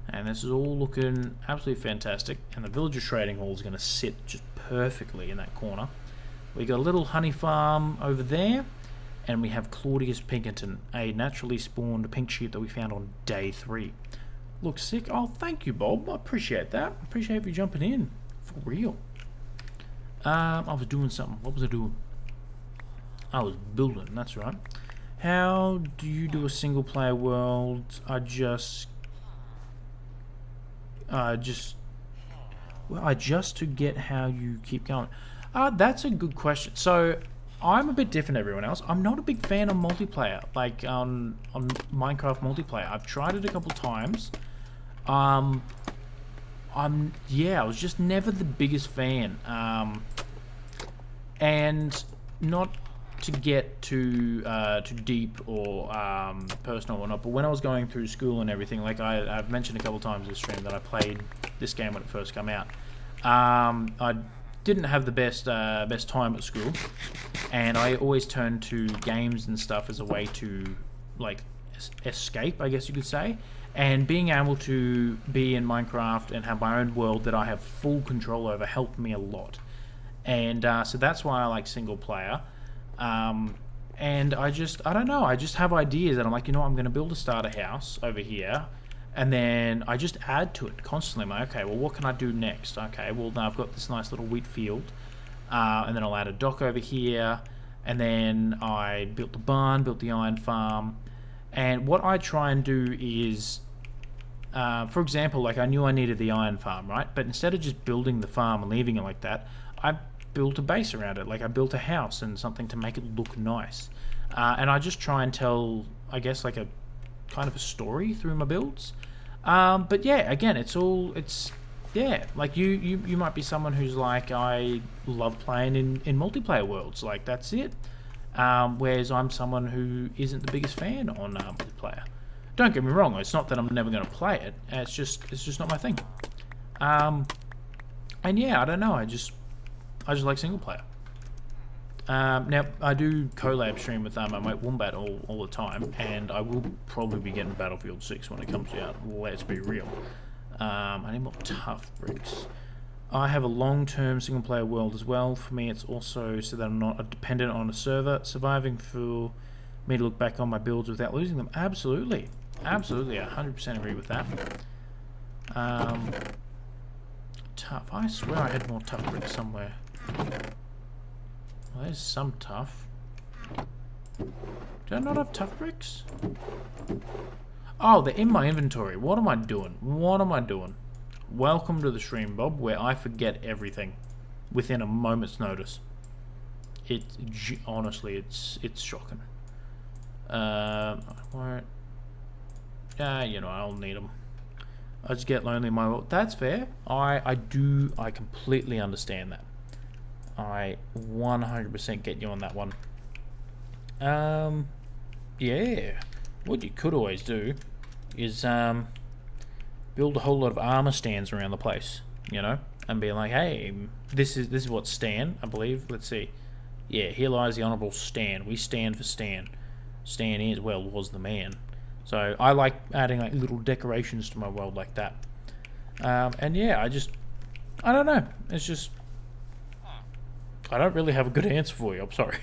And this is all looking absolutely fantastic. And the villager trading hall is going to sit just perfectly in that corner. We got a little honey farm over there. And we have Claudius Pinkerton, a naturally spawned pink sheep that we found on day 3. Looks sick. Oh, thank you, Bob. I appreciate that. Appreciate you jumping in. For real. I was doing something. What was I doing? I was building. That's right. How do you do a single player world? I just to get how you keep going. That's a good question. So I'm a bit different to everyone else. I'm not a big fan of multiplayer, like on Minecraft multiplayer. I've tried it a couple times. I was just never the biggest fan. And not to get too deep or personal or not, but when I was going through school and everything, like I've mentioned a couple times in the stream that I played this game when it first came out. I didn't have the best time at school, and I always turned to games and stuff as a way to like escape, I guess you could say. And being able to be in Minecraft and have my own world that I have full control over helped me a lot. And so that's why I like single player. And I don't know, I just have ideas that I'm like, I'm going to build a starter house over here, and then I just add to it constantly. I'm like, okay, well, what can I do next? Okay, well, now I've got this nice little wheat field, and then I'll add a dock over here, and then I built the barn, built the iron farm, and what I try and do is, for example, like I knew I needed the iron farm, right? But instead of just building the farm and leaving it like that, I built a base around it. Like I built a house and something to make it look nice. And I just try and tell, I guess, like a kind of a story through my builds. But yeah, again, like you might be someone who's like, I love playing in multiplayer worlds. Like that's it. Whereas I'm someone who isn't the biggest fan on multiplayer. Don't get me wrong, it's not that I'm never going to play it. It's just not my thing. And yeah, I don't know. I just like single player. Now I do collab stream with my mate Wombat all the time, and I will probably be getting Battlefield 6 when it comes out. Let's be real. I need more tough bricks. I have a long-term single player world as well. For me, it's also so that I'm not dependent on a server. Surviving for me to look back on my builds without losing them. Absolutely, absolutely, I 100% agree with that. Tough. I swear I had more tough bricks somewhere. Well, there's some tough. Do I not have tough bricks? Oh, they're in my inventory. What am I doing? What am I doing? Welcome to the stream, Bob, where I forget everything within a moment's notice. Honestly, it's shocking. I won't. I'll need them. I just get lonely in my world. That's fair. I completely understand that. I 100% get you on that one. Yeah. What you could always do is build a whole lot of armor stands around the place, and be like, hey, this is what Stan, I believe. Let's see. Yeah, here lies the Honourable Stan. We stand for Stan. Stan is, was the man. So I like adding like little decorations to my world like that. And yeah, I don't know. It's just, I don't really have a good answer for you. I'm sorry.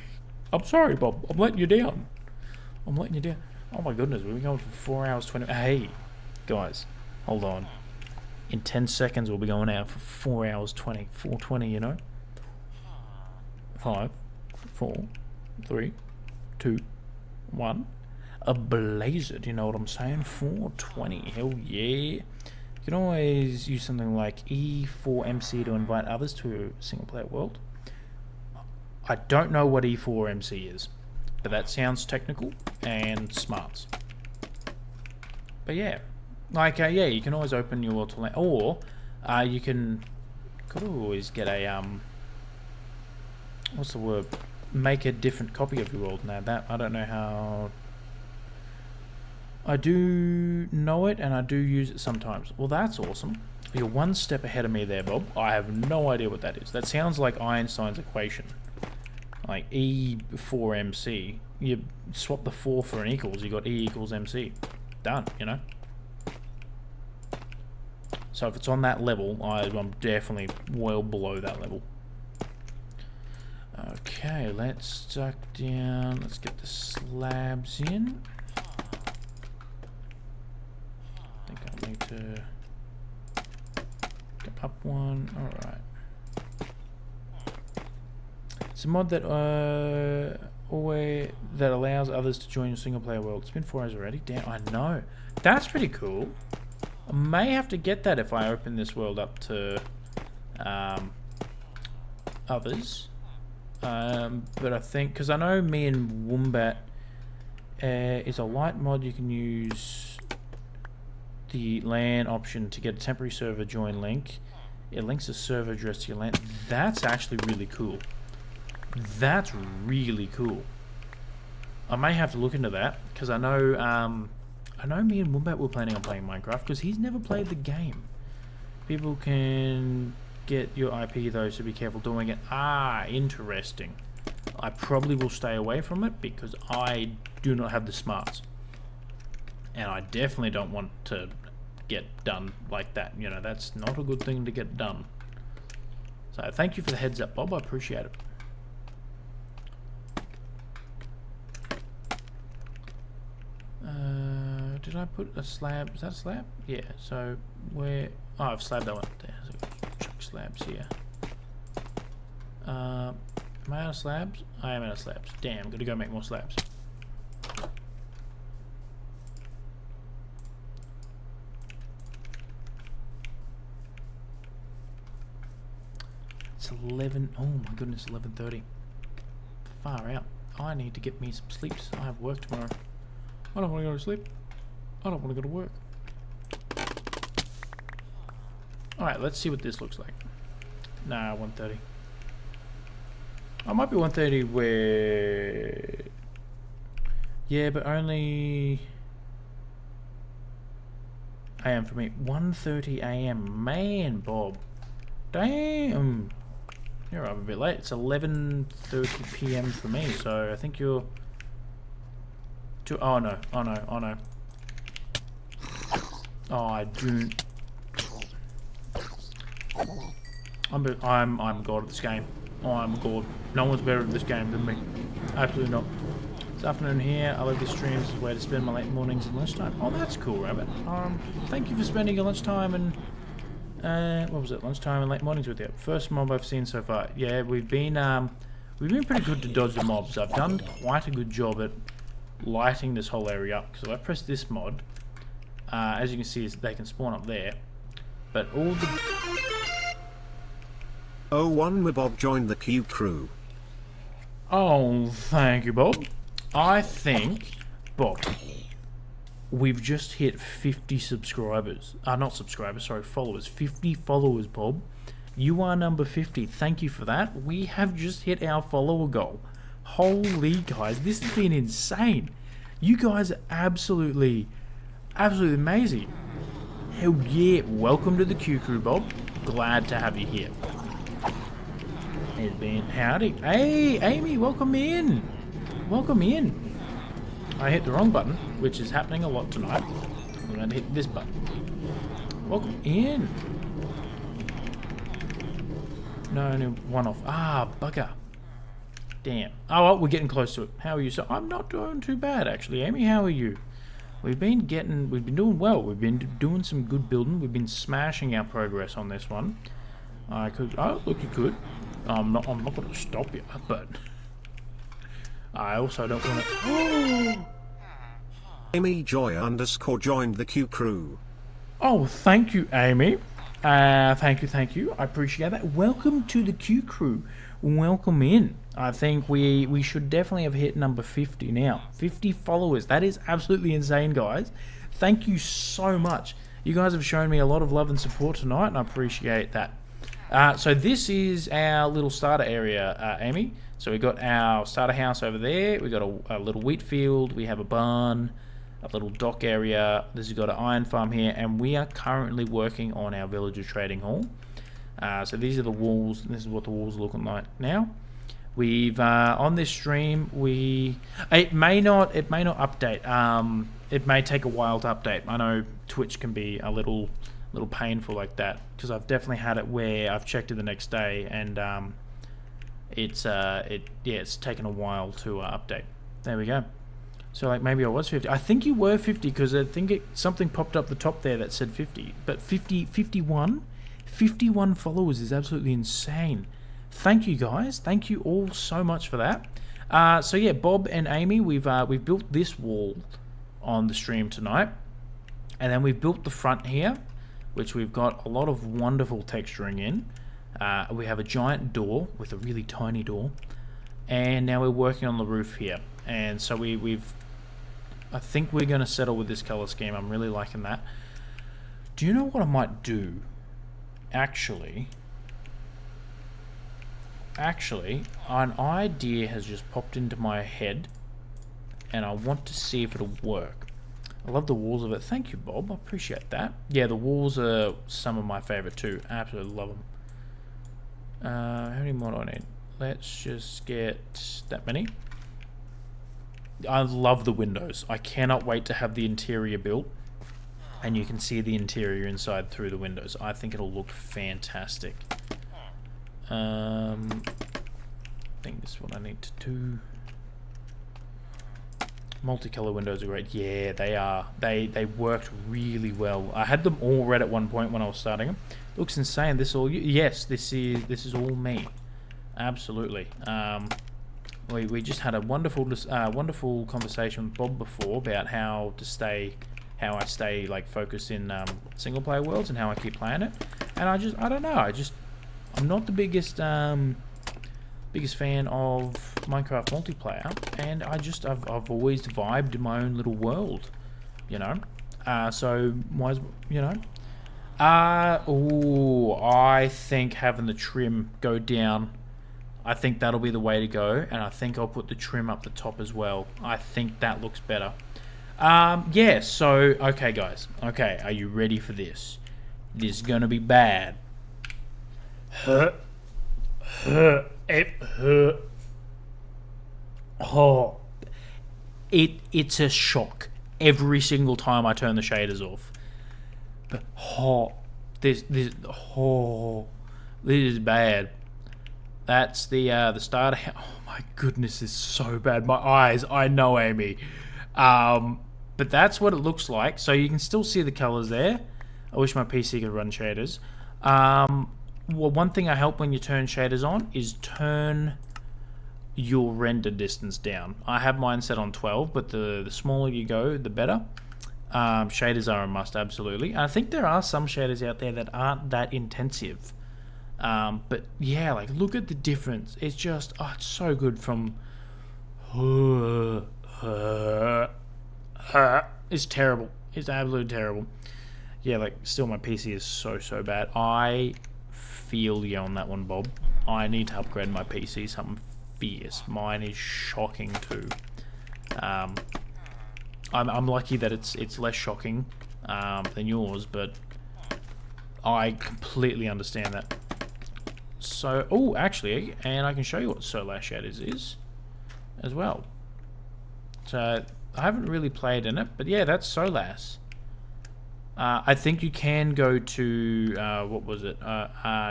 I'm sorry, Bob. I'm letting you down. Oh my goodness, we've been going for 4 hours 20. Hey, guys, hold on. In 10 seconds, we'll be going out for 4 hours 20. 4:20, 5, 4, 3, 2, 1. A blazer, do you know what I'm saying? 4:20. Hell yeah. You can always use something like E4MC to invite others to a single player world. I don't know what E4MC is. but that sounds technical and smarts. But yeah, like yeah, you can always open your world to land, or you could always get a what's the word? Make a different copy of your world. Now that I don't know how. I do know it, and I do use it sometimes. Well, that's awesome. You're one step ahead of me there, Bob. I have no idea what that is. That sounds like Einstein's equation. Like E for MC. You swap the 4 for an equals, you got E equals MC. Done, you know? So if it's on that level, I'm definitely well below that level. Okay, let's duck down. Let's get the slabs in. I think I need to go up one. Alright. It's a mod that that allows others to join your single player world. It's been 4 hours already. Damn, I know. That's pretty cool. I may have to get that if I open this world up to others. But I think, because I know me and Wombat is a light mod. You can use the LAN option to get a temporary server join link. It links a server address to your LAN. That's actually really cool. That's really cool. I may have to look into that, because I know me and Wombat were planning on playing Minecraft, because he's never played the game. People can get your IP though, so be careful doing it. Ah, interesting. I probably will stay away from it because I do not have the smarts, and I definitely don't want to get done like that. You know, that's not a good thing to get done. So thank you for the heads up, Bob. I appreciate it. Did I put a slab? Is that a slab? Yeah. So where? Oh, I've slabbed that one there. So chuck slabs here. Am I out of slabs? I am out of slabs. Damn, gotta go make more slabs. It's 11. Oh my goodness, 11:30. Far out. I need to get me some sleeps. I have work tomorrow. I don't want to go to sleep. I don't want to go to work. Alright, let's see what this looks like. Nah, 1:30. I might be 1:30 where... Yeah, but only... AM for me. 1:30 AM. Man, Bob. Damn. You're up a bit late. It's 11:30 PM for me, so I think you're... Oh no, oh no, oh no. Oh, I do... I'm god at this game. I'm god. No one's better at this game than me. Absolutely not. It's afternoon here. I love this stream. This is a way to spend my late mornings and lunchtime. Oh, that's cool, Rabbit. Thank you for spending your lunchtime and what was it? Lunchtime and late mornings with you. First mob I've seen so far. Yeah, we've been pretty good to dodge the mobs. I've done quite a good job at lighting this whole area up. So I press this mod. As you can see, they can spawn up there. But all the...
Oh, one with Bob joined the Q crew.
Oh, thank you, Bob. I think, Bob, we've just hit 50 subscribers. Not subscribers, sorry, followers. 50 followers, Bob. You are number 50. Thank you for that. We have just hit our follower goal. Holy guys, this has been insane. You guys are absolutely amazing. Hell yeah. Welcome to the Q crew, Bob. Glad to have you here. It's been howdy. Hey, Amy, welcome in. Welcome in. I hit the wrong button, which is happening a lot tonight. I'm going to hit this button. Welcome in. No, only one off. Ah, bugger. Damn. Oh, well, we're getting close to it. How are you? So I'm not doing too bad, actually. Amy, how are you? We've been doing well. We've been doing some good building. We've been smashing our progress on this one. I could. Oh, look, you could. I'm not going to stop you, but I also don't want to.
Amy Joy _ joined the Q crew.
Oh, thank you, Amy. Thank you. I appreciate that. Welcome to the Q crew. welcome in. I think we should definitely have hit number 50 now. 50 followers. That is absolutely insane, guys. Thank you so much. You guys have shown me a lot of love and support tonight, and I appreciate that. So this is our little starter area, Amy. So we've got our starter house over there. We've got a little wheat field. We have a barn, a little dock area. This has got an iron farm here, and we are currently working on our villager trading hall. So these are the walls. This is what the walls are looking like now. We've on this stream it may not update. It may take a while to update. I know Twitch can be a little painful like that, because I've definitely had it where I've checked it the next day and it's taken a while to update. There we go. So like maybe I was 50. I think you were 50 because I think something popped up the top there that said 50. But 51 followers is absolutely insane. Thank you guys. Thank you all so much for that. So yeah, Bob and Amy, we've built this wall on the stream tonight, and then we've built the front here, which we've got a lot of wonderful texturing in. We have a giant door with a really tiny door, and now we're working on the roof here. And so I think we're going to settle with this color scheme. I'm really liking that. Do you know what I might do? Actually, an idea has just popped into my head, and I want to see if it'll work. I love the walls of it. Thank you, Bob. I appreciate that. Yeah, the walls are some of my favorite too. Absolutely love them. How many more do I need? Let's just get that many. I love the windows. I cannot wait to have the interior built, and you can see the interior inside through the windows. I think it'll look fantastic. I think this is what I need to do. Multicolor windows are great. Yeah, they are. They worked really well. I had them all red at one point when I was starting them. Looks insane. This is all me. Absolutely. We just had a wonderful conversation with Bob before about how I stay like focused in single player worlds and how I keep playing it. And I don't know. I'm not the biggest fan of Minecraft multiplayer, and I've always vibed in my own little world, you know. So why, you know. I think having the trim go down, I think that'll be the way to go, and I think I'll put the trim up the top as well. I think that looks better. Yeah, so, okay guys. Okay, are you ready for this? This is gonna be bad. Oh, it's a shock every single time I turn the shaders off. But this is bad. That's the starter. Oh my goodness, this is so bad. My eyes. I know, Amy. But that's what it looks like. So you can still see the colors there. I wish my PC could run shaders. Well, one thing I help when you turn shaders on is turn your render distance down. I have mine set on 12, but the smaller you go, the better. Shaders are a must, absolutely. And I think there are some shaders out there that aren't that intensive. But yeah, like look at the difference. It's just, it's so good from... It's terrible. It's absolutely terrible. Yeah, like still my PC is so bad. I feel you on that one, Bob. I need to upgrade my PC, something fierce. Mine is shocking too. I'm lucky that it's less shocking than yours, but I completely understand that. So, actually, and I can show you what Solar Shaders is as well. So I haven't really played in it, but yeah, that's Solas. I think you can go to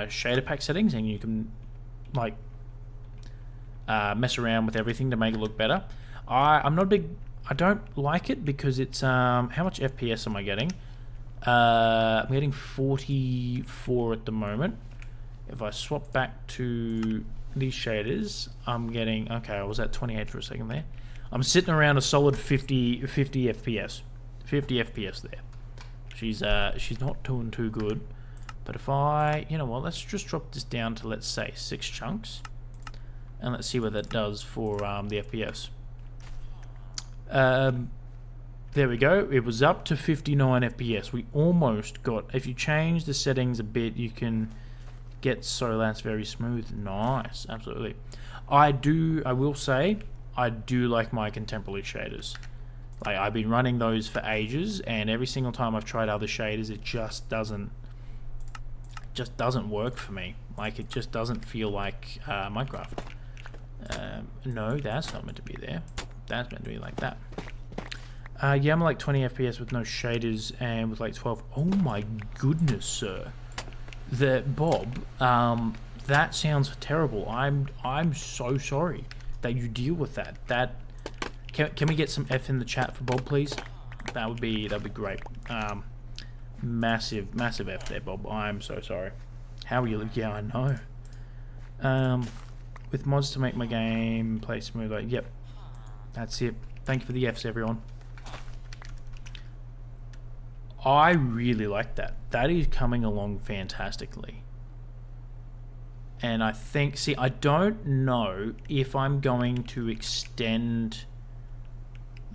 shader pack settings, and you can like mess around with everything to make it look better. I'm not a big. I don't like it because it's how much FPS am I getting? I'm getting 44 at the moment. If I swap back to these shaders, I'm getting okay. I was at 28 for a second there. I'm sitting around a solid 50 FPS. 50 FPS there. She's not doing too good. But if I, you know what, let's just drop this down to, let's say, 6 chunks. And let's see what that does for the FPS. There we go. It was up to 59 FPS. We almost got... If you change the settings a bit, you can get so that's very smooth. Nice. Absolutely. I will say, I do like my contemporary shaders. Like, I've been running those for ages, and every single time I've tried other shaders, it just doesn't work for me. Like, it just doesn't feel like Minecraft. No, that's not meant to be there. That's meant to be like that. Yeah, I'm like 20 FPS with no shaders and with like 12. Oh my goodness, sir. Bob, that sounds terrible. I'm so sorry that you deal with that. Can we get some F in the chat for Bob, please? That'd be great. Massive F there, Bob. I'm so sorry. How are you? Yeah, I know. With mods to make my game play smoother. Yep, that's it. Thank you for the Fs, everyone. I really like that. That is coming along fantastically. And I think, see, I don't know if I'm going to extend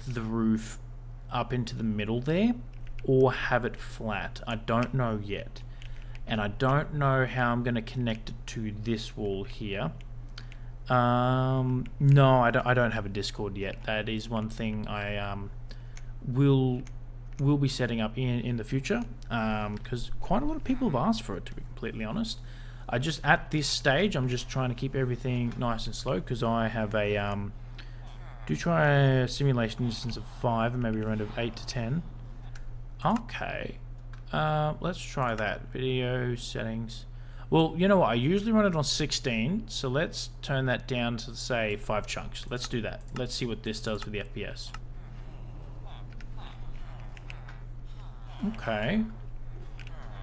the roof up into the middle there or have it flat. I don't know yet. And I don't know how I'm going to connect it to this wall here. No, I don't have a Discord yet. That is one thing I will be setting up in the future, because quite a lot of people have asked for it, to be completely honest. At this stage, I'm just trying to keep everything nice and slow, because I have a do try a simulation instance of 5 and maybe around of 8 to 10. Okay, let's try that. Video settings. Well, you know what? I usually run it on 16, so let's turn that down to, say, 5 chunks. Let's do that. Let's see what this does for the FPS. Okay.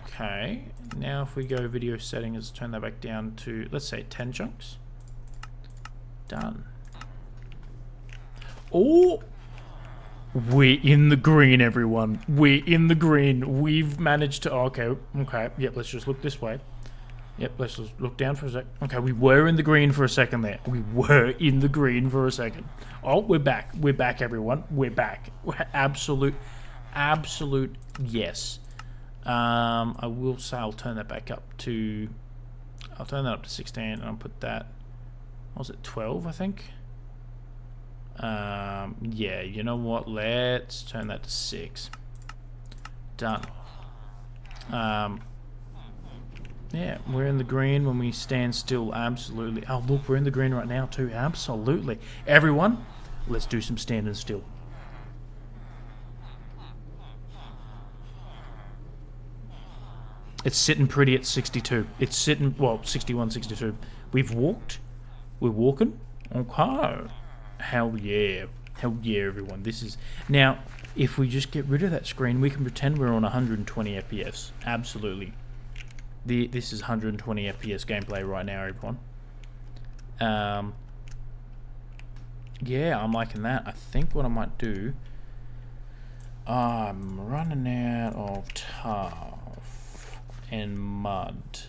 Okay. Now if we go video settings, turn that back down to, let's say, 10 chunks. Done. Oh! We're in the green, everyone. We're in the green. We've managed to... Okay. Yep, let's just look this way. Yep, let's just look down for a sec. Okay, we were in the green for a second there. We were in the green for a second. Oh, we're back. We're back, everyone. We're back. Absolute yes. I will say I'll turn that back up to... I'll turn that up to 16 and I'll put that... What was it, 12, I think? Yeah, you know what? Let's turn that to 6. Done. Yeah, we're in the green when we stand still, absolutely. Oh, look, we're in the green right now too, absolutely. Everyone, let's do some standing still. It's sitting pretty at 62. It's sitting, well, 61, 62. We've walked. We're walking. Okay. Hell yeah. Hell yeah, everyone. This is... Now, if we just get rid of that screen, we can pretend we're on 120 FPS. Absolutely. This is 120 FPS gameplay right now, everyone. Yeah, I'm liking that. I think what I might do... I'm running out of turf and mud.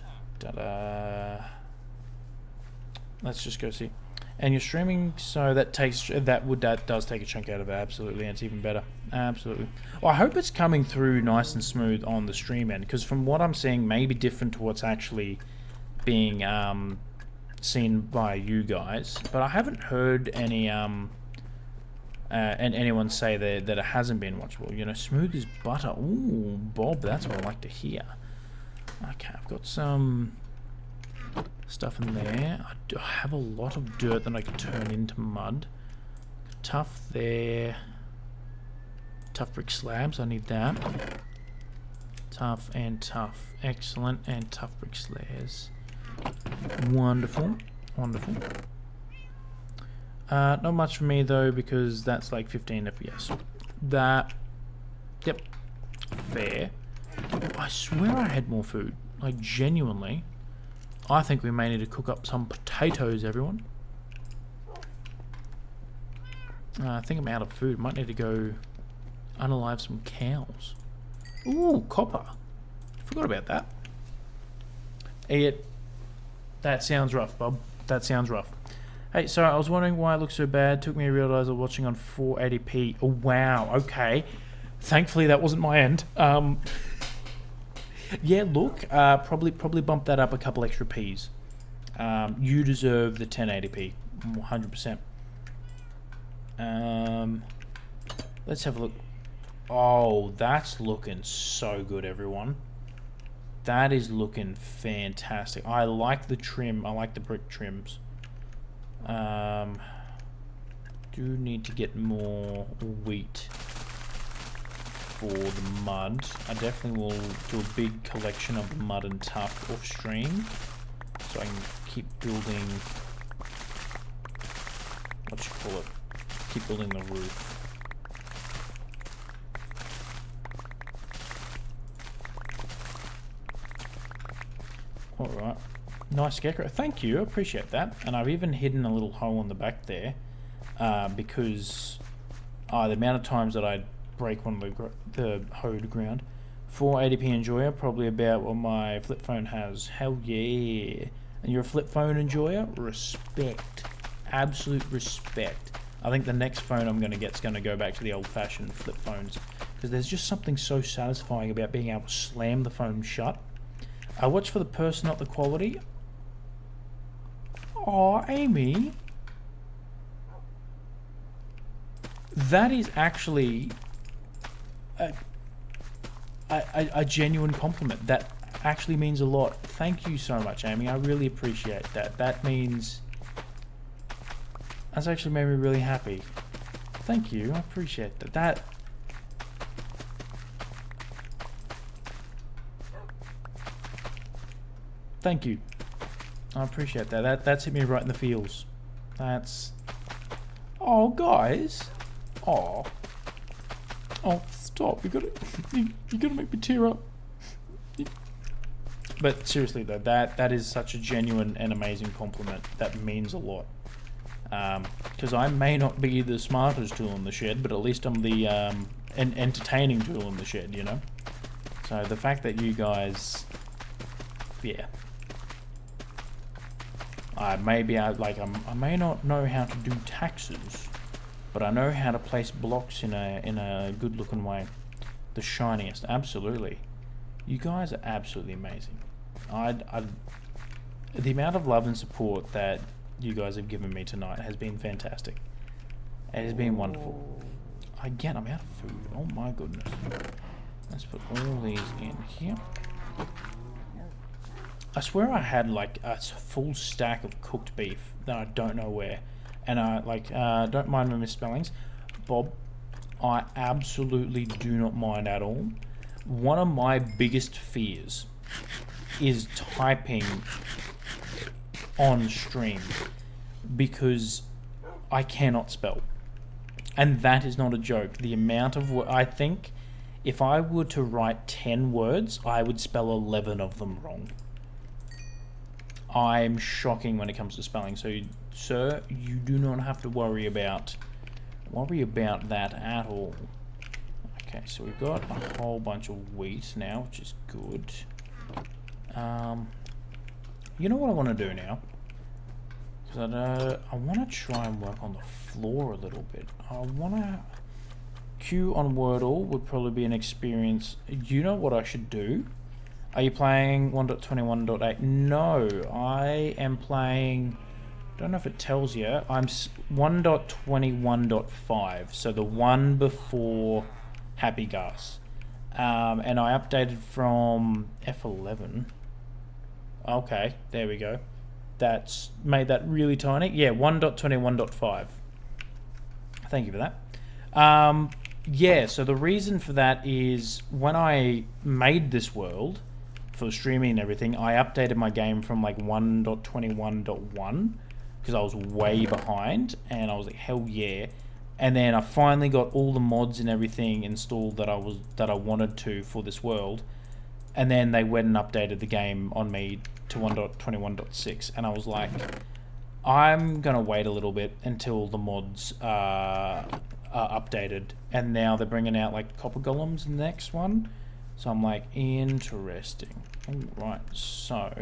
Let's just go see. And you're streaming, so that does take a chunk out of it, absolutely, and it's even better. Absolutely. Well, I hope it's coming through nice and smooth on the stream end, because from what I'm seeing, may be different to what's actually being seen by you guys. But I haven't heard any and anyone say that it hasn't been watchable. You know, smooth as butter. Ooh, Bob, that's what I like to hear. Okay, I've got some stuff in there. I have a lot of dirt that I can turn into mud. Tough there. Tough brick slabs, I need that. Tough and tough. Excellent. And tough brick slabs. Wonderful. Wonderful. Not much for me though, because that's like 15 FPS. That... Yep. Fair. I swear I had more food. Like, genuinely. I think we may need to cook up some potatoes, everyone. I think I'm out of food. Might need to go unalive some cows. Ooh, copper. Forgot about that. That sounds rough, Bob. That sounds rough. Hey, sorry, I was wondering why it looks so bad. Took me to realize I was watching on 480p. Oh, wow, okay. Thankfully, that wasn't my end. Yeah, look, probably bump that up a couple extra Ps. You deserve the 1080p, 100%. Let's have a look. Oh, that's looking so good, everyone. That is looking fantastic. I like the trim. I like the brick trims. Do need to get more wheat for the mud. I definitely will do a big collection of the mud and tough off stream, so I can keep building. What you call it? Keep building the roof. Alright. Nice scarecrow. Thank you, I appreciate that. And I've even hidden a little hole in the back there, because the amount of times that I break one of the hoed ground. 480p enjoyer, probably about what my flip phone has. Hell yeah. And you're a flip phone enjoyer? Respect. Absolute respect. I think the next phone I'm going to get is going to go back to the old-fashioned flip phones, because there's just something so satisfying about being able to slam the phone shut. I watch for the person, not the quality. Aw, Amy. That is actually a genuine compliment. That actually means a lot. Thank you so much, Amy. I really appreciate that. That's actually made me really happy. Thank you. I appreciate that. Thank you. I appreciate that. That's hit me right in the feels. That's... Oh, guys. Oh, stop. You gotta make me tear up. But seriously though, that is such a genuine and amazing compliment. That means a lot. Because I may not be the smartest tool in the shed, but at least I'm the an entertaining tool in the shed, you know? So the fact that you guys... Yeah. I may not know how to do taxes, but I know how to place blocks in a good looking way. The shiniest, absolutely. You guys are absolutely amazing. The amount of love and support that you guys have given me tonight has been fantastic. It has been wonderful. Again, I'm out of food. Oh my goodness. Let's put all these in here. I swear I had like a full stack of cooked beef that I don't know where. And don't mind my misspellings. Bob, I absolutely do not mind at all. One of my biggest fears is typing on stream because I cannot spell. And that is not a joke. The amount of I think if I were to write 10 words, I would spell 11 of them wrong. I'm shocking when it comes to spelling. So, sir, you do not have to worry about that at all. Okay, so we've got a whole bunch of wheat now, which is good. You know what I want to do now? Because I want to try and work on the floor a little bit. I want to... Q on Wordle would probably be an experience. You know what I should do? Are you playing 1.21.8? No, I am playing... Don't know if it tells you. I'm 1.21.5, so the one before Happy Gus. And I updated from F11. Okay, there we go. That's made that really tiny. Yeah, 1.21.5. Thank you for that. Yeah, so the reason for that is when I made this world for streaming and everything, I updated my game from like 1.21.1 because I was way behind, and I was like, hell yeah. And then I finally got all the mods and everything installed that I wanted to for this world, and then they went and updated the game on me to 1.21.6, and I was like, I'm gonna wait a little bit until the mods are updated, and now they're bringing out like copper golems in the next one, so I'm like, interesting. Alright, so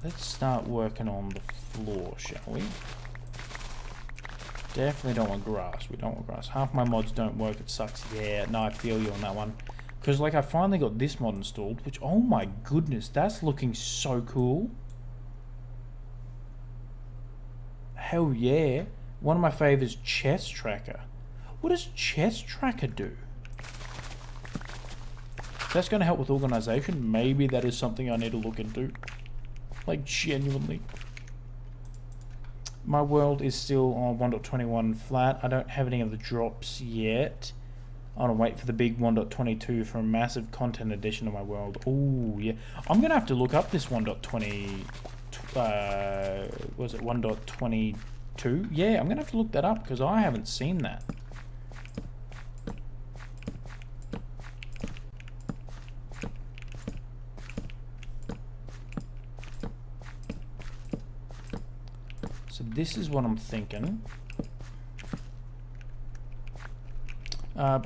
let's start working on the floor, shall we? Definitely don't want grass. We don't want grass. Half my mods don't work. It sucks. Yeah, no, I feel you on that one. Because, like, I finally got this mod installed, which, oh my goodness, that's looking so cool. Hell yeah. One of my favorites, chest tracker. What does chest tracker do? That's going to help with organization. Maybe that is something I need to look into. Like, genuinely. My world is still on 1.21 flat. I don't have any of the drops yet. I want to wait for the big 1.22 for a massive content addition of my world. Oh, yeah. I'm going to have to look up this 1.20... was it 1.22? Yeah, I'm going to have to look that up because I haven't seen that. So this is what I'm thinking.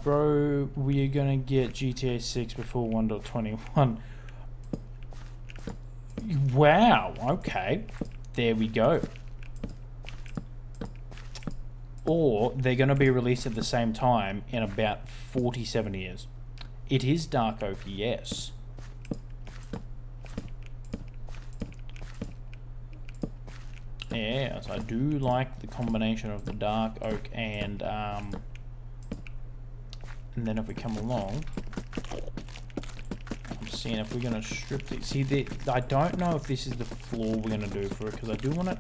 Bro, we're gonna get GTA 6 before 1.21. Wow, okay. There we go. Or they're gonna be released at the same time in about 47 years. It is Dark Oak, yes. Yes, I do like the combination of the Dark Oak and then if we come along, I'm seeing if we're going to strip these. See, I don't know if this is the floor we're going to do for it, because I do want to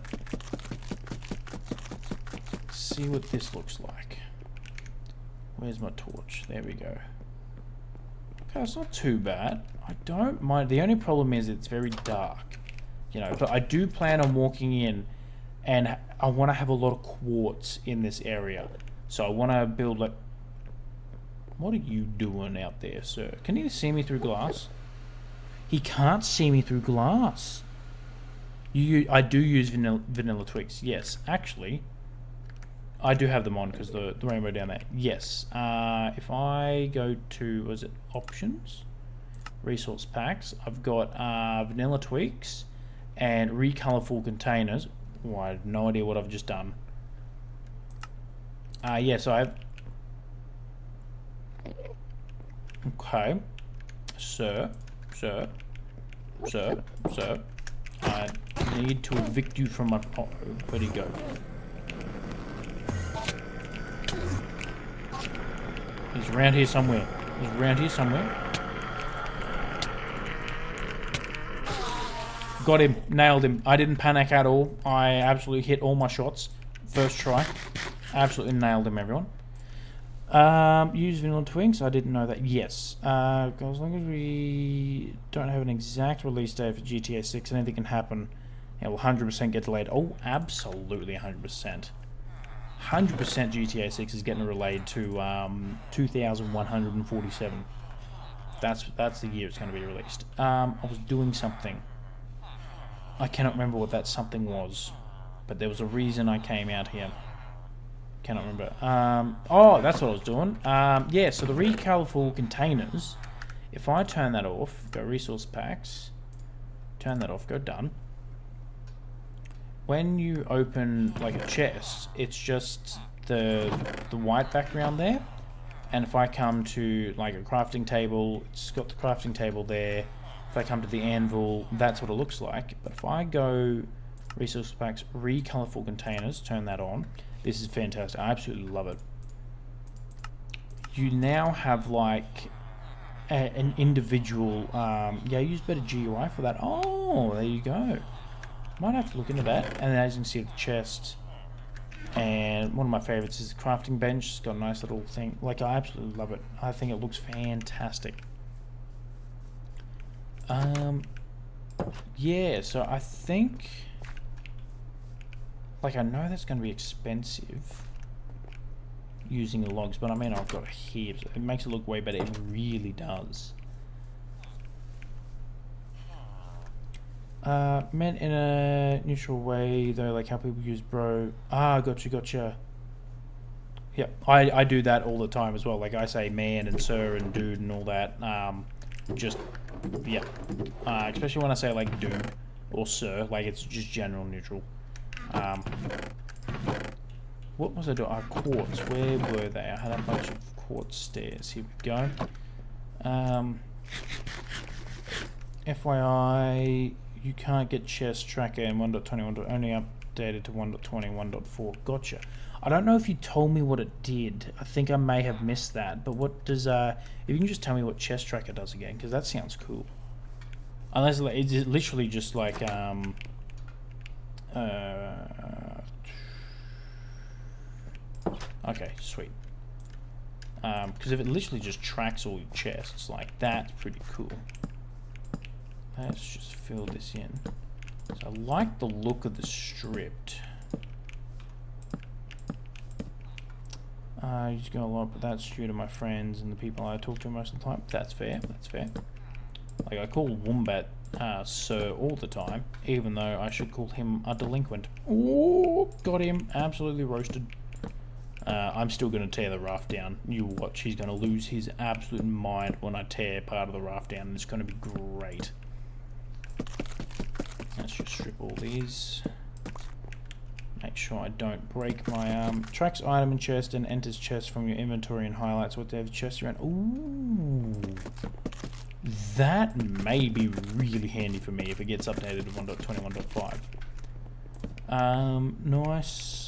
see what this looks like. Where's my torch? There we go. Okay, it's not too bad. I don't mind. The only problem is it's very dark, you know, but I do plan on walking in, and I want to have a lot of quartz in this area. So I want to build like... What are you doing out there, sir? Can you see me through glass? He can't see me through glass. I do use vanilla twigs. Yes, actually, I do have them on because the rainbow down there. Yes. If I go to, was it options? Resource packs. I've got vanilla twigs and recolorful containers. Oh, I have no idea what I've just done. Yeah, so I have... Okay. Sir. I need to evict you from my... Oh, where'd he go? He's around here somewhere. Got him. Nailed him. I didn't panic at all. I absolutely hit all my shots. First try. Absolutely nailed him, everyone. Use vanilla twigs. I didn't know that. Yes. As long as we don't have an exact release date for GTA 6, anything can happen. It will 100% get delayed. Oh, absolutely 100%. 100% GTA 6 is getting relayed to 2147. That's the year it's going to be released. I was doing something. I cannot remember what that something was, but there was a reason I came out here. Cannot remember. Oh, that's what I was doing. Yeah, so the recolorful containers, if I turn that off, go resource packs, turn that off, go done. When you open like a chest, it's just the white background there. And if I come to like a crafting table, it's got the crafting table there. If I come to the anvil, that's what it looks like. But if I go resource packs, recolorful containers, turn that on. This is fantastic. I absolutely love it. You now have like an individual... yeah, use better GUI for that. Oh, there you go. Might have to look into that. And as you can see, the chest. And one of my favorites is the crafting bench. It's got a nice little thing. Like, I absolutely love it. I think it looks fantastic. Yeah, so I think... Like, I know that's going to be expensive using the logs, but I mean, I've got heaps. It makes it look way better. It really does. Meant in a neutral way, though, like how people use bro. Ah, gotcha. Yeah, I do that all the time as well. Like, I say man and sir and dude and all that. Just, yeah. Especially when I say, like, dude or sir. Like, it's just general neutral. what was I doing? Quartz. Where were they? I had a bunch of quartz stairs. Here we go. FYI, you can't get chest tracker in 1.21. Only updated to 1.20, 1.4. Gotcha. I don't know if you told me what it did. I think I may have missed that. But what does if you can just tell me what chest tracker does again, because that sounds cool. Unless it's literally just like okay, sweet. Because if it literally just tracks all your chests, like, that's pretty cool. Let's just fill this in. So I like the look of the stripped. I just go a lot, but that's due to my friends and the people I talk to most of the time. That's fair, that's fair. Like, I call Wombat Sir all the time, even though I should call him a delinquent. Oh, got him. Absolutely roasted. I'm still going to tear the raft down. You watch, he's going to lose his absolute mind when I tear part of the raft down, and it's going to be great. Let's just strip all these. Make sure I don't break my tracks item in chest and enters chest from your inventory and highlights what they have chest around. Ooh, that may be really handy for me if it gets updated to 1.21.5. Nice.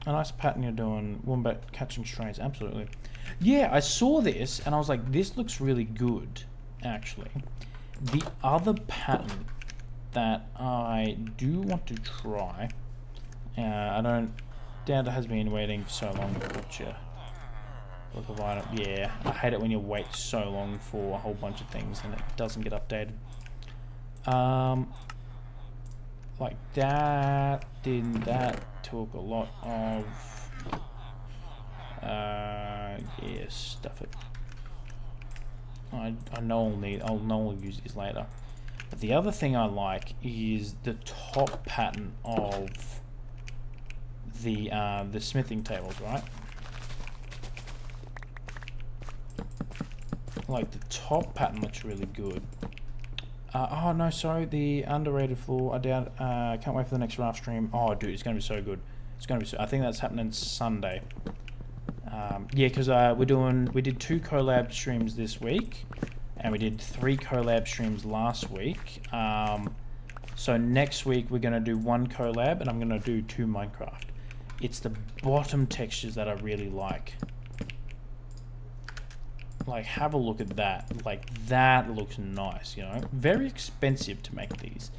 A nice pattern you're doing. Wombat catching strays, absolutely. Yeah, I saw this and I was like, this looks really good, actually. The other pattern that I do want to try, I don't doubt it has been waiting so long. Gotcha. Look of item. Yeah, I hate it when you wait so long for a whole bunch of things and it doesn't get updated. Like that took a lot of yeah, stuff it. I know I'll use these later. But the other thing I like is the top pattern of the smithing tables, right? Like, the top pattern looks really good. Oh no, sorry, the underrated floor. I doubt. Can't wait for the next raft stream. Oh, dude, it's gonna be so good. It's gonna be. I think that's happening Sunday. Yeah, because we did 2 collab streams this week, and we did 3 collab streams last week. So next week we're gonna do 1 collab, and I'm gonna do 2 Minecraft. It's the bottom textures that I really like. Like, have a look at that. Like, that looks nice, you know? Very expensive to make these,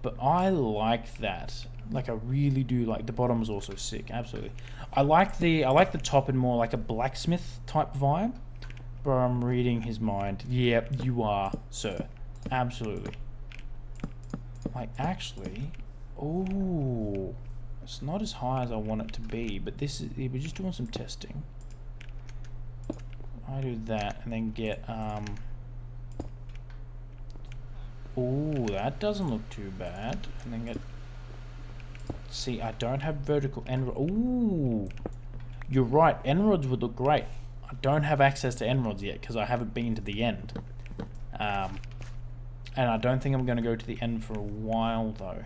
but I like that. Like, I really do like. The bottom is also sick, absolutely. I like the top in more like a blacksmith type vibe. Bro, I'm reading his mind. Yep, you are, sir. Absolutely. Like, actually, oh, it's not as high as I want it to be, but this is, we're just doing some testing. I do that and then get oh, that doesn't look too bad. And then get, see, I don't have vertical end. Ooh, you're right, end rods would look great. I don't have access to end rods yet because I haven't been to the end, and I don't think I'm going to go to the end for a while though.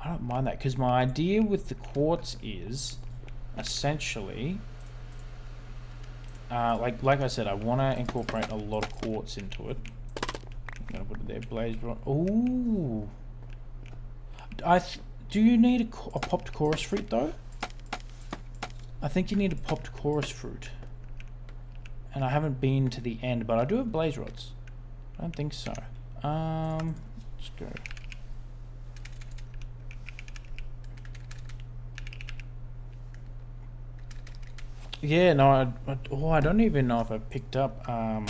I don't mind that, because my idea with the quartz is essentially like I said, I want to incorporate a lot of quartz into it. I'm gonna put it there. Blaze rod. Ooh. Do you need a popped chorus fruit though? I think you need a popped chorus fruit. And I haven't been to the end, but I do have blaze rods. I don't think so. Let's go. Yeah, no, I don't even know if I picked up, yeah.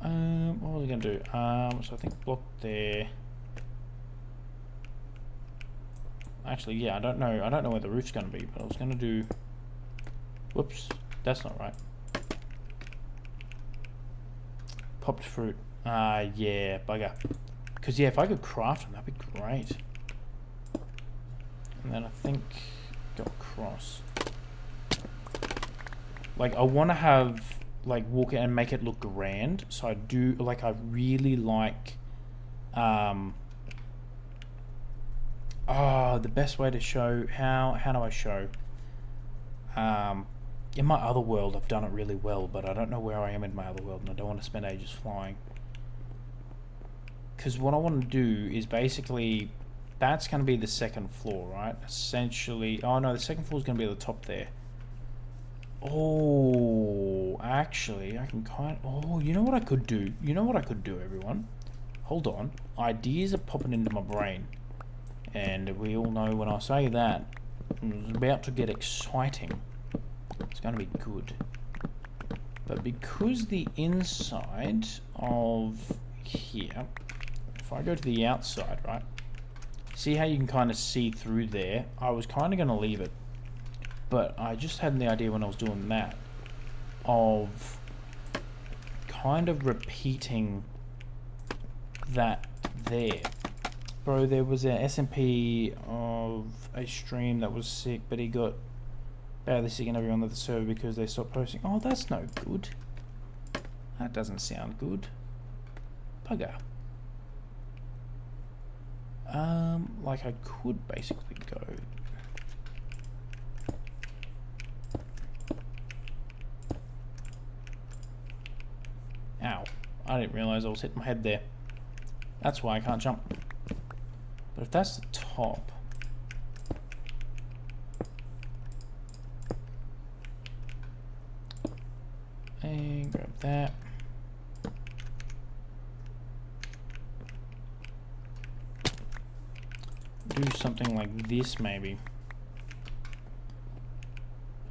What was I gonna do? So I think block there. Actually, yeah, I don't know where the roof's gonna be, but I was gonna do, whoops, that's not right. Popped fruit, yeah, bugger. Because, yeah, if I could craft them, that'd be great. And then I think go across. Like, I want to have, like, walk it and make it look grand. So I do, like, I really like Oh, the best way to show how do I show? In my other world, I've done it really well, but I don't know where I am in my other world, and I don't want to spend ages flying. Because what I want to do is basically, that's going to be the second floor, right? Essentially, oh no, the second floor is going to be at the top there. Oh, actually, I can oh, you know what I could do? You know what I could do, everyone? Hold on. Ideas are popping into my brain. And we all know when I say that, it's about to get exciting. It's going to be good. But because the inside of here, if I go to the outside, right? See how you can kind of see through there? I was kind of going to leave it. But I just had the idea when I was doing that of kind of repeating that there. Bro, there was an SMP of a stream that was sick, but he got badly sick and everyone left the server because they stopped posting. Oh, that's no good. That doesn't sound good. Bugger. Like I could basically go... Ow. I didn't realise I was hitting my head there. That's why I can't jump. But if that's the top... And grab that. Do something like this, maybe.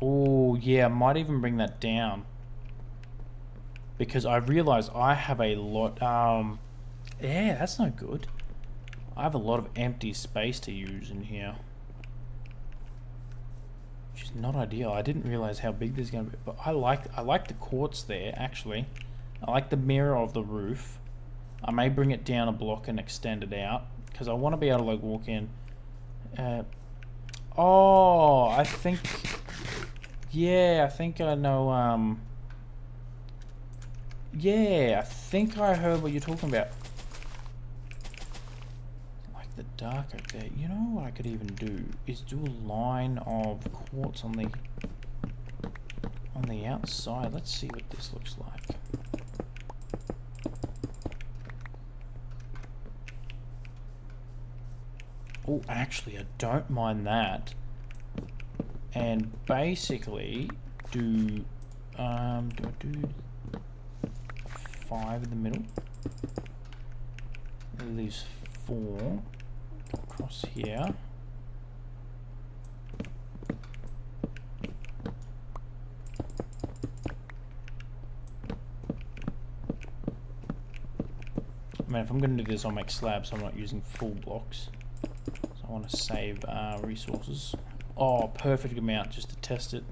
Oh, yeah, I might even bring that down. Because I realise I have a lot... yeah, that's no good. I have a lot of empty space to use in here. Which is not ideal. I didn't realise how big this is going to be. But I like the quartz there, actually. I like the mirror of the roof. I may bring it down a block and extend it out. Because I want to be able to like walk in. Oh, I think... Yeah, I think I know... Yeah, I think I heard what you're talking about. Like the dark oak there. You know what I could even do is do a line of quartz on the outside. Let's see what this looks like. Oh, actually, I don't mind that. And basically do I do 5 in the middle? It leaves 4 across here. I mean, if I'm going to do this, I'll make slabs, so I'm not using full blocks. So I want to save resources. Oh, perfect amount just to test it.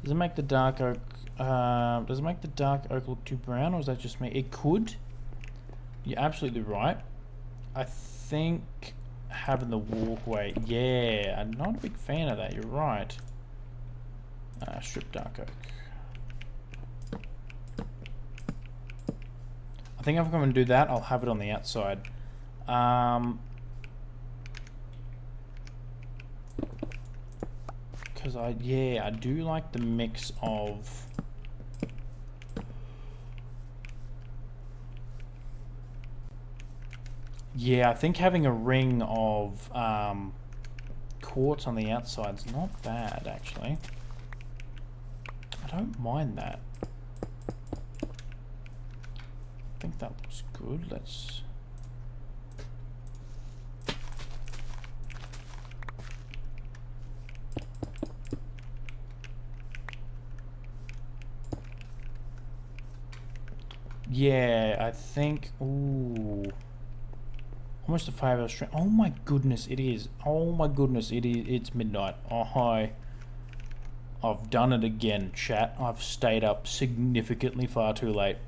Does it make the dark oak? Does it make the dark oak look too brown, or is that just me? It could. You're absolutely right. I think having the walkway. Yeah, I'm not a big fan of that. You're right. Strip dark oak. I think if I'm going to do that, I'll have it on the outside. Because I do like the mix of... Yeah, I think having a ring of quartz on the outside is not bad, actually. I don't mind that. I think that looks good. Let's... Yeah, I think... Ooh... Almost a 5-hour stream. Oh my goodness, it is. Oh my goodness, it is. It's midnight. Oh, hi. I've done it again, chat. I've stayed up significantly far too late.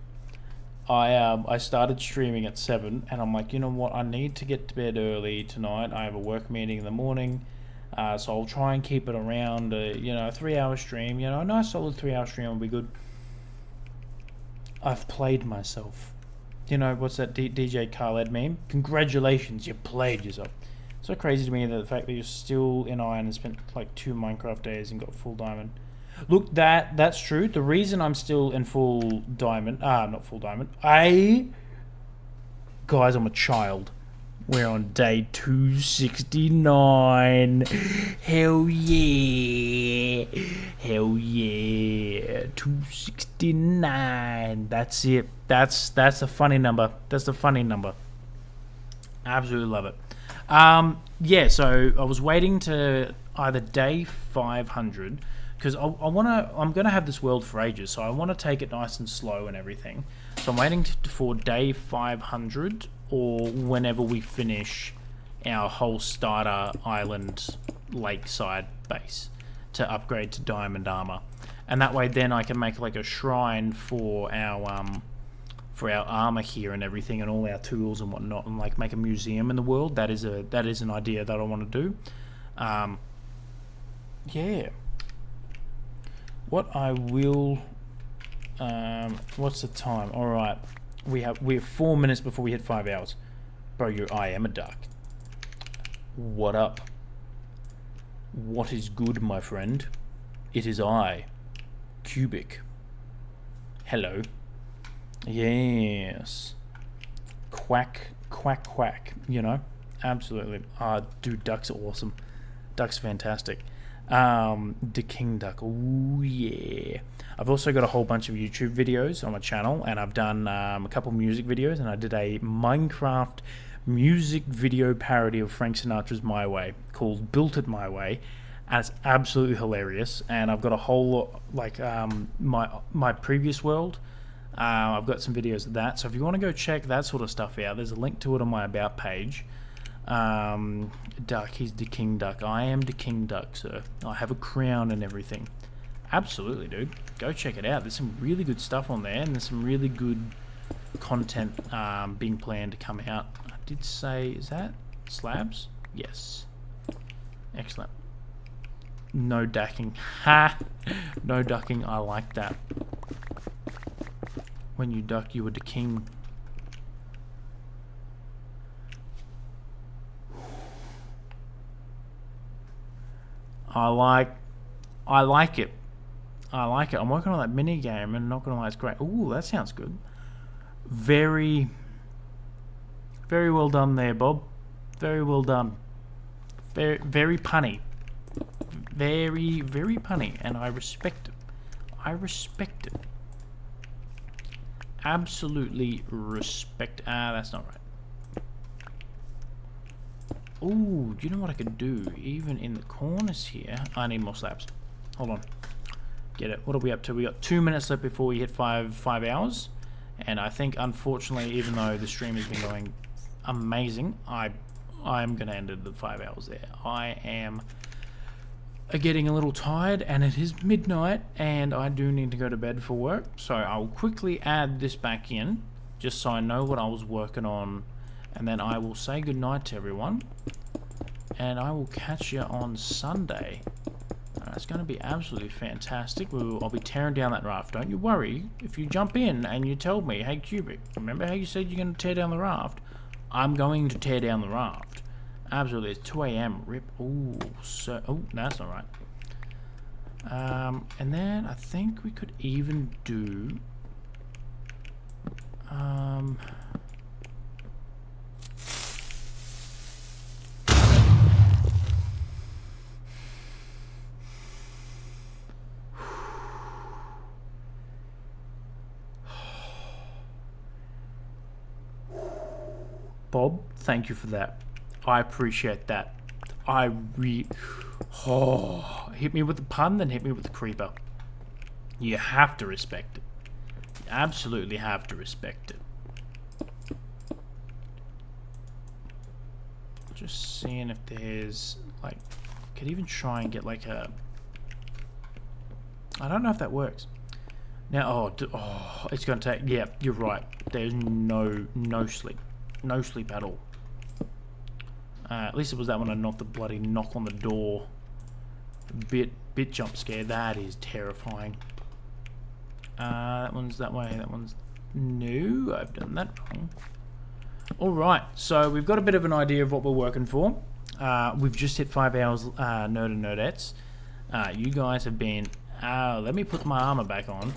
I started streaming at 7, and I'm like, you know what? I need to get to bed early tonight. I have a work meeting in the morning, so I'll try and keep it around, you know, a 3-hour stream. You know, a nice solid 3-hour stream will be good. I've played myself. You know, what's that DJ Khaled meme? Congratulations, you played yourself. So crazy to me that the fact that you're still in iron and spent like 2 Minecraft days and got full diamond. Look, that's true. The reason I'm still in full diamond, not full diamond. Guys, I'm a child. We're on day 269. Hell yeah. Hell yeah. 269. That's it. That's a funny number. That's a funny number. Absolutely love it. Yeah, so I was waiting to either day 500 because I'm gonna have this world for ages, so I want to take it nice and slow and everything. So I'm waiting for day 500 or whenever we finish our whole starter island lakeside base to upgrade to diamond armor, and that way then I can make like a shrine for our armor here and everything, and all our tools and whatnot, and like make a museum in the world. That is an idea that I want to do. Yeah. What I will. What's the time? All right, we have 4 minutes before we hit 5 hours. Bro, I am a duck. What up? What is good, my friend? It is I, QBiX. Hello. Yes. Quack, quack, quack. You know, absolutely. Dude, ducks are awesome. Ducks are fantastic. The King Duck. Oh yeah. I've also got a whole bunch of YouTube videos on my channel, and I've done a couple music videos, and I did a Minecraft music video parody of Frank Sinatra's My Way called Built It My Way, and it's absolutely hilarious. And I've got a whole lot, like my previous world. I've got some videos of that, so if you want to go check that sort of stuff out, there's a link to it on my About page. Duck, he's the King Duck. I am the King Duck, sir. I have a crown and everything. Absolutely, dude. Go check it out. There's some really good stuff on there, and there's some really good content being planned to come out. I did say, is that slabs? Yes. Excellent. No ducking. Ha! No ducking. I like that. When you duck, you are the king. I like it. I like it. I'm working on that mini game, and not gonna lie, it's great. Ooh, that sounds good. Very, very well done there, Bob. Very well done. Very, very punny. Very, very punny, and I respect it. I respect it. Absolutely respect. That's not right. Ooh, do you know what I could do? Even in the corners here. I need more slabs. Hold on. Get it. What are we up to? We got 2 minutes left before we hit 5 hours. And I think, unfortunately, even though the stream has been going amazing, I'm going to end it at 5 hours there. I am getting a little tired, and it is midnight, and I do need to go to bed for work. So I'll quickly add this back in, just so I know what I was working on. And then I will say goodnight to everyone. And I will catch you on Sunday. It's going to be absolutely fantastic. I'll be tearing down that raft. Don't you worry. If you jump in and you tell me, hey QBiX, remember how you said you're going to tear down the raft? I'm going to tear down the raft. Absolutely. It's 2 AM. Rip. Ooh. So, oh, no, that's not right. And then I think we could even do... Bob, thank you for that. I appreciate that. Hit me with the pun, then hit me with the creeper. You have to respect it. You absolutely have to respect it. Just seeing if there's, like, could even try and get like a... I don't know if that works. Now, it's going to take... Yeah, you're right. There's no sleep. No sleep at all. At least it was that one and not the bloody knock on the door. Bit jump scare. That is terrifying. That one's that way. That one's... No, I've done that wrong. Alright, so we've got a bit of an idea of what we're working for. We've just hit 5 hours, Nerd and Nerdettes. You guys have been... let me put my armor back on,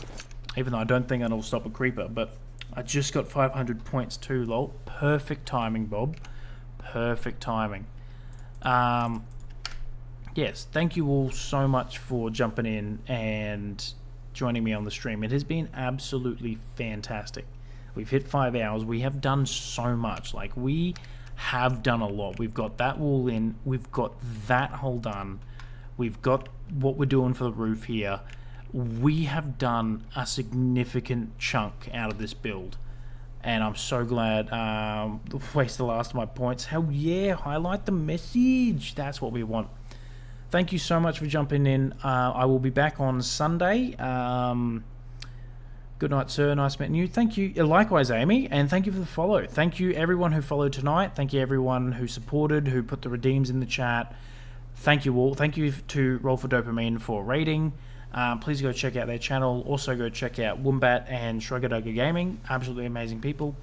even though I don't think that'll stop a creeper, but I just got 500 points too, lol. Perfect timing, Bob. Perfect timing. Yes, thank you all so much for jumping in and joining me on the stream. It has been absolutely fantastic. We've hit 5 hours. We have done so much. Like, we have done a lot. We've got that wall in. We've got that hole done. We've got what we're doing for the roof here. We have done a significant chunk out of this build. And I'm so glad. Waste the last of my points. Hell yeah, highlight the message. That's what we want. Thank you so much for jumping in. I will be back on Sunday. Good night, sir. Nice meeting you. Thank you. Likewise, Amy. And thank you for the follow. Thank you, everyone who followed tonight. Thank you, everyone who supported, who put the redeems in the chat. Thank you all. Thank you to Roll for Dopamine for rating. Please go check out their channel. Also go check out Wombat and Shruggadugga Gaming. Absolutely amazing people.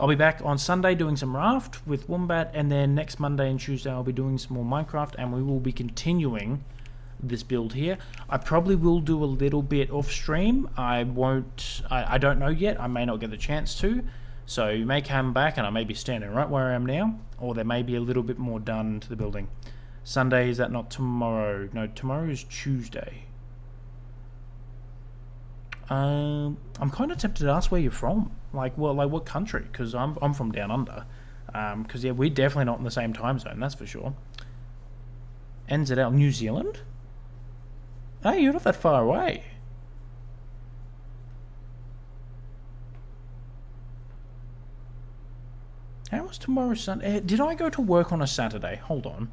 I'll be back on Sunday doing some Raft with Wombat, and then next Monday and Tuesday I'll be doing some more Minecraft, and we will be continuing this build here. I probably will do a little bit off stream. I don't know yet. I may not get the chance to. So you may come back and I may be standing right where I am now, or there may be a little bit more done to the building. Sunday, is that not tomorrow? No, tomorrow is Tuesday. I'm kind of tempted to ask where you're from. Like what country? Because I'm from down under. Because yeah, we're definitely not in the same time zone. That's for sure. NZL, New Zealand. Hey, you're not that far away. How was tomorrow Sunday? Did I go to work on a Saturday? Hold on.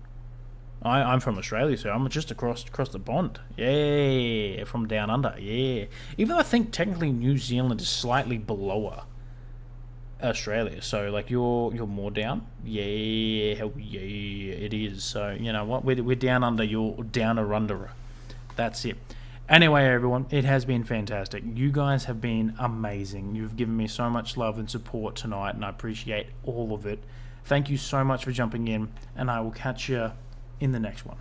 I'm from Australia, so I'm just across the pond. Yeah, from down under. Yeah, even though I think technically New Zealand is slightly below Australia, so like you're more down. Yeah, hell yeah, it is. So you know what? We're down under. You're downer under. That's it. Anyway, everyone, it has been fantastic. You guys have been amazing. You've given me so much love and support tonight, and I appreciate all of it. Thank you so much for jumping in, and I will catch you in the next one.